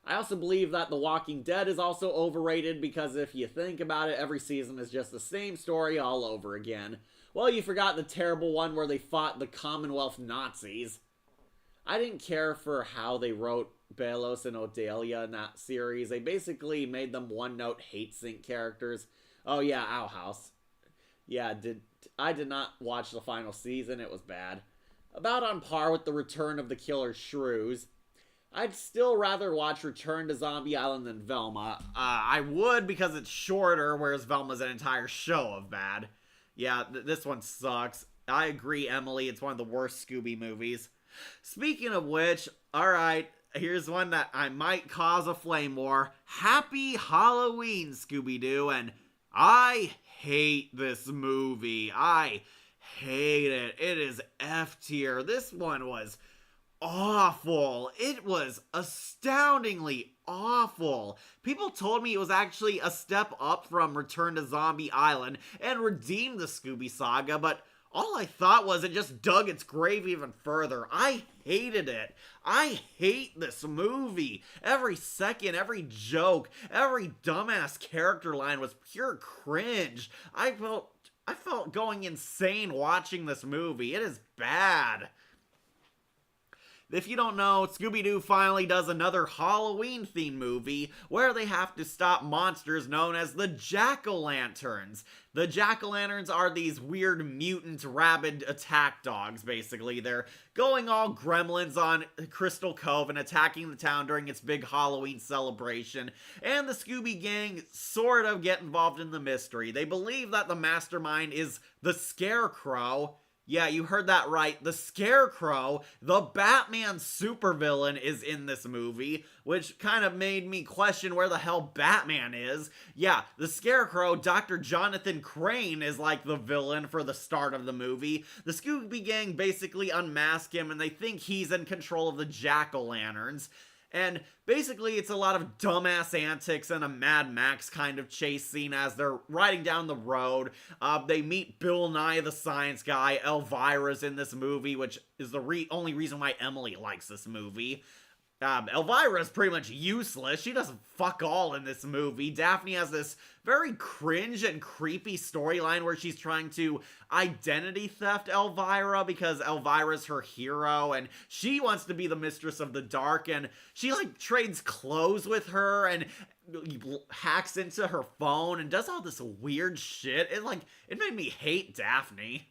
I also believe that The Walking Dead is also overrated because if you think about it, every season is just the same story all over again. Well, you forgot the terrible one where they fought the Commonwealth Nazis. I didn't care for how they wrote Belos and Odelia in that series. They basically made them one-note hate-sync characters. Oh yeah, Owl House. Yeah, I did not watch the final season. It was bad. About on par with The Return of the Killer Shrews. I'd still rather watch Return to Zombie Island than Velma. I would because it's shorter, whereas Velma's an entire show of bad. Yeah, this one sucks. I agree, Emily. It's one of the worst Scooby movies. Speaking of which, alright, here's one that I might cause a flame war. Happy Halloween, Scooby-Doo, and I hate this movie. I hate it. It is F tier. This one was awful. It was astoundingly awful. People told me it was actually a step up from Return to Zombie Island and redeemed the Scooby saga, but all I thought was it just dug its grave even further. I hated it. I hate this movie. Every second, every joke, every dumbass character line was pure cringe. I felt going insane watching this movie. It is bad. If you don't know, Scooby-Doo finally does another Halloween-themed movie where they have to stop monsters known as the Jack-O-Lanterns. The Jack-O-Lanterns are these weird mutant rabid attack dogs, basically. They're going all gremlins on Crystal Cove and attacking the town during its big Halloween celebration. And the Scooby Gang sort of get involved in the mystery. They believe that the mastermind is the Scarecrow. Yeah, you heard that right. The Scarecrow, the Batman supervillain, is in this movie, which kind of made me question where the hell Batman is. Yeah, the Scarecrow, Dr. Jonathan Crane, is like the villain for the start of the movie. The Scooby Gang basically unmask him, and they think he's in control of the Jack-O-Lanterns. And basically, it's a lot of dumbass antics and a Mad Max kind of chase scene as they're riding down the road. They meet Bill Nye the Science Guy. Elvira's in this movie, which is the only reason why Emily likes this movie. Elvira's pretty much useless. She does fuck all in this movie. Daphne has this very cringe and creepy storyline where she's trying to identity theft Elvira because Elvira's her hero and she wants to be the mistress of the dark, and she like trades clothes with her and hacks into her phone and does all this weird shit. It made me hate Daphne.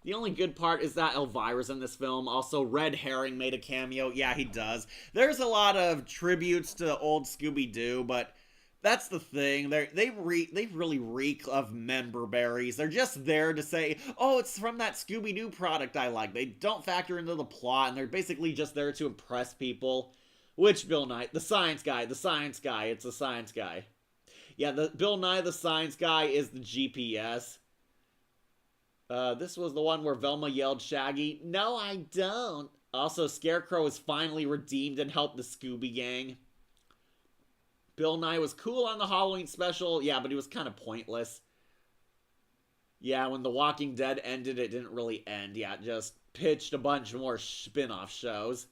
The only good part is that Elvira's in this film. Also, Red Herring made a cameo. Yeah, he does. There's a lot of tributes to old Scooby-Doo, but that's the thing. They really reek of member berries. They're just there to say, oh, it's from that Scooby-Doo product I like. They don't factor into the plot, and they're basically just there to impress people. Which Bill Nye? The science guy. It's the science guy. Yeah, Bill Nye the science guy is the GPS. This was the one where Velma yelled Shaggy, "No, I don't." Also, Scarecrow is finally redeemed and helped the Scooby Gang. Bill Nye was cool on the Halloween special, yeah, but he was kind of pointless. Yeah, when The Walking Dead ended, it didn't really end. Yeah, it just pitched a bunch more spin-off shows.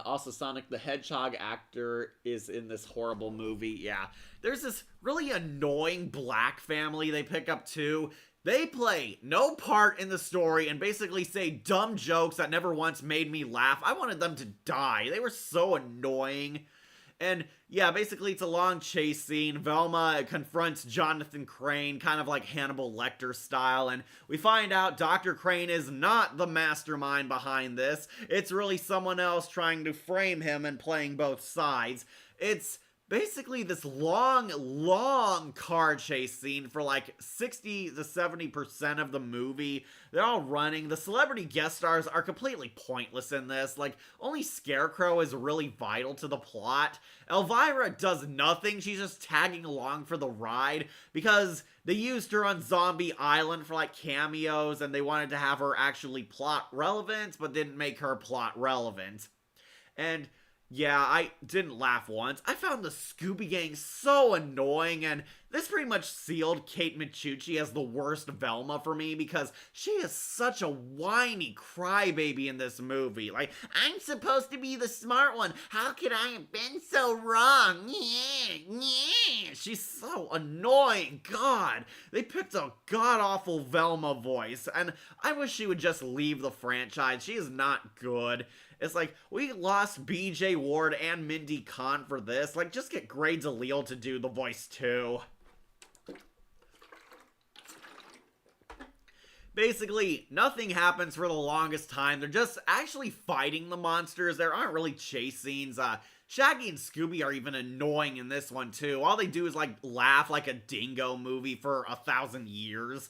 Also, Sonic the Hedgehog actor is in this horrible movie. Yeah, there's this really annoying black family they pick up too. They play no part in the story and basically say dumb jokes that never once made me laugh. I wanted them to die. They were so annoying. And yeah, basically it's a long chase scene. Velma confronts Jonathan Crane, kind of like Hannibal Lecter style, and we find out Dr. Crane is not the mastermind behind this. It's really someone else trying to frame him and playing both sides. It's basically this long car chase scene for like 60 to 70% of the movie. They're all running. The celebrity guest stars are completely pointless in this. Like, only Scarecrow is really vital to the plot. Elvira does nothing. She's just tagging along for the ride because they used her on Zombie Island for like cameos and they wanted to have her actually plot relevant, but didn't make her plot relevant. And yeah, I didn't laugh once. I found the Scooby Gang so annoying, and this pretty much sealed Kate Micucci as the worst Velma for me because she is such a whiny crybaby in this movie. Like, I'm supposed to be the smart one. How could I have been so wrong? She's so annoying. God, they picked a god-awful Velma voice, and I wish she would just leave the franchise. She is not good. It's like, we lost BJ Ward and Mindy Kahn for this. Like, just get Gray DeLisle to do the voice too. Basically, nothing happens for the longest time. They're just actually fighting the monsters. There aren't really chase scenes. Shaggy and Scooby are even annoying in this one too. All they do is like laugh like a dingo movie for 1,000 years.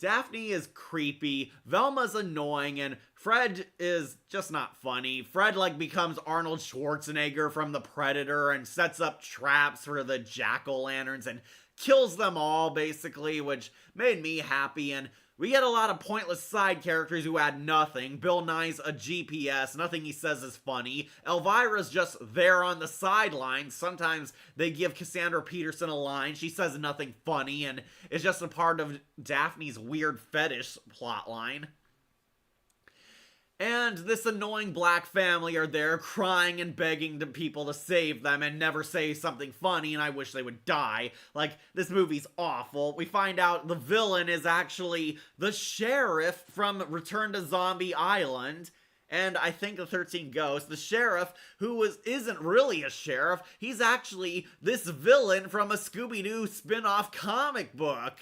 Daphne is creepy, Velma's annoying, and Fred is just not funny. Fred like becomes Arnold Schwarzenegger from The Predator and sets up traps for the jack-o'-lanterns and kills them all basically, which made me happy. And we get a lot of pointless side characters who add nothing. Bill Nye's a GPS, nothing he says is funny. Elvira's just there on the sidelines. Sometimes they give Cassandra Peterson a line, she says nothing funny, and it's just a part of Daphne's weird fetish plotline. And this annoying black family are there crying and begging to people to save them and never say something funny, and I wish they would die. Like, this movie's awful. We find out the villain is actually the sheriff from Return to Zombie Island, and I think the 13 Ghosts. The sheriff, who isn't really a sheriff, he's actually this villain from a Scooby-Doo spin-off comic book.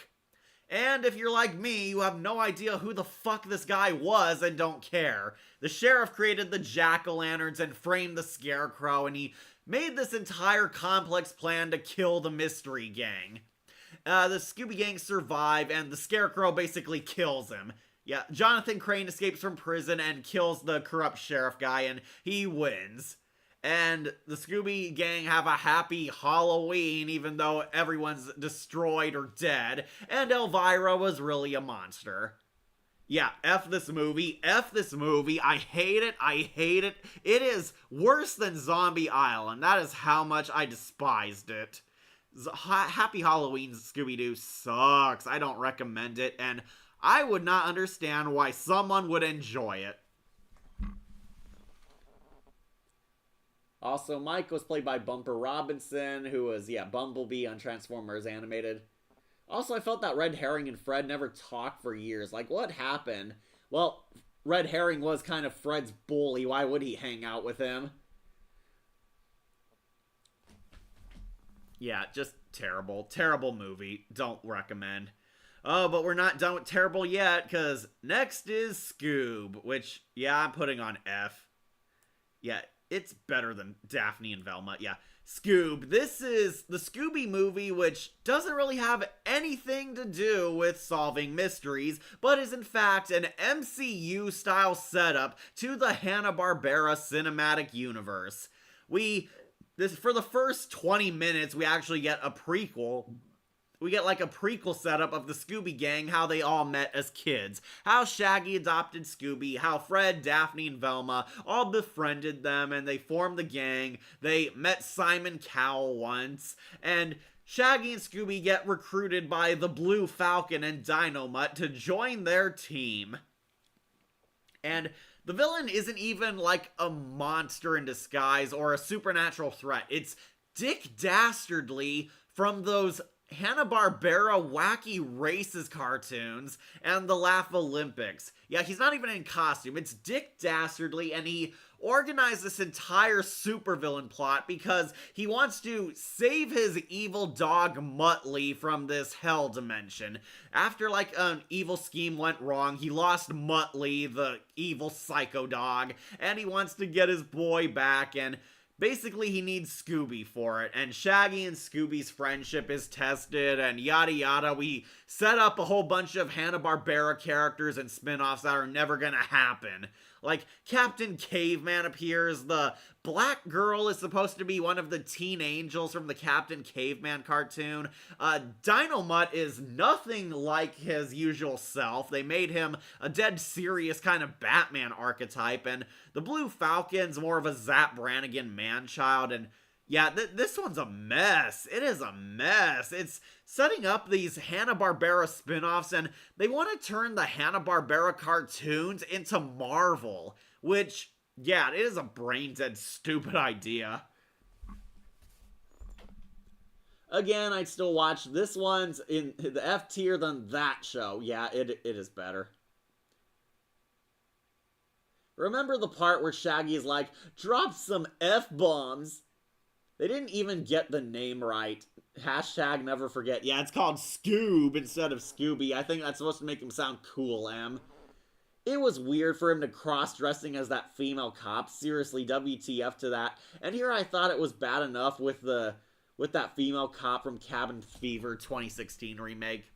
And if you're like me, you have no idea who the fuck this guy was and don't care. The sheriff created the jack-o'-lanterns and framed the scarecrow, and he made this entire complex plan to kill the mystery gang. The Scooby Gang survive, and the scarecrow basically kills him. Yeah, Jonathan Crane escapes from prison and kills the corrupt sheriff guy, and he wins. And the Scooby Gang have a happy Halloween, even though everyone's destroyed or dead, and Elvira was really a monster. Yeah, F this movie, I hate it, It is worse than Zombie Island, that is how much I despised it. Happy Halloween Scooby-Doo sucks, I don't recommend it, and I would not understand why someone would enjoy it. Also, Mike was played by Bumper Robinson, who was, Bumblebee on Transformers Animated. Also, I felt that Red Herring and Fred never talked for years. Like, what happened? Well, Red Herring was kind of Fred's bully. Why would he hang out with him? Yeah, just terrible. Terrible movie. Don't recommend. Oh, but we're not done with terrible yet, because next is Scoob, which, I'm putting on F. Yeah, it's better than Daphne and Velma. Yeah, Scoob. This is the Scooby movie, which doesn't really have anything to do with solving mysteries, but is in fact an MCU-style setup to the Hanna-Barbera cinematic universe. For the first 20 minutes, we actually get a prequel. We get like a prequel setup of the Scooby Gang, how they all met as kids, how Shaggy adopted Scooby, how Fred, Daphne, and Velma all befriended them and they formed the gang. They met Simon Cowell once, and Shaggy and Scooby get recruited by the Blue Falcon and Dynamite to join their team. And the villain isn't even like a monster in disguise or a supernatural threat. It's Dick Dastardly from those Hanna-Barbera Wacky Races cartoons and the Laugh Olympics. Yeah, he's not even in costume. It's Dick Dastardly, and he organized this entire supervillain plot because he wants to save his evil dog Muttley from this hell dimension. After like an evil scheme went wrong, he lost Muttley, the evil psycho dog, and he wants to get his boy back, and basically, he needs Scooby for it, and Shaggy and Scooby's friendship is tested, and yada yada. We set up a whole bunch of Hanna-Barbera characters and spin-offs that are never gonna happen. Like, Captain Caveman appears, the Black Girl is supposed to be one of the teen angels from the Captain Caveman cartoon. Dynamite is nothing like his usual self. They made him a dead serious kind of Batman archetype, and the Blue Falcon's more of a Zap Brannigan man-child, and yeah, this one's a mess. It is a mess. It's setting up these Hanna-Barbera spin-offs, and they want to turn the Hanna-Barbera cartoons into Marvel, which, it is a brain-dead stupid idea. Again, I'd still watch this one's in the F tier than that show. Yeah, it is better. Remember the part where Shaggy is like, drop some F-bombs? They didn't even get the name right. Hashtag never forget. Yeah, it's called Scoob instead of Scooby. I think that's supposed to make him sound cool, Em. It was weird for him to cross-dressing as that female cop. Seriously, WTF to that. And here I thought it was bad enough with that female cop from Cabin Fever 2016 remake.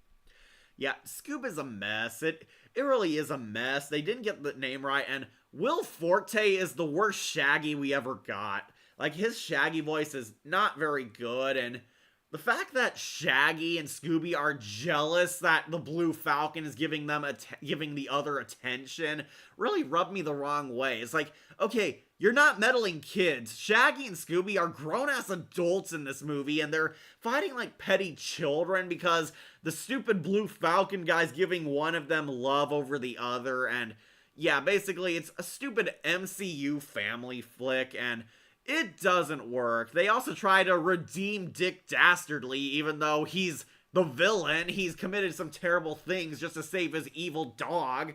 Yeah, Scoob is a mess. It really is a mess. They didn't get the name right, and Will Forte is the worst Shaggy we ever got. Like, his Shaggy voice is not very good, and the fact that Shaggy and Scooby are jealous that the Blue Falcon is giving the other attention really rubbed me the wrong way. It's like, okay, you're not meddling kids. Shaggy and Scooby are grown-ass adults in this movie, and they're fighting like petty children because the stupid Blue Falcon guy's giving one of them love over the other, and yeah, basically it's a stupid MCU family flick, and it doesn't work. They also try to redeem Dick Dastardly, even though he's the villain. He's committed some terrible things just to save his evil dog.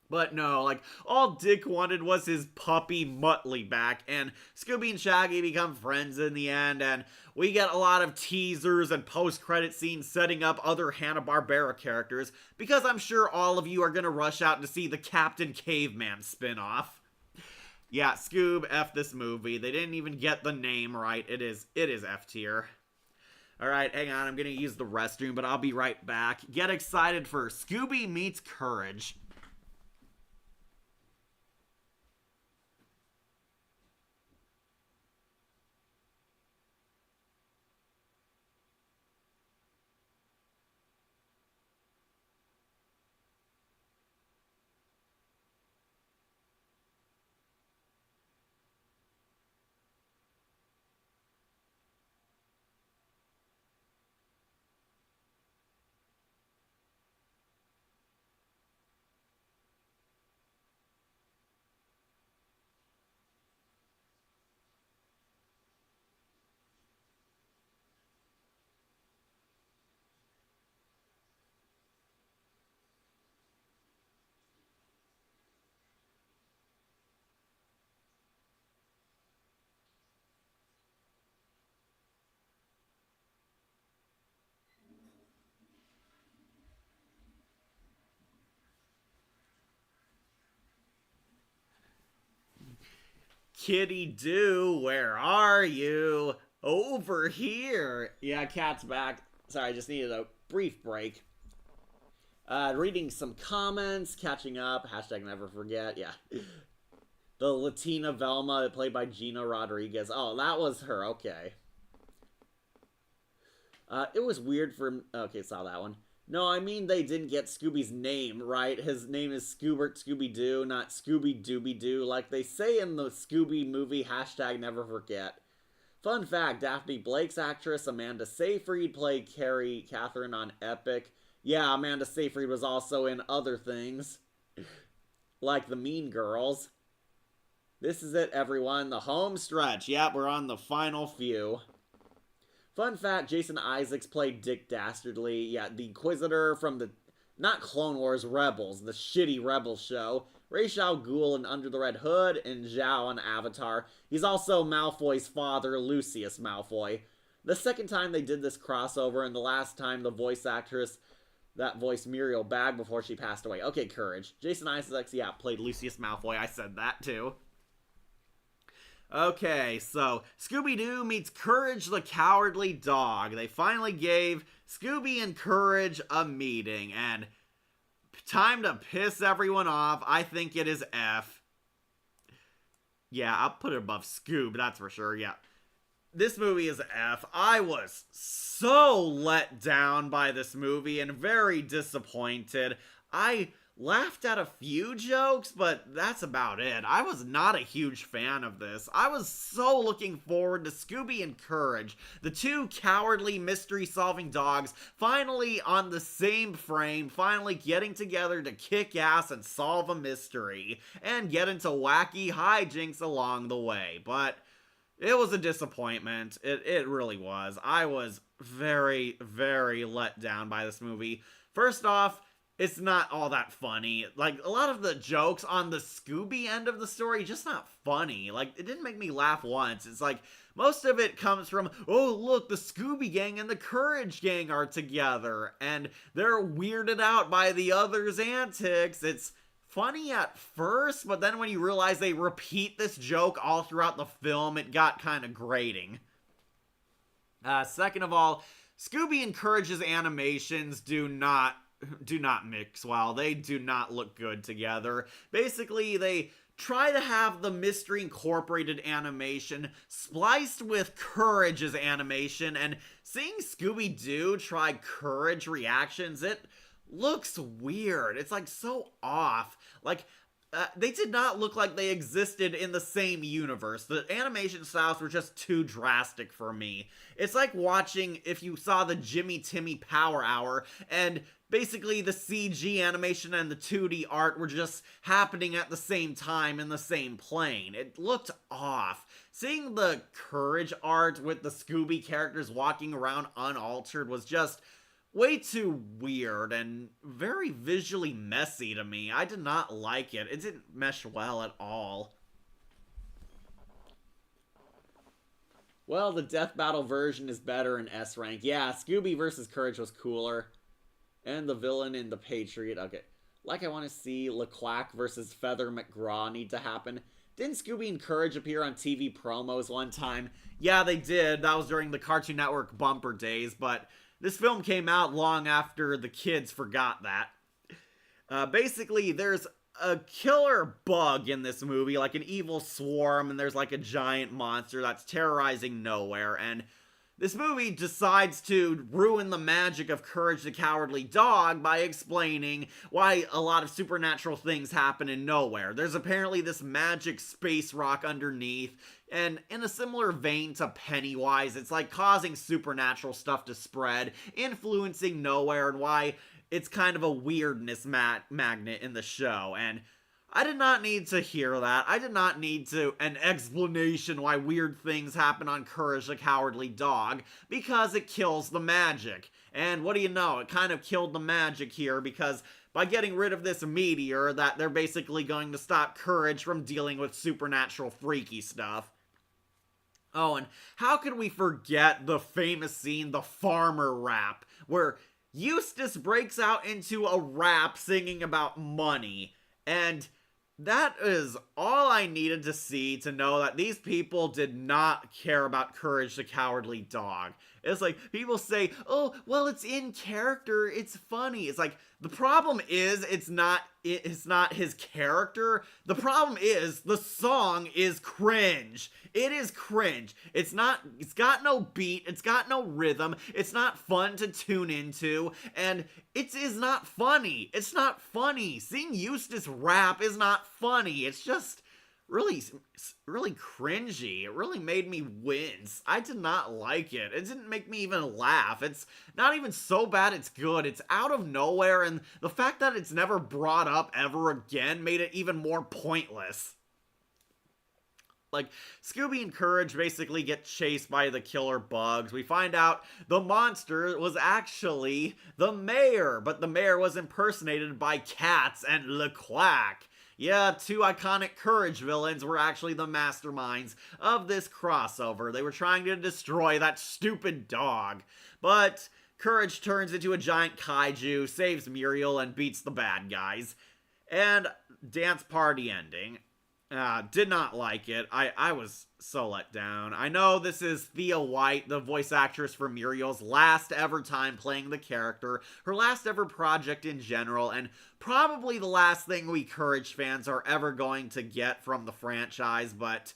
But no, like, all Dick wanted was his puppy Muttley back, and Scooby and Shaggy become friends in the end, and we get a lot of teasers and post-credit scenes setting up other Hanna-Barbera characters, because I'm sure all of you are gonna rush out to see the Captain Caveman spin-off. Yeah, Scoob, F this movie. They didn't even get the name right. It is F tier. Alright, hang on, I'm gonna use the restroom, but I'll be right back. Get excited for Scooby Meets Courage. Kitty Doo, where are you? Over here. Yeah, Cat's back. Sorry, I just needed a brief break. Reading some comments, catching up, hashtag never forget, yeah. The Latina Velma, played by Gina Rodriguez. Oh, that was her, okay. It was weird for... Okay, saw that one. No, I mean they didn't get Scooby's name, right? His name is Scoobert Scooby-Doo, not Scooby-Dooby-Doo, like they say in the Scooby movie, hashtag never forget. Fun fact, Daphne Blake's actress Amanda Seyfried played Carrie Catherine on Epic. Yeah, Amanda Seyfried was also in other things, like the Mean Girls. This is it, everyone, the home stretch. Yep, we're on the final few. Fun fact, Jason Isaacs played Dick Dastardly. Yeah, the Inquisitor from the, not Clone Wars, Rebels, the shitty Rebels show. Ra's al Ghul in Under the Red Hood, and Zhao on Avatar. He's also Malfoy's father, Lucius Malfoy. The second time they did this crossover, and the last time the voice actress that voiced Muriel Bag before she passed away. Okay, Courage. Jason Isaacs, yeah, played Lucius Malfoy. I said that too. Okay, so Scooby-Doo meets Courage the Cowardly Dog. They finally gave Scooby and Courage a meeting, and time to piss everyone off. I think it is F. Yeah, I'll put it above Scoob, that's for sure, yeah. This movie is F. I was so let down by this movie and very disappointed. I laughed at a few jokes, but that's about it. I was not a huge fan of this. I was so looking forward to Scooby and Courage, the two cowardly mystery-solving dogs, finally on the same frame, finally getting together to kick ass and solve a mystery, and get into wacky hijinks along the way. But it was a disappointment. It really was. I was very, very let down by this movie. First off, it's not all that funny. Like, a lot of the jokes on the Scooby end of the story, just not funny. Like, it didn't make me laugh once. It's like, most of it comes from, oh, look, the Scooby Gang and the Courage Gang are together, and they're weirded out by the others' antics. It's funny at first, but then when you realize they repeat this joke all throughout the film, it got kind of grating. Second of all, Scooby and Courage's animations do not mix well. They do not look good together. Basically, they try to have the Mystery Incorporated animation spliced with Courage's animation, and seeing Scooby-Doo try Courage reactions, it looks weird. It's like so off. Like, they did not look like they existed in the same universe. The animation styles were just too drastic for me. It's like watching if you saw the Jimmy Timmy Power Hour, and basically the CG animation and the 2D art were just happening at the same time in the same plane. It looked off. Seeing the Courage art with the Scooby characters walking around unaltered was just way too weird and very visually messy to me. I did not like it. It didn't mesh well at all. Well, the Death Battle version is better in S rank. Yeah, Scooby versus Courage was cooler. And the villain in The Patriot. Okay. Like, I want to see LeQuack versus Feather McGraw need to happen. Didn't Scooby and Courage appear on TV promos one time? Yeah, they did. That was during the Cartoon Network bumper days, but this film came out long after the kids forgot that. Basically, there's a killer bug in this movie, like an evil swarm, and there's like a giant monster that's terrorizing nowhere, and this movie decides to ruin the magic of Courage the Cowardly Dog by explaining why a lot of supernatural things happen in nowhere. There's apparently this magic space rock underneath, and in a similar vein to Pennywise, it's like causing supernatural stuff to spread, influencing nowhere, and why it's kind of a weirdness magnet in the show. And I did not need to hear that. I did not need an explanation why weird things happen on Courage the Cowardly Dog, because it kills the magic. And what do you know? It kind of killed the magic here, because by getting rid of this meteor, that they're basically going to stop Courage from dealing with supernatural freaky stuff. Oh, and how could we forget the famous scene, the farmer rap, where Eustace breaks out into a rap singing about money, and that is all I needed to see to know that these people did not care about Courage the Cowardly Dog. It's like, people say, oh, well, it's in character, it's funny. It's like, the problem is, it's not his character. The problem is, the song is cringe. It is cringe. It's got no beat, it's got no rhythm, it's not fun to tune into, and it is not funny. It's not funny. Seeing Eustace rap is not funny. It's just really cringy. It really made me wince. I did not like it. It didn't make me even laugh. It's not even so bad it's good. It's out of nowhere, and the fact that it's never brought up ever again made it even more pointless. Like, Scooby and Courage basically get chased by the killer bugs. We find out the monster was actually the mayor, but the mayor was impersonated by cats and Le Quack. Yeah, two iconic Courage villains were actually the masterminds of this crossover. They were trying to destroy that stupid dog. But Courage turns into a giant kaiju, saves Muriel, and beats the bad guys. And dance party ending. Did not like it. I was so let down. I know this is Thea White, the voice actress for Muriel's last ever time playing the character, her last ever project in general, and probably the last thing we Courage fans are ever going to get from the franchise, but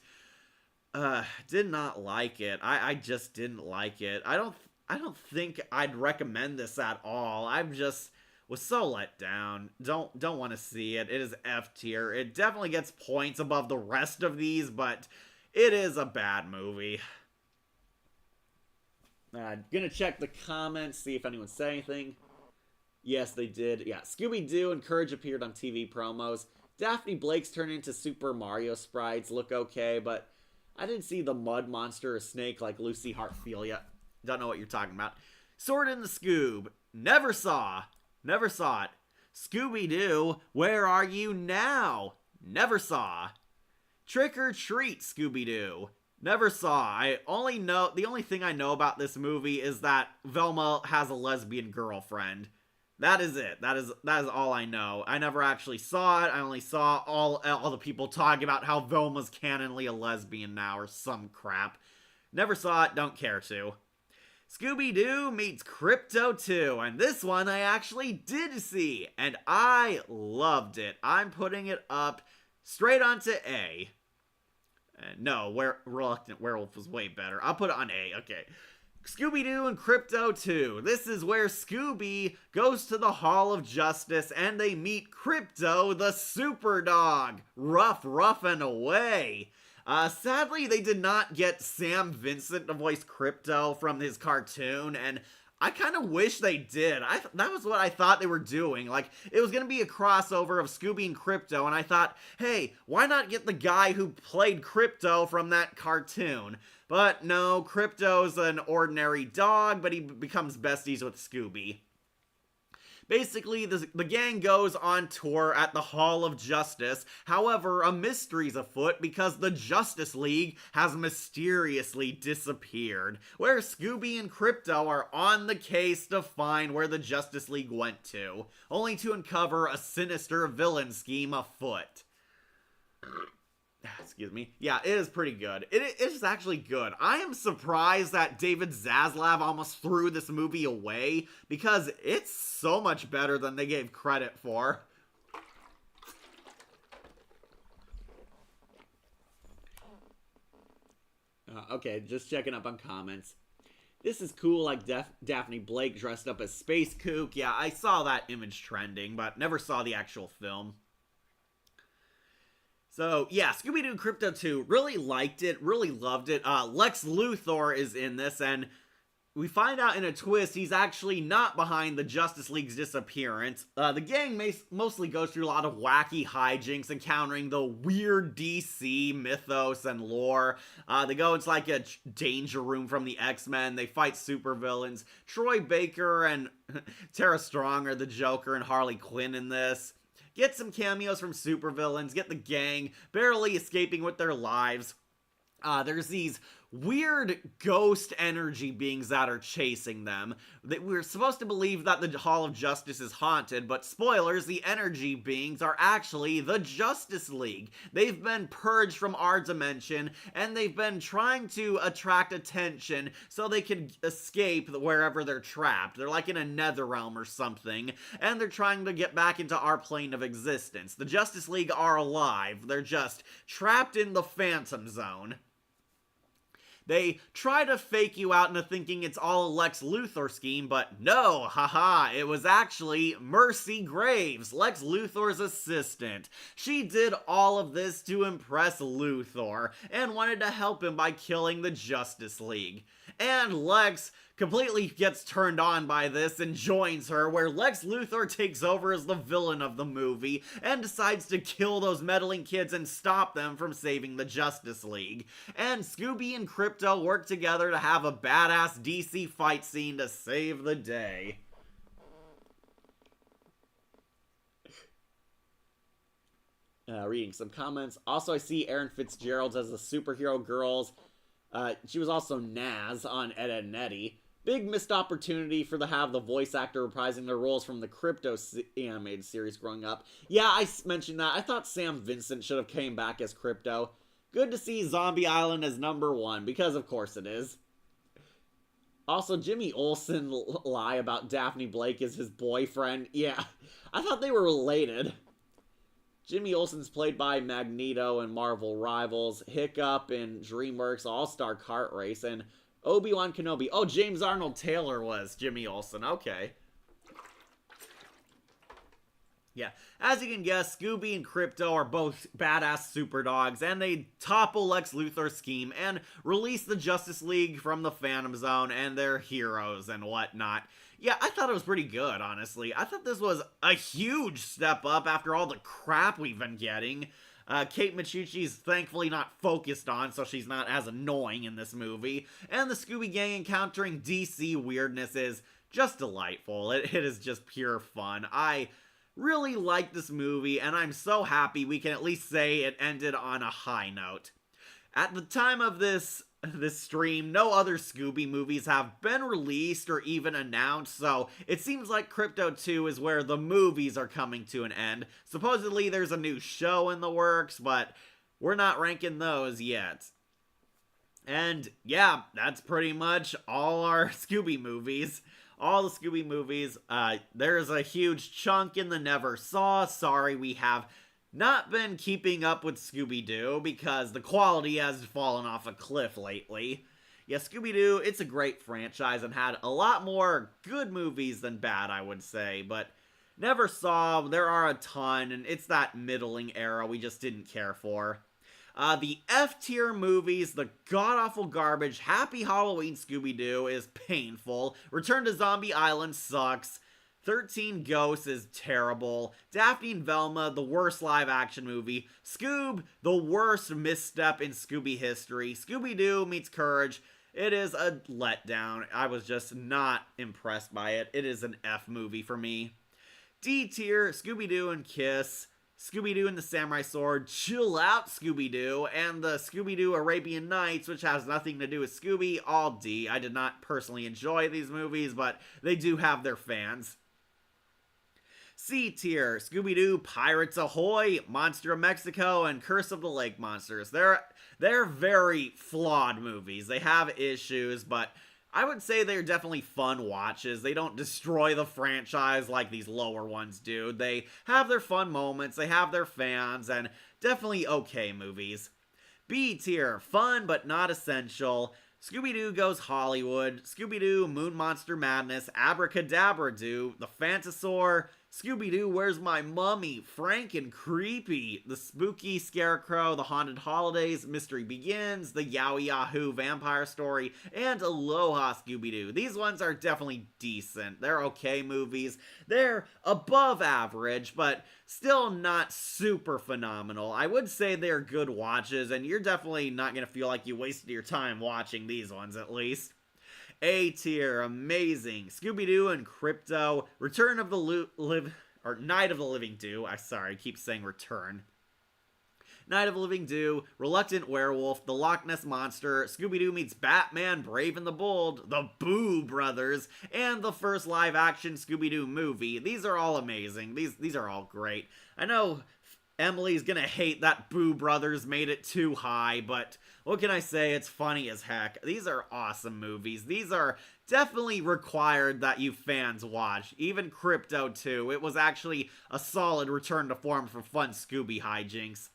did not like it. I just didn't like it. I don't think I'd recommend this at all. Was so let down. Don't want to see it. It is F tier. It definitely gets points above the rest of these, but it is a bad movie. Gonna check the comments, see if anyone said anything. Yes, they did. Yeah, Scooby-Doo and Courage appeared on TV promos. Daphne Blake's turned into Super Mario sprites look okay, but I didn't see the mud monster or snake like Lucy Hartfilia. Don't know what you're talking about. Sword in the Scoob. Never saw it. Scooby-Doo, where are you now? Never saw. Trick or Treat, Scooby-Doo. Never saw. The only thing I know about this movie is that Velma has a lesbian girlfriend. That is it. That is all I know. I never actually saw it. I only saw all the people talking about how Velma's canonly a lesbian now or some crap. Never saw it, don't care to. Scooby-Doo meets Crypto 2, and this one I actually did see, and I loved it. I'm putting it up straight onto A. No, Reluctant Werewolf was way better. I'll put it on A, okay. Scooby-Doo and Crypto 2. This is where Scooby goes to the Hall of Justice, and they meet Crypto the Super Dog. Rough and away. Sadly, they did not get Sam Vincent to voice Crypto from his cartoon, and I kind of wish they did. That was what I thought they were doing. Like, it was going to be a crossover of Scooby and Crypto, and I thought, hey, why not get the guy who played Crypto from that cartoon? But no, Crypto's an ordinary dog, but he becomes besties with Scooby. Basically, the gang goes on tour at the Hall of Justice. However, a mystery's afoot because the Justice League has mysteriously disappeared, where Scooby and Crypto are on the case to find where the Justice League went to, only to uncover a sinister villain scheme afoot. Excuse me. Yeah, it is pretty good. It is actually good. I am surprised that David Zaslav almost threw this movie away, because it's so much better than they gave credit for. Okay, just checking up on comments. This is cool, like Daphne Blake dressed up as Space Kook. Yeah, I saw that image trending, but never saw the actual film. So, yeah, Scooby-Doo Crypto 2, really liked it, really loved it. Lex Luthor is in this, and we find out in a twist he's actually not behind the Justice League's disappearance. The gang mostly goes through a lot of wacky hijinks, encountering the weird DC mythos and lore. They go into like a danger room from the X-Men, they fight supervillains. Troy Baker and Tara Strong are the Joker and Harley Quinn in this. Get some cameos from supervillains, get the gang barely escaping with their lives. There's these weird ghost energy beings that are chasing them. We're supposed to believe that the Hall of Justice is haunted, but spoilers, the energy beings are actually the Justice League. They've been purged from our dimension, and they've been trying to attract attention so they can escape wherever they're trapped. They're like in a nether realm or something, and they're trying to get back into our plane of existence. The Justice League are alive. They're just trapped in the Phantom Zone. They try to fake you out into thinking it's all a Lex Luthor scheme, but no, haha, it was actually Mercy Graves, Lex Luthor's assistant. She did all of this to impress Luthor, and wanted to help him by killing the Justice League. And Lex completely gets turned on by this and joins her, where Lex Luthor takes over as the villain of the movie and decides to kill those meddling kids and stop them from saving the Justice League. And Scooby and Krypto work together to have a badass DC fight scene to save the day. Reading some comments. Also, I see Erin Fitzgerald as the Superhero Girls. She was also Naz on Ed, Edd n Eddy. Big missed opportunity for have the voice actor reprising their roles from the Krypto animated series growing up. Yeah, I mentioned that. I thought Sam Vincent should have came back as Krypto. Good to see Zombie Island as #1, because of course it is. Also, Jimmy Olsen lie about Daphne Blake as his boyfriend. Yeah, I thought they were related. Jimmy Olsen's played by Magneto in Marvel Rivals, Hiccup in DreamWorks All-Star Kart Race, and Obi-Wan Kenobi. Oh, James Arnold Taylor was Jimmy Olsen. Okay. Yeah, as you can guess, Scooby and Krypto are both badass super dogs, and they topple Lex Luthor's scheme and release the Justice League from the Phantom Zone and their heroes and whatnot. Yeah, I thought it was pretty good, honestly. I thought this was a huge step up after all the crap we've been getting. Kate Micucci's thankfully not focused on, so she's not as annoying in this movie. And the Scooby Gang encountering DC weirdness is just delightful. It is just pure fun. I really like this movie, and I'm so happy we can at least say it ended on a high note. At the time of this stream, no other Scooby movies have been released or even announced, so it seems like Krypto 2 is where the movies are coming to an end. Supposedly there's a new show in the works, but we're not ranking those yet. And yeah, that's pretty much all our Scooby movies. All the Scooby movies. There's a huge chunk in the Never Saw. Sorry, we have not been keeping up with Scooby-Doo because the quality has fallen off a cliff lately. Yeah, Scooby-Doo, it's a great franchise and had a lot more good movies than bad, I would say, but Never Saw, there are a ton, and it's that middling era we just didn't care for. The F-tier movies, the god-awful garbage, Happy Halloween Scooby-Doo is painful, Return to Zombie Island sucks, 13 Ghosts is terrible, Daphne and Velma, the worst live-action movie, Scoob, the worst misstep in Scooby history, Scooby-Doo meets Courage, it is a letdown. I was just not impressed by it. It is an F movie for me. D tier, Scooby-Doo and Kiss, Scooby-Doo and the Samurai Sword, Chill Out Scooby-Doo, and the Scooby-Doo Arabian Nights, which has nothing to do with Scooby, all D. I did not personally enjoy these movies, but they do have their fans. C tier, Scooby-Doo, Pirates Ahoy, Monster of Mexico, and Curse of the Lake Monsters. They're very flawed movies. They have issues, but I would say they're definitely fun watches. They don't destroy the franchise like these lower ones do. They have their fun moments, they have their fans, and definitely okay movies. B tier, fun but not essential. Scooby-Doo Goes Hollywood, Scooby-Doo Moon Monster Madness, Abracadabra-Doo, The Phantasaur, Scooby-Doo Where's My Mummy, Franken Creepy, The Spooky Scarecrow, The Haunted Holidays, Mystery Begins, The Yowie Yahoo Vampire Story, and Aloha Scooby-Doo. These ones are definitely decent. They're okay movies. They're above average, but still not super phenomenal. I would say they're good watches, and you're definitely not going to feel like you wasted your time watching these ones, at least. A tier, amazing. Scooby-Doo and Krypto, Return of the Night of the Living Doo. I keep saying return. Night of the Living Doo, Reluctant Werewolf, The Loch Ness Monster, Scooby-Doo meets Batman, Brave and the Bold, The Boo Brothers, and the first live-action Scooby-Doo movie. These are all amazing. These are all great. I know Emily's gonna hate that Boo Brothers made it too high, but what can I say? It's funny as heck. These are awesome movies. These are definitely required that you fans watch. Even Crypto 2. It was actually a solid return to form for fun Scooby hijinks.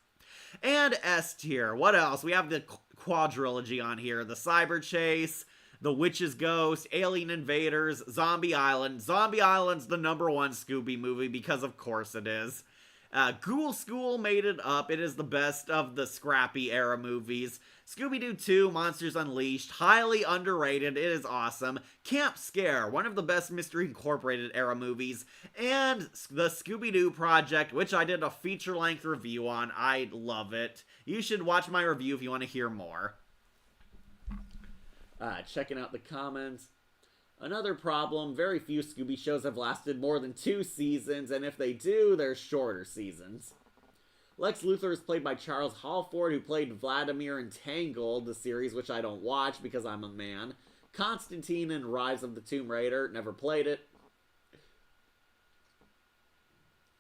And S tier. What else? We have the quadrilogy on here. The Cyber Chase, The Witch's Ghost, Alien Invaders, Zombie Island. Zombie Island's the #1 Scooby movie because of course it is. Ghoul School made it up. It is the best of the Scrappy era movies. Scooby-Doo 2, Monsters Unleashed, highly underrated. It is awesome. Camp Scare, one of the best Mystery Incorporated era movies. And the Scooby-Doo Project, which I did a feature-length review on. I love it. You should watch my review if you want to hear more. Checking out the comments. Another problem, very few Scooby shows have lasted more than 2 seasons, and if they do, they're shorter seasons. Lex Luthor is played by Charles Halford, who played Vladimir in Tangled, the series which I don't watch because I'm a man. Constantine in Rise of the Tomb Raider, never played it.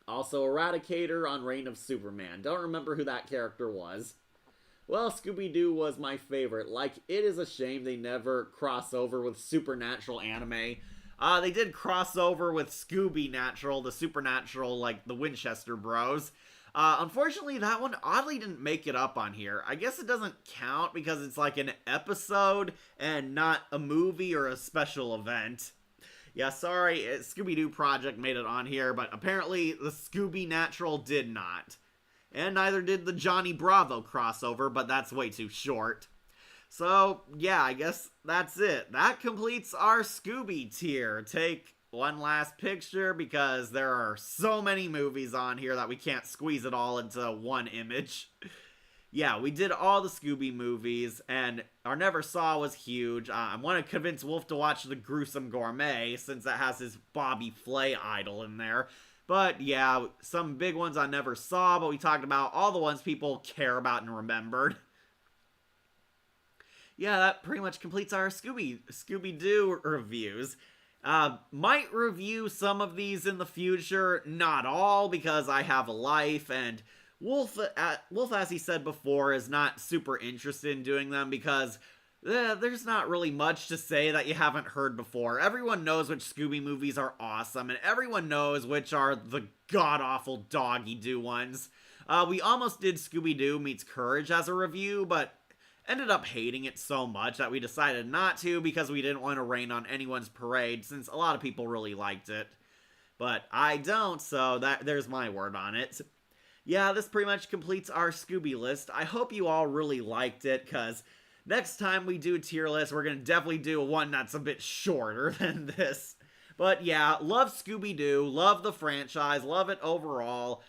Also Eradicator on Reign of Superman, don't remember who that character was. Well, Scooby-Doo was my favorite. Like, it is a shame they never cross over with supernatural anime. They did cross over with Scooby-Natural, the supernatural, like, the Winchester Bros. Unfortunately, that one oddly didn't make it up on here. I guess it doesn't count because it's like an episode and not a movie or a special event. Yeah, sorry, Scooby-Doo Project made it on here, but apparently the Scooby-Natural did not. And neither did the Johnny Bravo crossover, but that's way too short. So, yeah, I guess that's it. That completes our Scooby tier. Take one last picture because there are so many movies on here that we can't squeeze it all into one image. Yeah, we did all the Scooby movies, and our Never Saw was huge. I want to convince Wolf to watch The Gruesome Gourmet, since it has his Bobby Flay idol in there. But yeah, some big ones I never saw, but we talked about all the ones people care about and remembered. Yeah, that pretty much completes our Scooby-Doo reviews. Might review some of these in the future, not all, because I have a life, and Wolf, as he said before, is not super interested in doing them because there's not really much to say that you haven't heard before. Everyone knows which Scooby movies are awesome, and everyone knows which are the god-awful doggy-doo ones. We almost did Scooby-Doo Meets Courage as a review, but ended up hating it so much that we decided not to because we didn't want to rain on anyone's parade, since a lot of people really liked it. But I don't, so there's my word on it. Yeah, this pretty much completes our Scooby list. I hope you all really liked it, because next time we do a tier list, we're going to definitely do one that's a bit shorter than this. But yeah, love Scooby-Doo, love the franchise, love it overall.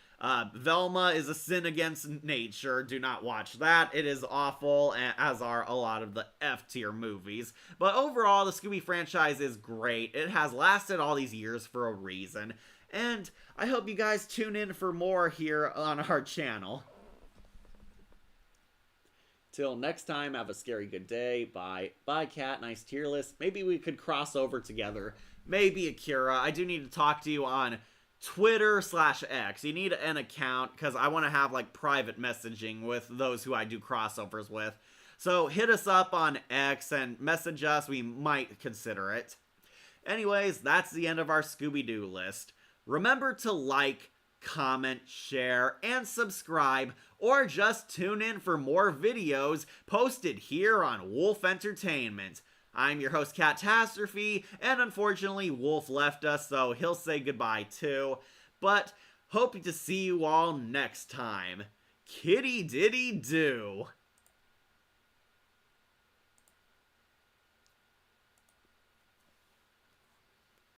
Velma is a sin against nature. Do not watch that. It is awful, as are a lot of the F-tier movies. But overall, the Scooby franchise is great. It has lasted all these years for a reason. And I hope you guys tune in for more here on our channel. Till next time, have a scary good day. Bye. Bye, Cat. Nice tier list. Maybe we could cross over together. Maybe Akira. I do need to talk to you on Twitter/X. You need an account because I want to have like private messaging with those who I do crossovers with. So hit us up on X and message us. We might consider it. Anyways, that's the end of our Scooby-Doo list. Remember to like, comment, share, and subscribe, or just tune in for more videos posted here on Wolf Entertainment. I'm your host, Catastrophe, and unfortunately, Wolf left us, so he'll say goodbye too. But hope to see you all next time. Kitty diddy do.